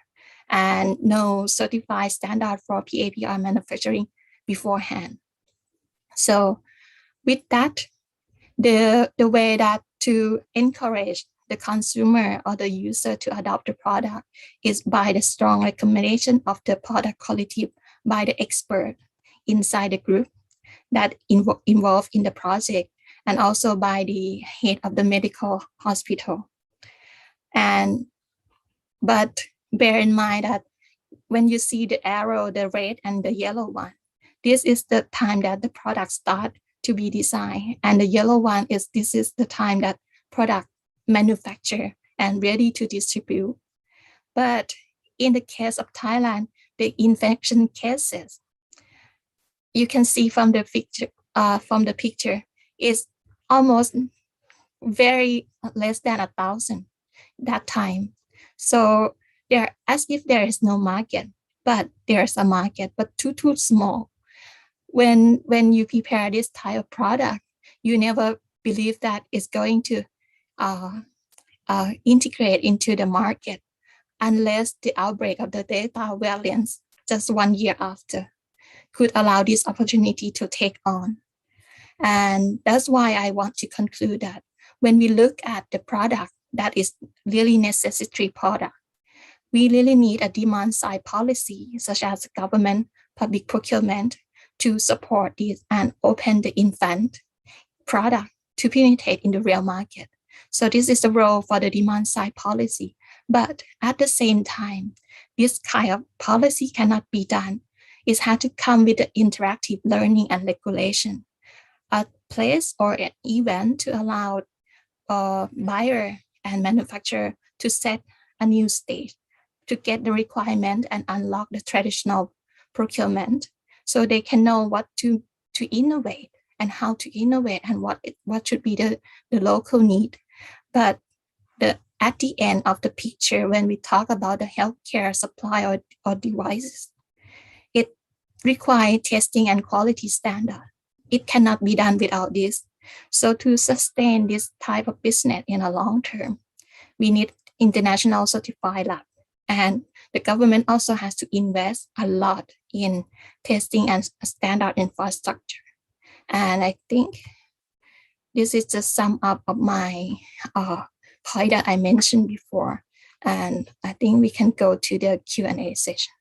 and no certified standard for PAPR manufacturing beforehand. So with that, the way that to encourage the consumer or the user to adopt the product is by the strong recommendation of the product quality by the expert inside the group that involved in the project, and also by the head of the medical hospital. But bear in mind that when you see the arrow, the red and the yellow one, this is the time that the product start to be designed. And the yellow one this is the time that product manufactured and ready to distribute. But in the case of Thailand, the infection cases, you can see from the picture is almost very less than 1,000 that time. So there, as if there is no market, but there's a market, but too small. When you prepare this type of product, you never believe that it's going to integrate into the market unless the outbreak of the Delta variant just 1 year after could allow this opportunity to take on. And that's why I want to conclude that when we look at the product that is really necessary product, we really need a demand side policy, such as government, public procurement, to support this and open the infant product to penetrate in the real market. So this is the role for the demand side policy. But at the same time, this kind of policy cannot be done. It has to come with the interactive learning and regulation, a place or an event to allow buyer and manufacturer to set a new stage to get the requirement and unlock the traditional procurement, so they can know what to innovate and how to innovate and what should be the local need. But at the end of the picture, when we talk about the healthcare supply or devices, it requires testing and quality standard. It cannot be done without this. So to sustain this type of business in a long term, we need international certified lab. And the government also has to invest a lot in testing and standard infrastructure. And I think this is just sum up of my point that I mentioned before. And I think we can go to the Q&A session.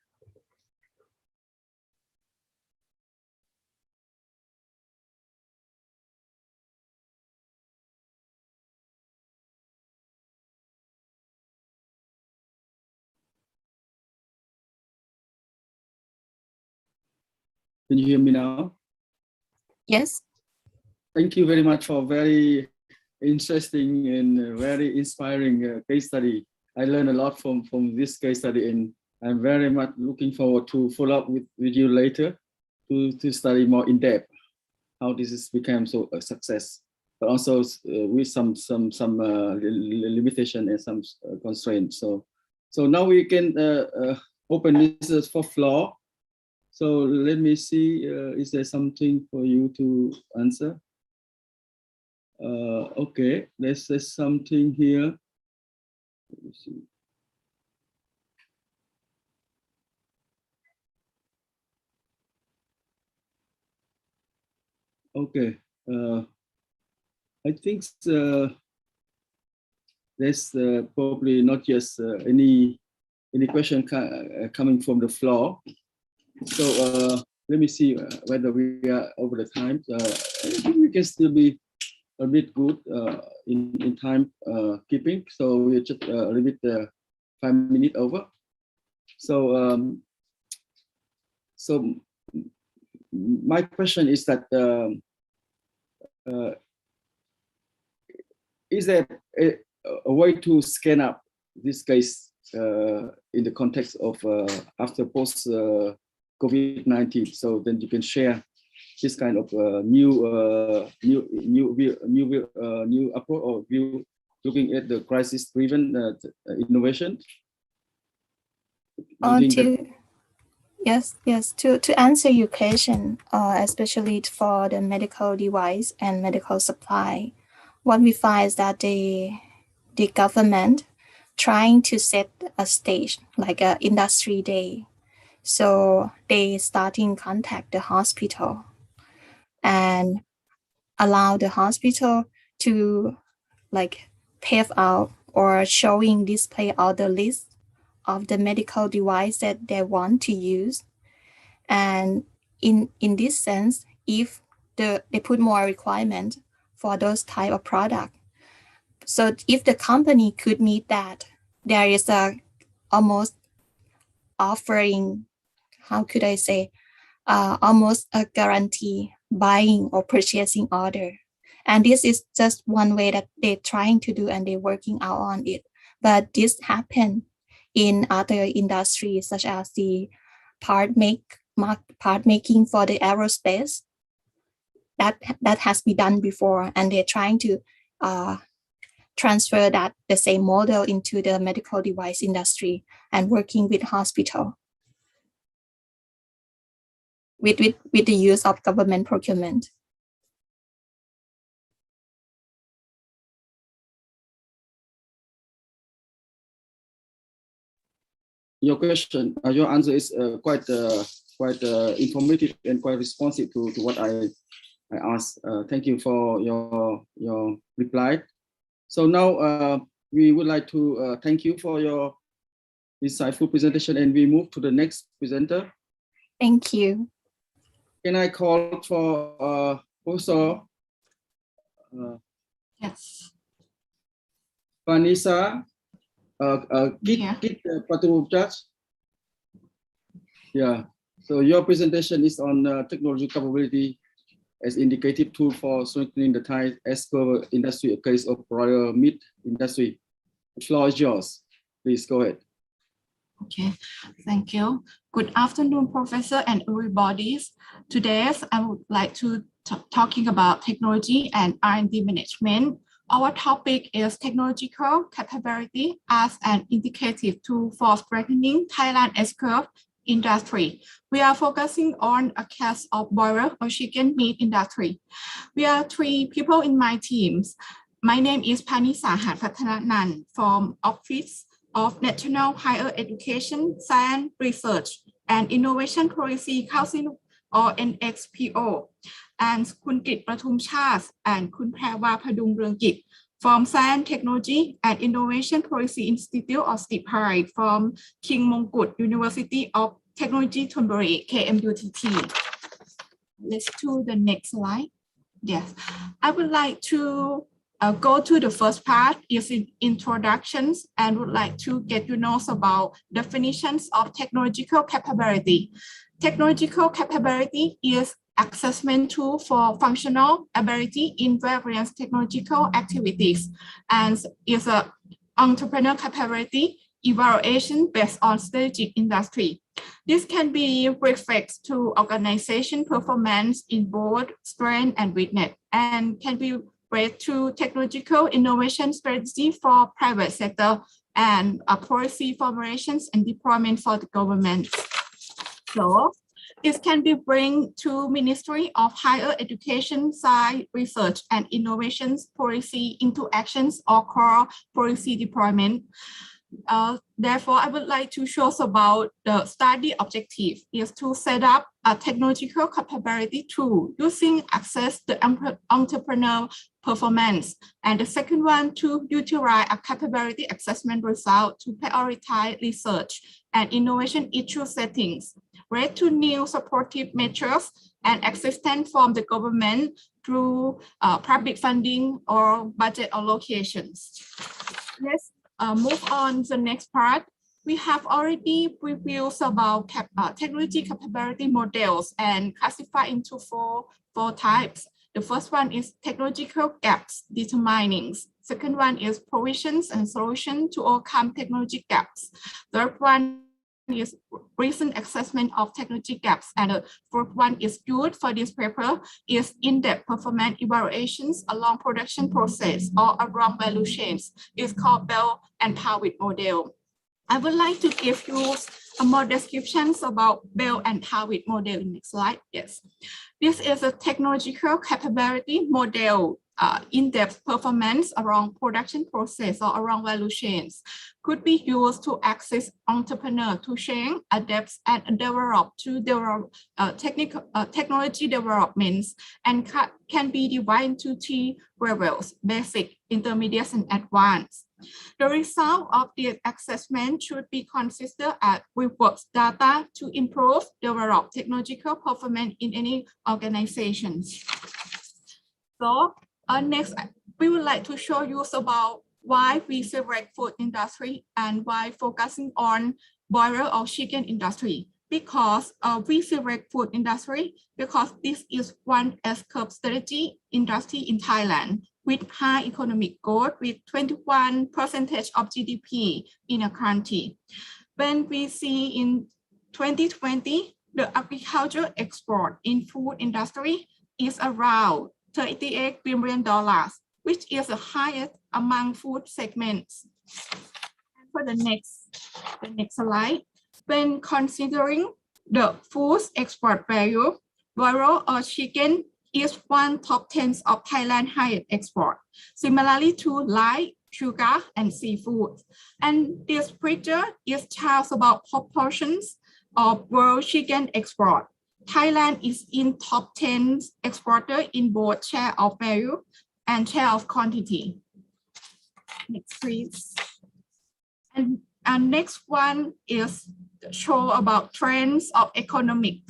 Can you hear me now? Yes. Thank you very much for very interesting and very inspiring case study. I learned a lot from this case study, and I'm very much looking forward to follow up with you later to study more in depth how this has become so a success, but also with some limitation and some constraints. So now we can open this for floor. So let me see, is there something for you to answer? Okay, there's something here. Let me see. Okay, I think there's probably not just any question coming from the floor. So let me see whether we are over the time. I think we can still be a bit good in time keeping. So we're just a little bit 5 minutes over. So so my question is that is there a way to scan up this case in the context of after post COVID-19? So then you can share this kind of new approach or view looking at the crisis-driven innovation. Yes. To answer your question, especially for the medical device and medical supply, what we find is that the government trying to set a stage like an industry day. So they starting contact the hospital and allow the hospital to like pave out or showing display out the list of the medical device that they want to use. And in this sense, if they put more requirement for those type of product, so if the company could meet that, there is a almost offering, how could I say, almost a guarantee buying or purchasing order. And this is just one way that they're trying to do and they're working out on it. But this happened in other industries such as the part making for the aerospace. That has been done before, and they're trying to transfer that the same model into the medical device industry and working with hospital with the use of government procurement. Your question, your answer is quite informative and quite responsive to what I asked. Thank you for your reply. So now we would like to thank you for your insightful presentation, and we move to the next presenter. Thank you. Can I call for Professor yes. Vanessa Git Patrujach? Yeah. So your presentation is on technology capability as indicative tool for strengthening the Thai S-curve industry, a case of royal meat industry. The floor is yours. Please go ahead. Okay, thank you. Good afternoon, Professor and everybody. Today, I would like to talking about technology and R&D management. Our topic is technological capability as an indicative tool for strengthening Thailand S-curve industry. We are focusing on a case of broiler or chicken meat industry. We are 3 people in my teams. My name is Panisa Hatpatananan from Office of National Higher Education, Science, Research, and Innovation Policy Council, or NXPO, and Kun Kit Pratumchas and Kun Prawa Padung Rungkit from Science, Technology, and Innovation Policy Institute of STIPI from King Mongkut University of Technology, Thonburi, KMUTT. Let's do the next slide. Yes, I would like to go to the first part, is introductions, and would like to get you know about definitions of technological capability. Technological capability is assessment tool for functional ability in various technological activities and is a entrepreneur capability evaluation based on strategic industry. This can be reflects to organization performance in both strength and weakness and can be read to technological innovation strategy for private sector and policy formulations and deployment for the government. So it can be bring to Ministry of Higher Education, Science, Research and Innovations policy into actions or core policy deployment. Therefore, I would like to show about the study objective is to set up a technological capability tool using access the entrepreneur performance. And the second one, to utilize a capability assessment result to prioritize research and innovation issue settings, relate to new supportive measures and assistance from the government through public funding or budget allocations. Let's move on to the next part. We have already reviewed about technology capability models and classified into four types. The first one is technological gaps determining. Second one is provisions and solutions to overcome technology gaps. Third one is recent assessment of technology gaps. And the fourth one is good for this paper is in-depth performance evaluations along production process or around value chains. It's called Bell and Howitt model. I would like to give you more descriptions about Bell and Howitt model in the next slide. Yes, this is a technological capability model. In-depth performance around production process or around value chains could be used to assist entrepreneurs to change, adapt, and develop technology developments, and can be divided into three levels: basic, intermediate, and advanced. The result of the assessment should be considered as rewards data to improve, develop technological performance in any organizations. So next, we would like to show you about why we select food industry and why focusing on broiler or chicken industry. Because we select food industry because this is one S-curve strategy industry in Thailand with high economic growth with 21% of GDP in a country. When we see in 2020, the agriculture export in food industry is around $38 billion, which is the highest among food segments. And for the next slide, when considering the food export value, broiler or chicken is one top 10 of Thailand's highest export, similarly to light, sugar, and seafood. And this picture is tells about proportions of world chicken export. Thailand is in top 10 exporter in both share of value and share of quantity. Next, please. And next one is show about trends of economic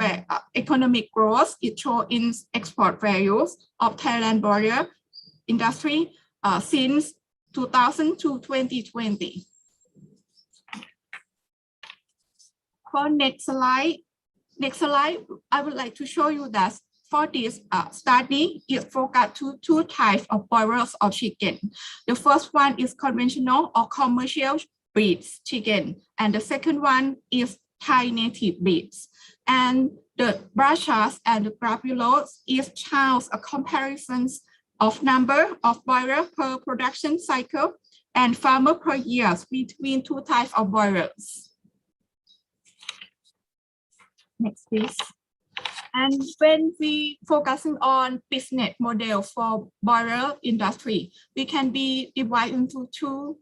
growth. It shows in export values of Thailand broiler industry since 2000 to 2020. For next slide, I would like to show you that for this study, it focused to two types of broilers of chicken. The first one is conventional or commercial breeds chicken, and the second one is Thai native breeds. And the bar charts and the graph below is shows a comparisons of number of broilers per production cycle and farmer per year between two types of broilers. Next, please. And when we focusing on business model for broiler industry, we can be divided into two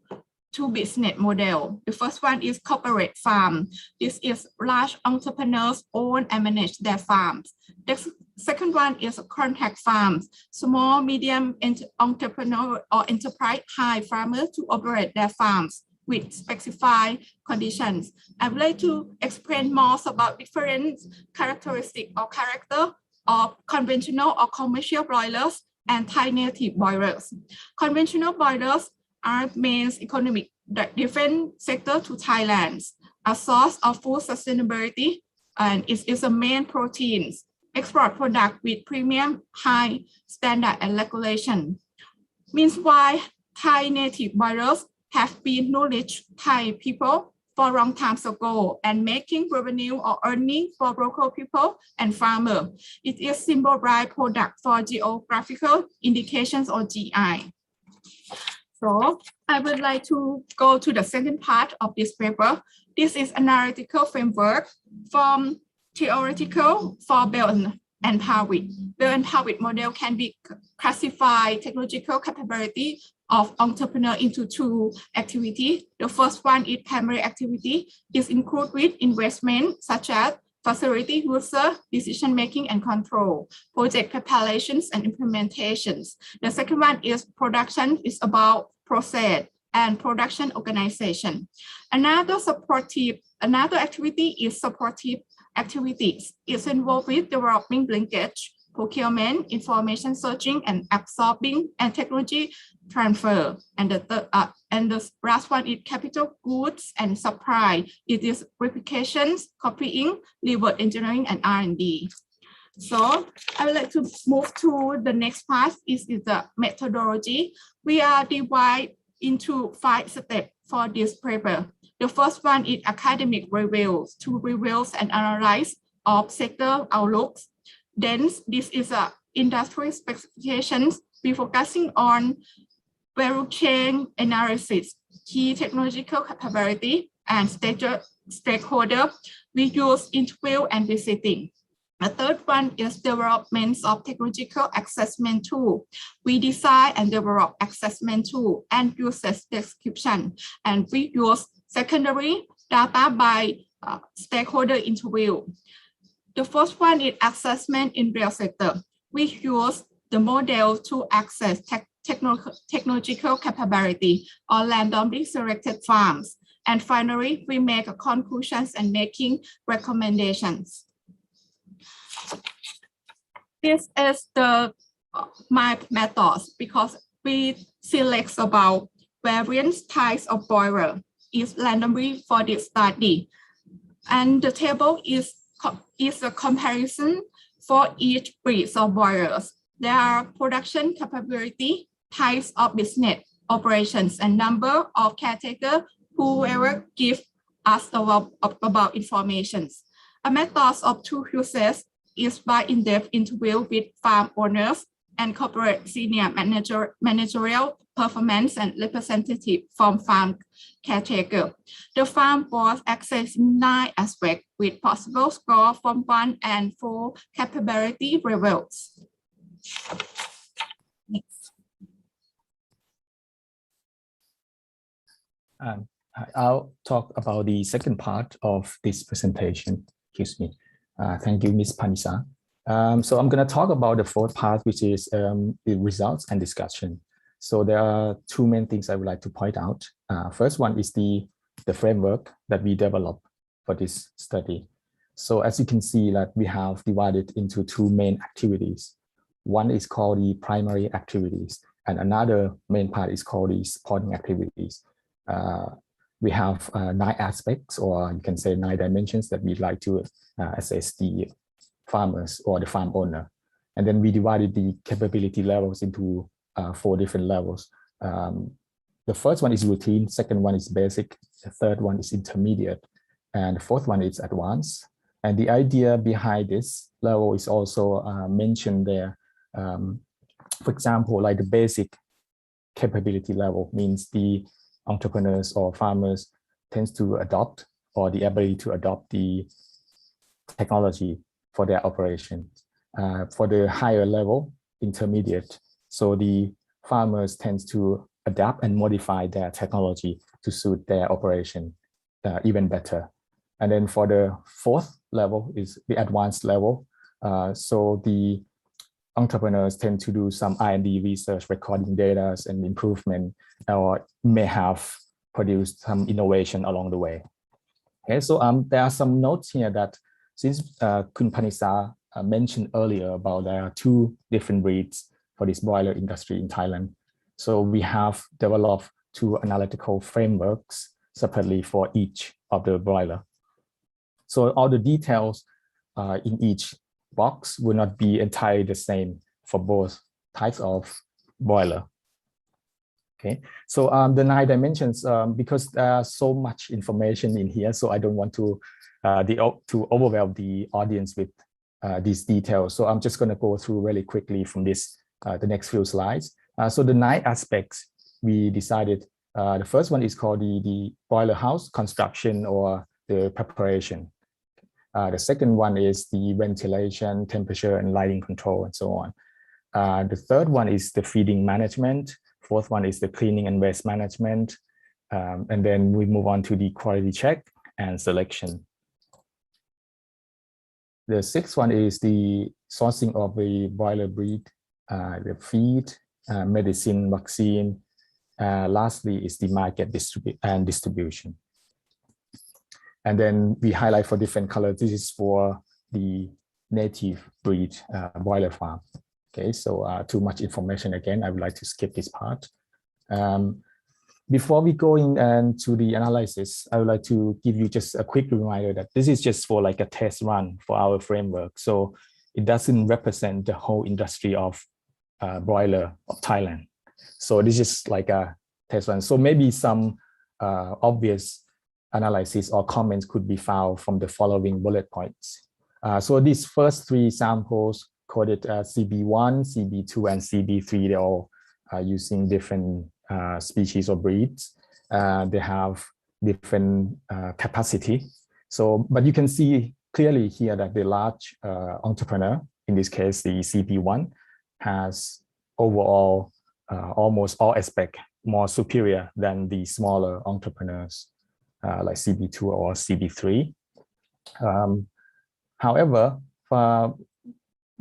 business model. The first one is corporate farm. This is large entrepreneurs own and manage their farms. The second one is contract farms. Small, medium entrepreneur or enterprise hire farmers to operate their farms with specified conditions. I would like to explain more about different characteristics or character of conventional or commercial broilers and Thai native broilers. Conventional broilers are main economic defense sector to Thailand, a source of food sustainability, and it is a main proteins export product with premium, high standard and regulation. Meanwhile, Thai native boilers have been nourished Thai people for a long time ago and making revenue or earning for local people and farmers. It is symbolized product for geographical indications or GI. So I would like to go to the second part of this paper. This is analytical framework from theoretical for Bell and Pavit. Bell and Pavit model can be classified technological capability of entrepreneur into two activities. The first one is primary activity. It includes with investment such as facility, user, decision making and control, project preparations and implementations. The second one is production. It's about process and production organization. Another activity is supportive activities. It's involved with developing linkage, procurement, information searching and absorbing, and technology transfer. And the last one is capital goods and supply. It is replications, copying, reverse engineering, and R&D. So I would like to move to the next part. Is the methodology. We are divided into 5 steps for this paper. The first one is academic reviews to review and analyze of sector outlooks. Then this is a industry specifications. We focusing on value chain analysis, key technological capability, and stakeholder. We use interview and visiting. The third one is development of technological assessment tool. We design and develop assessment tool and usage description. And we use secondary data by stakeholder interview. The first one is assessment in real sector. We use the model to access technological capability or randomly selected farms. And finally, we make conclusions and making recommendations. This is my methods because we select about various types of boiler is randomly for this study. And the table is a comparison for each breed of boilers. There are production capability, types of business operations, and number of caretakers whoever give us about information. A method of two uses is by in-depth interview with farm owners and corporate senior managerial performance and representative from farm caretaker. The farm board access 9 aspects with possible score from 1 and 4 capability levels. Next. I'll talk about the second part of this presentation. Excuse me. Thank you, Ms. Panisa. So I'm going to talk about the fourth part, which is the results and discussion. So there are 2 main things I would like to point out. First one is the framework that we developed for this study. So as you can see, that we have divided into 2 main activities. One is called the primary activities, and another main part is called the supporting activities. We have 9 aspects, or you can say 9 dimensions that we'd like to assess the farmers or the farm owner. And then we divided the capability levels into 4 different levels. The first one is routine, second one is basic, the third one is intermediate, and the fourth one is advanced. And the idea behind this level is also mentioned there. For example, like the basic capability level means the entrepreneurs or farmers tends to adopt, or the ability to adopt the technology for their operations. For the higher level, intermediate, so the farmers tends to adapt and modify their technology to suit their operation even better. And then for the fourth level is the advanced level. So the entrepreneurs tend to do some R&D research, recording data and improvement, or may have produced some innovation along the way. Okay, so there are some notes here that since Kun Panisa mentioned earlier about there are 2 different breeds for this broiler industry in Thailand. So we have developed 2 analytical frameworks separately for each of the broiler. So all the details in each box will not be entirely the same for both types of boiler. Okay, so the 9 dimensions, because there's so much information in here, so I don't want to overwhelm the audience with these details. So I'm just going to go through really quickly from this, the next few slides. So the 9 aspects we decided, the first one is called the boiler house construction or the preparation. The second one is the ventilation, temperature, and lighting control, and so on. The third one is the feeding management. Fourth one is the cleaning and waste management. And then we move on to the quality check and selection. The sixth one is the sourcing of the boiler breed, the feed, medicine, vaccine. Lastly is the market distribution. And then we highlight for different colors. This is for the native breed boiler farm. Okay, so too much information again. I would like to skip this part. Before we go into the analysis, I would like to give you just a quick reminder that this is just for like a test run for our framework. So it doesn't represent the whole industry of broiler of Thailand. So this is like a test run. So maybe some obvious analysis or comments could be found from the following bullet points. So these first 3 samples coded CB1, CB2, and CB3, they're all using different species or breeds. They have different capacity. So, but you can see clearly here that the large entrepreneur, in this case, the CB1, has overall almost all aspects more superior than the smaller entrepreneurs like CB2 or CB3. However, for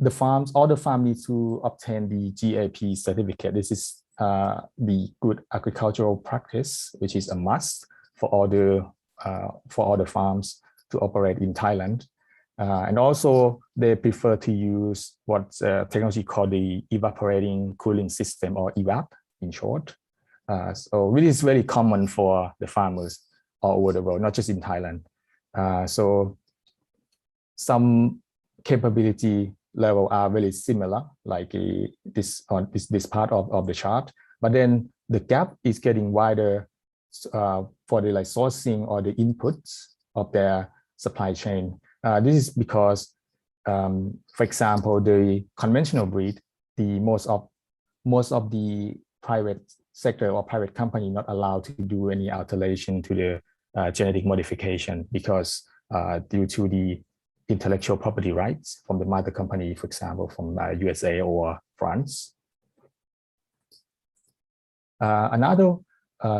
the farms, all the farms need to obtain the GAP certificate. This is the good agricultural practice, which is a must for all the farms to operate in Thailand. And also, they prefer to use what technology called the evaporating cooling system, or EVAP in short. So it is very common for the farmers all over the world, not just in Thailand. So some capability level are very similar, like this part of the chart, but then the gap is getting wider for the sourcing or the inputs of their supply chain. This is because, for example, the conventional breed, most of the private sector or private company not allowed to do any alteration to the genetic modification because due to the intellectual property rights from the mother company, for example, from USA or France. Another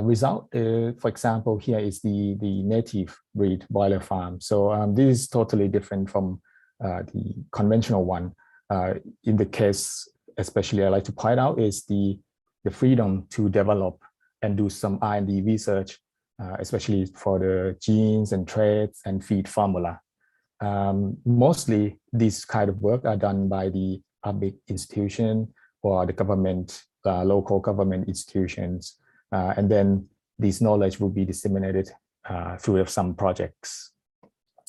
result, for example, here is the native breed boiler farm. So this is totally different from the conventional one. In the case, especially I like to point out, is the freedom to develop and do some R&D research, especially for the genes and traits and feed formula. Mostly this kind of work are done by the public institution or the government, local government institutions. And then this knowledge will be disseminated through some projects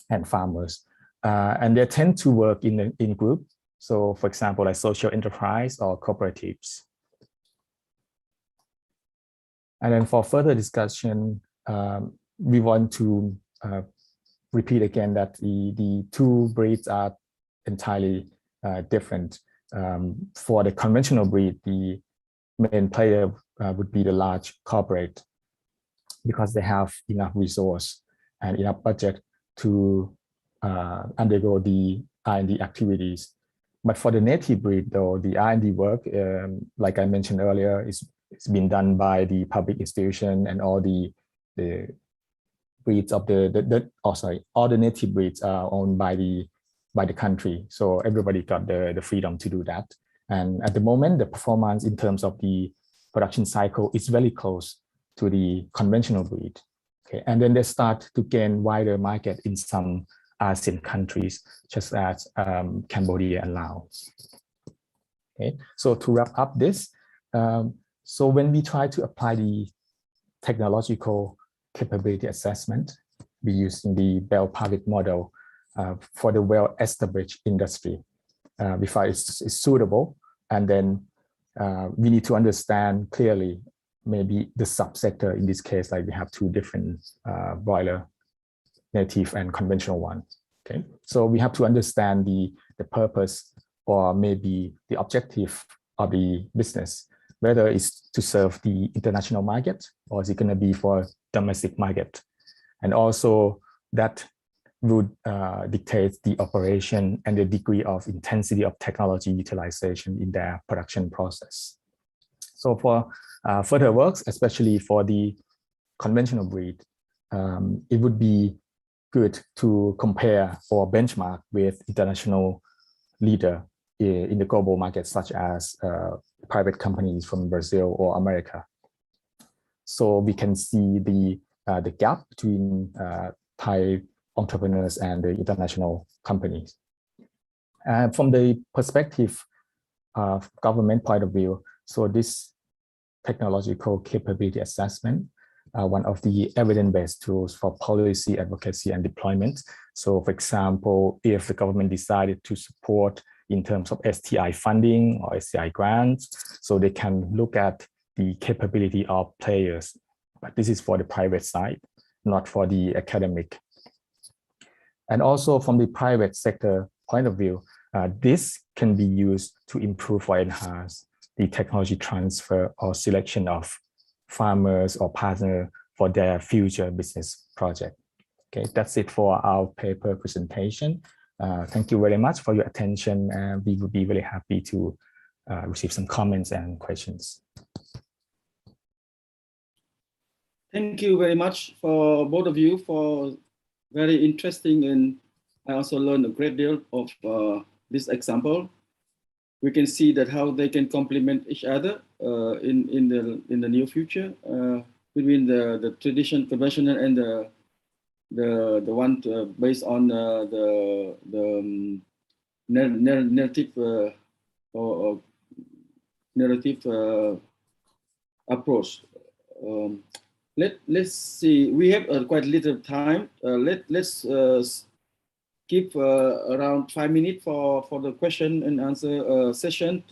and farmers. And they tend to work in group. So for example, like social enterprise or cooperatives. And then for further discussion, we want to repeat again that the 2 breeds are entirely different. For the conventional breed, the main player would be the large corporate because they have enough resource and enough budget to undergo the R&D activities. But for the native breed, though, the R&D work, like I mentioned earlier, it's been done by the public institution, and all the breeds of all the native breeds are owned by the country. So everybody got the freedom to do that. And at the moment, the performance in terms of the production cycle is very close to the conventional breed. Okay, and then they start to gain wider market in some ASEAN countries, such as Cambodia and Laos. Okay, so to wrap up this, so when we try to apply the technological capability assessment, be using the Bell-Pavitt model for the well-established industry before it's suitable. And then we need to understand clearly maybe the subsector. In this case, like we have two different boiler, native and conventional ones. Okay, so we have to understand the purpose or maybe the objective of the business, whether it's to serve the international market or is it going to be for domestic market. And also that would dictate the operation and the degree of intensity of technology utilization in their production process. So for further works, especially for the conventional breed, it would be good to compare or benchmark with international leader in the global market, such as private companies from Brazil or America. So we can see the gap between Thai entrepreneurs and the international companies. And from the perspective of government point of view, so this technological capability assessment, one of the evidence-based tools for policy advocacy and deployment. So for example, if the government decided to support in terms of STI funding or STI grants, so they can look at the capability of players. But this is for the private side, not for the academic. And also from the private sector point of view, this can be used to improve or enhance the technology transfer or selection of farmers or partners for their future business project. Okay, that's it for our paper presentation. Thank you very much for your attention, and we would be very happy to receive some comments and questions. Thank you very much for both of you for very interesting, and I also learned a great deal of this example. We can see that how they can complement each other in the near future between the traditional, conventional, and the one based on the narrative or narrative approach. Let's see. We have quite little time. Let's keep around 5 minutes for the question and answer session.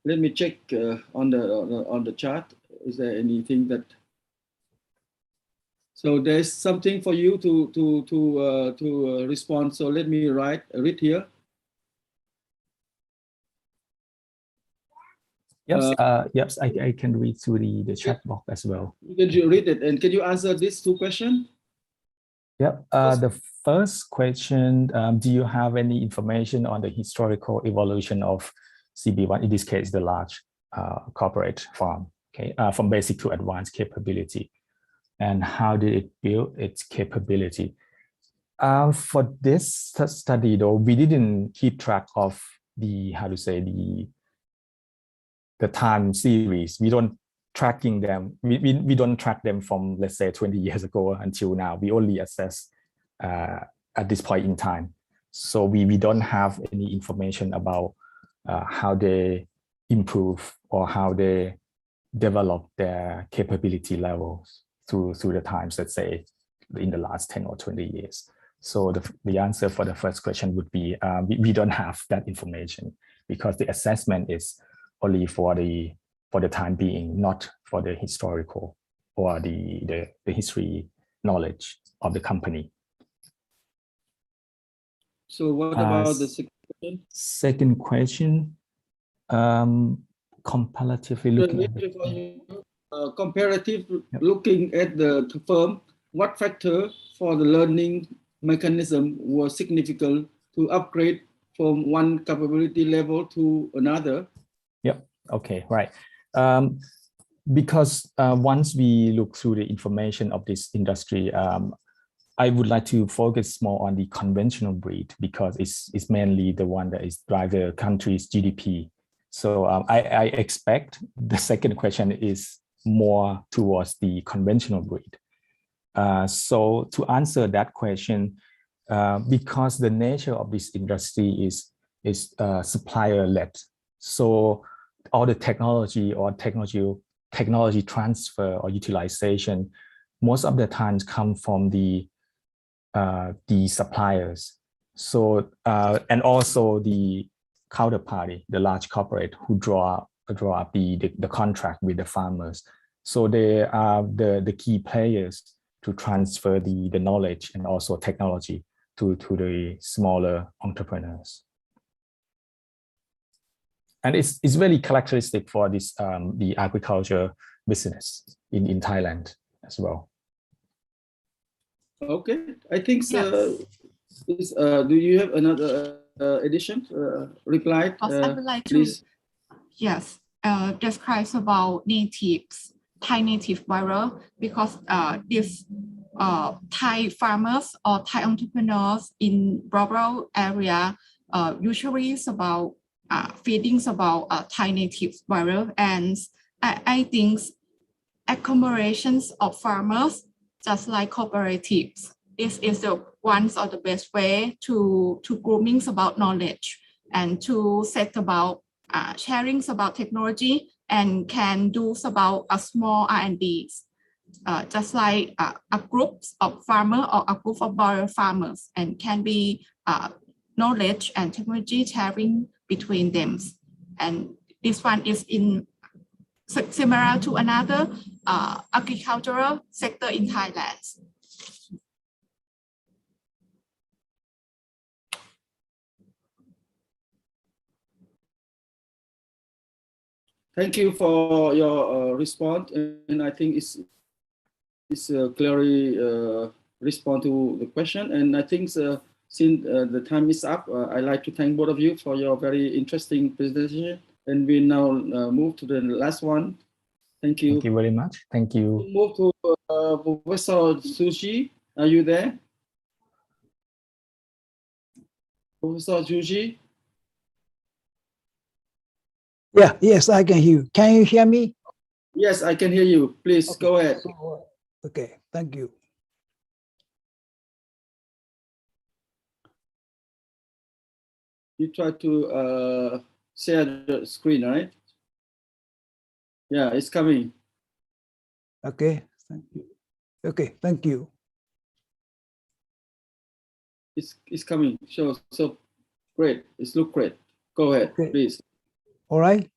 Let me check on the chart. Is there anything that? So there's something for you to respond. So let me read here. Yes, yes, I can read through the chat box as well. Can you read it, and can you answer these two questions? Yep. The first question, do you have any information on the historical evolution of CB1, in this case, the large corporate farm, okay, from basic to advanced capability, and how did it build its capability? For this study, though, we didn't keep track of the, how to say, the time series. We don't tracking them. We don't track them from, let's say, 20 years ago until now. We only assess at this point in time. So we don't have any information about how they improve or how they develop their capability levels through the times, let's say, in the last 10 or 20 years. So the answer for the first question would be we don't have that information, because the assessment is only for the time being, not for the historical or the history knowledge of the company. So what about the second question? Second question, comparatively looking at comparative looking at the firm, what factor for the learning mechanism was significant to upgrade from one capability level to another? Yep. Okay. Right. Because once we look through the information of this industry, I would like to focus more on the conventional breed, because it's mainly the one that is drive the country's GDP. So I expect the second question is more towards the conventional breed. So to answer that question, because the nature of this industry is supplier-led, so all the technology or technology transfer or utilization most of the times come from the suppliers. So and also the counterparty, the large corporate who draw up the contract with the farmers. So they are the key players to transfer the knowledge and also technology to the smaller entrepreneurs. And it's very characteristic for this the agriculture business in Thailand as well. Okay, I think so. Yes. Do you have another addition reply? I would like please. to, yes, describe about natives, Thai native viral, because this Thai farmers or Thai entrepreneurs in rural area usually is about feedings about Thai native viral, and I think accumulations of farmers just like cooperatives. This is the one of the best way to grooming about knowledge and to set about sharing about technology and can do about a small R&Ds. Just like a group of farmers or a group of border farmers, and can be knowledge and technology sharing between them. And this one is in similar to another agricultural sector in Thailand. Thank you for your response, and I think it's clearly respond to the question. And I think since the time is up, I'd like to thank both of you for your very interesting presentation. And we now move to the last one. Thank you. Thank you very much. Thank you. We move to Professor Suji. Are you there? Professor Suji? Yeah, yes, I can hear you. Can you hear me? Yes, I can hear you. Please go ahead. Okay, thank you. You try to share the screen, right? Yeah, it's coming. Okay, thank you. Okay, thank you. It's coming. So great. It's look great. Go ahead, okay. Please. All right.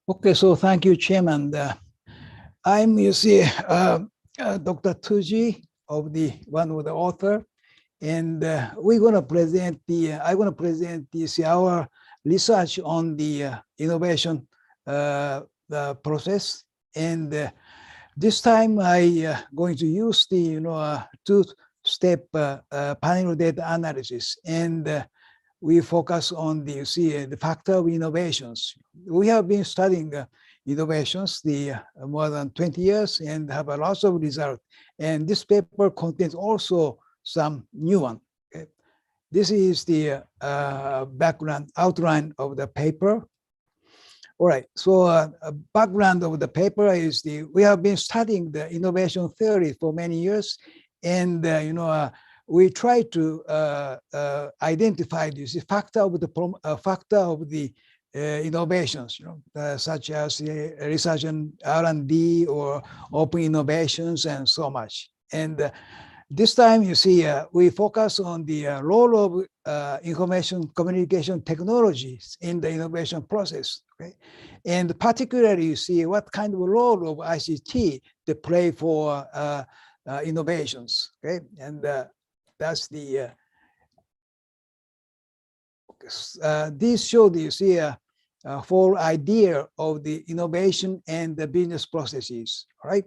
Okay, so thank you, Chairman. I'm Dr. Tuji one of the author, and we're going to present I'm going to present our research on the innovation the process, and this time I going to use the two-step panel data analysis, and we focus on the factor of innovations. We have been studying innovations more than 20 years and have a lot of results. And this paper contains also some new one. Okay? This is the background outline of the paper. All right, so background of the paper is we have been studying the innovation theory for many years, and we try to identify this factor of the innovations, such as research and R&D or open innovations and so much. And this time, we focus on the role of information communication technologies in the innovation process. Okay? And particularly, what kind of role of ICT they play for innovations. Okay, and that's the this show a full idea of the innovation and the business processes. Right.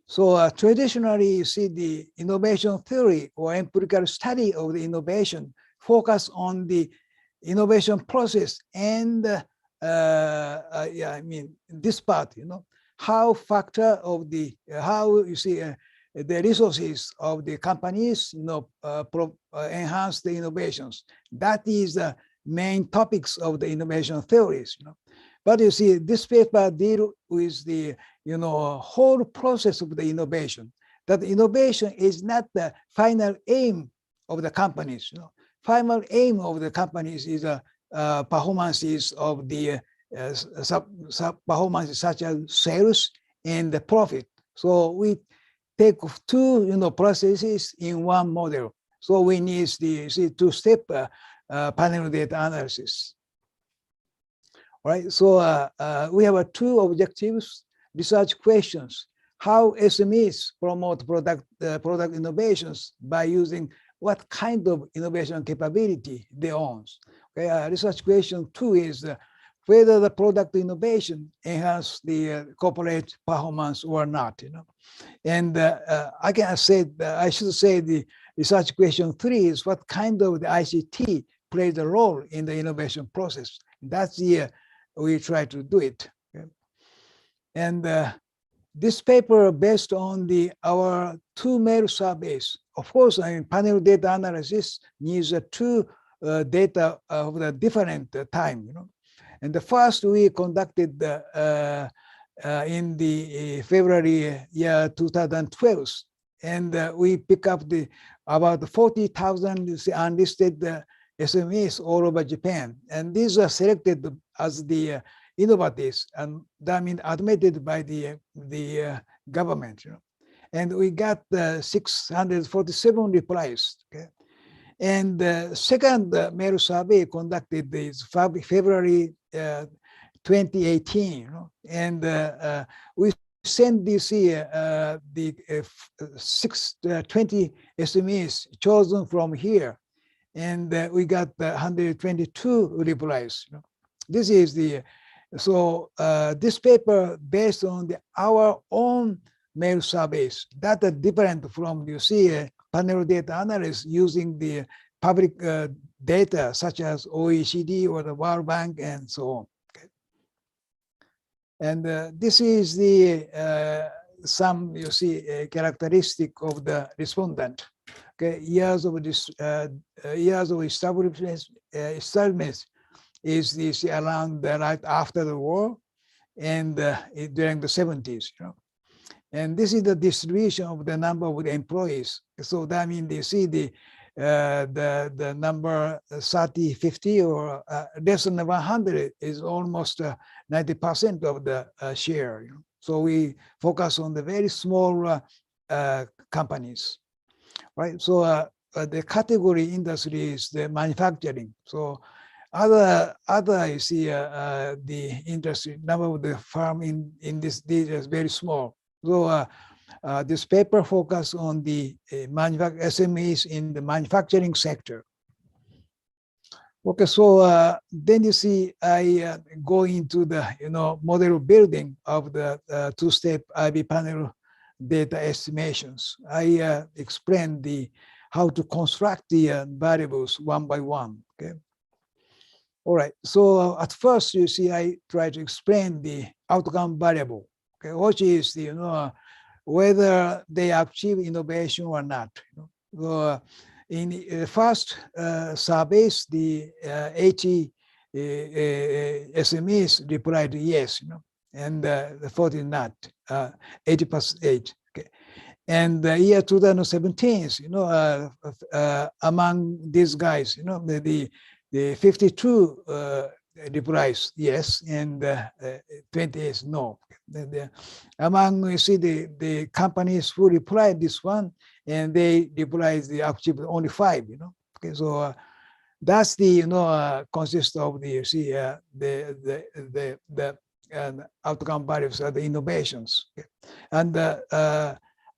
So traditionally, the innovation theory or empirical study of the innovation focus on the innovation process and this part, how factor of the how the resources of the companies, enhance the innovations. That is the main topics of the innovation theories. But this paper deal with the whole process of the innovation. That innovation is not the final aim of the companies. Final aim of the companies is performances of the performances such as sales and the profit. So we take two processes in one model. So we need the two-step panel data analysis. All right. So we have two objectives: research questions. How SMEs promote product innovations by using what kind of innovation capability they own. Okay, research question 2 is whether the product innovation enhance the corporate performance or not. And I should say the research question 3 is what kind of the ICT plays a role in the innovation process. That's the we try to do it. Okay? And this paper based on our two mail surveys. Of course, panel data analysis needs two data of the different time. And the first we conducted in the February year 2012, and we pick up about 40,000 unlisted SMEs all over Japan, and these are selected as the innovatives, and that means admitted by the government. And we got 647 replies. Okay? And the second mail survey conducted is February 2018, and we sent this year the 620 SMEs chosen from here, and we got 122 replies. This is this paper based on our own mail surveys that are different from panel data analysis using the public data such as OECD or the World Bank and so on. Okay. And this is some characteristic of the respondent. Okay, years of establishment is this around right after the war and during the 70s. And this is the distribution of the number of the employees. So that means they see the number 30, 50 or less than 100 is almost 90% of the share. So we focus on the very small companies, right? So the category industry is the manufacturing. So other you see the industry number of the firm in this data is very small. So this paper focus on the SMEs in the manufacturing sector. Okay, so then you see I go into the model building of the two-step IB panel data estimations. I explain how to construct the variables one by one. Okay. All right. So at first, you see, I try to explain the outcome variable, okay, which is whether they achieve innovation or not. So in the first surveys, the 80 SMEs replied yes, and the 40 not, 80%. Okay. And the year 2017, among these guys, the 52 replies yes, and 20 is no. Among the companies who replied this one, and they replied they achieved only 5. Okay, so that's consists of the outcome variables of the innovations. Okay. And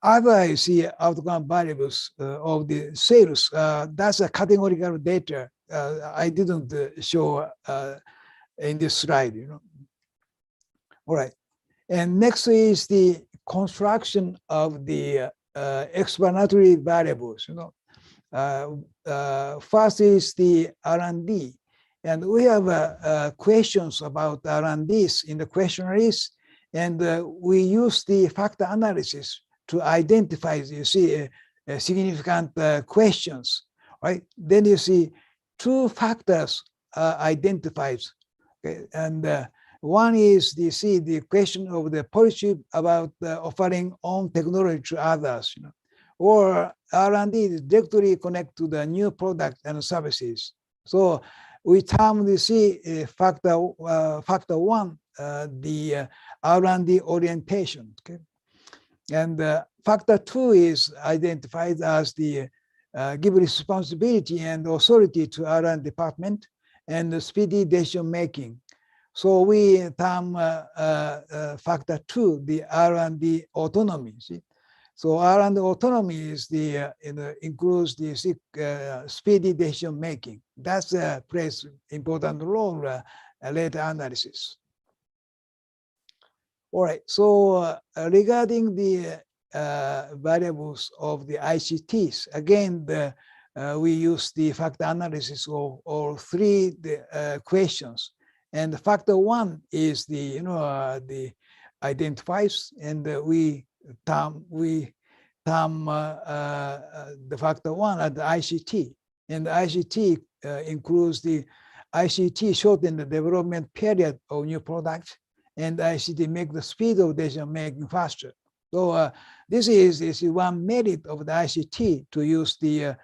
other outcome variables of the sales. That's a categorical data. I didn't show in this slide. All right. And next is the construction of the explanatory variables. First is the R&D, and we have questions about R&Ds in the questionnaires, and we use the factor analysis to identify, significant questions, right? Then you see 2 factors identified, okay? And one is the question of the policy about offering own technology to others, or R&D directly connect to the new product and services. So we term factor 1 the R&D orientation. Okay, And factor 2 is identified as the give responsibility and authority to R&D department and the speedy decision making. So we term factor 2 the R&D autonomy. See? So R&D autonomy is the includes the speedy decision making. That's plays important role later analysis. All right. So regarding the variables of the ICTs, again, we use the factor analysis of all three questions. And factor 1 is the the identifies, and we term the factor 1 at the ICT, and the ICT includes the ICT shorten the development period of new products, and ICT make the speed of decision making faster. So this is one merit of the ICT to use the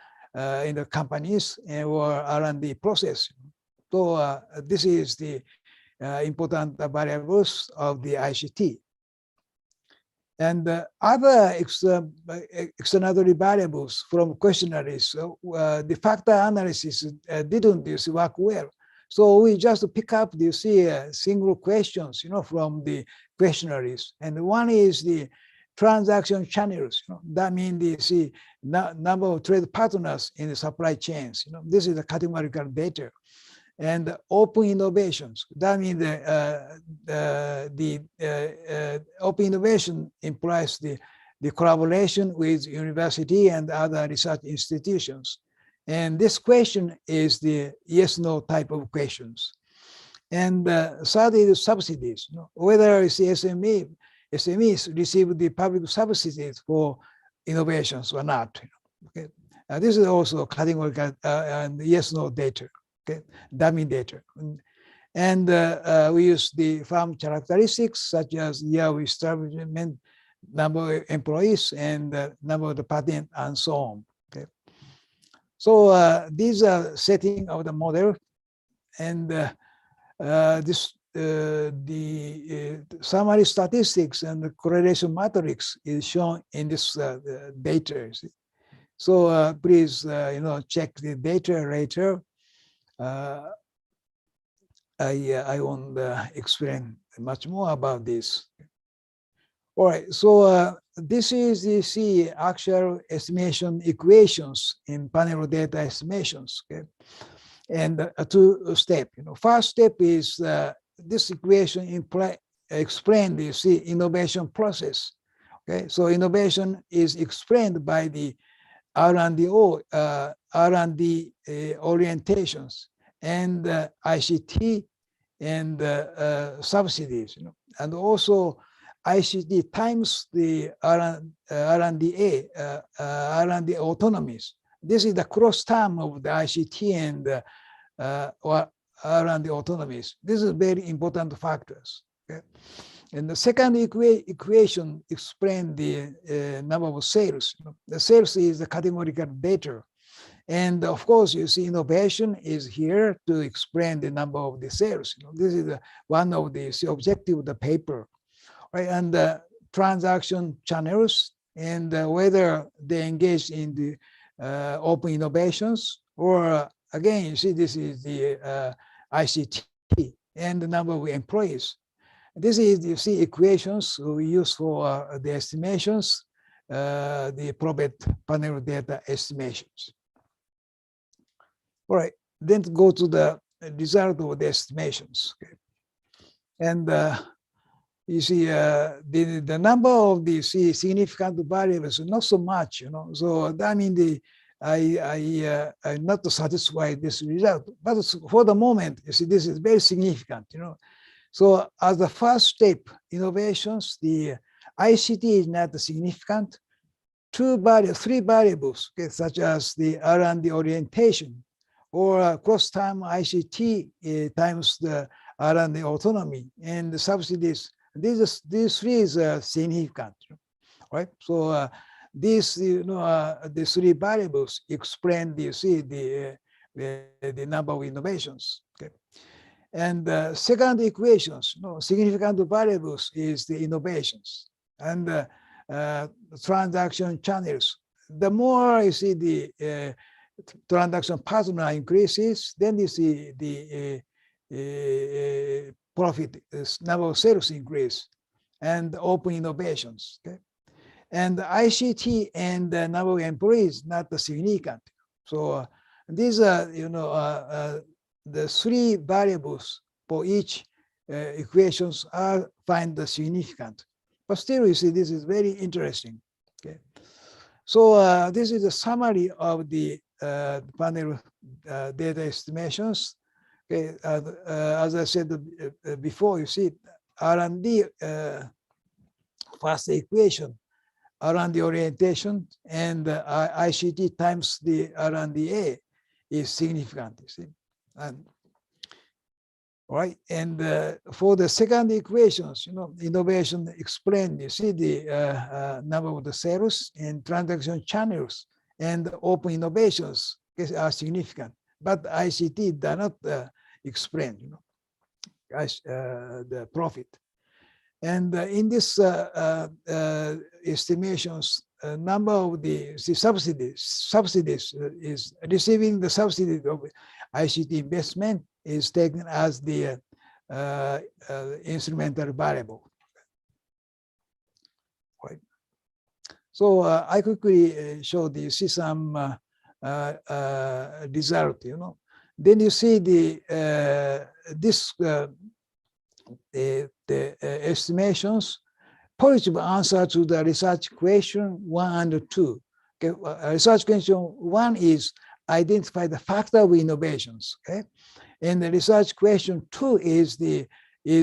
in the companies or R&D process. So this is the important variables of the ICT. And other external variables from questionnaires, the factor analysis didn't work well. So we just pick up single questions, from the questionnaires. And one is the transaction channels. That means the number of trade partners in the supply chains. This is the categorical data. And open innovations. That means the open innovation implies the collaboration with university and other research institutions. And this question is the yes/no type of questions. And third is subsidies. Whether it's SMEs receive the public subsidies for innovations or not. Okay. This is also categorical and yes/no data. Okay, dummy data. And we use the firm characteristics such as year of establishment, number of employees, and number of the patent, and so on. Okay. So these are setting of the model, and the summary statistics and the correlation matrix is shown in this data. So please, check the data later. I won't explain much more about this. All right, so this is the actual estimation equations in panel data estimations. Okay, and two step. First step is this equation explain the innovation process. Okay, so innovation is explained by the R&D orientations and ICT and subsidies, and also ICT times the R&D autonomies. This is the cross term of the ICT and R&D autonomies. This is very important factors. Okay? And the second equation explains the number of sales. The sales is the categorical data. And of course, innovation is here to explain the number of the sales. This is one of the objective of the paper. Right? And the transaction channels and whether they engage in the open innovations, or again, this is the ICT and the number of employees. This is the equations we use for the estimations, the probate panel data estimations. All right, then go to the result of the estimations. Okay. And you see the number of the significant variables, not so much, So that means I'm not satisfied this result. But for the moment, this is very significant, So as the first step, innovations, the ICT is not significant. Three variables, okay, such as the R&D orientation or cross-term ICT times the R&D autonomy and the subsidies. These three is significant, right? So these, the three variables explain the number of innovations. Okay. And second equations, significant variables is the innovations. And transaction channels. The more you see the transaction partner increases, then you see the profit, number of sales increase, and open innovations. Okay, and ICT and the number of employees not significant. So these are the three variables for each equations are find significant. But still, you see, this is very interesting. Okay, so this is a summary of the panel data estimations. Okay, as I said before, you see, R&D first equation, R&D orientation, and ICT times the R&D-A is significant. You see, and right, and for the second equations, innovation explained. You see the number of the sales and transaction channels and open innovations are significant, but ICT does not explain, the profit. And in this estimations, number of the subsidies is receiving the subsidy of ICT investment is taken as the instrumental variable. Right. So I quickly show you see some result. Then you see the estimations, positive answer to the research question 1 and 2. Okay, research question 1 is identify the factor of innovations. Okay, and the research question 2 is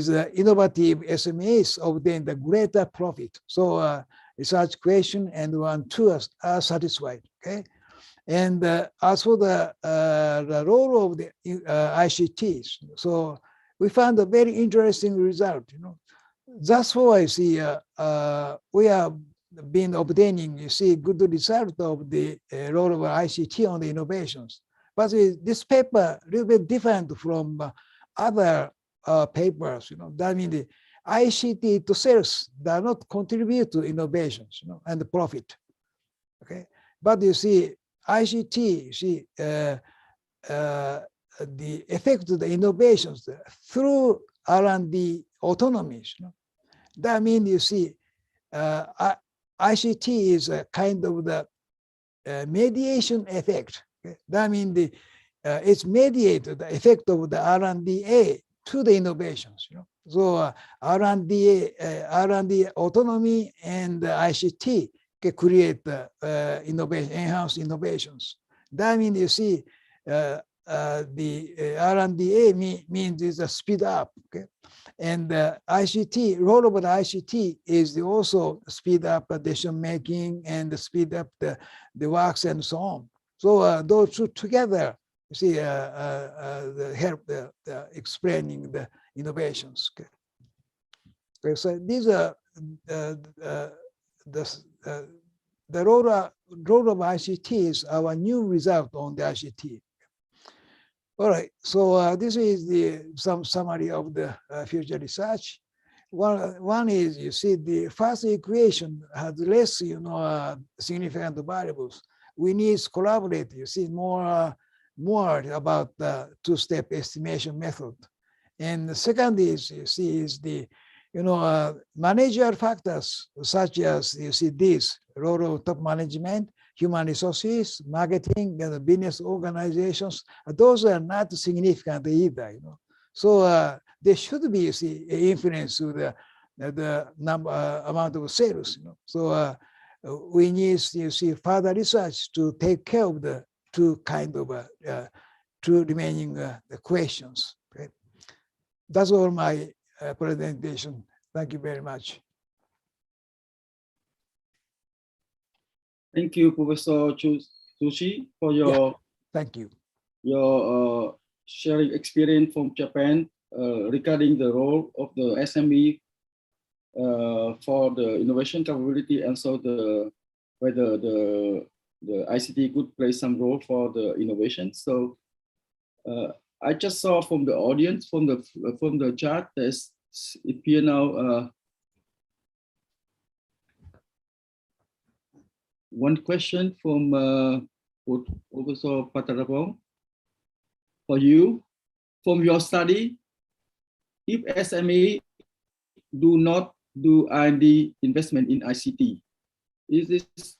innovative SMEs obtain the greater profit. So research question and 1, 2 are satisfied. Okay, and as for the role of the ICTs, so we found a very interesting result. That's why I see we have been obtaining, you see, good result of the role of ICT on the innovations. But this paper a little bit different from other papers. That means the ICT to sales does not contribute to innovations, and the profit. Okay, but you see, ICT, you see, the effect of the innovations through R&D autonomies. That means, you see, ICT is a kind of the mediation effect. Okay? That means it's mediated the effect of the R&D-A to the innovations. So R&D autonomy and ICT can create innovation, enhance innovations. That means, you see, the R&D-A means is a speed up. Okay, and ICT, role of the ICT is also speed up decision making and speed up the works and so on. So those two together, you see, help the explaining the innovations. Okay. Okay, so these are the role of ICT is our new result on the ICT. All right, so this is some summary of the future research. One is, you see, the first equation has less, significant variables. We need to collaborate, you see, more about the two-step estimation method. And the second is, you see, is the, managerial factors such as, you see, this role of top management, human resources, marketing, and business organizations. Those are not significant either. So there should be, you see, influence to the number amount of sales. So we need, you see, further research to take care of the two kind of two remaining questions. Okay? That's all my presentation. Thank you very much. Thank you, Professor Tsuchi, for your thank you your sharing experience from Japan regarding the role of the SME for the innovation capability, and so whether the ICT could play some role for the innovation. So I just saw from the audience, from the chat, it appear now one question from Professor Patarapong for you. From your study, if SME do not do R&D investment in ICT, is this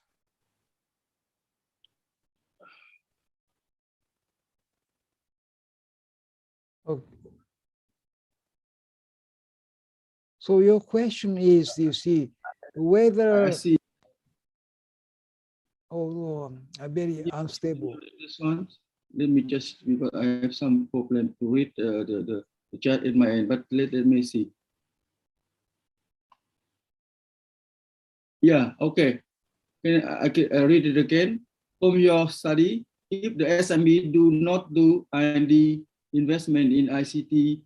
okay. So your question is, you see, whether I see. Oh, very unstable. This one, let me just, because I have some problem to read the chat in my end, but let me see. Yeah, okay. I can read it again. From your study, if the SME do not do R&D investment in ICT,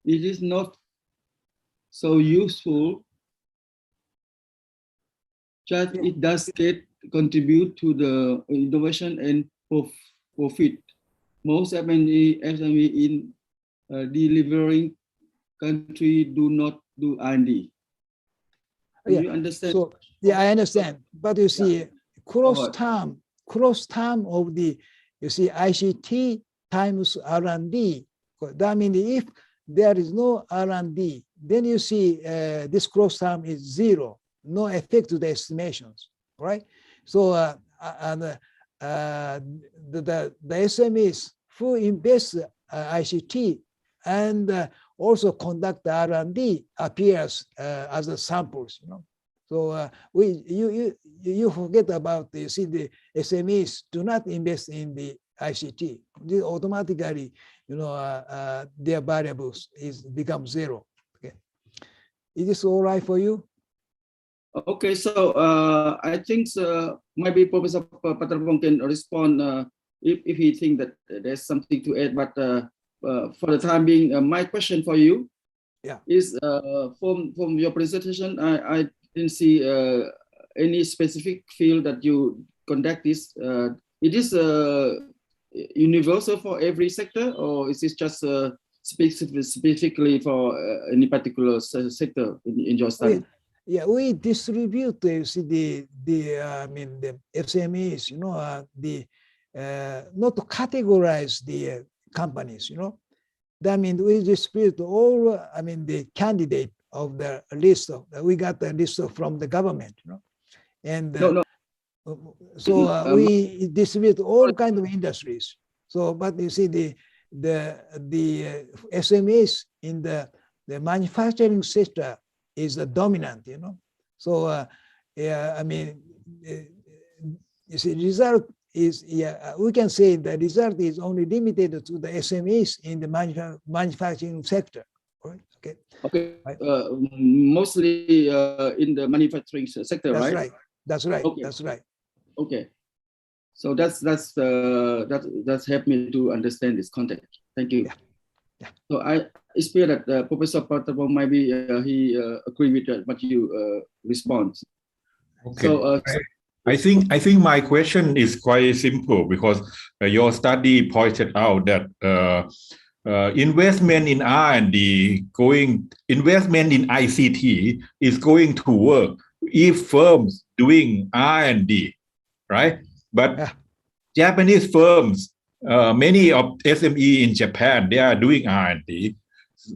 it is not so useful. Just it does contribute to the innovation and profit. Most SME in delivering country do not do R&D. Do you understand? So yeah, I understand. But you see, cross term of the, you see, ICT times R&D. That means if there is no R&D, then you see this cross term is zero, no effect to the estimations, right? So the SMEs who invest ICT and also conduct R&D appears as a samples, you know. So you forget about you see the SMEs do not invest in the ICT. This automatically, you know, their variables become zero. Okay, is this all right for you? Okay, so I think maybe Professor Patarapong can respond if he thinks that there's something to add. But for the time being, my question for you is from your presentation, I didn't see any specific field that you conduct this. It is universal for every sector, or is this just specifically for any particular sector in your study? Yeah, we distribute the SMEs, you know, not to categorize the companies, you know. That means we distribute all, the candidate of the list of, we got the list from the government, you know. And so we distribute all kinds of industries. So, but you see the SMEs in the manufacturing sector is the dominant, you know. So you see, result is, we can say the result is only limited to the SMEs in the manufacturing sector. Right? Okay. Okay. Right. Mostly in the manufacturing sector, that's right? Right. That's right. Okay. That's right. Okay. So that's helped me to understand this context. Thank you. Yeah. So it's clear that Professor Patarapong maybe he agree with what you respond. Okay. So I think my question is quite simple, because your study pointed out that investment in R&D investment in ICT is going to work if firms doing R&D, right? But Japanese firms, many of SME in Japan, they are doing R&D,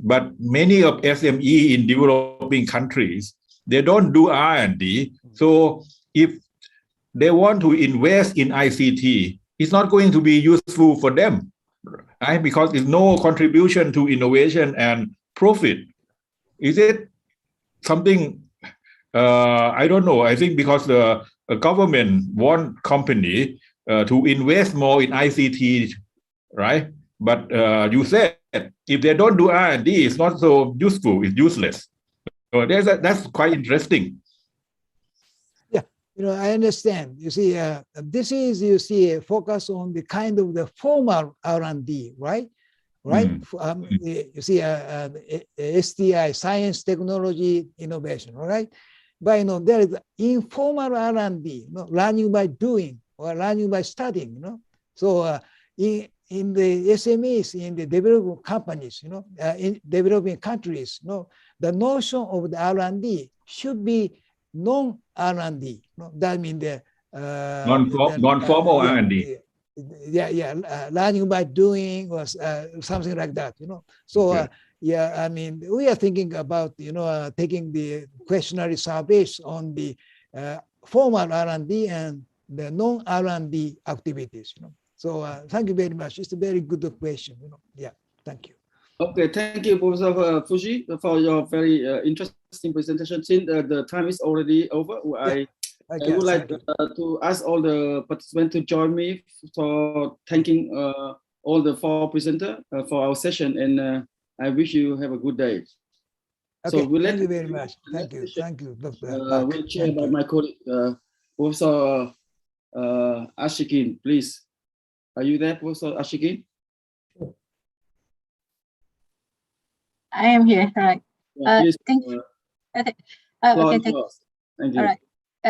but many of SME in developing countries, they don't do R&D. So if they want to invest in ICT, it's not going to be useful for them, right? Because it's no contribution to innovation and profit. Is it something, I don't know. I think because the government want company to invest more in ICT, right? But you said if they don't do R&D, it's not so useful, it's useless. So that's quite interesting. Yeah, you know, I understand. You see, this is, you see, focus on the kind of the formal R&D, right? Right? You see, STI, science, technology, innovation, right? But, you know, there is informal R&D, you know, learning by doing or learning by studying, you know. So in the SMEs, in the developing companies, you know, in developing countries, you know, the notion of the R&D should be non-R&D. You know? That means the non-formal R&D. Learning by doing was something like that, So I mean, we are thinking about taking the questionnaire surveys on the formal R&D and the non-R&D activities. So thank you very much. It's a very good question. Thank you. Okay, thank you, Professor Fuji, for your very interesting presentation. Since the time is already over, I would like to ask all the participants to join me for thanking all the 4 presenters for our session, and I wish you have a good day. Okay, so thank you very much. Thank you, Dr. We'll chair by my colleague, Professor Ashikin, please. Are you there, Professor Ashikin? I am here, right. Please, thank you. Okay, thank you. All right.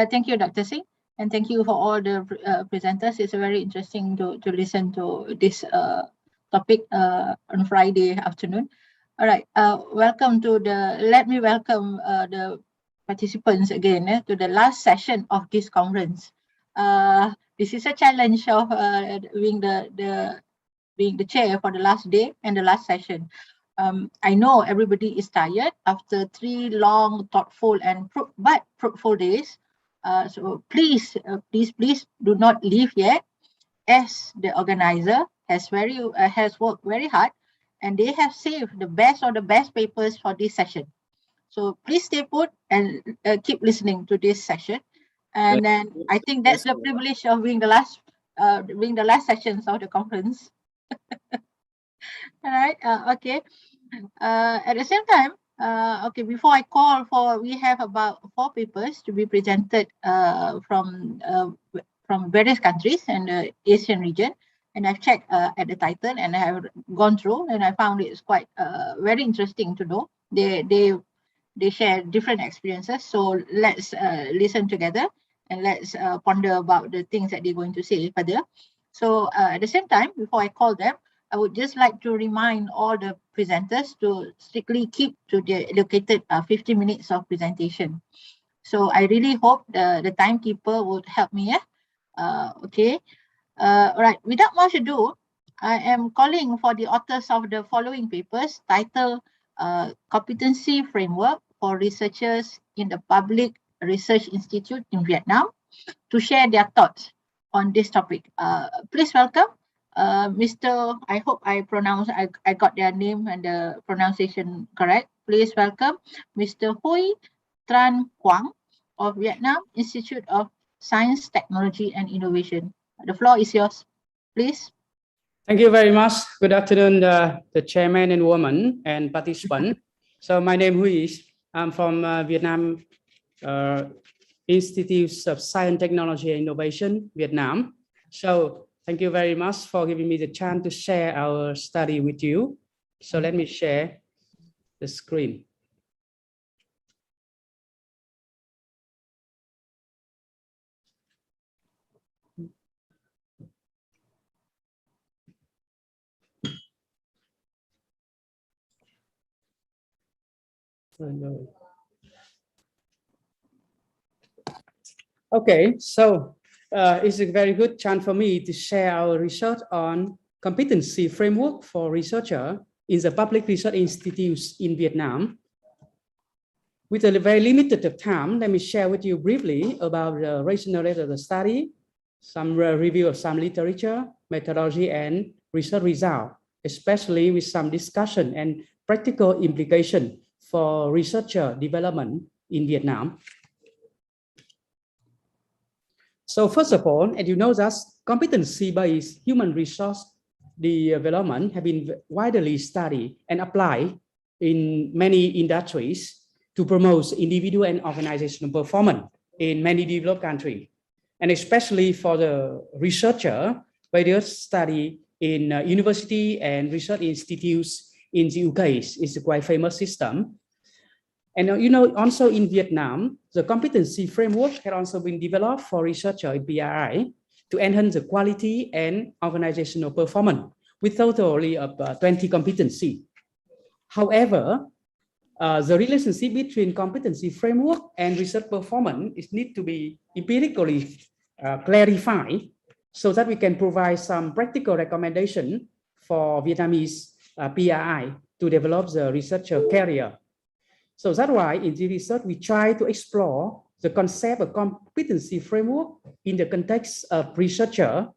Thank you, Dr. Singh, and thank you for all the presenters. It's very interesting to listen to this topic on Friday afternoon. All right. Let me welcome the participants again to the last session of this conference. This is a challenge of being the chair for the last day and the last session. I know everybody is tired after 3 long, thoughtful, and fruitful days. So please do not leave yet, as the organizer has worked very hard, and they have saved the best of the best papers for this session. So please stay put and keep listening to this session. And then I think that's the privilege of being the last sessions of the conference. All right. Okay. At the same time, okay, before I call for, we have about 4 papers to be presented from various countries and the Asian region. And I've checked at the title, and I have gone through, and I found it's quite very interesting to know. They share different experiences. So let's listen together, and let's ponder about the things that they're going to say further. So at the same time, before I call them, I would just like to remind all the presenters to strictly keep to the allocated 50 minutes of presentation. So I really hope the timekeeper would help me. Okay. All right. Without much ado, I am calling for the authors of the following papers titled Competency Framework for Researchers in the Public Research Institute in Vietnam to share their thoughts on this topic. Please welcome Mr. I hope I got their name and the pronunciation correct. Please welcome Mr. Huy Tran Quang of Vietnam Institute of Science, Technology and Innovation. The floor is yours, please. Thank you very much. Good afternoon, the chairman and woman and participant. So my name is Huy. I'm from Vietnam Institute of Science, Technology and Innovation, Vietnam. So thank you very much for giving me the chance to share our study with you. So let me share the screen. Okay, so it's a very good chance for me to share our research on competency framework for researcher in the public research institutes in Vietnam. With a very limited time, let me share with you briefly about the rationale of the study, some review of some literature, methodology, and research result, especially with some discussion and practical implication for researcher development in Vietnam. So first of all, as you know, that competency-based human resource development have been widely studied and applied in many industries to promote individual and organizational performance in many developed countries. And especially for the researcher, various study in university and research institutes in the UK is a quite famous system. And you know, also in Vietnam, the competency framework has also been developed for researcher in BRI to enhance the quality and organizational performance with totally of 20 competency. However, the relationship between competency framework and research performance is need to be empirically clarify so that we can provide some practical recommendation for Vietnamese PRI to develop the researcher career. So that's why in the research, we try to explore the concept of competency framework in the context of researcher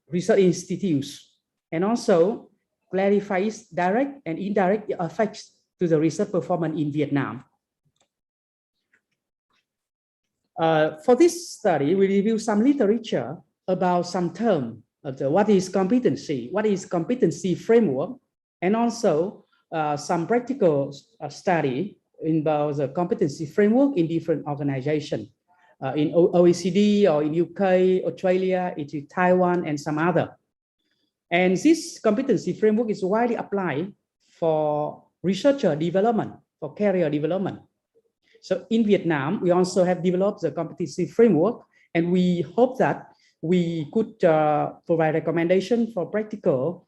research institutes, and also clarifies direct and indirect effects to the research performance in Vietnam. For this study, we review some literature about some term of what is competency framework, and also some practical study about the competency framework in different organizations in OECD or in UK, Australia, in Taiwan, and some other. And this competency framework is widely applied for researcher development, for career development. So in Vietnam, we also have developed the competency framework, and we hope that we could provide recommendation for practical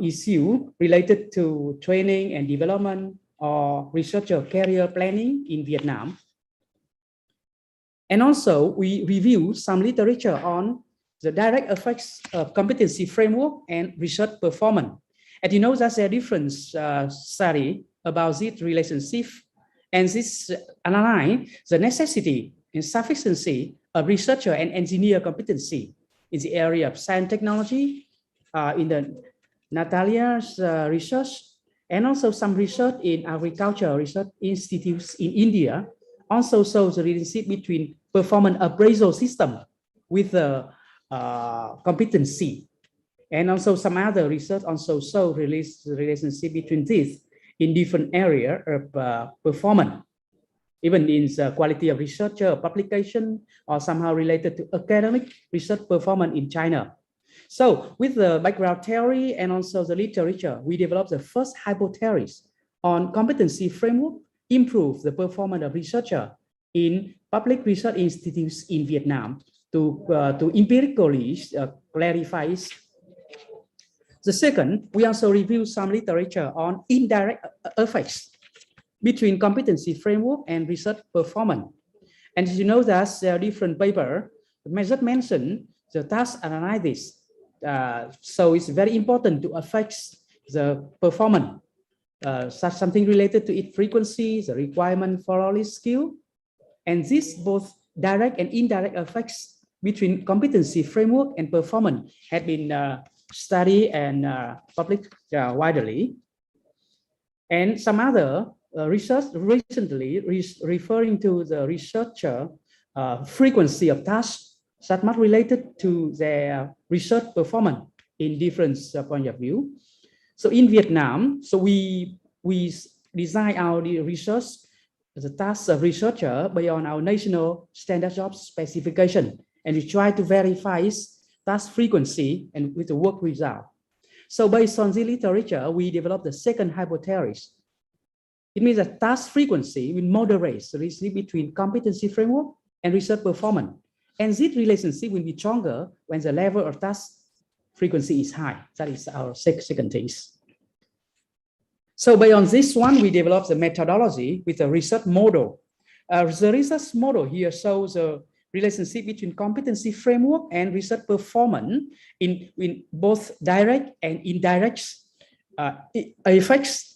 issue related to training and development or researcher career planning in Vietnam. And also we review some literature on the direct effects of competency framework and research performance. And you know that's a different study about this relationship, and this analyze the necessity and sufficiency of researcher and engineer competency in the area of science technology, in the Natalia's research, and also some research in agriculture research institutes in India also shows the relationship between performance appraisal system with the competency. And also some other research also show the relationship between this in different area of performance, even in the quality of research publication, or somehow related to academic research performance in China. So with the background theory and also the literature, we developed the first hypothesis on competency framework improve the performance of researcher in public research institutes in Vietnam to empirically clarify. The second, we also review some literature on indirect effects between competency framework and research performance. And you know that there are different papers that mention the task analysis. So it's very important to affect the performance, such something related to its frequency, the requirement for all its skill. And this both direct and indirect effects between competency framework and performance have been studied and published widely. And some other research recently referring to the researcher frequency of tasks that much related to their research performance in different point of view. So in Vietnam, so we design our research, the tasks of researcher based on our national standard job specification, and we try to verify task frequency and with the work result. So based on the literature, we developed the second hypothesis. It means that task frequency will moderate the relationship between competency framework and research performance. And this relationship will be stronger when the level of task frequency is high. That is our second thesis. So based on this one, we developed the methodology with a research model. The research model here shows the relationship between competency framework and research performance in both direct and indirect effects.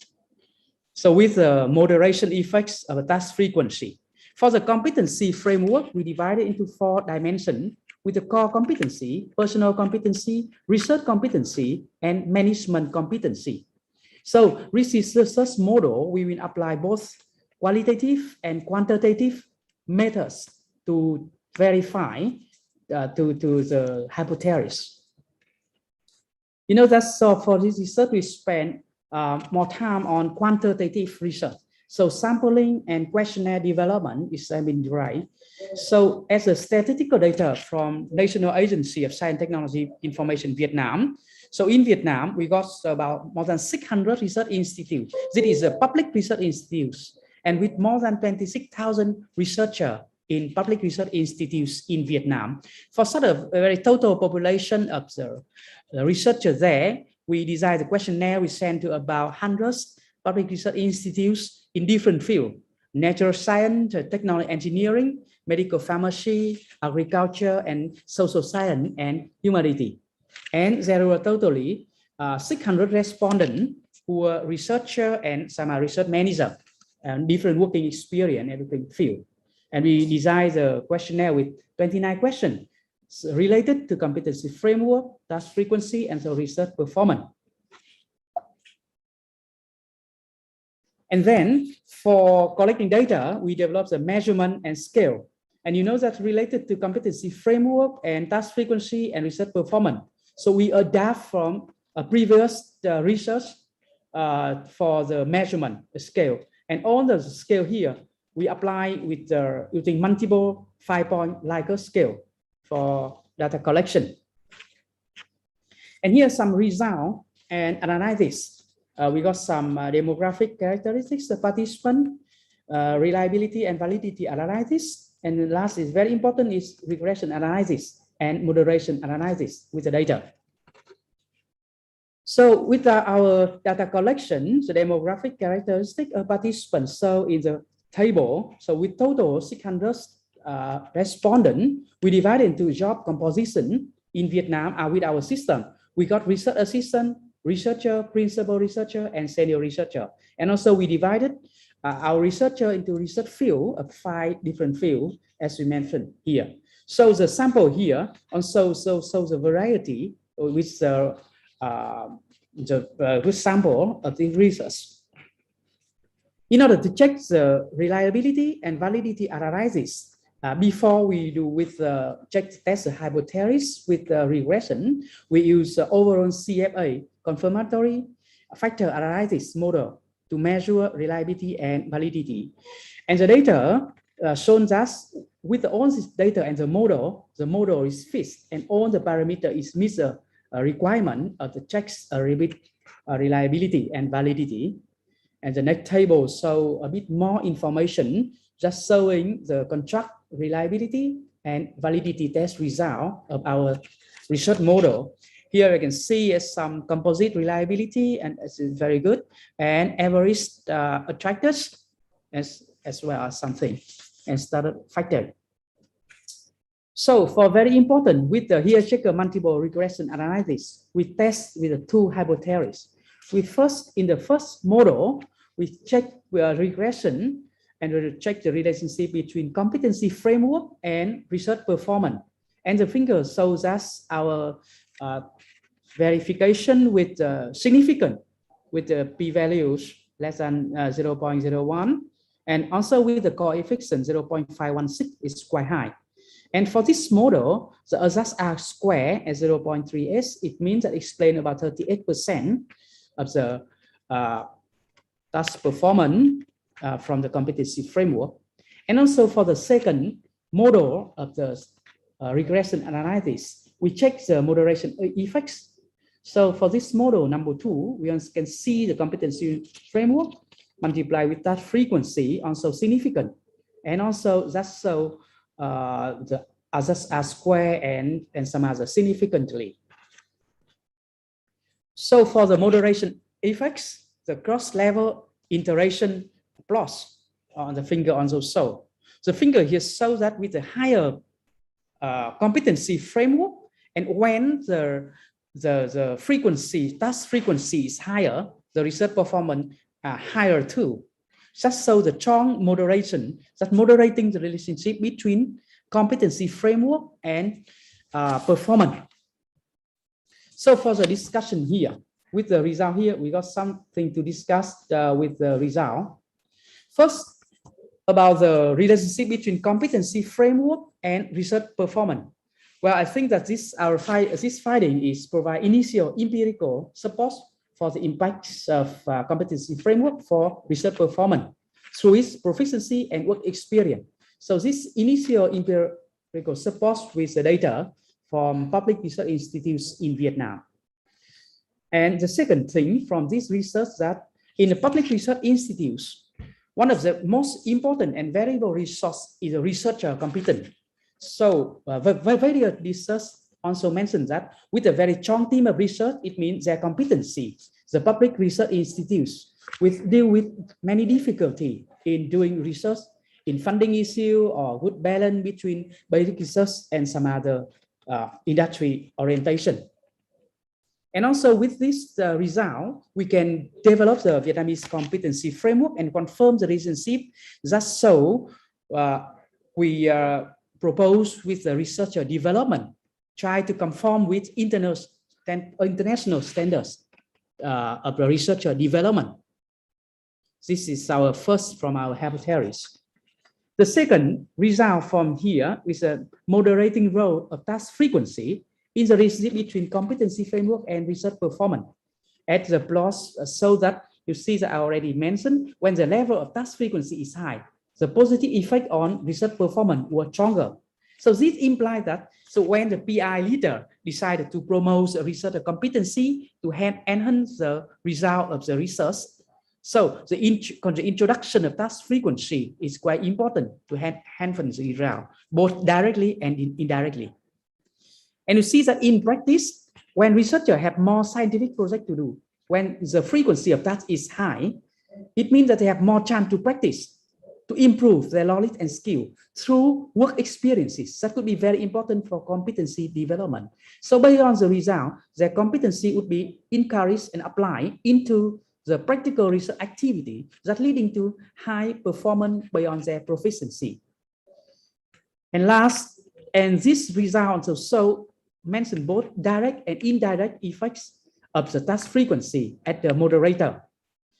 So with the moderation effects of the task frequency. For the competency framework, we divide it into 4 dimensions with the core competency, personal competency, research competency, and management competency. So with this research model, we will apply both qualitative and quantitative methods to verify to the hypothesis. You know, that's so for this research, we spend more time on quantitative research. So sampling and questionnaire development is derived. So as a statistical data from National Agency of Science Technology Information Vietnam. So in Vietnam, we got about more than 600 research institutes. This is a public research institutes, and with more than 26,000 researchers in public research institutes in Vietnam. For sort of a very total population of the researchers there, we designed the questionnaire we sent to about hundreds public research institutes in different fields: natural science, technology, engineering, medical pharmacy, agriculture, and social science and humanity. And there were totally 600 respondents who were researcher and some are research manager and different working experience in different field. And we designed the questionnaire with 29 questions related to competency framework, task frequency, and the research performance. And then for collecting data, we developed a measurement and scale. And you know that's related to competency framework and task frequency and research performance. So we adapt from a previous research for the measurement scale. And on the scale here, we apply with using multiple 5-point Likert scale for data collection. And here's some result and analysis. We got some demographic characteristics, the participant, reliability and validity analysis. And the last is very important is regression analysis and moderation analysis with the data. So with our data collection, the demographic characteristic of participants, so in the table, so with total 600 respondents, we divide into job composition in Vietnam with our system. We got research assistant, researcher, principal researcher, and senior researcher. And also we divided our researcher into research field of 5 different fields, as we mentioned here. So the sample here also shows the variety with the good sample of the research. In order to check the reliability and validity analysis, before we do with check test the hypothesis with regression, we use overall CFA, confirmatory factor analysis model to measure reliability and validity. And the data shows us with all this data and the model is fixed and all the parameter is meet the requirement of the checks reliability and validity. And the next table show a bit more information, just showing the contract reliability and validity test result of our research model. Here you can see some composite reliability, and it's very good, and average attractors as well as something, and standard factor. So for very important, with the here checker multiple regression analysis, we test with the 2 hypotheses. In the first model, we check regression and we check the relationship between competency framework and research performance. And the figure shows us our verification with significant with the p-values less than 0.01, and also with the coefficient 0.516 is quite high. And for this model, the adjust R square at 0.3s, it means that explain about 38% of the task performance from the competency framework. And also for the second model of the regression analysis, we check the moderation effects. So for this model number 2, we can see the competency framework multiplied with that frequency also significant, and also that's so the others are square and some other significantly. So for the moderation effects, the cross-level iteration plus on the finger also show. The finger here shows that with the higher competency framework, and when the frequency, task frequency is higher, the research performance are higher too. Just so the strong moderation, that moderating the relationship between competency framework and performance. So for the discussion here, with the result here, we got something to discuss with the result. First, about the relationship between competency framework and research performance. Well, I think that this finding is provide initial empirical support for the impacts of competency framework for research performance through its proficiency and work experience. So this initial empirical support with the data from public research institutes in Vietnam. And the second thing from this research, that in the public research institutes, one of the most important and valuable resource is the researcher competence. So various research also mentioned that with a very strong team of research, it means their competency. The public research institutes deal with many difficulties in doing research in funding issue or good balance between basic research and some other industry orientation. And also with this result, we can develop the Vietnamese competency framework and confirm the relationship. Just so we propose with the researcher development, try to conform with international standards of the researcher development. This is our first from our hypothesis. The second result from here is a moderating role of task frequency in the relationship between competency framework and research performance. At the plots so that you see that I already mentioned, when the level of task frequency is high, the positive effect on research performance was stronger. So this implies that, so when the PI leader decided to promote a researcher competency to enhance the result of the research, so the introduction of task frequency is quite important to enhance the result, both directly and indirectly. And you see that in practice, when researchers have more scientific projects to do, when the frequency of tasks is high, it means that they have more chance to practice, to improve their knowledge and skill through work experiences. That could be very important for competency development. So based on the result, their competency would be encouraged and applied into the practical research activity that leading to high performance beyond their proficiency. And last, and this result also mention both direct and indirect effects of the task frequency at the moderator.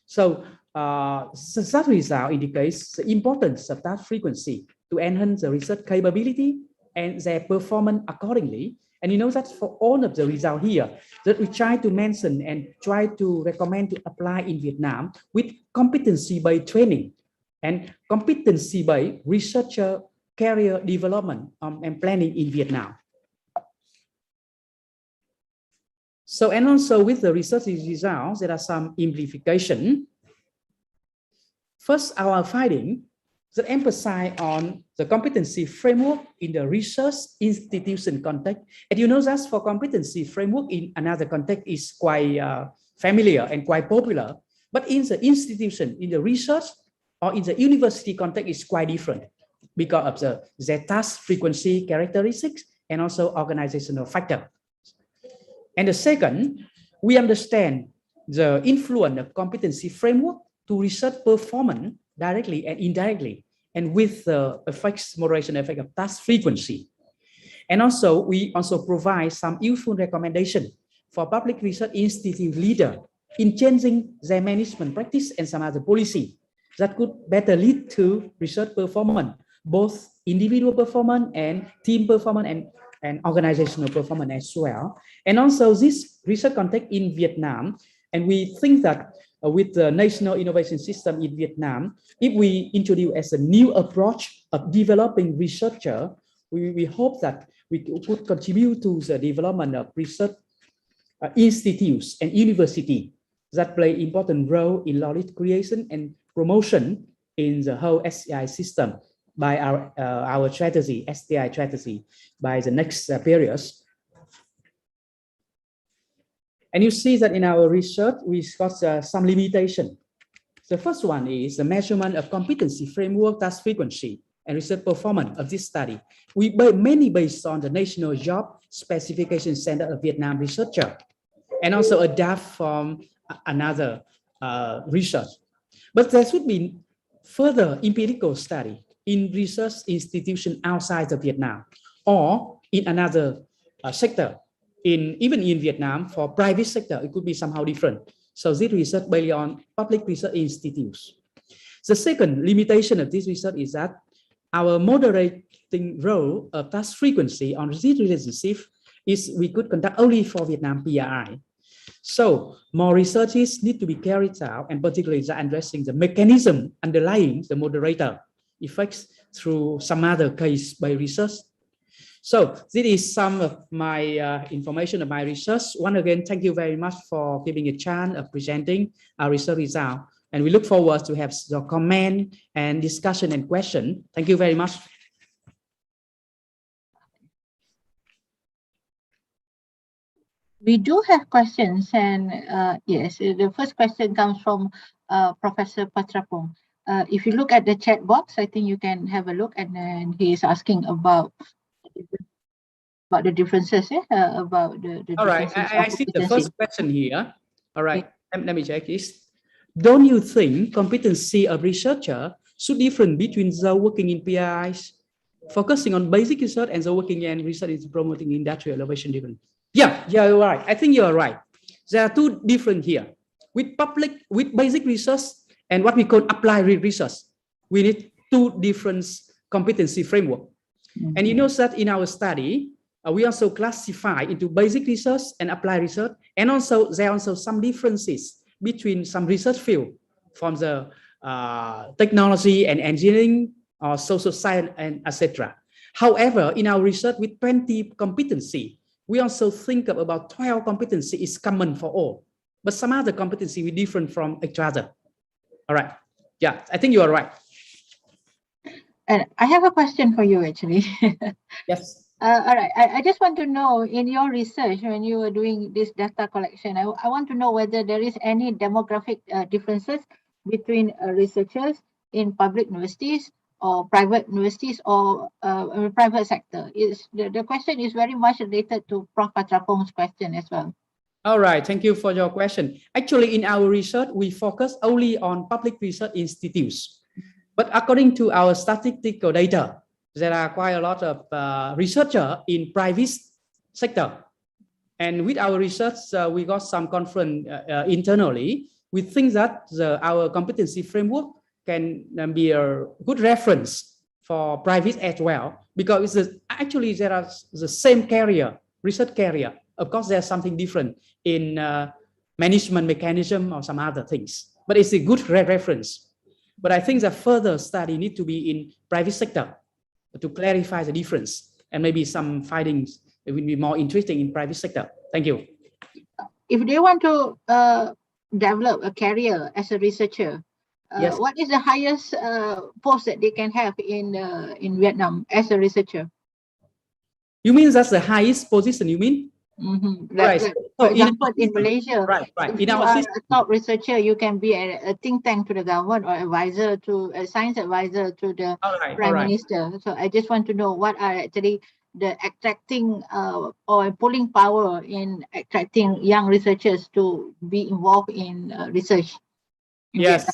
So that result indicates the importance of task frequency to enhance the research capability and their performance accordingly. And you know that for all of the results here that we try to mention and try to recommend to apply in Vietnam with competency-based training and competency-based researcher career development and planning in Vietnam. So, and also with the research results, there are some implications. First, our finding that emphasize on the competency framework in the research institution context. And you know that for competency framework in another context is quite familiar and quite popular, but in the institution, in the research or in the university context is quite different because of the task frequency characteristics and also organizational factor. And the second, we understand the influence of competency framework to research performance directly and indirectly, and with the moderation effect of task frequency. And also, we also provide some useful recommendation for public research institute leader in changing their management practice and some other policy that could better lead to research performance, both individual performance and team performance and organizational performance as well. And also this research context in Vietnam, and we think that with the national innovation system in Vietnam, if we introduce as a new approach of developing researcher, we hope that we could contribute to the development of research institutes and university that play important role in knowledge creation and promotion in the whole SCI system by our strategy, STI strategy, by the next periods. And you see that in our research, we got some limitation. The first one is the measurement of competency framework, task frequency, and research performance of this study. We mainly based on the National Job Specification Center of Vietnam researcher, and also a draft from another research. But there should be further empirical study in research institution outside of Vietnam or in another sector. Even in Vietnam, for private sector, it could be somehow different. So this research based on public research institutes. The second limitation of this research is that our moderating role of task frequency on this relationship is we could conduct only for Vietnam PRI. So more researches need to be carried out, and particularly addressing the mechanism underlying the moderator effects through some other case-based research. So this is some of my information of my research. Once again, thank you very much for giving a chance of presenting our research result. And we look forward to have your comment and discussion and question. Thank you very much. We do have questions, and yes, the first question comes from Professor Patrapong. If you look at the chat box, I think you can have a look, and then he is asking about the differences, about the All right, differences I of see the competency. first question here. All right, let me check this. Don't you think competency of researcher should different between the working in PIs, focusing on basic research, and the working in research is promoting industrial innovation different? Yeah, you're right. I think you're right. There are two different here. With basic research and what we call applied research, we need two different competency framework. And you know that in our study, we also classify into basic research and applied research, and also there are also some differences between some research field from the technology and engineering or social science and etc. However, in our research with 20 competency, we also think of about 12 competency is common for all, but some other competency we different from each other. All right. Yeah, I think you are right. And I have a question for you, actually. Yes. All right. I just want to know, in your research, when you were doing this data collection, I want to know whether there is any demographic differences between researchers in public universities or private universities or private sector. The question is very much related to Prof. Patrapong's question as well. All right, thank you for your question. Actually, in our research, we focus only on public research institutes. But according to our statistical data, there are quite a lot of researchers in private sector. And with our research, we got some conference internally. We think that our competency framework can be a good reference for private as well, because actually there are the same career, research career. Of course, there's something different in management mechanism or some other things, but it's a good reference. But I think that further study need to be in private sector to clarify the difference, and maybe some findings will be more interesting in private sector. Thank you. If they want to develop a career as a researcher, yes. What is the highest post that they can have in Vietnam as a researcher? You mean that's the highest position, you mean? Mm-hmm. Right. For example, in Malaysia, right. If you are a top researcher, you can be a think tank to the government or advisor to a science advisor to the Prime Minister. So I just want to know what are actually the attracting or pulling power in attracting young researchers to be involved in research. Yes.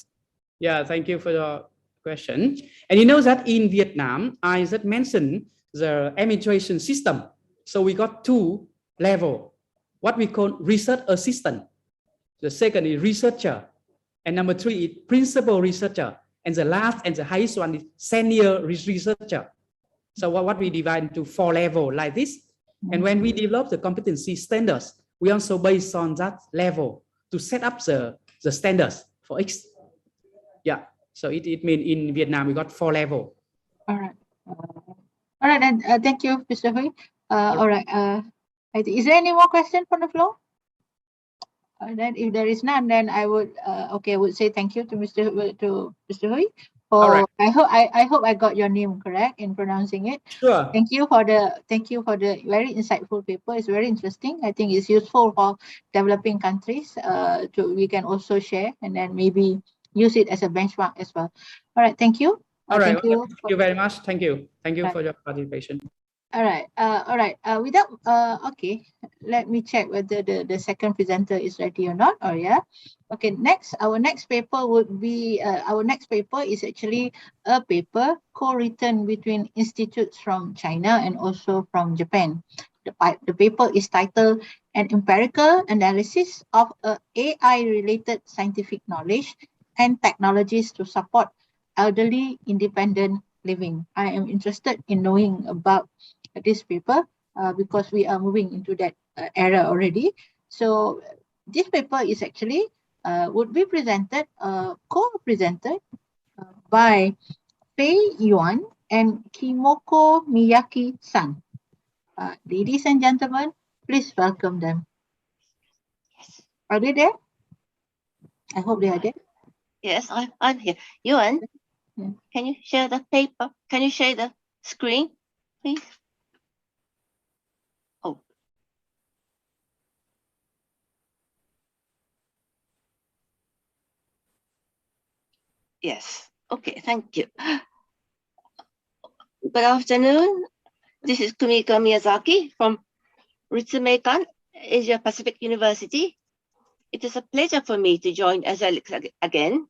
Yeah, thank you for your question. And you know that in Vietnam, I just mentioned the administration system. So we got two level, what we call research assistant. The second is researcher. And number three is principal researcher. And the last and the highest one is senior researcher. So what we divide into 4 levels like this. And when we develop the competency standards, we also based on that level to set up the standards for each. Yeah. So it means in Vietnam, we got 4 levels. All right. All right. And thank you, Mr. Hui. All right. Is there any more question from the floor? Then if there is none, then I would I would say thank you to Mr. Hui. Right. I hope I got your name correct in pronouncing it. Sure. Thank you for the very insightful paper. It's very interesting. I think it's useful for developing countries. We can also share and then maybe use it as a benchmark as well. All right. Thank you. All right. Thank you. Thank you very much. Thank you. Thank you for your participation. All right. Okay. Let me check whether the second presenter is ready or not. Oh yeah. Okay. Our next paper would be is actually a paper co-written between institutes from China and also from Japan. The paper is titled "An Empirical Analysis of AI-related Scientific Knowledge and Technologies to Support Elderly Independent Living." I am interested in knowing about this paper because we are moving into that era already. So this paper is actually would be presented, co-presented by Fei Yuan and Kimoko Miyaki-san. Ladies and gentlemen, please welcome them. Are they there? I hope they are there. Yes, I'm here. Yuan, can you share the paper? Can you share the screen, please? Oh. Yes. Okay, thank you. Good afternoon. This is Kumiko Miyazaki from Ritsumeikan, Asia Pacific University. It is a pleasure for me to join Asialics again.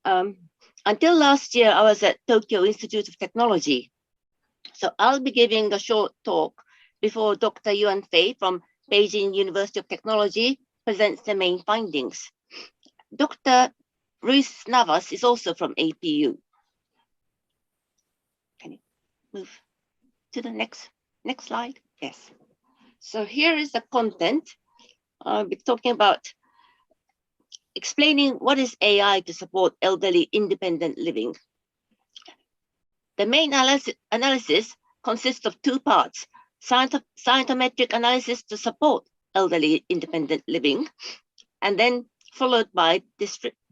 Until last year, I was at Tokyo Institute of Technology. So I'll be giving a short talk before Dr. Yuan Fei from Beijing University of Technology presents the main findings. Dr. Ruiz Navas is also from APU. Can you move to the next slide? Yes. So here is the content. I'll be talking about explaining what is AI to support elderly independent living. The main analysis consists of two parts: scientometric analysis to support elderly independent living, and then followed by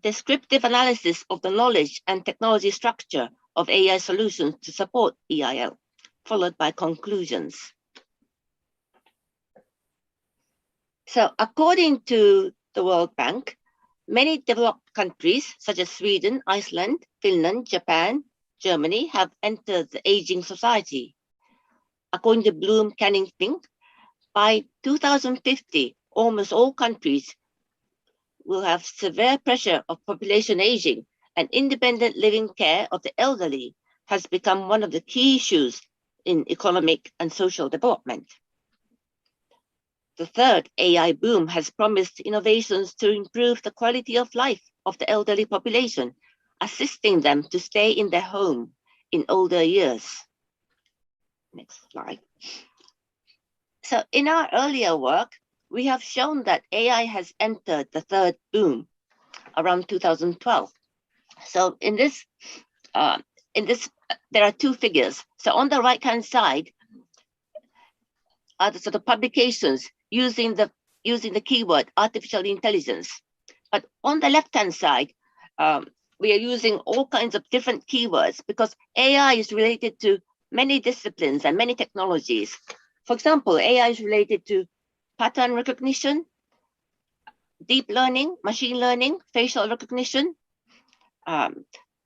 descriptive analysis of the knowledge and technology structure of AI solutions to support EIL, followed by conclusions. So according to the World Bank, many developed countries such as Sweden, Iceland, Finland, Japan, Germany have entered the aging society. According to Bloom Canning Think, by 2050, almost all countries will have severe pressure of population aging, and independent living care of the elderly has become one of the key issues in economic and social development. The third AI boom has promised innovations to improve the quality of life of the elderly population, assisting them to stay in their home in older years. Next slide. So in our earlier work, we have shown that AI has entered the third boom around 2012. So in this, there are two figures. So on the right-hand side are the sort of publications using the keyword artificial intelligence. But on the left-hand side, we are using all kinds of different keywords because AI is related to many disciplines and many technologies. For example, AI is related to pattern recognition, deep learning, machine learning, facial recognition,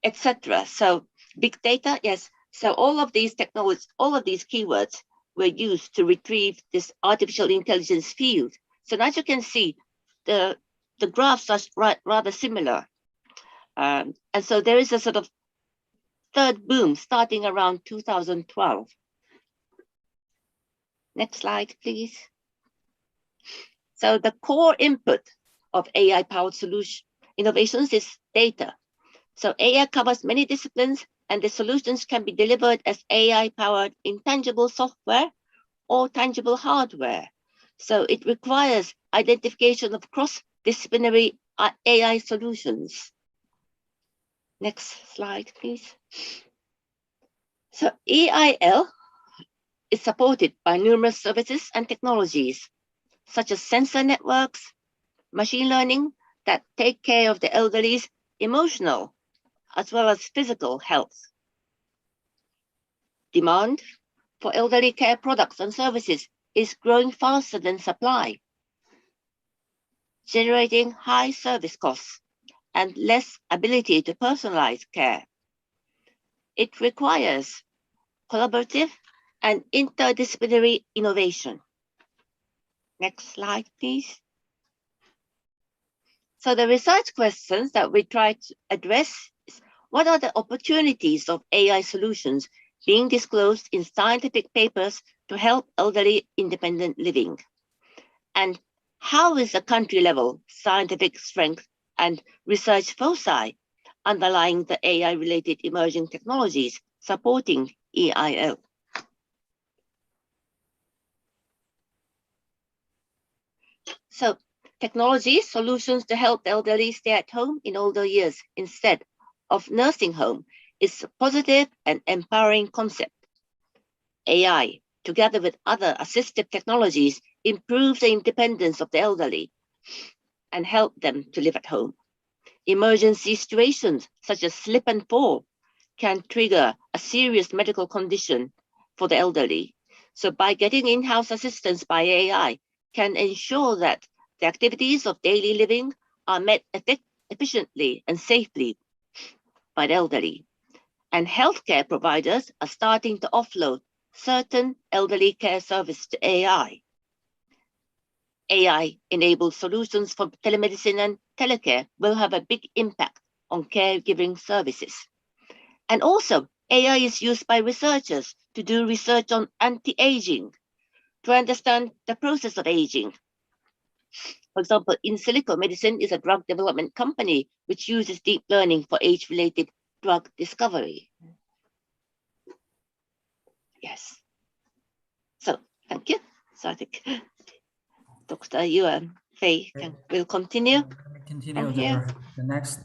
etc. So big data, yes. So all of these technologies, all of these keywords were used to retrieve this artificial intelligence field. So as you can see, the graphs are rather similar. And so there is a sort of third boom starting around 2012. Next slide, please. So the core input of AI-powered solution innovations is data. So AI covers many disciplines, and the solutions can be delivered as AI-powered intangible software or tangible hardware. So it requires identification of cross-disciplinary AI solutions. Next slide, please. So EIL is supported by numerous services and technologies, such as sensor networks, machine learning that take care of the elderly's emotional as well as physical health. Demand for elderly care products and services is growing faster than supply, generating high service costs and less ability to personalize care. It requires collaborative and interdisciplinary innovation. Next slide, please. So the research questions that we try to address is, what are the opportunities of AI solutions being disclosed in scientific papers to help elderly independent living? And how is the country-level scientific strength and research foci underlying the AI-related emerging technologies supporting EIL? So technology solutions to help the elderly stay at home in older years instead of nursing home is a positive and empowering concept. AI, together with other assistive technologies, improve the independence of the elderly and help them to live at home. Emergency situations such as slip and fall can trigger a serious medical condition for the elderly. So by getting in-house assistance by AI can ensure that the activities of daily living are met efficiently and safely by the elderly, and healthcare providers are starting to offload certain elderly care services to AI. AI-enabled solutions for telemedicine and telecare will have a big impact on caregiving services. And also, AI is used by researchers to do research on anti-aging, to understand the process of aging. For example, in silico medicine is a drug development company which uses deep learning for age-related drug discovery. Yes. So, thank you. So I think Dr. Yuan Fei will continue. Continue the next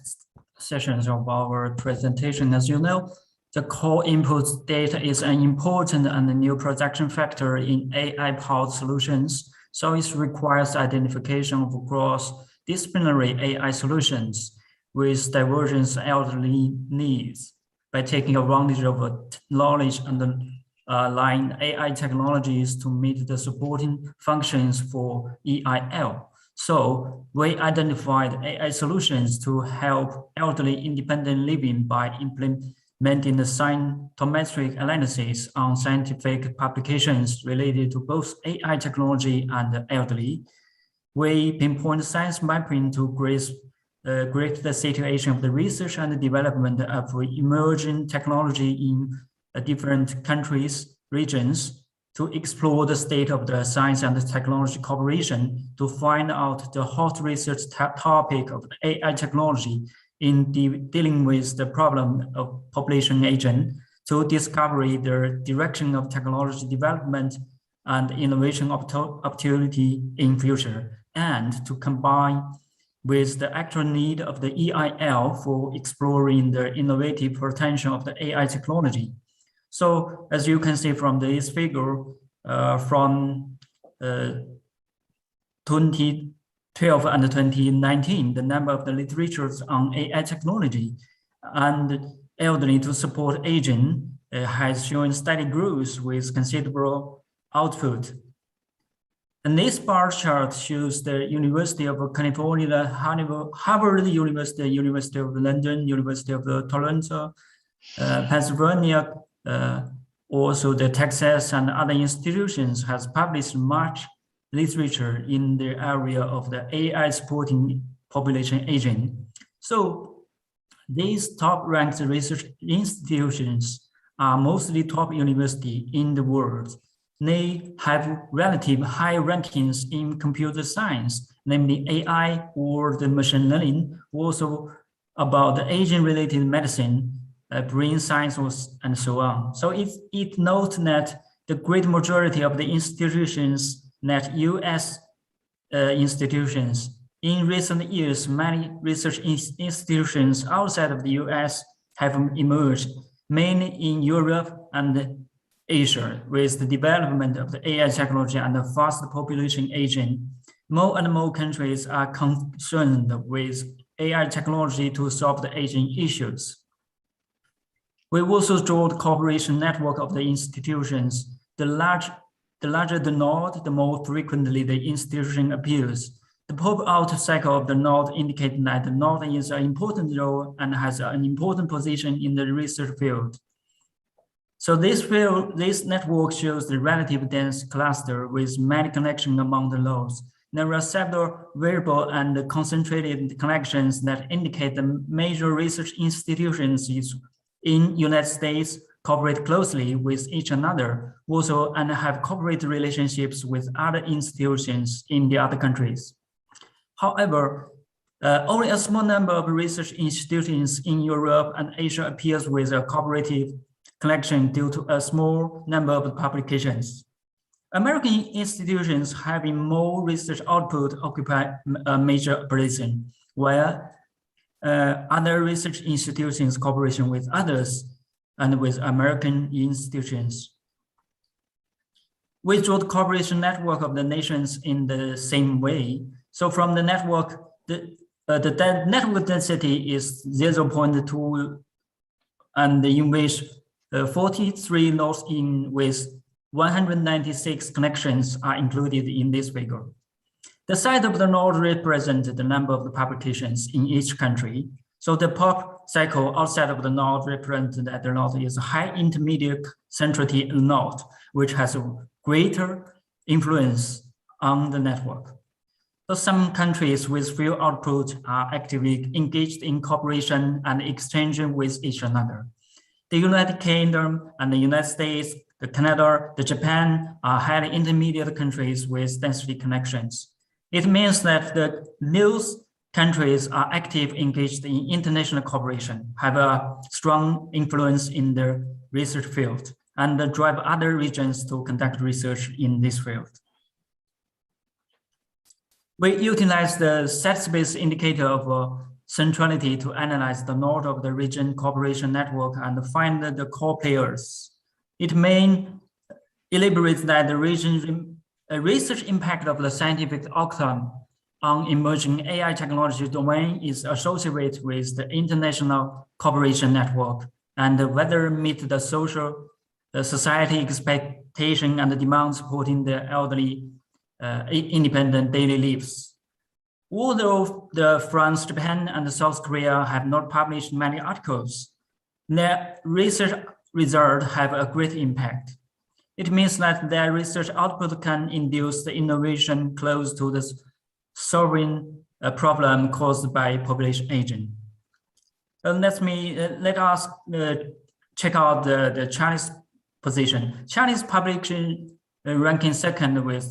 sessions of our presentation. As you know, the core input data is an important and new projection factor in AI-powered solutions. So it requires identification of cross-disciplinary AI solutions with divergent elderly needs by taking advantage of knowledge and align AI technologies to meet the supporting functions for EIL. So we identified AI solutions to help elderly independent living by implementing the scientometric analysis on scientific publications related to both AI technology and the elderly. We pinpoint science mapping to grasp the situation of the research and the development of emerging technology in different countries, regions, to explore the state of the science and the technology cooperation to find out the hot research topic of AI technology in dealing with the problem of population aging, to discover the direction of technology development and innovation opportunity in future, and to combine with the actual need of the EIL for exploring the innovative potential of the AI technology. So as you can see from this figure, from 2012 and 2019, the number of the literatures on AI technology and elderly to support aging has shown steady growth with considerable output. And this bar chart shows the University of California, Harvard University, University of London, University of Toronto, Pennsylvania, also the Texas and other institutions has published much literature in the area of the AI supporting population aging. So these top ranked research institutions are mostly top universities in the world. They have relative high rankings in computer science, namely AI or the machine learning, also about the aging-related medicine, brain science, and so on. So it notes that the great majority of the institutions, that US institutions, in recent years, many research institutions outside of the US have emerged, mainly in Europe and Asia, with the development of the AI technology and the fast population aging. More and more countries are concerned with AI technology to solve the aging issues. We also draw the cooperation network of the institutions. The larger the node, the more frequently the institution appears. The pop-out cycle of the node indicates that the node is an important role and has an important position in the research field. So this network shows the relative dense cluster with many connections among the nodes. There are several variable and concentrated connections that indicate the major research institutions in United States cooperate closely with each another, also and have corporate relationships with other institutions in the other countries. However, only a small number of research institutions in Europe and Asia appears with a cooperative connection due to a small number of publications. American institutions having more research output occupy a major position, while other research institutions cooperation with others and with American institutions. We draw the cooperation network of the nations in the same way. So from the network, the network density is 0.2, and in which 43 nodes with 196 connections are included in this figure. The size of the node represents the number of the publications in each country. So the pop cycle outside of the node represented at the node is a high intermediate centrality node, which has a greater influence on the network. So some countries with few output are actively engaged in cooperation and exchange with each another. The United Kingdom and the United States, the Canada, the Japan are highly intermediate countries with density connections. It means that those countries are actively engaged in international cooperation, have a strong influence in the research field, and drive other regions to conduct research in this field. We utilize the set space indicator of centrality to analyze the node of the region cooperation network and find the core players. It may elaborate that the region research impact of the scientific outcome on emerging AI technology domain is associated with the international cooperation network and whether meet the society expectation and the demand supporting the elderly independent daily lives. Although France, Japan, and South Korea have not published many articles, their research results have a great impact. It means that their research output can induce the innovation close to the solving problem caused by population aging. Let us check out the Chinese position. Chinese publication ranking second with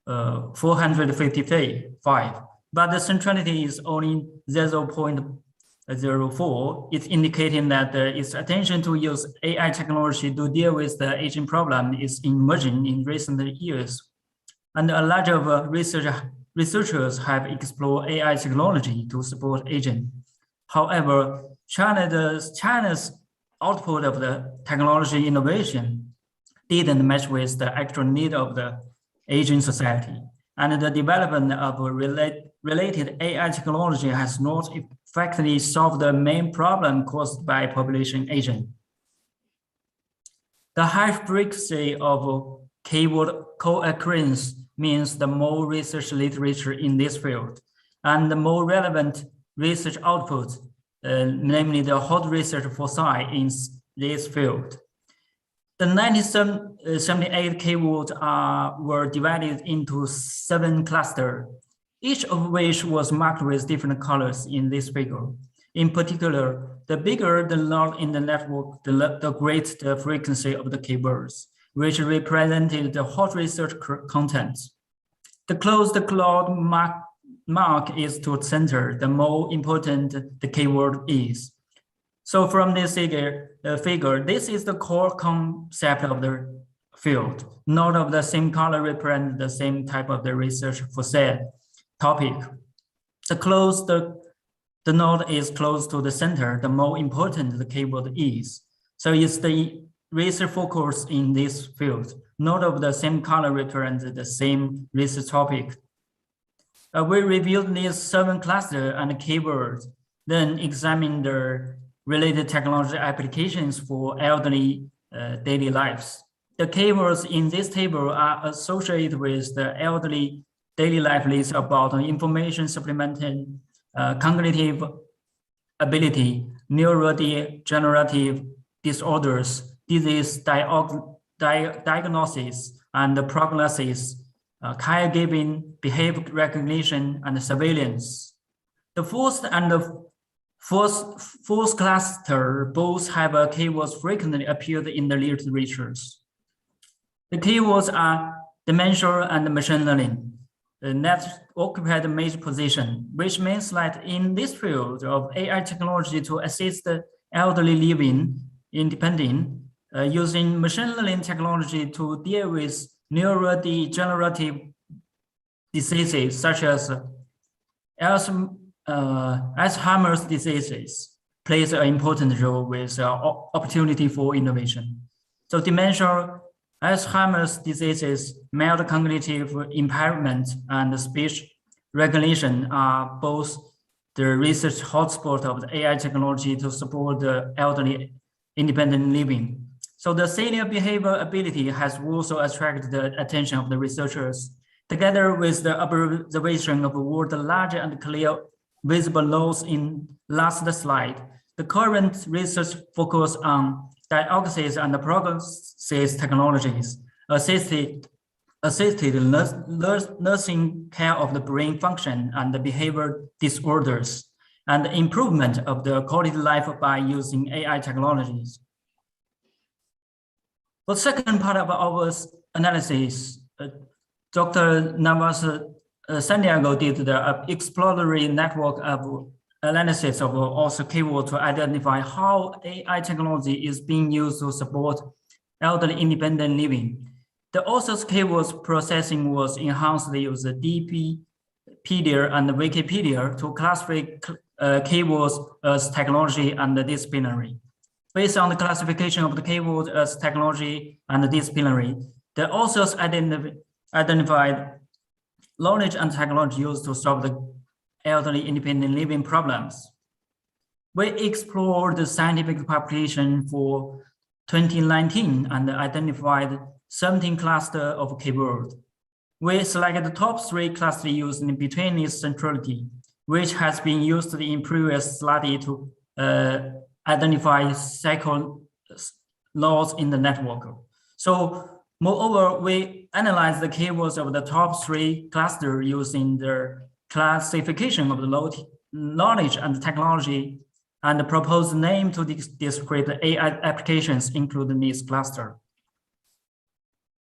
455, but the centrality is only 0.04. It's indicating that its attention to use AI technology to deal with the aging problem is emerging in recent years. And a lot of researchers have explored AI technology to support aging. However, China's output of the technology innovation didn't match with the actual need of the aging society. And the development of related AI technology has not effectively solved the main problem caused by population aging. The high frequency of keyword co-occurrence means the more research literature in this field and the more relevant research output, namely the hot research foci in this field. The 1978 keywords were divided into 7 clusters, each of which was marked with different colors in this figure. In particular, the bigger the node in the network, the greater the frequency of the keywords, which represented the hot research content. The closer the cloud mark is to the center, the more important the keyword is. So from this figure, this is the core concept of the field. Node of the same color represent the same type of the research for said topic. The node is close to the center, the more important the keyword is. So it's the research focus in this field. Node of the same color represents the same research topic. We reviewed these 7 clusters and keywords, then examined the related technology applications for elderly daily lives. The keywords in this table are associated with the elderly daily life list about information supplementing cognitive ability, neurodegenerative disorders, disease diagnosis and prognosis, caregiving, behavior recognition, and surveillance. The fourth and the fourth cluster both have keywords frequently appeared in the literature. The keywords are dementia and machine learning. That occupy the major position, which means that in this field of AI technology to assist the elderly living independent, using machine learning technology to deal with neurodegenerative diseases such as Alzheimer's diseases plays an important role with opportunity for innovation. So dementia, Alzheimer's diseases, mild cognitive impairment, and speech recognition are both the research hotspot of the AI technology to support the elderly independent living. So the senior behavior ability has also attracted the attention of the researchers, together with the observation of a world larger and clear visible loads in last slide. The current research focus on diagnosis and prognosis technologies, assisted nursing care of the brain function and the behavior disorders, and improvement of the quality of life by using AI technologies. For the second part of our analysis, Dr. Navas Santiago did the exploratory network of analysis of author keyword to identify how AI technology is being used to support elderly independent living. The author's keywords processing was enhanced using DPpedia and Wikipedia to classify keywords as technology and disciplinary. Based on the classification of the keywords as technology and disciplinary, the authors identified knowledge and technology used to solve the elderly independent living problems. We explored the scientific publication for 2019 and identified 17 clusters of keywords. We selected the top 3 clusters used in between its centrality, which has been used in previous study to identify cycle laws in the network. So moreover, we analyzed the keywords of the top 3 clusters using the classification of the knowledge and technology, and the proposed name to describe the AI applications including this cluster.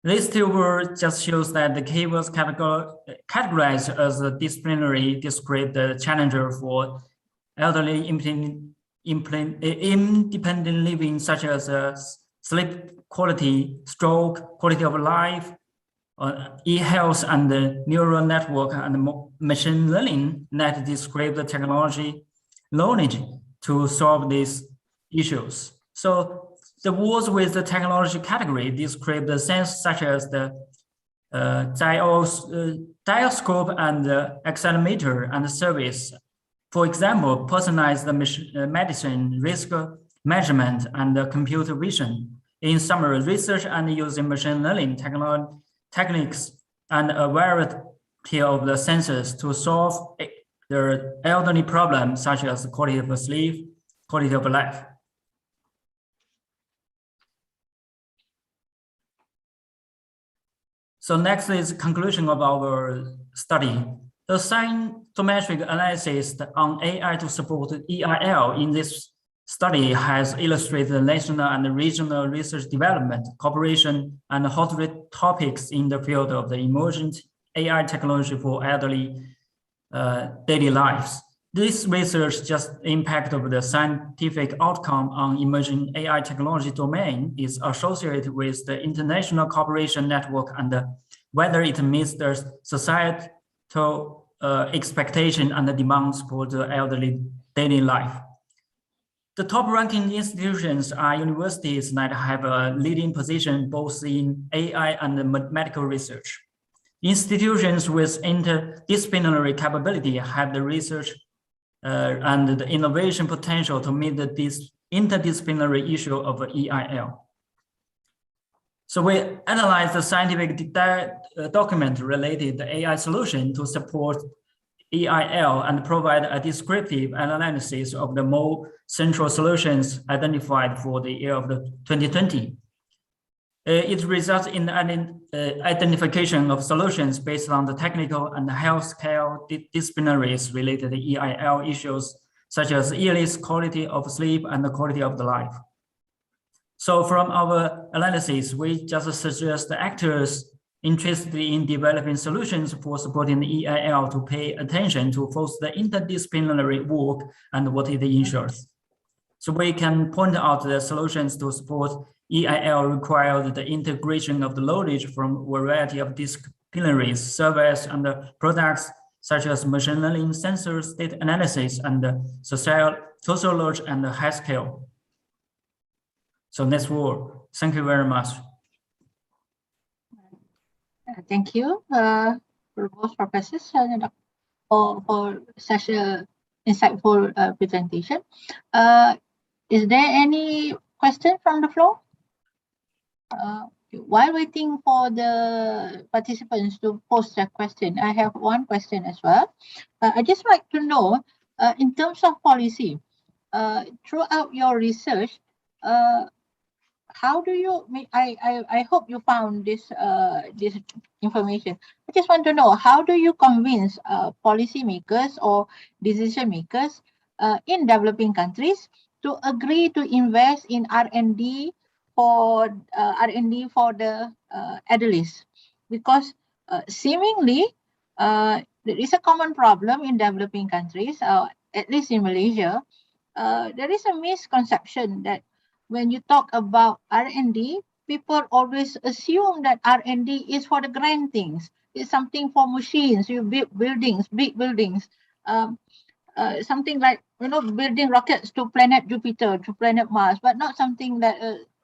This table just shows that the keywords categorized as a disciplinary describe the challenger for elderly independent living, such as sleep quality, stroke, quality of life, e-health, and the neural network and machine learning that describe the technology knowledge to solve these issues. So the words with the technology category describe the sense such as the dialscope and the accelerometer and the service. For example, personalized medicine, risk measurement, and computer vision. In summary, research and using machine learning techniques and a variety of the sensors to solve the elderly problems such as quality of sleep, quality of life. So next is conclusion of our study. The scientometric analysis on AI to support EIL in this study has illustrated the national and regional research development, cooperation, and hot topics in the field of the emergent AI technology for elderly daily lives. This research just impact of the scientific outcome on emerging AI technology domain is associated with the international cooperation network and whether it meets the societal expectation and the demands for the elderly daily life. The top ranking institutions are universities that have a leading position both in AI and medical research. Institutions with interdisciplinary capability have the research and the innovation potential to meet this interdisciplinary issue of EIL. So we analyzed the scientific document related to AI solution to support EIL and provide a descriptive analysis of the more central solutions identified for the year of 2020. It results in identification of solutions based on the technical and healthcare disciplinaries related to EIL issues, such as Asialics, quality of sleep, and the quality of the life. So from our analysis, we just suggest the actors interested in developing solutions for supporting the EIL to pay attention to both the interdisciplinary work and what it ensures. So we can point out the solutions to support EIL required the integration of the knowledge from a variety of disciplinaries, services, and products such as machine learning, sensors, data analysis, and sociology and healthcare. So next word. Thank you very much. Thank you for both professors for such an insightful presentation. Is there any question from the floor? While waiting for the participants to post their question, I have one question as well. I'd just like to know In terms of policy, throughout your research, how do you? I hope you found this this information. I just want to know, how do you convince policymakers or decision makers in developing countries to agree to invest in R&D for the adolescents? Because seemingly there is a common problem in developing countries, at least in Malaysia. There is a misconception that when you talk about R&D, people always assume that R&D is for the grand things. It's something for machines, you build buildings, big buildings, something like, you know, building rockets to planet Jupiter, to planet Mars, but not something that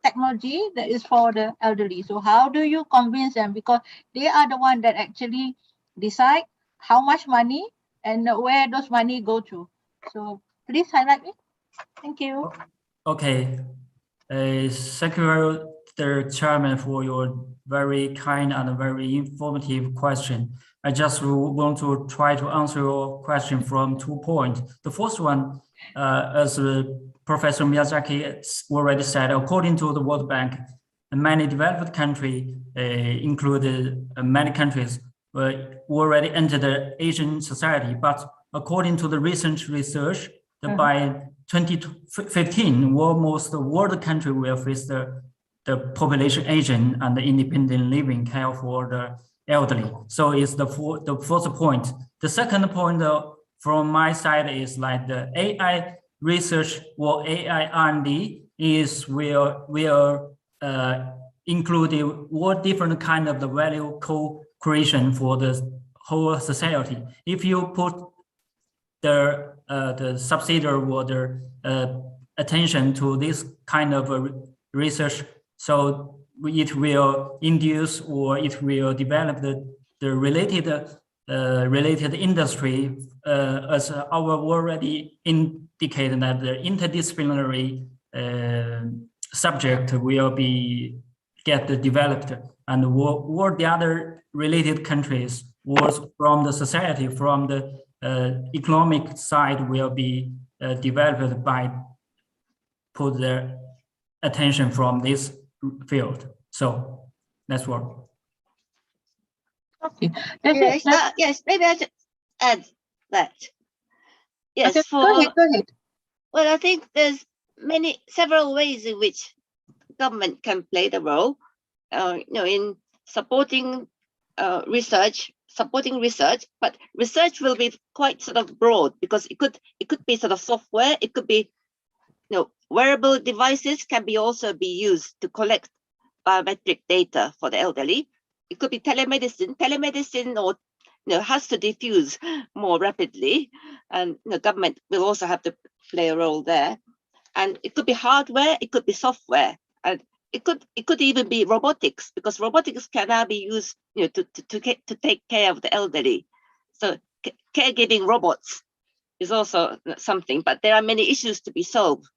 technology that is for the elderly. So how do you convince them? Because they are the one that actually decide how much money and where those money go to. So please highlight it. Thank you. Okay. Thank you, the chairman, for your very kind and very informative question. I just want to try to answer your question from 2 points. The first one, as Professor Miyazaki already said, according to the World Bank, many developed countries, included many countries, already entered the Asian society. But according to the recent research, by 2015, almost the world country will face the population aging and the independent living care for the elderly. So it's the first point. The second point from my side is like the AI research or AI R&D is will include all different kind of the value co-creation for the whole society. If you put the subsidiary or the attention to this kind of research, so it will induce or it will develop the related industry, as our already indicated that the interdisciplinary subject will be get developed, and all the other related countries was from the society, from the economic side will be developed by put their attention from this field. So that's what. Okay. Yes, maybe I should add that. Yes, okay, go ahead. Well, I think there's several ways in which government can play the role, in supporting research, but research will be quite sort of broad, because it could be sort of software, it could be, wearable devices can also be used to collect biometric data for the elderly. It could be telemedicine, or has to diffuse more rapidly, and the government will also have to play a role there. And it could be hardware, it could be software, and it could even be robotics, because robotics can now be used to take care of the elderly. So caregiving robots is also something, but there are many issues to be solved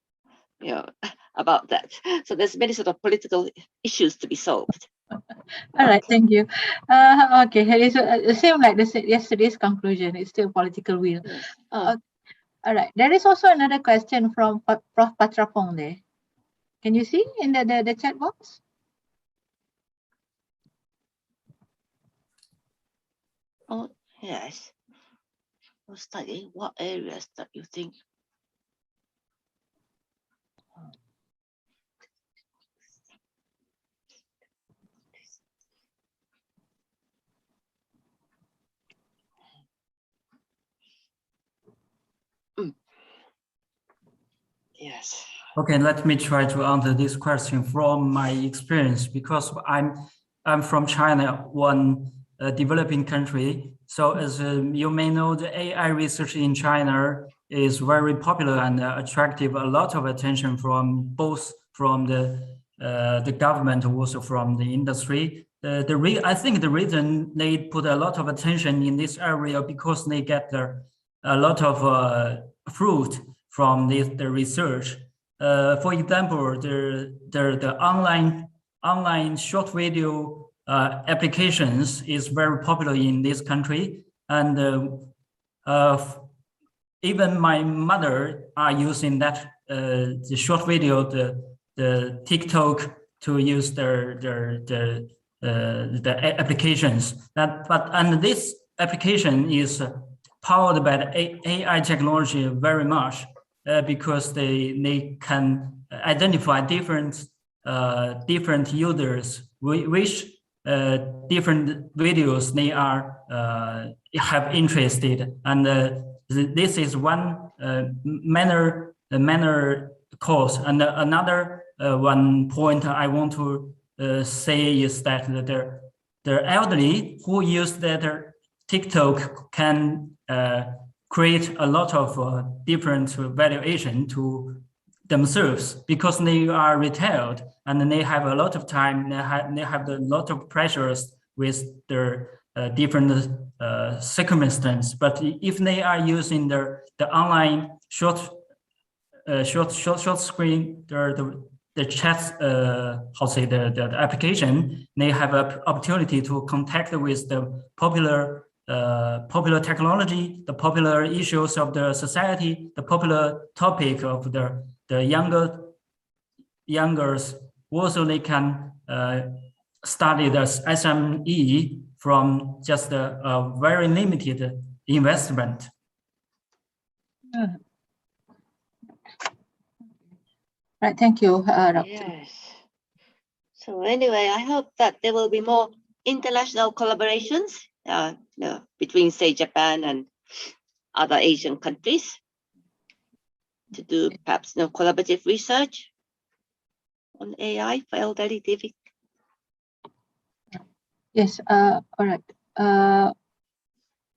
about that. So there's many sort of political issues to be solved. All right, thank you. Okay, it's same like yesterday's conclusion. It's still political will. All right, there is also another question from Prof. Patrapong there. Can you see in the chat box? Oh, yes. Study what areas that you think? Yes. Okay, let me try to answer this question from my experience, because I'm from China, one developing country. So as you may know, the AI research in China is very popular and attractive a lot of attention from both from the government, also from the industry. I think the reason they put a lot of attention in this area because they get a lot of fruit from the research. For example, the online short video applications is very popular in this country, and even my mother are using that the short video, the TikTok to use the applications. And this application is powered by the AI technology very much because they can identify different users which different videos they are have interested, and this is one manner cause. And another one point I want to say is that the elderly who use their TikTok can create a lot of different valuation to themselves because they are retired and they have a lot of time. They have a lot of pressures with their different circumstances. But if they are using the online short screen, the chat, the application, they have an opportunity to contact with the popular technology, the popular issues of the society, the popular topic of the youngers. Also, they can study the SME from just a very limited investment. Right, thank you, Dr. Yes. So anyway, I hope that there will be more international collaborations between, say, Japan and other Asian countries to do perhaps collaborative research on AI for elderly living. Yes, all right.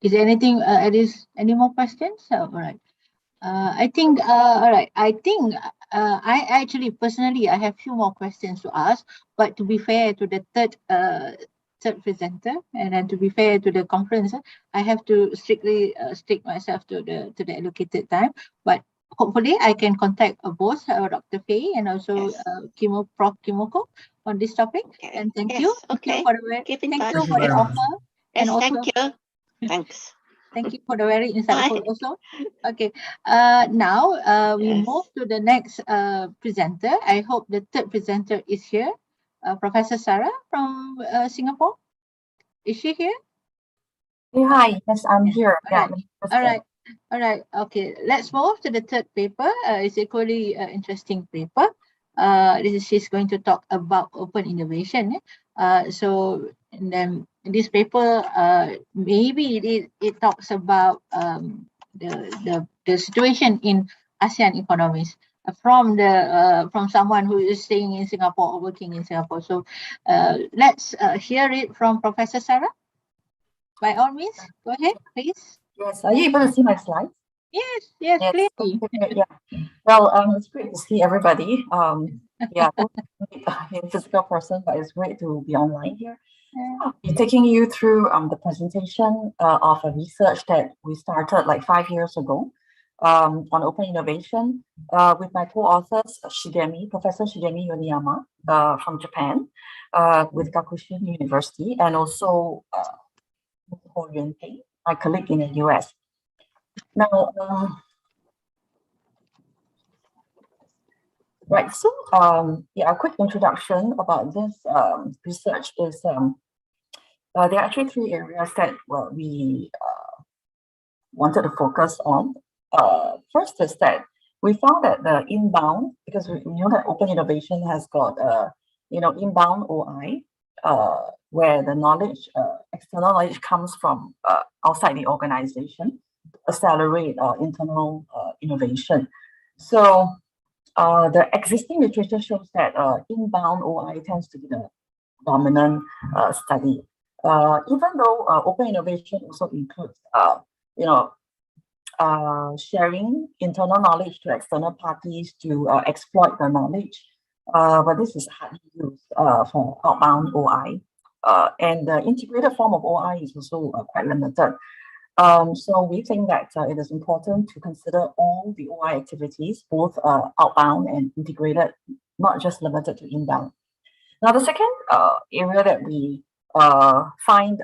Is there anything, any more questions? All right. I think, all right, I think I actually personally, I have few more questions to ask, but to be fair to the third presenter, and then to be fair to the conference, I have to strictly stick myself to the allocated time. But hopefully I can contact both Dr. Fei and also Prof. Kimoko on this topic. Okay. And thank you. Okay. Thank you for the offer. Yes, and also, thank you. Thanks. Thank you for the very insightful also. Okay, now we move to the next presenter. I hope the third presenter is here. Professor Sarah from Singapore. Is she here? Hey, hi. Yes, I'm here. All right. Okay, let's move to the third paper. It's equally interesting paper. She's going to talk about open innovation. So, and then this paper, maybe it talks about the situation in ASEAN economies from someone who is staying in Singapore or working in Singapore. So let's hear it from Professor Sarah. By all means, go ahead, please. Yes, are you able to see my slides? Yes, clearly. Yeah. Well, it's great to see everybody. Yeah, in physical person, but it's great to be online here. I'll be taking you through the presentation of a research that we started like 5 years ago on open innovation with my co-authors, Professor Shigemi Yoniyama from Japan, with Gakushin University, and also Ho Yuan-Pei, my colleague in the US. Now, right, so a quick introduction about this research is there are actually 3 areas that we wanted to focus on. First is that we found that the inbound, because we know that open innovation has got inbound OI, where the knowledge, external knowledge comes from outside the organization, accelerate internal innovation. So the existing literature shows that inbound OI tends to be the dominant study. Even though open innovation also includes, sharing internal knowledge to external parties to exploit the knowledge, but this is hardly used for outbound OI. And the integrated form of OI is also quite limited. So we think that it is important to consider all the OI activities, both outbound and integrated, not just limited to inbound. Now, the second area that we find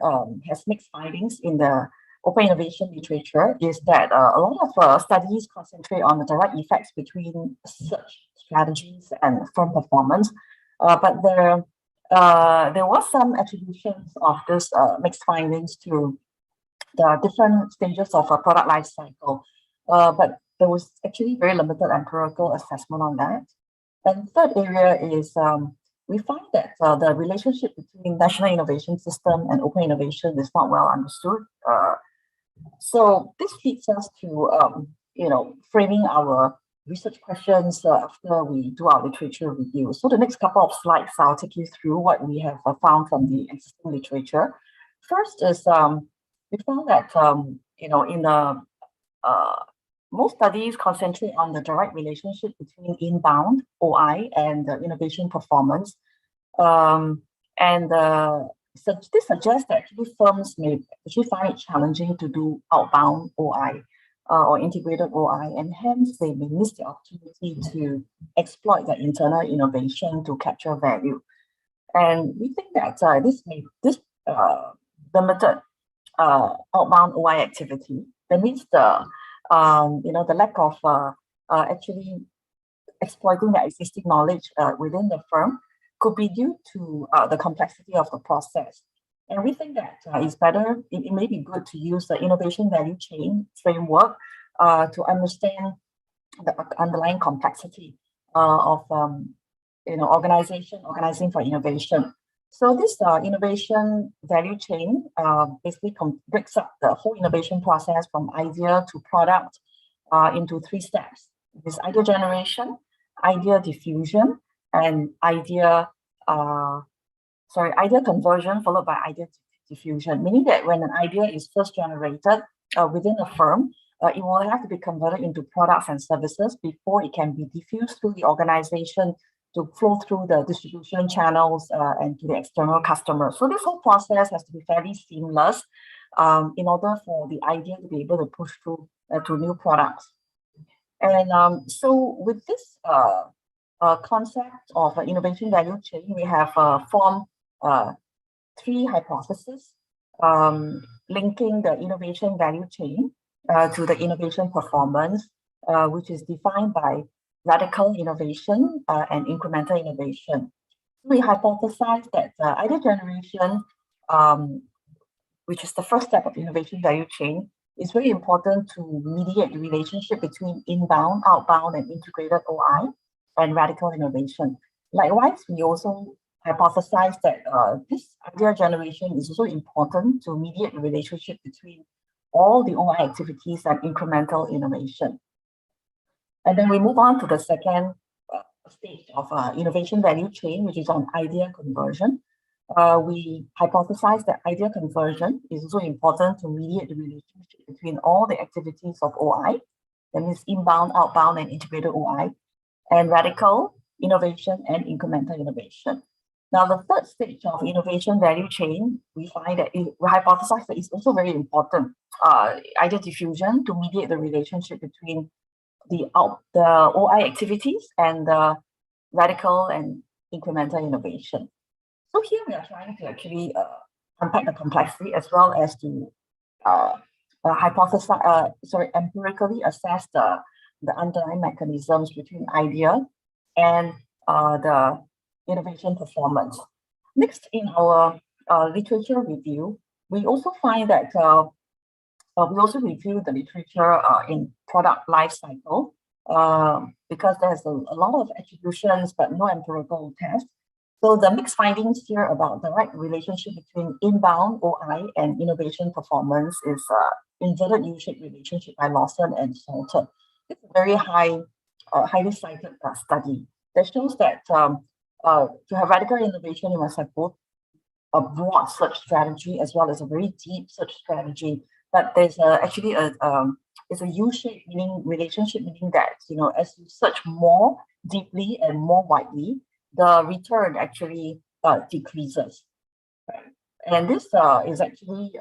has mixed findings in the open innovation literature is that a lot of studies concentrate on the direct effects between search strategies and firm performance, but there was some attributions of this mixed findings to the different stages of a product life cycle, but there was actually very limited empirical assessment on that. And third area is we find that the relationship between national innovation system and open innovation is not well understood. So this leads us to framing our research questions after we do our literature review. So the next couple of slides, I'll take you through what we have found from the existing literature. First is we found that in the most studies concentrate on the direct relationship between inbound OI and innovation performance. So this suggests that actually firms may actually find it challenging to do outbound OI or integrated OI, and hence they may miss the opportunity to exploit the internal innovation to capture value. And we think that this limited outbound OI activity, that means the lack of actually exploiting the existing knowledge within the firm, could be due to the complexity of the process. And we think that it's better, it may be good to use the innovation value chain framework to understand the underlying complexity of organizing for innovation. So this innovation value chain basically breaks up the whole innovation process from idea to product into 3 steps. This idea generation, idea diffusion, and idea conversion followed by idea diffusion, meaning that when an idea is first generated within a firm, it will have to be converted into products and services before it can be diffused through the organization to flow through the distribution channels and to the external customers. So this whole process has to be fairly seamless in order for the idea to be able to push through to new products. And so with this concept of innovation value chain, we have formed 3 hypotheses linking the innovation value chain to the innovation performance, which is defined by radical innovation and incremental innovation. We hypothesize that idea generation, which is the first step of innovation value chain, is very important to mediate the relationship between inbound, outbound, and integrated OI and radical innovation. Likewise, we also hypothesize that this idea generation is also important to mediate the relationship between all the OI activities and incremental innovation. And then we move on to the second stage of innovation value chain, which is on idea conversion. We hypothesize that idea conversion is also important to mediate the relationship between all the activities of OI, that means inbound, outbound, and integrated OI, and radical innovation and incremental innovation. Now, the third stage of innovation value chain, we find that we hypothesize that it's also very important, idea diffusion, to mediate the relationship between the OI activities and the radical and incremental innovation. So here we are trying to actually unpack the complexity as well as to empirically assess the underlying mechanisms between idea and the innovation performance. Next, in our literature review, we also find that we also review the literature in product life cycle because there's a lot of attributions but no empirical tests. So the mixed findings here about direct relationship between inbound OI and innovation performance is inverted U-shaped relationship by Lawson and Salter. It's a very highly cited study that shows that to have radical innovation, you must have both a broad search strategy as well as a very deep search strategy. But there's actually it's a U-shaped relationship, meaning that as you search more deeply and more widely, the return actually decreases. Right? And this is actually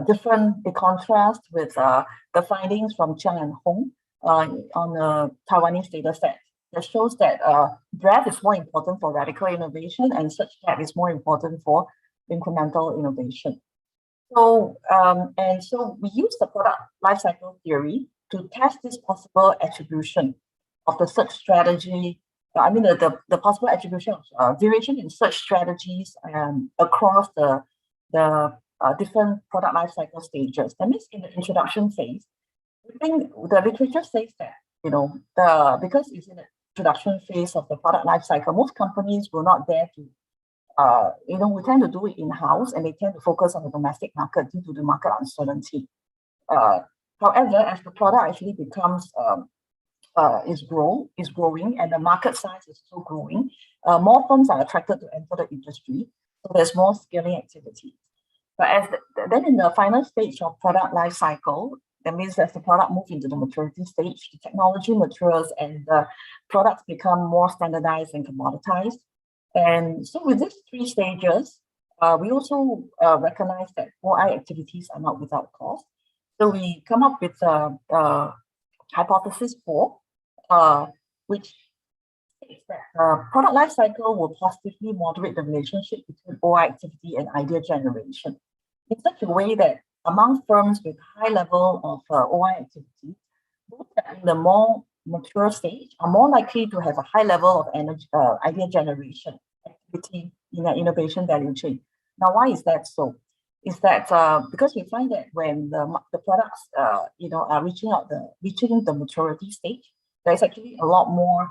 different, in contrast with the findings from Chiang and Hong on a Taiwanese data set that shows that breadth is more important for radical innovation and search depth is more important for incremental innovation. So we use the product lifecycle theory to test this possible attribution of the search strategy. I mean, the possible attribution of variation in search strategies across the different product lifecycle stages. That means in the introduction phase, I think the literature says that, because it's in the introduction phase of the product lifecycle, most companies will not dare to, we tend to do it in-house, and they tend to focus on the domestic market due to the market uncertainty. However, as the product actually becomes is growing, and the market size is still growing, more firms are attracted to enter the industry, so there's more scaling activity. But then in the final stage of product life cycle, that means as the product moves into the maturity stage, the technology matures and the products become more standardized and commoditized. And so with these three stages, we also recognize that OI activities are not without cost. So we come up with hypothesis 4, which states that product life cycle will positively moderate the relationship between OI activity and idea generation in such a way that among firms with high level of OI activity, those that are in the more mature stage are more likely to have a high level of energy, idea generation activity in their innovation value chain. Now, why is that so? Is that because we find that when the products are reaching the maturity stage, there's actually a lot more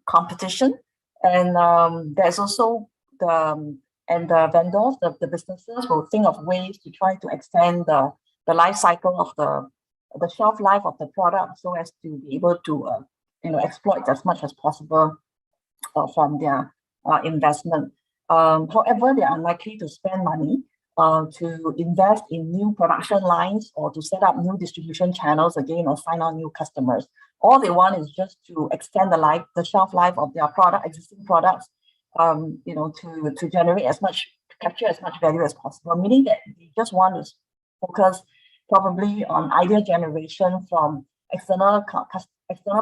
competition, and there's also the vendors, the businesses will think of ways to try to extend the life cycle of the shelf life of the product, so as to be able to exploit as much as possible from their investment. However, they are unlikely to spend money to invest in new production lines or to set up new distribution channels again or sign on new customers. All they want is just to extend the shelf life of their existing products, to generate capture as much value as possible, meaning that they just want to focus probably on idea generation from external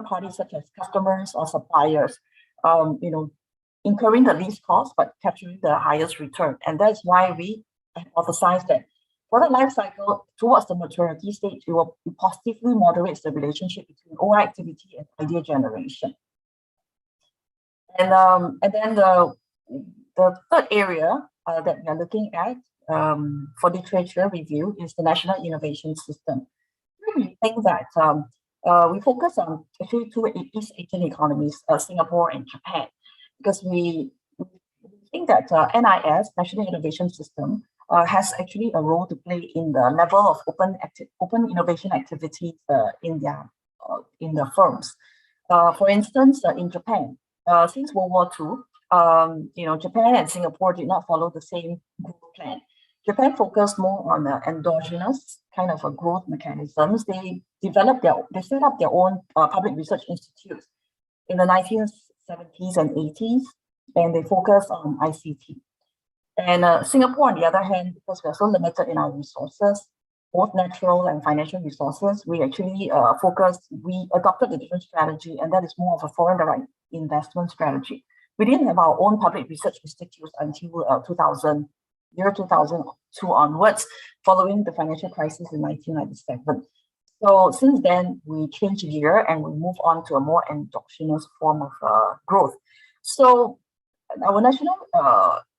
parties such as customers or suppliers, incurring the least cost but capturing the highest return. And that's why we hypothesize that product life cycle towards the maturity stage, it will positively moderate the relationship between OI activity and idea generation. And then the third area that we are looking at for literature review is the National Innovation System. We think that we focus on actually two East Asian economies, Singapore and Japan, because we think that NIS, National Innovation System, has actually a role to play in the level of open innovation activities in the firms. For instance, in Japan, since World War II, Japan and Singapore did not follow the same growth plan. Japan focused more on endogenous kind of a growth mechanisms. They set up their own public research institutes in the 1970s and 80s, and they focused on ICT. And Singapore, on the other hand, because we are so limited in our resources, both natural and financial resources, we actually we adopted a different strategy, and that is more of a foreign direct investment strategy. We didn't have our own public research institutes until 2002 onwards, following the financial crisis in 1997. So since then, we changed gear and we move on to a more endogenous form of growth. So our National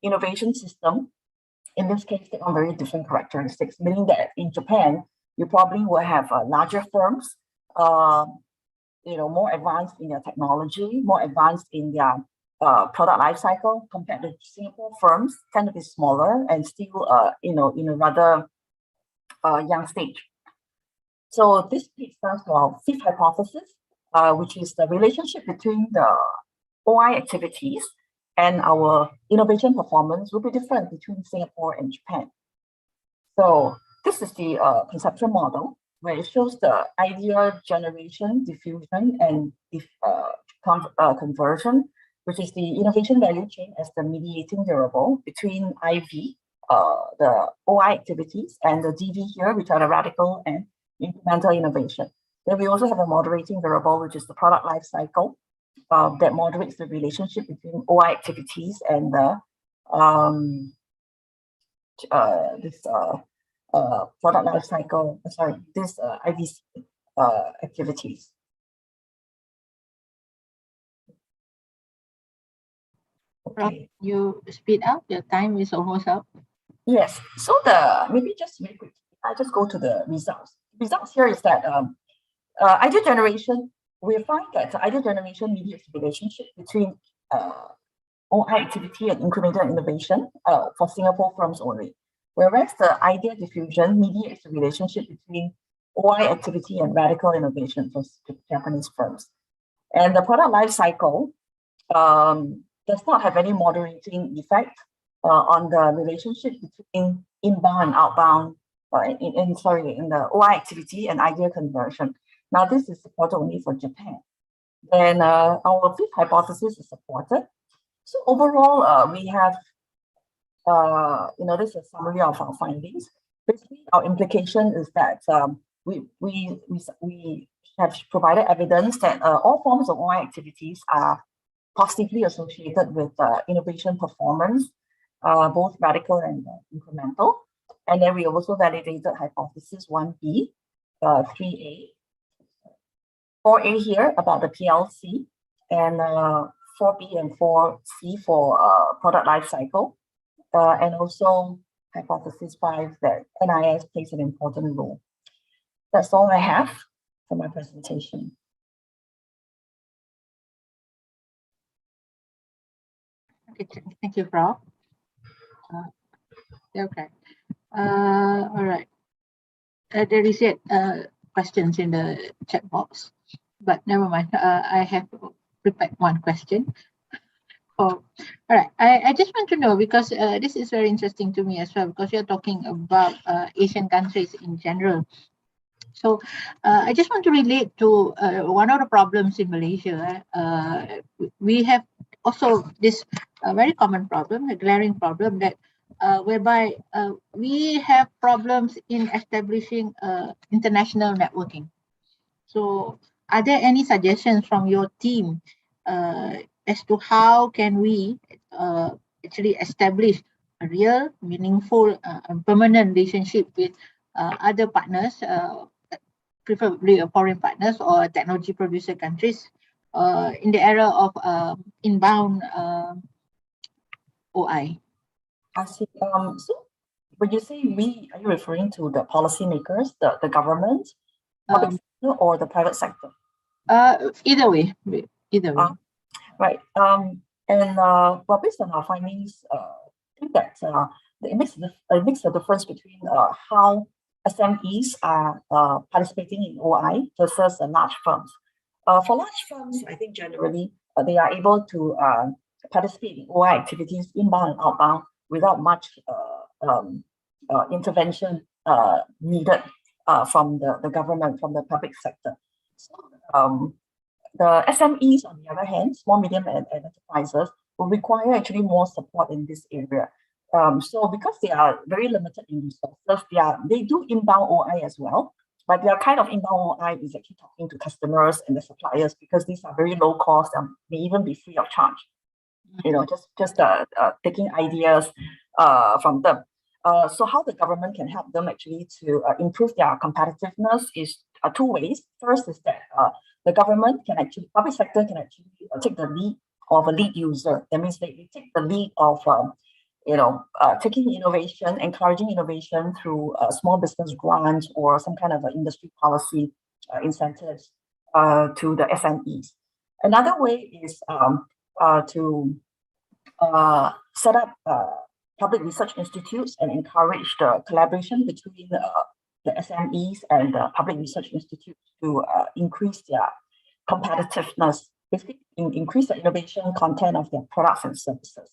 Innovation System, in this case, take on very different characteristics, meaning that in Japan, you probably will have larger firms, more advanced in their technology, more advanced in their product life cycle, compared to Singapore firms tend to be smaller and still, in a rather young stage. So this leads us to our fifth hypothesis, which is the relationship between the OI activities and our innovation performance will be different between Singapore and Japan. So this is the conceptual model where it shows the idea generation, diffusion, and conversion, which is the innovation value chain as the mediating variable between IV, the OI activities, and the DV here, which are the radical and incremental innovation. Then we also have a moderating variable, which is the product life cycle, that moderates the relationship between OI activities and the this product life cycle, this IVC activities. Okay. You speed up, your time is almost up. Yes, so maybe just very quick, I just go to the results. Results here is that ideal generation, we find that ideal generation mediates the relationship between OI activity and incremental innovation for Singapore firms only. Whereas the ideal diffusion mediates the relationship between OI activity and radical innovation for Japanese firms. And the product life cycle does not have any moderating effect on the relationship between inbound and outbound, in the OI activity and ideal conversion. Now, this is supported only for Japan. Then our fifth hypothesis is supported. So overall, we have, this is a summary of our findings. Basically, our implication is that we have provided evidence that all forms of OI activities are positively associated with innovation performance, both radical and incremental. And then we also validated hypothesis 1B, 3A, 4A here about the PLC, and 4B and 4C for product life cycle, and also hypothesis 5 that NIS plays an important role. That's all I have for my presentation. Okay, thank you, Prof. Okay. All right. There is yet questions in the chat box, but never mind. I have prepared one question. Oh, all right. I just want to know, because this is very interesting to me as well, because you're talking about Asian countries in general. So I just want to relate to one of the problems in Malaysia. We have also this very common problem, a glaring problem, that whereby we have problems in establishing international networking. So are there any suggestions from your team as to how can we actually establish a real, meaningful, permanent relationship with other partners, preferably foreign partners or technology producer countries in the era of inbound OI? I see. So when you say we, are you referring to the policymakers, the government, public sector, or the private sector? Either way. Right. Well, based on our findings, I think that it makes a difference between how SMEs are participating in OI versus large firms. For large firms, I think generally they are able to participate in OI activities inbound and outbound without much intervention needed from the government, from the public sector. So, the SMEs, on the other hand, small, medium, and enterprises, will require actually more support in this area. So because they are very limited in resources, they do inbound OI as well, but their kind of inbound OI is actually talking to customers and the suppliers, because these are very low cost and may even be free of charge. Just taking ideas from them. So how the government can help them actually to improve their competitiveness is two ways. First is that the government can actually, public sector can actually take the lead of a lead user. That means they take the lead of taking innovation, encouraging innovation through small business grants or some kind of industry policy incentives to the SMEs. Another way is to set up public research institutes and encourage the collaboration between the SMEs and the public research institutes to increase their competitiveness, basically increase the innovation content of their products and services.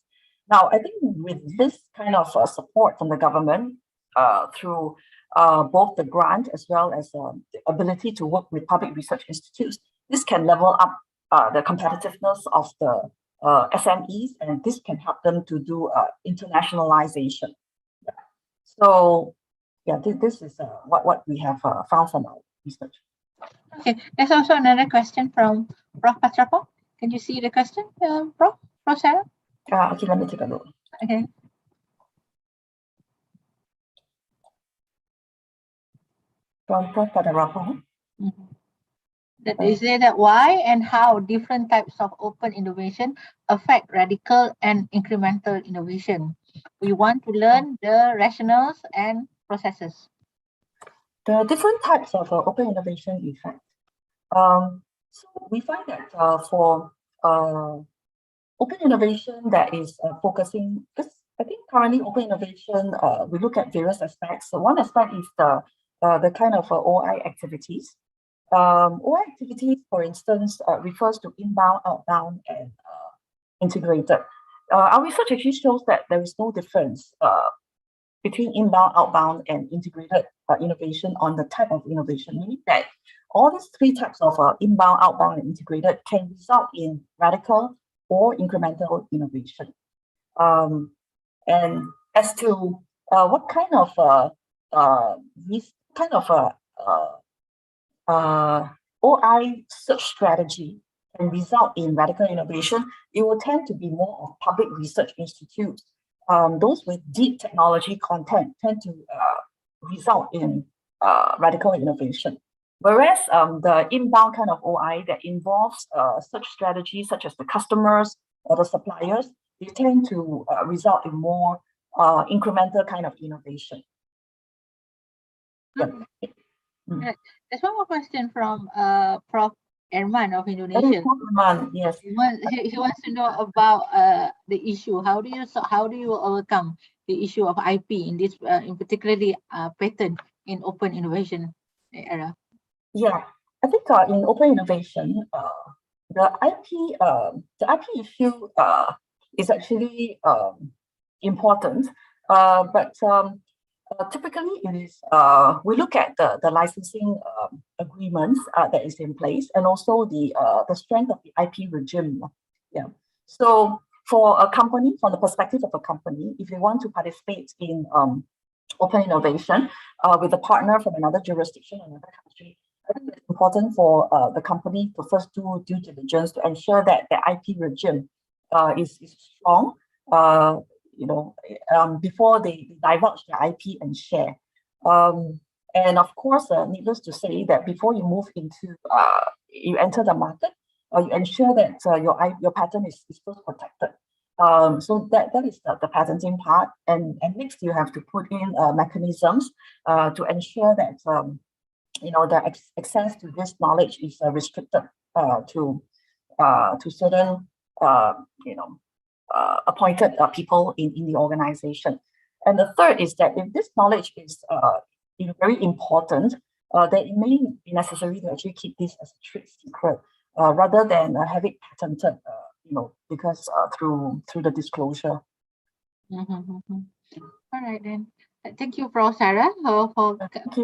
Now, I think with this kind of support from the government through both the grant as well as the ability to work with public research institutes, this can level up the competitiveness of the SMEs, and this can help them to do internationalization. Yeah. So, yeah, this is what we have found from our research. Okay, there's also another question from Prof. Patrapo. Can you see the question, Prof. Sarah? Okay, let me take a look. Okay. from Prof. Padarapong. That they say that why and how different types of open innovation affect radical and incremental innovation. We want to learn the rationales and processes. The different types of open innovation effect. So we find that for open innovation that is focusing, because I think currently open innovation, we look at various aspects. So one aspect is the kind of OI activities. OI activities, for instance, refers to inbound, outbound, and integrated. Our research actually shows that there is no difference between inbound, outbound, and integrated innovation on the type of innovation, meaning that all these three types of inbound, outbound, and integrated can result in radical or incremental innovation. And as to what kind of OI search strategy can result in radical innovation, it will tend to be more of public research institutes. Those with deep technology content tend to result in radical innovation. Whereas the inbound kind of OI that involves such strategies such as the customers or the suppliers, they tend to result in more incremental kind of innovation. Yeah. Right. There's one more question from Prof. Erman of Indonesia. Erman, yes. He wants to know about the issue. How do you overcome the issue of IP in this, in particularly patent in open innovation era? Yeah, I think in open innovation, the IP issue is actually important, but typically it is we look at the licensing agreements that is in place, and also the strength of the IP regime. Yeah. So for a company, from the perspective of a company, if they want to participate in open innovation with a partner from another jurisdiction, another country, I think it's important for the company to first do due diligence to ensure that the IP regime is strong, before they divulge their IP and share. And of course, needless to say that before you move into, you enter the market, you ensure that your patent is first protected. So that is the patenting part. And next you have to put in mechanisms to ensure that the access to this knowledge is restricted to certain appointed people in the organization. And the third is that if this knowledge is very important, then it may be necessary to actually keep this as a trade secret rather than have it patented, because through the disclosure. All right then. Thank you, Prof. Sarah, for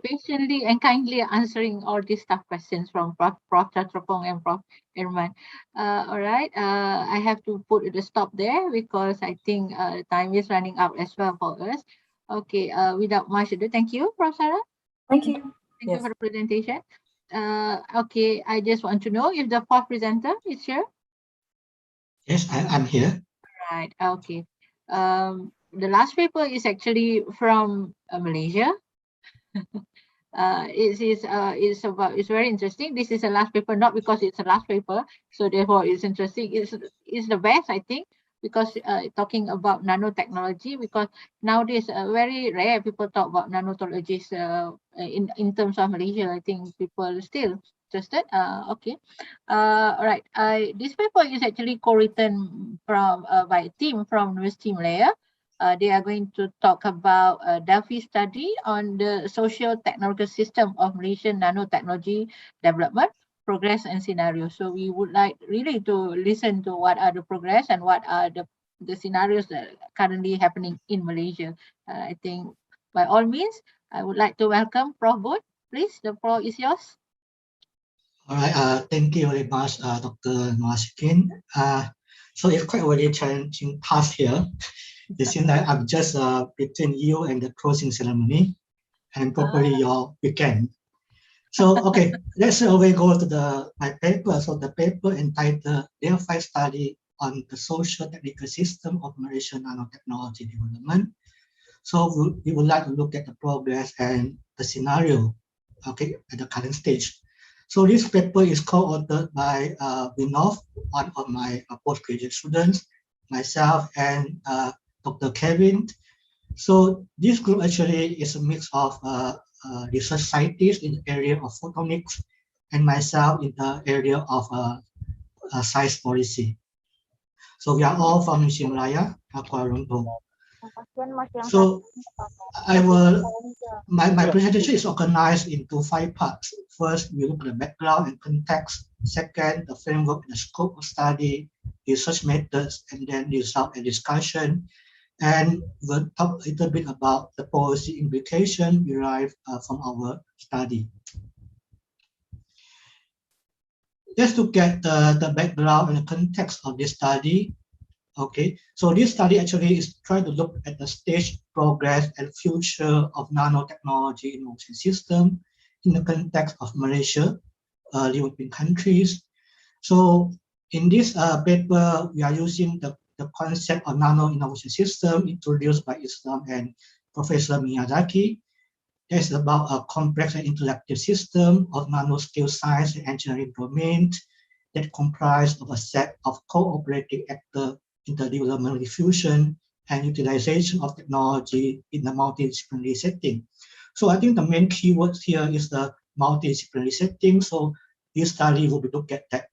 patiently and kindly answering all these tough questions from Prof. Chatrapong and Prof. Erman. All right, I have to put a stop there because I think time is running out as well for us. Okay, without much ado, thank you, Prof. Sarah. Thank you. Thank you for the presentation. Okay, I just want to know if the fourth presenter is here. Yes, I'm here. Right, okay. The last paper is actually from Malaysia. It's very interesting. This is the last paper, not because it's the last paper, so therefore it's interesting. It's the best, I think, because talking about nanotechnology, because nowadays very rare people talk about nanotechnologies in terms of Malaysia. I think people still interested. Okay. All right. This paper is actually co-written by a team from University Malaya. They are going to talk about a Delphi study on the socio-technological system of Malaysian nanotechnology development, progress and scenarios. So we would like really to listen to what are the progress and what are the scenarios that are currently happening in Malaysia. I think by all means, I would like to welcome Prof. Booth. Please, the floor is yours. All right. Thank you very much, Dr. Masikin. So it's quite a very challenging task here. It seems like I'm just between you and the closing ceremony and probably your weekend. So, okay, let's go to my paper. So the paper entitled Delphi Study on the Socio-Technical System of Malaysian Nanotechnology Development. So we would like to look at the progress and the scenario okay, at the current stage. So this paper is co-authored by Vinov, one of my postgraduate students, myself, and Dr. Kevin. So this group actually is a mix of research scientists in the area of photonics and myself in the area of science policy. So we are all from Himalaya, Kuala Lumpur. So my presentation is organized into 5 parts. First, we look at the background and context. Second, the framework and the scope of study, research methods, and then result and discussion. And we'll talk a little bit about the policy implication derived from our study. Just to get the background and the context of this study. Okay, so this study actually is trying to look at the stage, progress, and future of nanotechnology in ocean system in the context of Malaysia, European countries. So in this paper, we are using the concept of nano innovation system introduced by Islam and Professor Miyazaki. That's about a complex and interactive system of nanoscale science and engineering domains that comprise of a set of cooperating actors in the development, diffusion, and utilization of technology in a multidisciplinary setting. So I think the main keyword here is the multidisciplinary setting. So this study will be look at that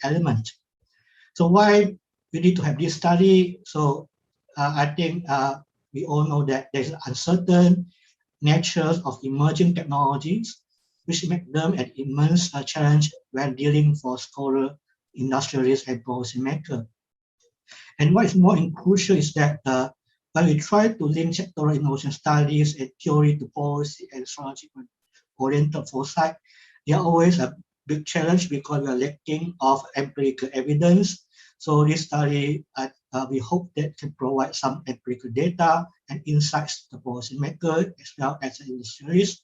element. So why we need to have this study? So I think we all know that there's uncertain nature of emerging technologies, which make them an immense challenge when dealing for scholars, industrialists, and policymakers. And what is more crucial is that when we try to link sectoral innovation studies and theory to policy and strategy-oriented foresight, they are always a big challenge because we are lacking of empirical evidence. So this study, we hope that can provide some empirical data and insights to the policymaker as well as the industrialists.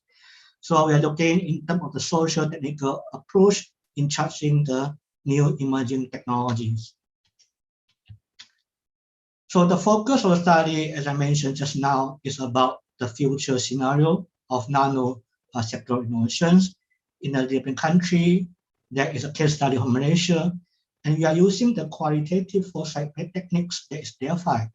So we are looking in terms of the social technical approach in charging the new emerging technologies. So the focus of the study, as I mentioned just now, is about the future scenario of nano sectoral innovations in a different country. There is a case study of Malaysia, and we are using the qualitative foresight techniques that is DEFI.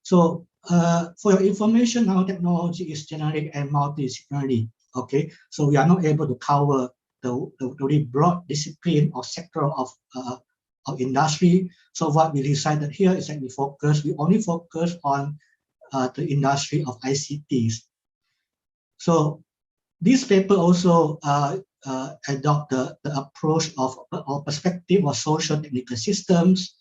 So for your information, nanotechnology is generic and multidisciplinary. Okay, so we are not able to cover the really broad discipline or sector of industry. So what we decided here is that we only focus on the industry of ICTs. So this paper also adopt the approach of or perspective of social technical systems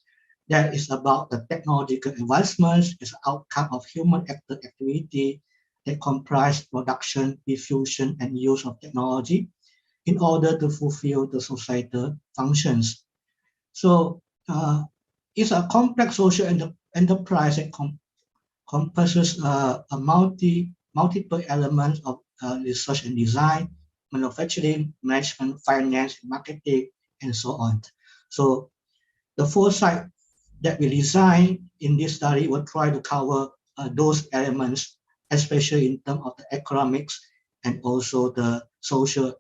that is about the technological advancements as an outcome of human activity that comprise production, diffusion, and use of technology in order to fulfill the societal functions. So it's a complex social enterprise that comprises multiple elements of research and design, manufacturing, management, finance, marketing, and so on. So the foresight that we design in this study will try to cover those elements, especially in terms of the economics and also the social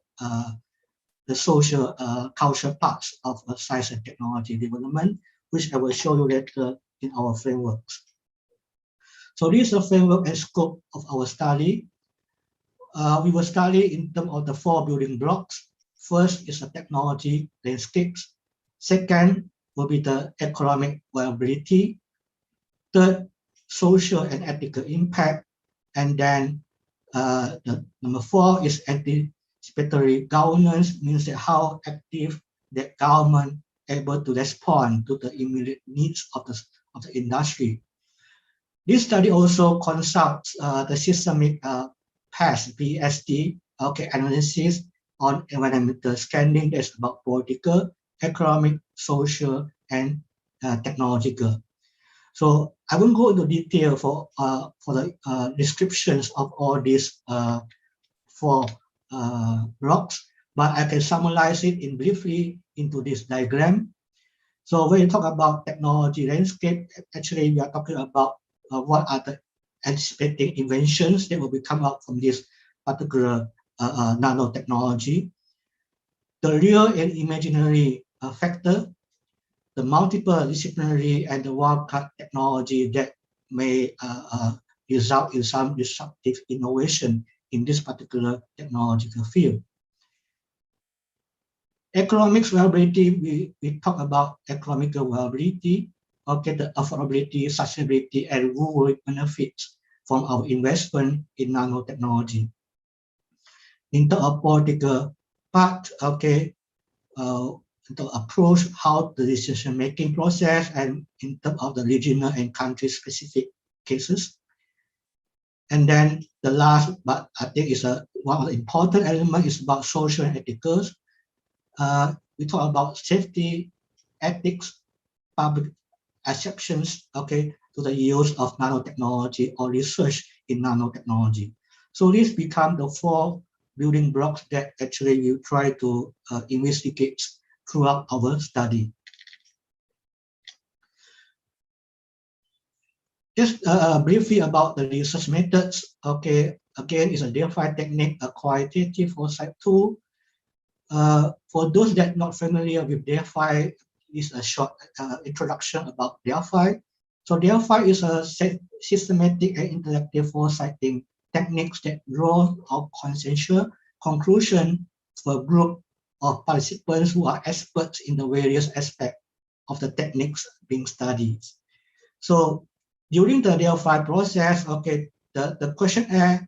culture parts of science and technology development, which I will show you later in our frameworks. So this is the framework and scope of our study. We will study in terms of the 4 building blocks. First is the technology landscapes. Second will be the economic viability. Third, social and ethical impact. And then the number 4 is anticipatory governance, means that how active the government able to respond to the immediate needs of the industry. This study also consults the systemic past PSD analysis on environmental scanning that's about political, economic, social, and technological. So I won't go into detail for the descriptions of all these 4 blocks, but I can summarize it in briefly into this diagram. So when you talk about technology landscape, actually we are talking about what are the anticipating inventions that will be come out from this particular nanotechnology, the real and imaginary factor, the multiple disciplinary and the wildcard technology that may result in some disruptive innovation in this particular technological field. Economic viability, we talk about economical viability, okay, the affordability, sustainability, and who will benefit from our investment in nanotechnology. In terms of political part, okay, to approach how the decision-making process and in terms of the regional and country-specific cases. And then the last, but I think is one of the important elements is about social and ethical. We talk about safety, ethics, public acceptance, okay, to the use of nanotechnology or research in nanotechnology. So this become the four building blocks that actually you try to investigate throughout our study. Just briefly about the research methods. Okay, again, it's a DFI technique, a qualitative foresight tool. For those that not familiar with DFI, this is a short introduction about DFI. So DFI is a systematic and interactive foresighting techniques that draw out consensual conclusion for a group of participants who are experts in the various aspects of the techniques being studied. So during the DFI process, okay, the questionnaire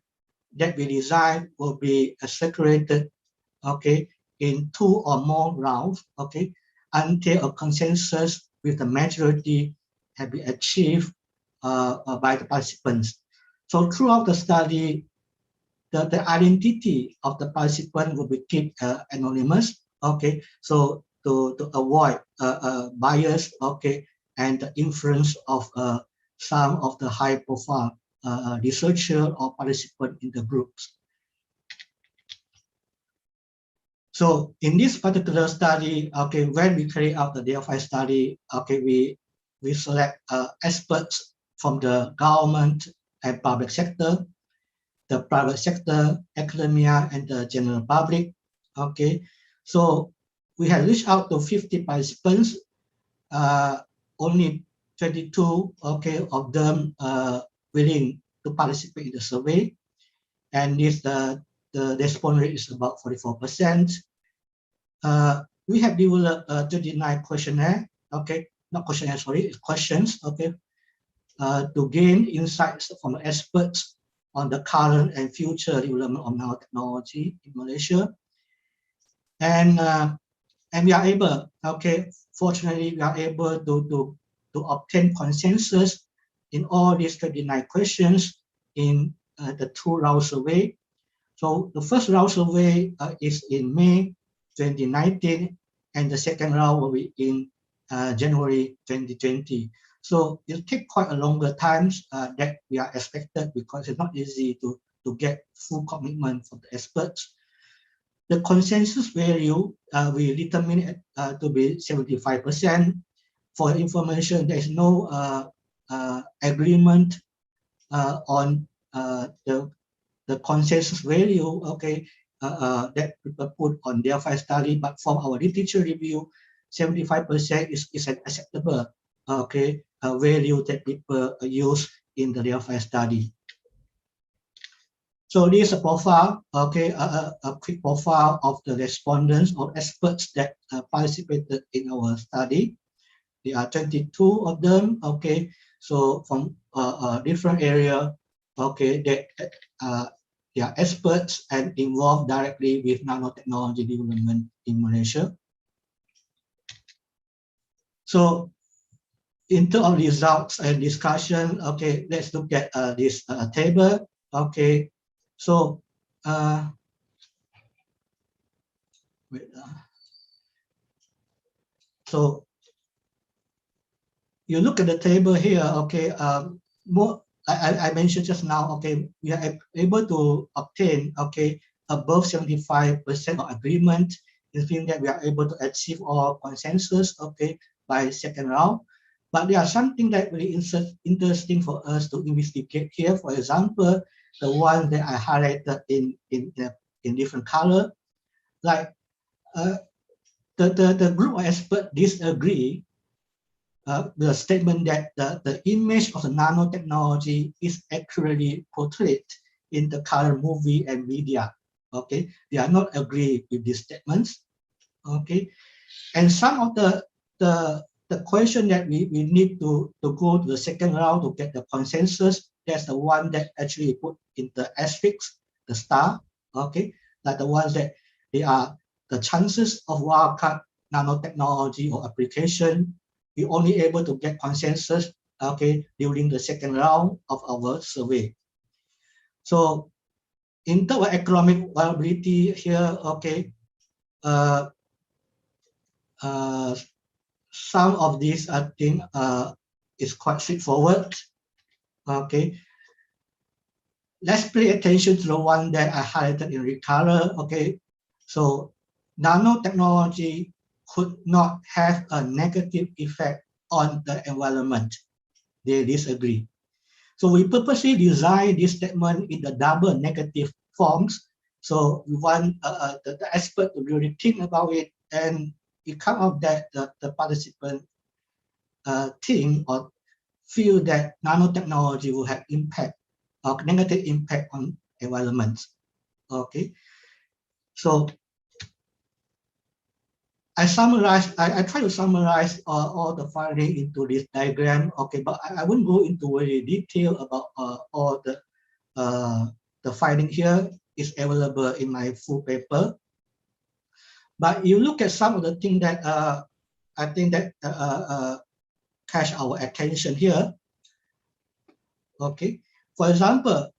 that we design will be circulated, okay, in 2 or more rounds, okay, until a consensus with the majority have been achieved by the participants. So throughout the study, the identity of the participant will be kept anonymous, okay, so to avoid bias, okay, and the influence of some of the high-profile researcher or participant in the groups. So in this particular study, okay, when we carry out the DFI study, okay, we select experts from the government and public sector, the private sector, academia, and the general public. Okay, so we have reached out to 50 participants. Only 22, okay, of them willing to participate in the survey, and this the response rate is about 44%. We have developed 39 questionnaire, okay, not questionnaire, sorry, questions, okay, to gain insights from experts on the current and future development of nanotechnology in Malaysia. And we are able, okay, fortunately, we are able to obtain consensus in all these 39 questions in the 2-round survey. So the first round survey is in May 2019, and the second round will be in January 2020. So it takes quite a longer time that we are expected, because it's not easy to get full commitment from the experts. The consensus value we determine it to be 75%. For information, there is no agreement on the consensus value, okay, that people put on their DFI study, but from our literature review, 75% is an acceptable, okay, value that people use in the DFI study. So this is a profile, okay, a quick profile of the respondents or experts that participated in our study. There are 22 of them, okay, so from a different area, okay, that they are experts and involved directly with nanotechnology development in Malaysia. So in terms of results and discussion, okay, let's look at this table, okay. So so you look at the table here, okay, more I mentioned just now, okay, we are able to obtain, okay, above 75% of agreement, meaning that we are able to achieve all consensus, okay, by second round. But there are something that really interesting for us to investigate here. For example, the one that I highlighted in in different color. Like the group of experts disagree the statement that the image of the nanotechnology is accurately portrayed in the color movie and media. Okay, they are not agree with these statements. Okay, and some of the question that we need to go to the second round to get the consensus. That's the one that actually put in the asterisk, the star. Okay, like the ones that they are the chances of wildcard nanotechnology or application. We only able to get consensus, okay, during the second round of our survey. So in terms of economic viability here, okay, some of these I think is quite straightforward. Okay, let's pay attention to the one that I highlighted in red color. Okay, so nanotechnology could not have a negative effect on the environment. They disagree. So we purposely designed this statement in the double negative forms. So we want the expert to really think about it, and it comes out that the participant think or feel that nanotechnology will have impact or negative impact on environment. Okay, so I try to summarize all the findings into this diagram. Okay, but I won't go into very detail about all the finding here. Is available in my full paper. But you look at some of the things that I think that catch our attention here. Okay, for example,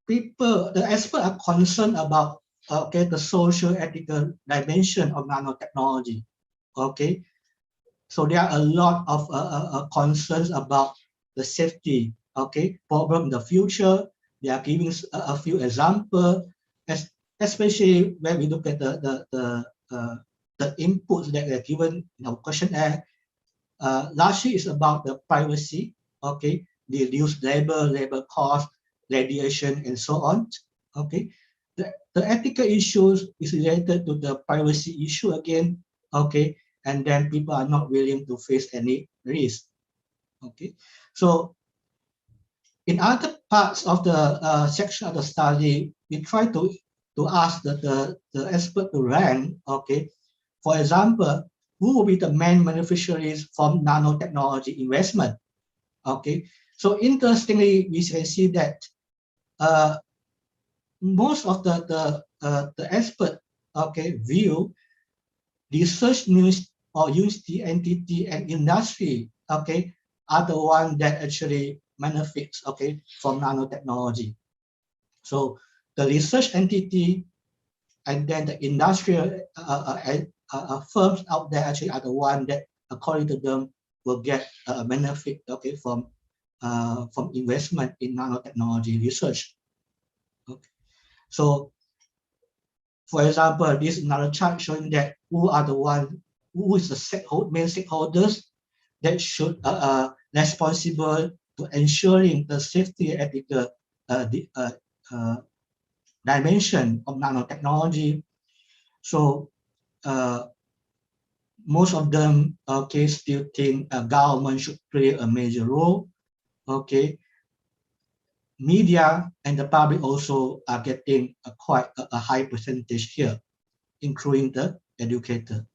the experts are concerned about the social ethical dimension of nanotechnology. Okay, so there are a lot of concerns about the safety. Okay, problem in the future. They are giving a few examples, especially when we look at the inputs that are given in our questionnaire. Largely is about the privacy. Okay, the reduced labor cost, radiation, and so on. Okay, the ethical issues is related to the privacy issue again. Okay, and then people are not willing to face any risk. Okay, so in other parts of the section of the study, we try to ask the expert to rank. Okay, for example, who will be the main beneficiaries from nanotechnology investment? Okay, so interestingly, we can see that most of the expert view research news or university entity and industry are the one that actually benefits from nanotechnology. So the research entity and then the industrial firms out there actually are the one that, according to them, will get a benefit from investment in nanotechnology research. Okay. So, for example, this is another chart showing that who is the main stakeholders that should responsible to ensuring the safety ethical dimension of nanotechnology. So most of them still think government should play a major role. Okay, media and the public also are getting quite a high percentage here, including the educator.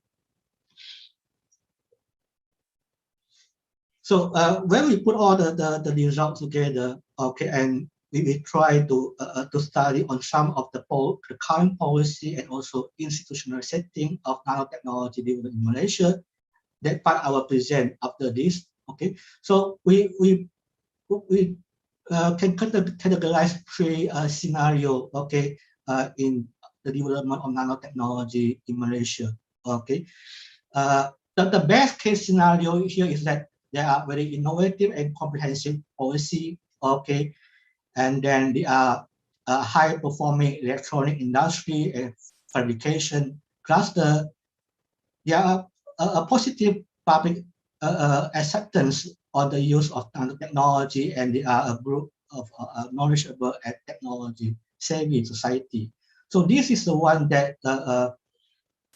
So when we put all the results together, and we try to study on some of the current policy and also institutional setting of nanotechnology development in Malaysia. That part I will present after this. Okay, so we can categorize three scenarios. Okay, in the development of nanotechnology in Malaysia. Okay, the best case scenario here is that there are very innovative and comprehensive policy. Okay. And then they are a high-performing electronic industry and fabrication cluster. There are a positive public acceptance on the use of nanotechnology, and they are a group of knowledgeable and technology-savvy society. So this is the one that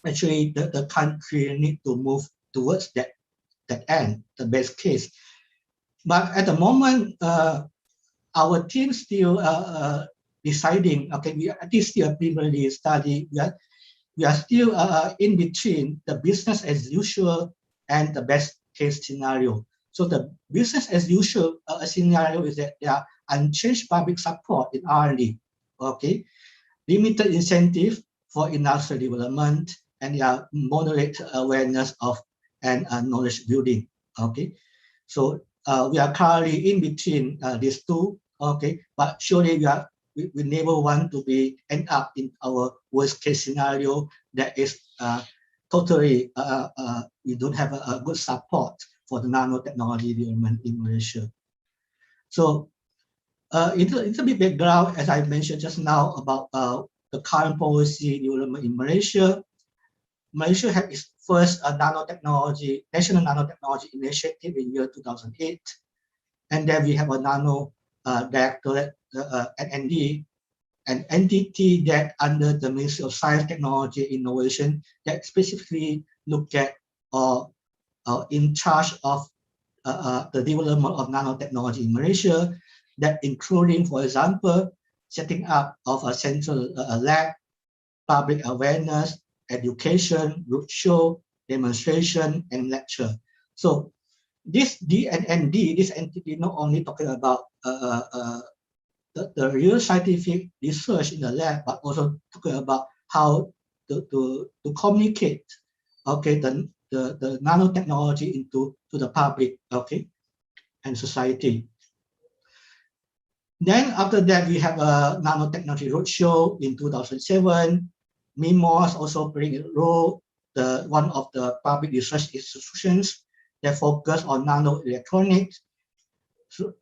actually the country need to move towards that end, the best case. But at the moment, our team still deciding. Okay, it is still a preliminary study. We are still in between the business as usual and the best case scenario. So the business as usual scenario is that there are unchanged public support in R&D. Okay, limited incentive for industrial development, and moderate awareness of and knowledge building. Okay, so we are currently in between these two. Okay, but surely we never want to end up in our worst case scenario that is totally we don't have a good support for the nanotechnology development in Malaysia. So it's a bit background, as I mentioned just now, about the current policy development in Malaysia. Malaysia had its first national nanotechnology initiative in year 2008, and then we have a nano directorate at ND, an entity that under the Ministry of Science, Technology, Innovation that specifically look at or in charge of the development of nanotechnology in Malaysia, that including, for example, setting up of a central lab, public awareness, education, roadshow, demonstration, and lecture. So this DNND, this entity, not only talking about the real scientific research in the lab, but also talking about how to communicate, okay, the nanotechnology to the public, okay, and society. Then after that, we have a nanotechnology roadshow in 2007. MIMOS also playing a role, one of the public research institutions that focus on nanoelectronics. So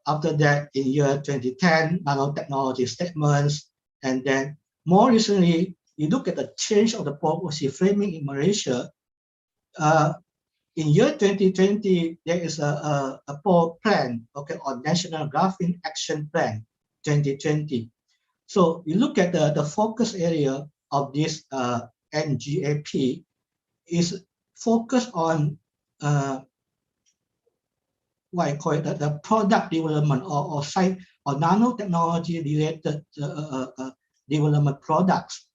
after that, in year 2010, nanotechnology statements, and then more recently, you look at the change of the policy framing in Malaysia. In year 2020, there is a plan, okay, on National Graphene Action Plan 2020. So you look at the focus area of this NGAP is focused on what I call it, the product development or nanotechnology related development products.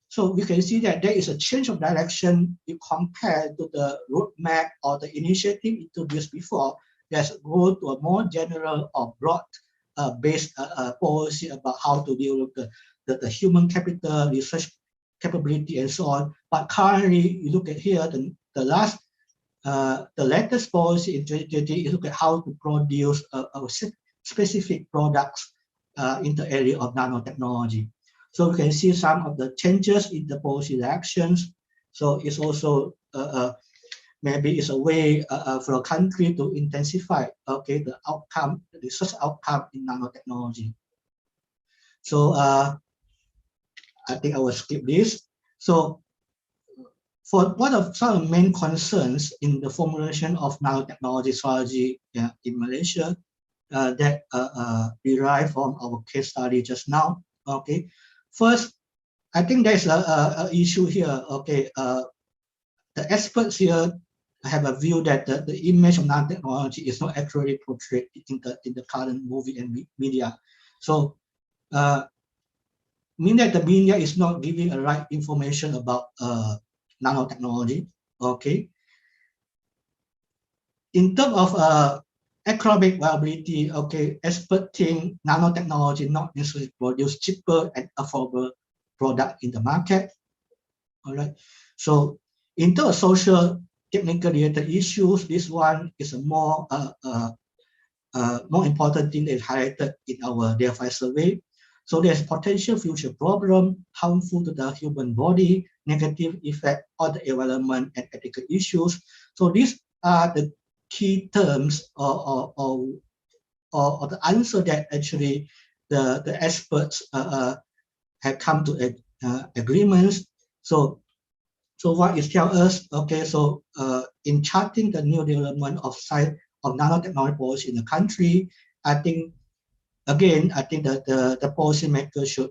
So we can see that there is a change of direction you compare to the roadmap or the initiative introduced before that's go to a more general or broad based policy about how to develop the human capital, research capability, and so on. But currently, you look at here, the latest policy in 2020 is look at how to produce specific products in the area of nanotechnology. So we can see some of the changes in the policy directions. So it's also maybe it's a way for a country to intensify, okay, the outcome, the research outcome in nanotechnology. So I think I will skip this. So for one of some of the main concerns in the formulation of nanotechnology strategy in Malaysia that derive from our case study just now, okay. First, I think there's an issue here. Okay, the experts here have a view that the image of nanotechnology is not accurately portrayed in the current movie and media. So, mean that the media is not giving the right information about nanotechnology. Okay. In terms of economic viability, okay, experts think nanotechnology not necessarily produce cheaper and affordable product in the market. All right. So in terms of social technical related issues, this one is a more important thing that is highlighted in our DFI survey. So there's potential future problem, harmful to the human body, negative effect on the environment and ethical issues. So these are the key terms or the answer that actually the experts have come to agreements. So what it tells us, okay, so in charting the new development of nanotechnology policy in the country, I think again, I think that the policymakers should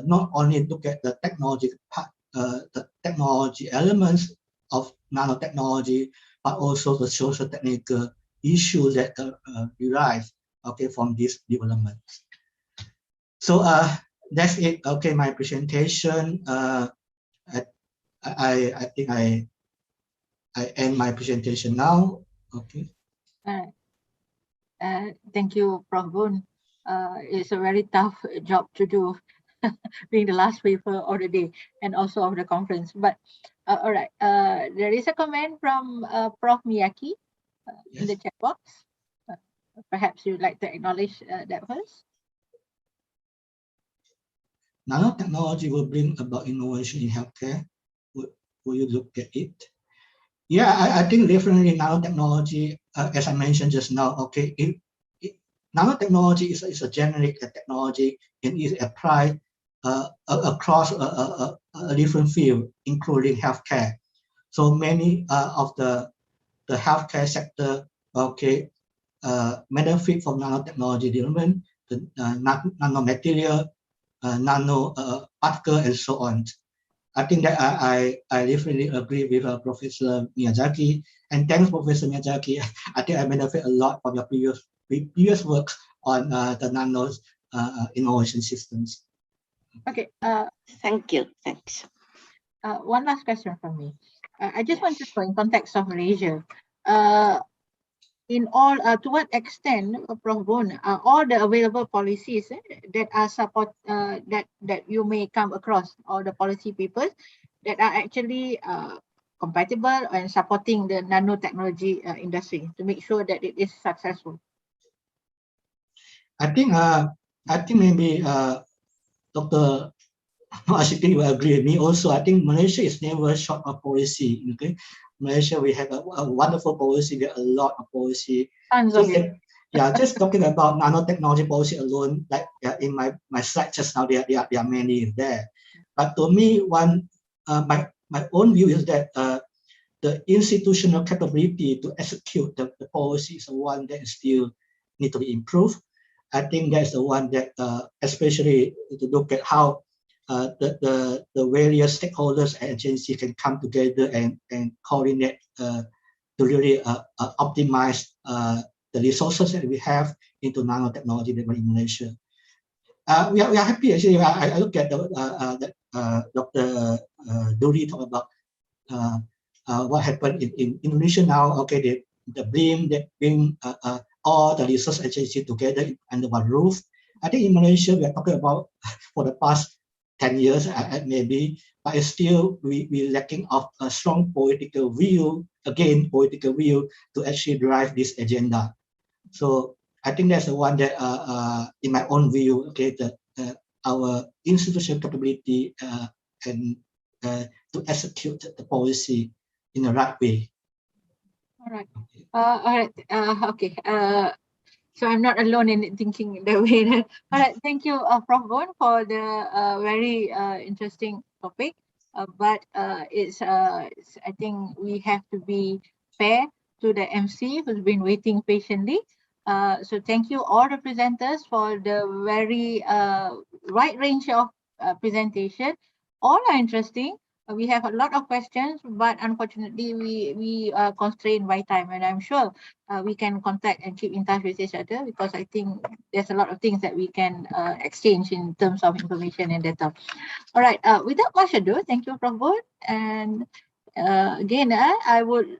not only look at the technology part, the technology elements of nanotechnology, but also the social technical issues that derive from this development. So that's it. Okay, my presentation. I think I end my presentation now. Okay. Thank you, Prof. Boon. It's a very tough job to do, being the last paper of the day and also of the conference. But all right, there is a comment from Prof. Miyaki in the chat box. Perhaps you'd like to acknowledge that first. Nanotechnology will bring about innovation in healthcare. Will you look at it? Yeah, I think definitely nanotechnology, as I mentioned just now, okay, nanotechnology is a generic technology and is applied across a different field, including healthcare. So many of the healthcare sector, okay, benefit from nanotechnology development, the nanomaterial, nano particle, and so on. I think that I definitely agree with Professor Miyazaki, and thanks, Professor Miyazaki. I think I benefit a lot from your previous work on the nano innovation systems. Okay. Thank you. Thanks. One last question from me. I just want to know, in context of Malaysia, in all, to what extent, Prof. Boon, all the available policies that are support that you may come across, all the policy papers that are actually compatible and supporting the nanotechnology industry to make sure that it is successful? I think maybe Dr. Ashikin will agree with me also. I think Malaysia is never short of policy. Okay, Malaysia, we have a wonderful policy. There are a lot of policy. Just talking about nanotechnology policy alone, like in my slide just now, there are many there. But to me, my own view is that the institutional capability to execute the policy is the one that still need to be improved. I think that's the one that, especially to look at how the various stakeholders and agencies can come together and coordinate to really optimize the resources that we have into nanotechnology development in Malaysia. We are happy actually. I look at Dr. Duri talk about what happened in Indonesia now. Okay, the BRIM that bring all the research agencies together under one roof. I think in Malaysia we are talking about for the past 10 years maybe, but it's still we lacking of a strong political will, political will to actually drive this agenda. So I think that's the one that in my own view, okay, our institutional capability and to execute the policy in the right way. All right. All right. Okay. So I'm not alone in thinking that way. All right. Thank you, Prof. Boon, for the very interesting topic. But it's I think we have to be fair to the MC who's been waiting patiently. So thank you all the presenters for the very wide range of presentation. All are interesting. We have a lot of questions, but unfortunately we are constrained by time, and I'm sure we can contact and keep in touch with each other, because I think there's a lot of things that we can exchange in terms of information and data. All right, without much ado, thank you, Prof. Boon. And again, I would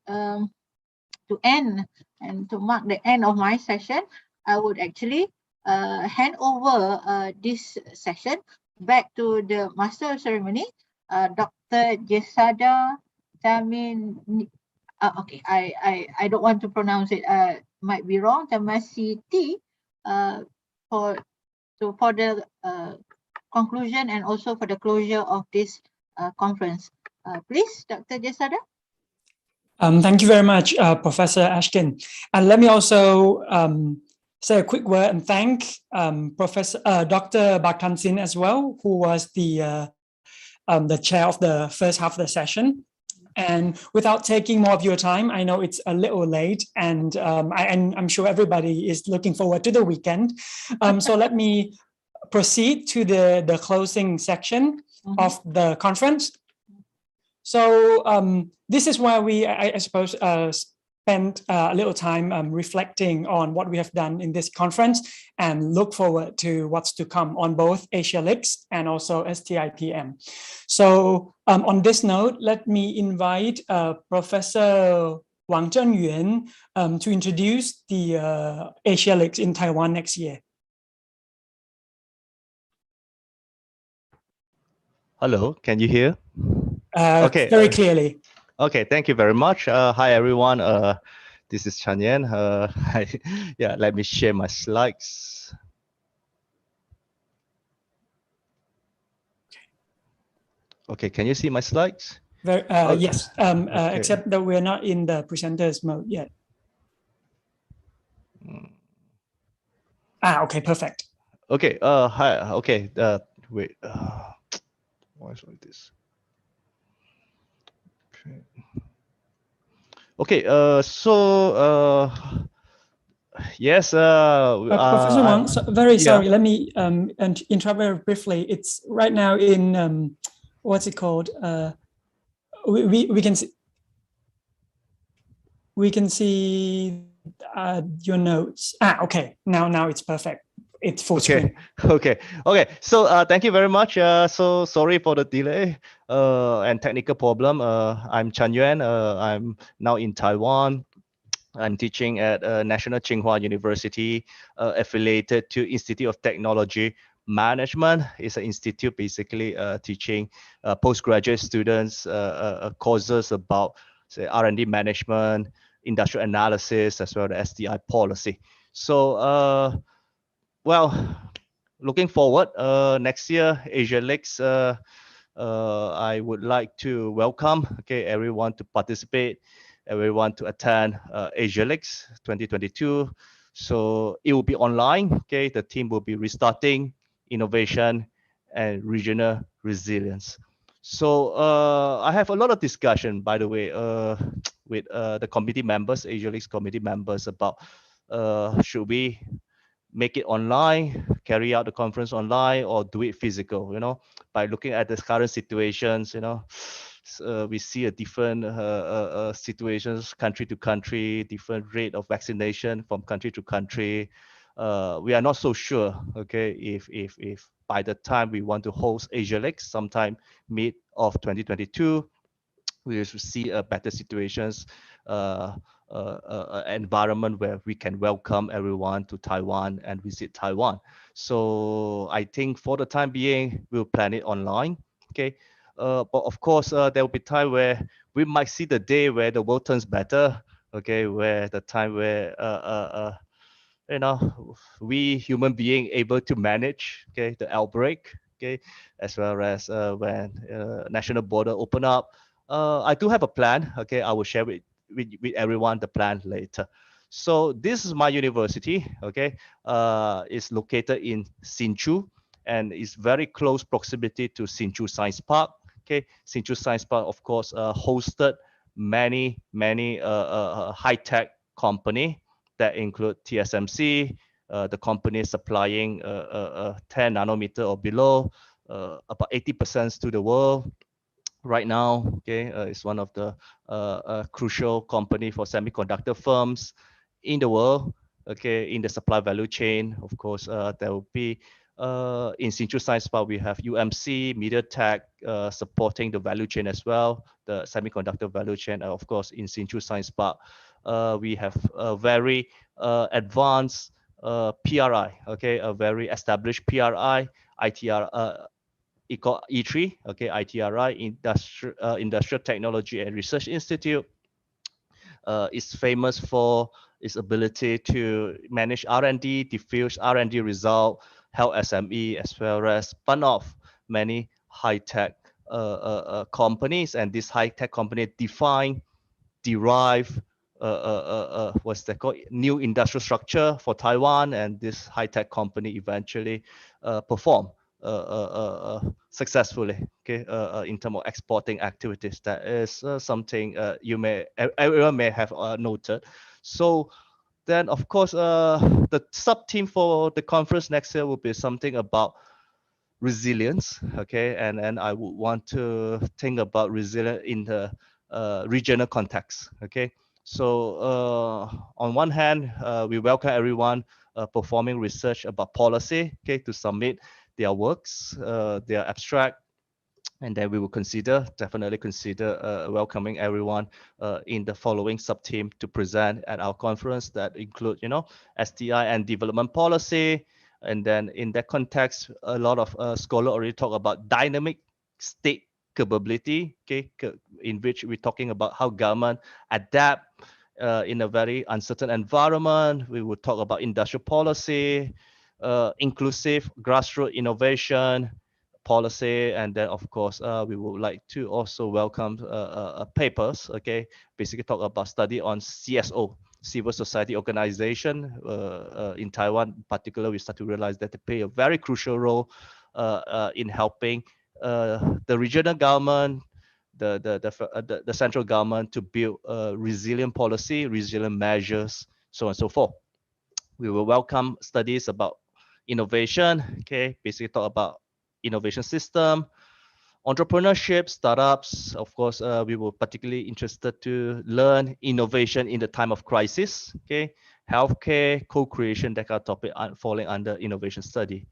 to end and to mark the end of my session, I would actually hand over this session back to the Master of Ceremony, Dr. Jesada Tamin. Okay, I don't want to pronounce it. Might be wrong. Tamasiti, for the conclusion and also for the closure of this conference. Please, Dr. Jesada. Thank you very much, Professor Ashkin. And let me also say a quick word and thank Professor Dr. Baktan Sin as well, who was the chair of the first half of the session. And without taking more of your time, I know it's a little late, and I'm sure everybody is looking forward to the weekend. So let me proceed to the closing section of the conference. So this is where I suppose, spend a little time reflecting on what we have done in this conference and look forward to what's to come on both Asialics and also STIPM. So on this note, let me invite Professor Wang Zhenyuan to introduce the Asialics in Taiwan next year. Hello, can you hear? Okay, very clearly. Okay, thank you very much. Hi, everyone. This is Chan Yan. Yeah, let me share my slides. Okay, can you see my slides? Yes, okay. except that we're not in the presenters mode yet. Okay, perfect. Okay, hi, okay, wait, why is like this? Okay, yes, Professor Wang, sorry, let me interrupt very briefly. It's right now in, what's it called? We can see your notes. Okay, now it's perfect. It's full screen. Okay. So thank you very much. So sorry for the delay and technical problem. I'm Chan Yuan. I'm now in Taiwan. I'm teaching at National Tsinghua University, affiliated to Institute of Technology Management. It's an institute basically teaching postgraduate students courses about, say, R&D management, industrial analysis, as well as SDI policy. So, well, looking forward, next year, Asialics, I would like to welcome everyone to participate, everyone to attend Asialics 2022. So it will be online. The team will be restarting innovation and regional resilience. So I have a lot of discussion, by the way, with the committee members, Asialics committee members, about should we make it online, carry out the conference online, or do it physical. By looking at the current situations, we see a different situations country to country, different rate of vaccination from country to country. We are not so sure, if by the time we want to host Asialics sometime mid of 2022, we will see better situations, environment where we can welcome everyone to Taiwan and visit Taiwan. So I think for the time being, we'll plan it online. But of course, there will be time where we might see the day where the world turns better. Where the time where we human being able to manage the outbreak, as well as when national border open up. I do have a plan. I will share with everyone the plan later. So this is my university. It's located in Hsinchu, and it's very close proximity to Hsinchu Science Park. Hsinchu Science Park, of course, hosted many high-tech company that include TSMC, the company supplying 10 nanometer or below, about 80% to the world right now. It's one of the crucial company for semiconductor firms in the world. In the supply value chain, of course, there will be in Hsinchu Science Park, we have UMC, MediaTek supporting the value chain as well, the semiconductor value chain. Of course, in Hsinchu Science Park, we have a very advanced PRI, a very established PRI, ITR, E3, ITRI, Industrial Technology and Research Institute, is famous for its ability to manage R&D, diffuse R&D result, help SME, as well as spun off many high-tech companies. And this high-tech company derive what's that called, new industrial structure for Taiwan, and this high-tech company eventually perform successfully, okay, in terms of exporting activities. That is something everyone may have noted. So then, of course, the sub-theme for the conference next year will be something about resilience, okay, and I would want to think about resilience in the regional context, okay. So on one hand, we welcome everyone performing research about policy, okay, to submit their works, their abstract, and then we will definitely consider welcoming everyone in the following sub-team to present at our conference that include, STI and development policy. And then in that context, a lot of scholars already talk about dynamic state capability, okay, in which we're talking about how government adapt in a very uncertain environment. We will talk about industrial policy, inclusive grassroots innovation, policy, and then of course we would like to also welcome papers, okay, basically talk about study on CSO, civil society organization in Taiwan in particular. We start to realize that they play a very crucial role in helping the regional government, the central government to build resilient policy, resilient measures, so on and so forth. We will welcome studies about innovation, okay, basically talk about innovation system, entrepreneurship, startups. Of course, we were particularly interested to learn innovation in the time of crisis, okay, healthcare, co-creation, that kind of topic falling under innovation study.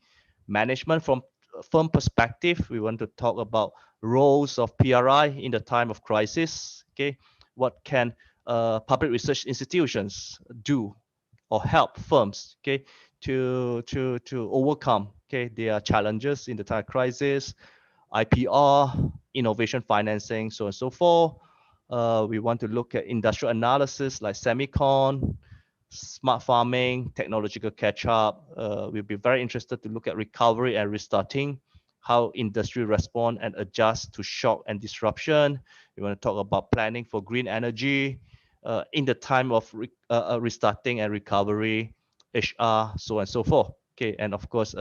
Management from a firm perspective, we want to talk about roles of PRI in the time of crisis, okay, what can public research institutions do or help firms, okay, to overcome, okay, their challenges in the time of crisis, IPR, innovation financing, so on and so forth. We want to look at industrial analysis like semicon, smart farming, technological catch-up. We'll be very interested to look at recovery and restarting, how industry respond and adjust to shock and disruption. We want to talk about planning for green energy in the time of restarting and recovery, HR, so on and so forth. Okay, and of course,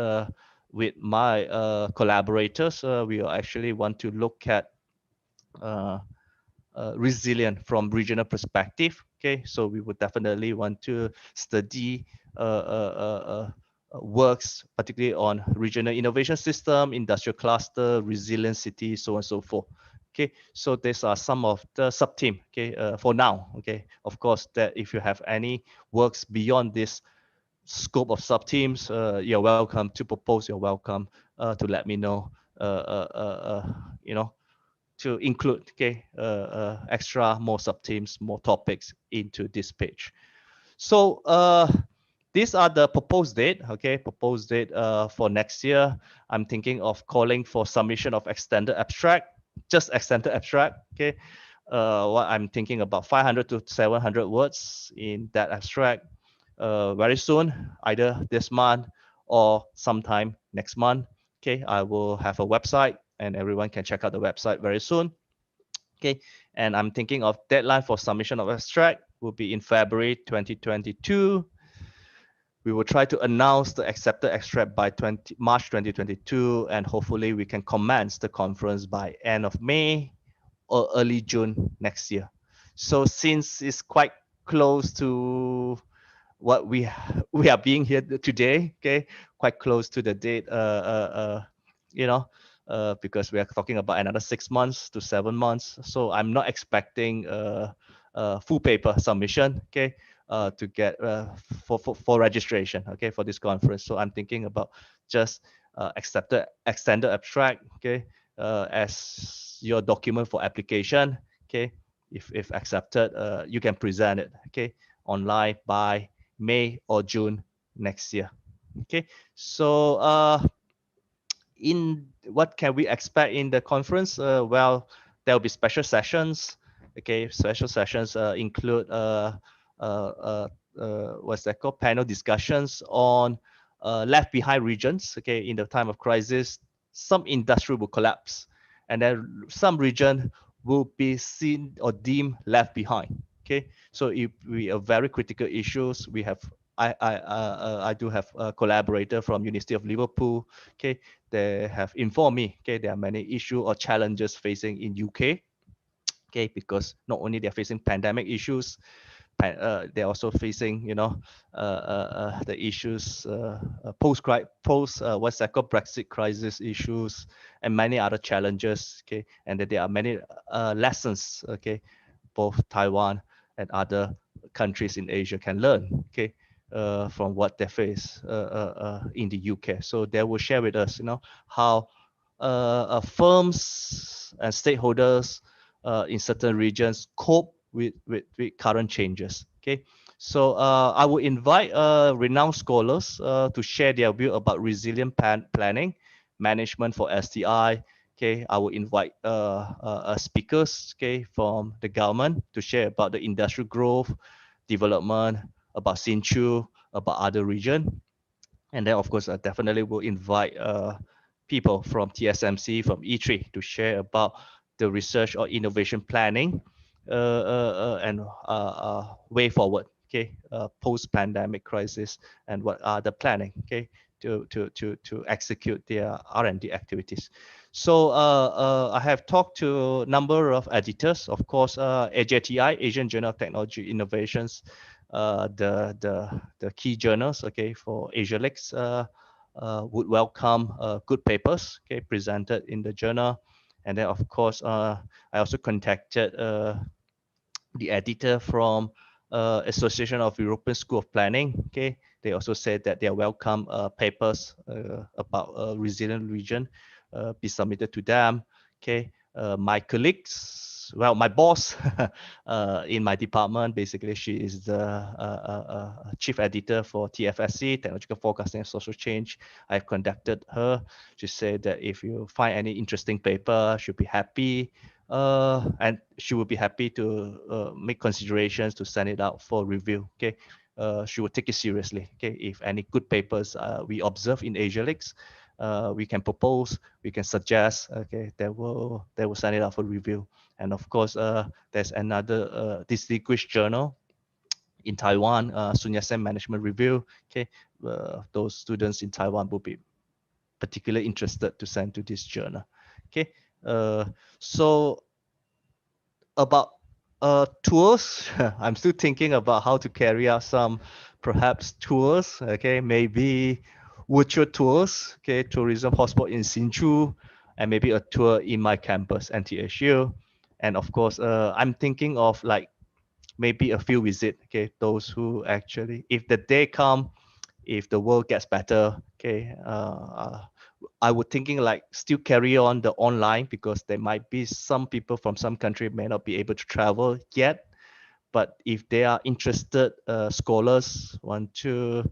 with my collaborators, we actually want to look at resilient from regional perspective. Okay, so we would definitely want to study works, particularly on regional innovation system, industrial cluster, resilient city, so on and so forth. Okay, so these are some of the sub-team, okay, for now. Okay, of course, that if you have any works beyond this scope of sub-teams, you're welcome to propose, you're welcome to let me know, to include, okay, extra, more sub-teams, more topics into this page. So these are the proposed date, okay, proposed date for next year. I'm thinking of calling for submission of extended abstract, just extended abstract, okay. What I'm thinking about 500 to 700 words in that abstract very soon, either this month or sometime next month. Okay, I will have a website and everyone can check out the website very soon. Okay, and I'm thinking of deadline for submission of abstract will be in February 2022. We will try to announce the accepted extract by March 2022, and hopefully we can commence the conference by end of May or early June next year. So since it's quite close to what we are being here today, okay, quite close to the date, because we are talking about another 6 months to 7 months. So I'm not expecting full paper submission, okay, to get for registration, okay, for this conference. So I'm thinking about just extended abstract, okay, as your document for application, okay. If accepted, you can present it, okay, online by May or June next year. Okay, so in what can we expect in the conference? Well, there will be special sessions. Okay, special sessions include what's that called? Panel discussions on left behind regions. Okay, in the time of crisis, some industry will collapse, and then some region will be seen or deemed left behind. Okay, so if we have very critical issues, we have I do have a collaborator from University of Liverpool. Okay, they have informed me. Okay, there are many issues or challenges facing in UK. Okay, because not only they're facing pandemic issues, they're also facing, the issues post what's that called, Brexit crisis issues, and many other challenges. Okay, and that there are many lessons. Okay, both Taiwan and other countries in Asia can learn. Okay, from what they face in the UK. So they will share with us, how firms and stakeholders in certain regions cope with current changes. Okay, so I will invite renowned scholars to share their view about resilient planning, management for STI. Okay, I will invite speakers, okay, from the government to share about the industrial growth, development, about Hsinchu, about other region. And then, of course, I definitely will invite people from TSMC, from E3 to share about the research or innovation planning and way forward, okay, post-pandemic crisis, and what are the planning, okay, to execute their R&D activities. So I have talked to a number of editors, of course, AJTI, Asian Journal of Technology Innovations, the key journals, okay, for Asialics would welcome good papers, okay, presented in the journal. And then, of course, I also contacted the editor from Association of European School of Planning. Okay, they also said that they welcome papers about a resilient region be submitted to them. Okay, my colleagues, well, my boss in my department, basically, she is the chief editor for TFSC, Technological Forecasting and Social Change. I've contacted her. She said that if you find any interesting paper, she'll be happy. And she will be happy to make considerations to send it out for review. Okay, she will take it seriously. Okay, if any good papers we observe in Asialics, we can propose, we can suggest. Okay, they will send it out for review. And of course, there's another distinguished journal in Taiwan, Sun Yat-sen Management Review. Okay, those students in Taiwan will be particularly interested to send to this journal. Okay, so about tours, I'm still thinking about how to carry out some perhaps tours. Okay, maybe virtual tours. Okay, tourism hotspot in Hsinchu, and maybe a tour in my campus, NTSU. And of course, I'm thinking of like maybe a few visit. Okay, those who actually, if the day come, if the world gets better, okay, I would thinking like still carry on the online, because there might be some people from some country may not be able to travel yet. But if they are interested, scholars want to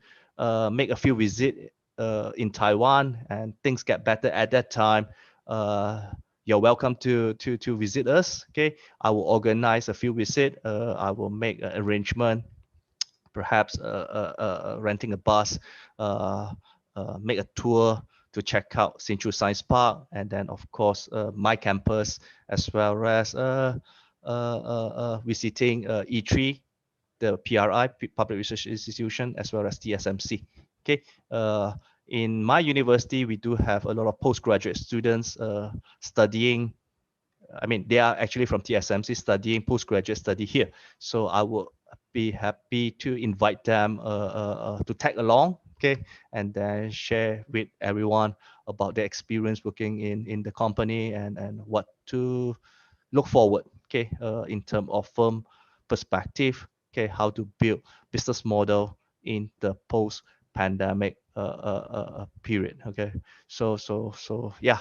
make a few visit in Taiwan, and things get better at that time, you're welcome to visit us. Okay, I will organize a few visit. I will make an arrangement, perhaps renting a bus, make a tour to check out Hsinchu Science Park, and then of course my campus, as well as visiting E3, the PRI, Public Research Institution, as well as TSMC. Okay, in my university, we do have a lot of postgraduate students studying. I mean, they are actually from TSMC studying postgraduate study here. So I will be happy to invite them to tag along, okay, and then share with everyone about their experience working in the company, and what to look forward, okay, in terms of firm perspective, okay, how to build business model in the post-pandemic period, okay. So yeah,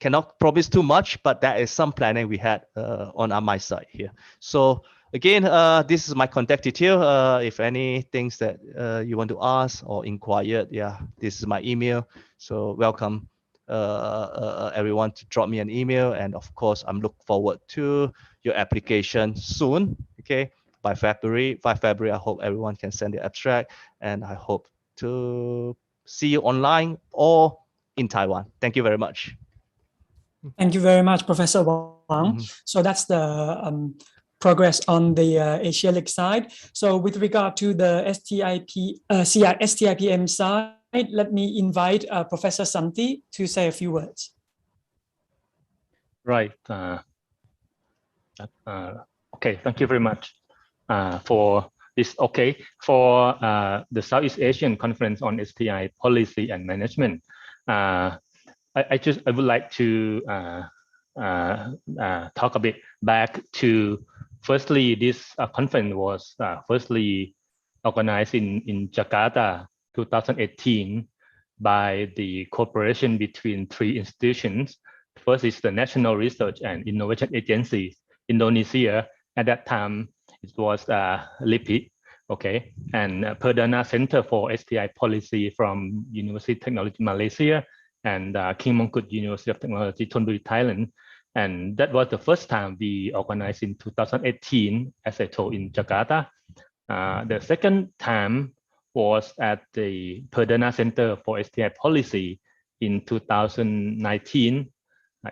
cannot promise too much, but that is some planning we had on my side here. So again, this is my contact detail. If any things that you want to ask or inquire, yeah, this is my email. So welcome everyone to drop me an email. And of course, I'm looking forward to your application soon. Okay, by February, I hope everyone can send the abstract, and I hope to see you online or in Taiwan. Thank you very much. Thank you very much, Professor Wang. So that's the progress on the Asialics side. So with regard to the STIPM side, let me invite Professor Santi to say a few words. Right. Okay, thank you very much for this. Okay, for the Southeast Asian Conference on STI Policy and Management, I would like to talk a bit back to, firstly, this conference was firstly organized in Jakarta 2018 by the cooperation between three institutions. First is the National Research and Innovation Agency, Indonesia. At that time, it was LIPI, okay, and Perdana Center for STI Policy from University of Technology Malaysia, and King Mongkut University of Technology, Thonburi, Thailand. And that was the first time we organized in 2018, as I told, in Jakarta. The second time was at the Perdana Center for STI Policy in 2019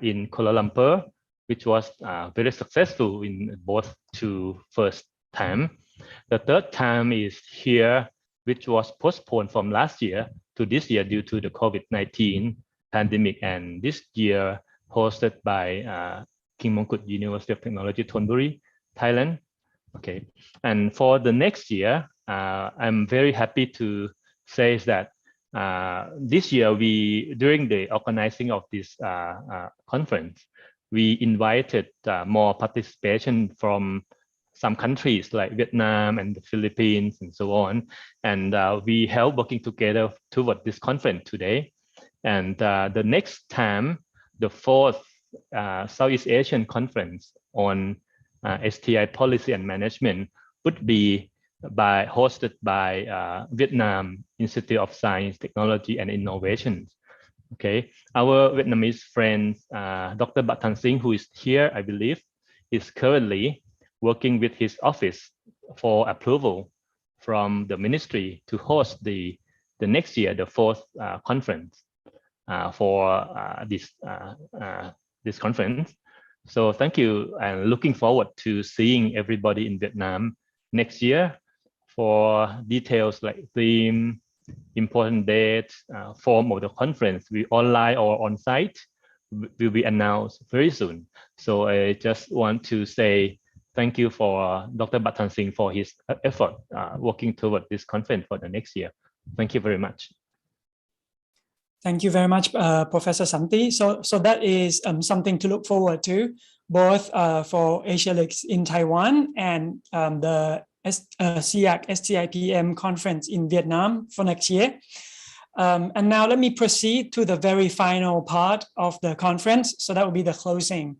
in Kuala Lumpur, which was very successful in both two first time. The third time is here, which was postponed from last year to this year due to the COVID-19 pandemic, and this year hosted by King Mongkut University of Technology, Thonburi, Thailand. Okay, and for the next year, I'm very happy to say that this year during the organizing of this conference, we invited more participation from some countries like Vietnam and the Philippines and so on, and we help working together toward this conference today. And the next time, the fourth Southeast Asian Conference on STI Policy and Management would be hosted by Vietnam Institute of Science, Technology and Innovation. Okay, our Vietnamese friend, Dr. Bat Thanh Singh, who is here, I believe, is currently working with his office for approval from the ministry to host the next year, the fourth conference for this conference. So thank you, and looking forward to seeing everybody in Vietnam next year. For details like theme, important dates, form of the conference, we online or on site, will be announced very soon. So I just want to say thank you for Dr. Bat Thanh Singh for his effort working toward this conference for the next year. Thank you very much. Thank you very much, Professor Santi. So that is something to look forward to, both for Asialics in Taiwan and the SIAC STIPM conference in Vietnam for next year. And now let me proceed to the very final part of the conference. So that will be the closing.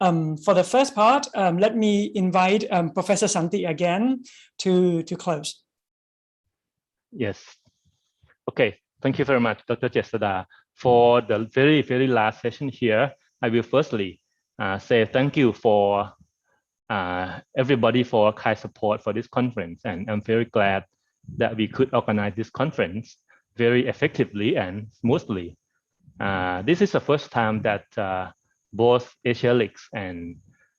For the first part, let me invite Professor Santi again to close. Yes. Okay. Thank you very much, Dr. Jesada. For the very, very last session here, I will firstly say thank you for everybody for kind support for this conference. And I'm very glad that we could organize this conference very effectively and smoothly. This is the first time that both Asialics and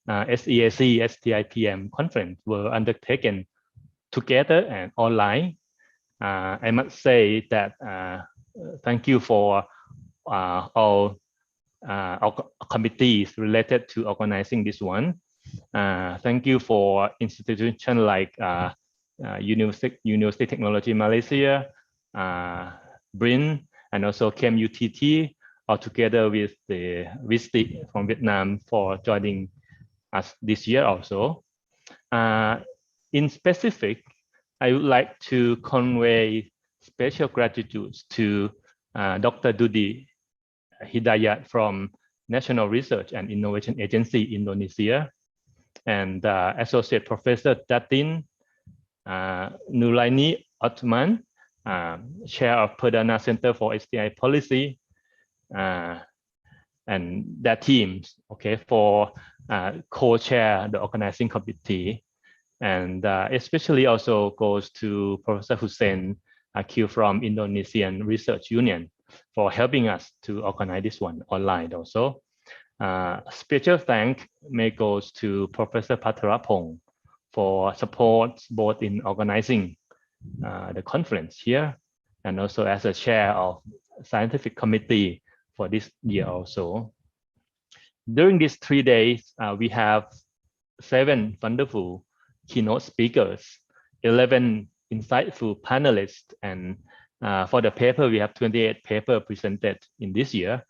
SEAC STIPM conference were undertaken together and online. I must say that thank you for all committees related to organizing this one. Thank you for institutions like University Technology Malaysia, BRIN, and also KMUTT, all together with the VSTIC from Vietnam for joining us this year also. In specific, I would like to convey special gratitude to Dr. Dudi Hidayat from National Research and Innovation Agency, Indonesia, and Associate Professor Datin Nuraini Othman, Chair of Perdana Center for STI Policy, and their teams, okay, for co-chair the organizing committee. And especially also goes to Professor Hussein Akil from Indonesian Research Union for helping us to organize this one online also. Special thanks may goes to Professor Patharapong for support both in organizing the conference here and also as a chair of scientific committee for this year also. During these 3 days, we have 7 wonderful keynote speakers, 11 insightful panelists, and for the paper, we have 28 papers presented in this year.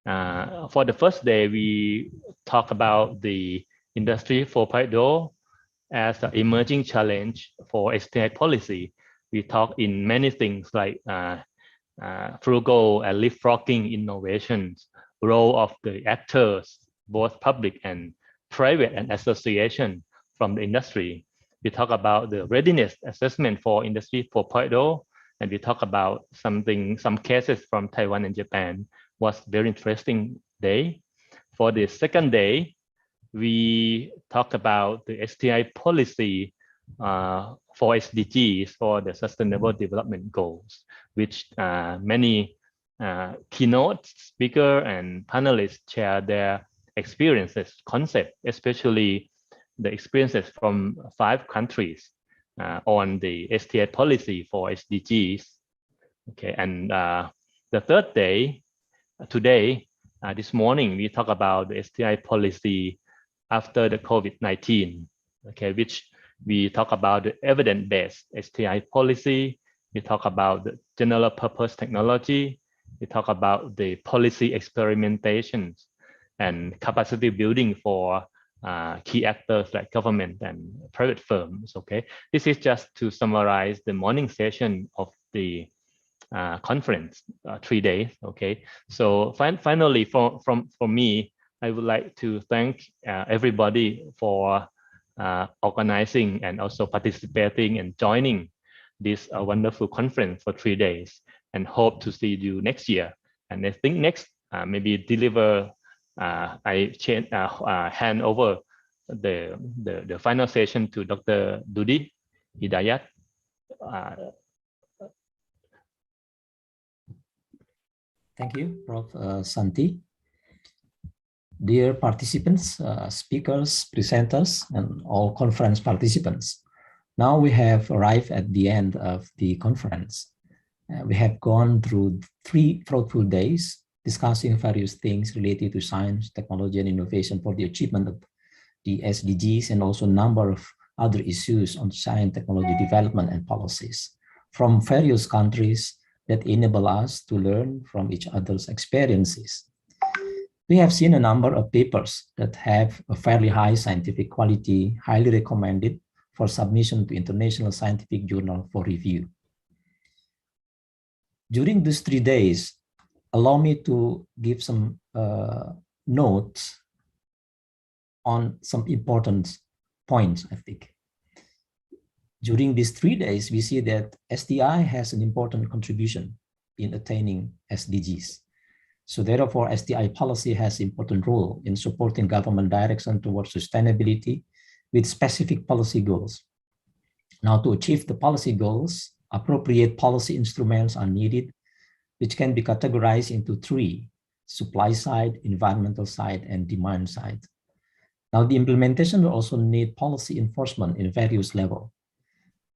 For the first day, we talk about the Industry 4.0 as an emerging challenge for STI policy. We talk in many things like frugal and leapfrogging innovations, role of the actors, both public and private and association from the industry. We talk about the readiness assessment for Industry 4.0, and we talk about some cases from Taiwan and Japan. Was very interesting day. For the second day, we talk about the STI policy for SDGs, for the Sustainable Development Goals, which many keynote speaker and panelists share their experiences, concept, especially the experiences from 5 countries on the STI policy for SDGs. Okay, and the third day, today, this morning, we talk about the STI policy after the COVID-19, okay, which we talk about the evidence-based STI policy. We talk about the general purpose technology. We talk about the policy experimentations and capacity building for key actors like government and private firms. Okay, this is just to summarize the morning session of the conference, 3 days. Okay, so finally, for me, I would like to thank everybody for organizing and also participating and joining this wonderful conference for 3 days, and hope to see you next year. And I think next, maybe deliver, I hand over the final session to Dr. Dudi Hidayat. Thank you, Prof. Santi. Dear participants, speakers, presenters, and all conference participants. Now we have arrived at the end of the conference. We have gone through 3 fruitful days discussing various things related to science, technology, and innovation for the achievement of the SDGs, and also a number of other issues on science, technology development, and policies from various countries that enable us to learn from each other's experiences. We have seen a number of papers that have a fairly high scientific quality, highly recommended for submission to international scientific journal for review. During these 3 days, allow me to give some notes on some important points, I think. During these 3 days, we see that STI has an important contribution in attaining SDGs. So therefore, STI policy has an important role in supporting government direction towards sustainability with specific policy goals. Now, to achieve the policy goals, appropriate policy instruments are needed, which can be categorized into 3: supply side, environmental side, and demand side. Now, the implementation will also need policy enforcement in various levels.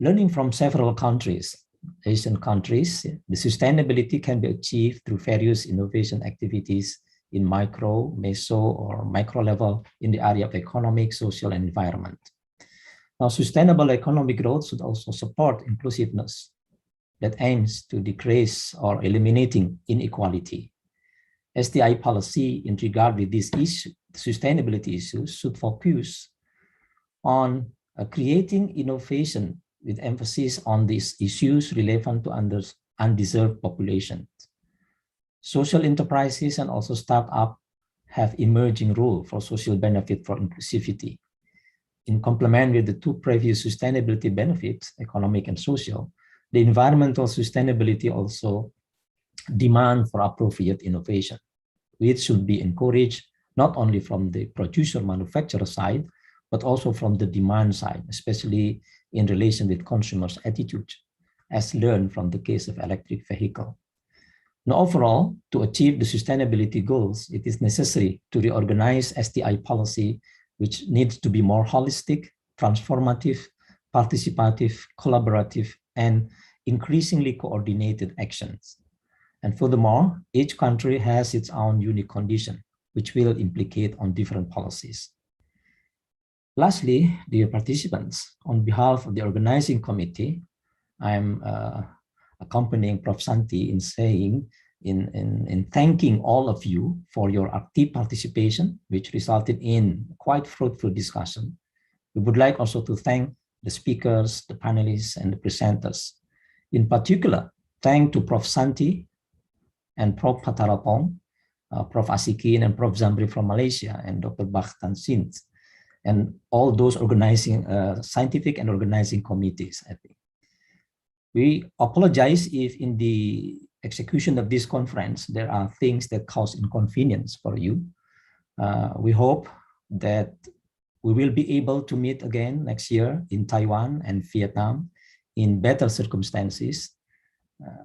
Learning from several countries, Asian countries, the sustainability can be achieved through various innovation activities in micro, meso, or micro level in the area of economic, social, and environment. Now, sustainable economic growth should also support inclusiveness that aims to decrease or eliminating inequality. STI policy in regard with this issue, sustainability issues, should focus on creating innovation with emphasis on these issues relevant to undeserved populations. Social enterprises and also startups have emerging role for social benefit for inclusivity. In complement with the 2 previous sustainability benefits, economic and social, the environmental sustainability also demand for appropriate innovation, which should be encouraged not only from the producer manufacturer side, but also from the demand side, especially in relation with consumers' attitude, as learned from the case of electric vehicle. Now, overall, to achieve the sustainability goals, it is necessary to reorganize STI policy, which needs to be more holistic, transformative, participative, collaborative, and increasingly coordinated actions. And furthermore, each country has its own unique condition, which will implicate on different policies. Lastly, dear participants, on behalf of the organizing committee, I'm accompanying Prof. Santi in saying, in thanking all of you for your active participation, which resulted in quite fruitful discussion. We would like also to thank the speakers, the panelists, and the presenters. In particular, thank to Prof. Santi and Prof. Patarapong, Prof. Asikin and Prof. Zamri from Malaysia, and Dr. Bakhtan Sint, and all those organizing scientific and organizing committees, I think. We apologize if in the execution of this conference, there are things that cause inconvenience for you. We hope that we will be able to meet again next year in Taiwan and Vietnam in better circumstances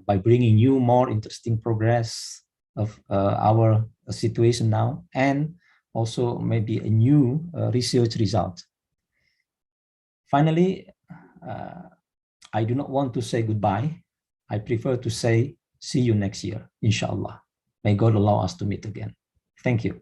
by bringing you more interesting progress of our situation now, and also maybe a new research result. Finally, I do not want to say goodbye. I prefer to say, see you next year, inshallah. May God allow us to meet again. Thank you.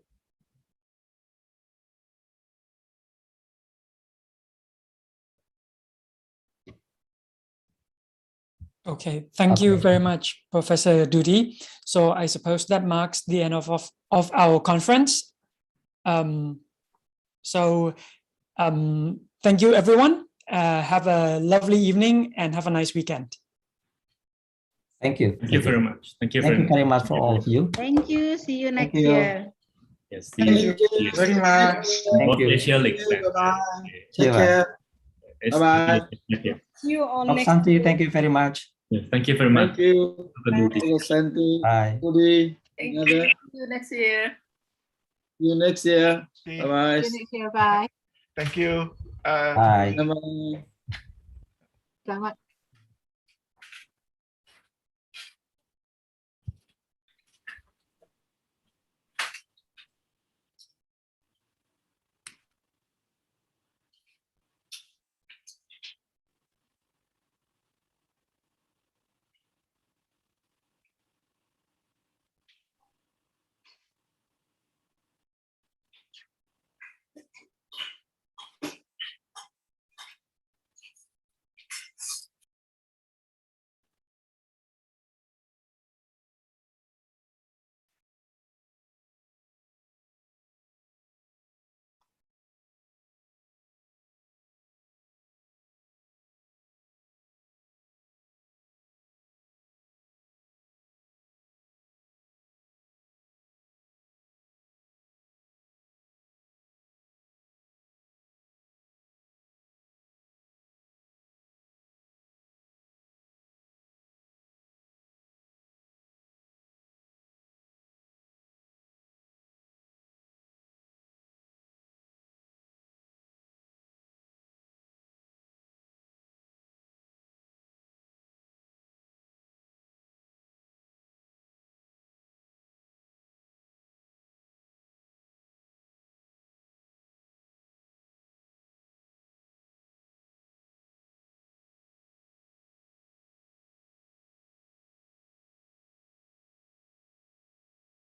Okay, thank you very much, Professor Dudi. So I suppose that marks the end of our conference. Thank you, everyone. Have a lovely evening and have a nice weekend. Thank you. Thank you very much. Thank you very much for all of you. Thank you. See you next you. year. Yes, Thank you very much. Thank you. Asialics. Bye-bye. Take care. Bye-bye. See you all Prof. next Santi, year. thank you very much. Yes, thank you very much. Thank you. Santi. Bye. Udi. Thank you. See you next year. See you next year. Bye-bye. See you next year. Bye. Thank you. Bye. Bye-bye. Selamat.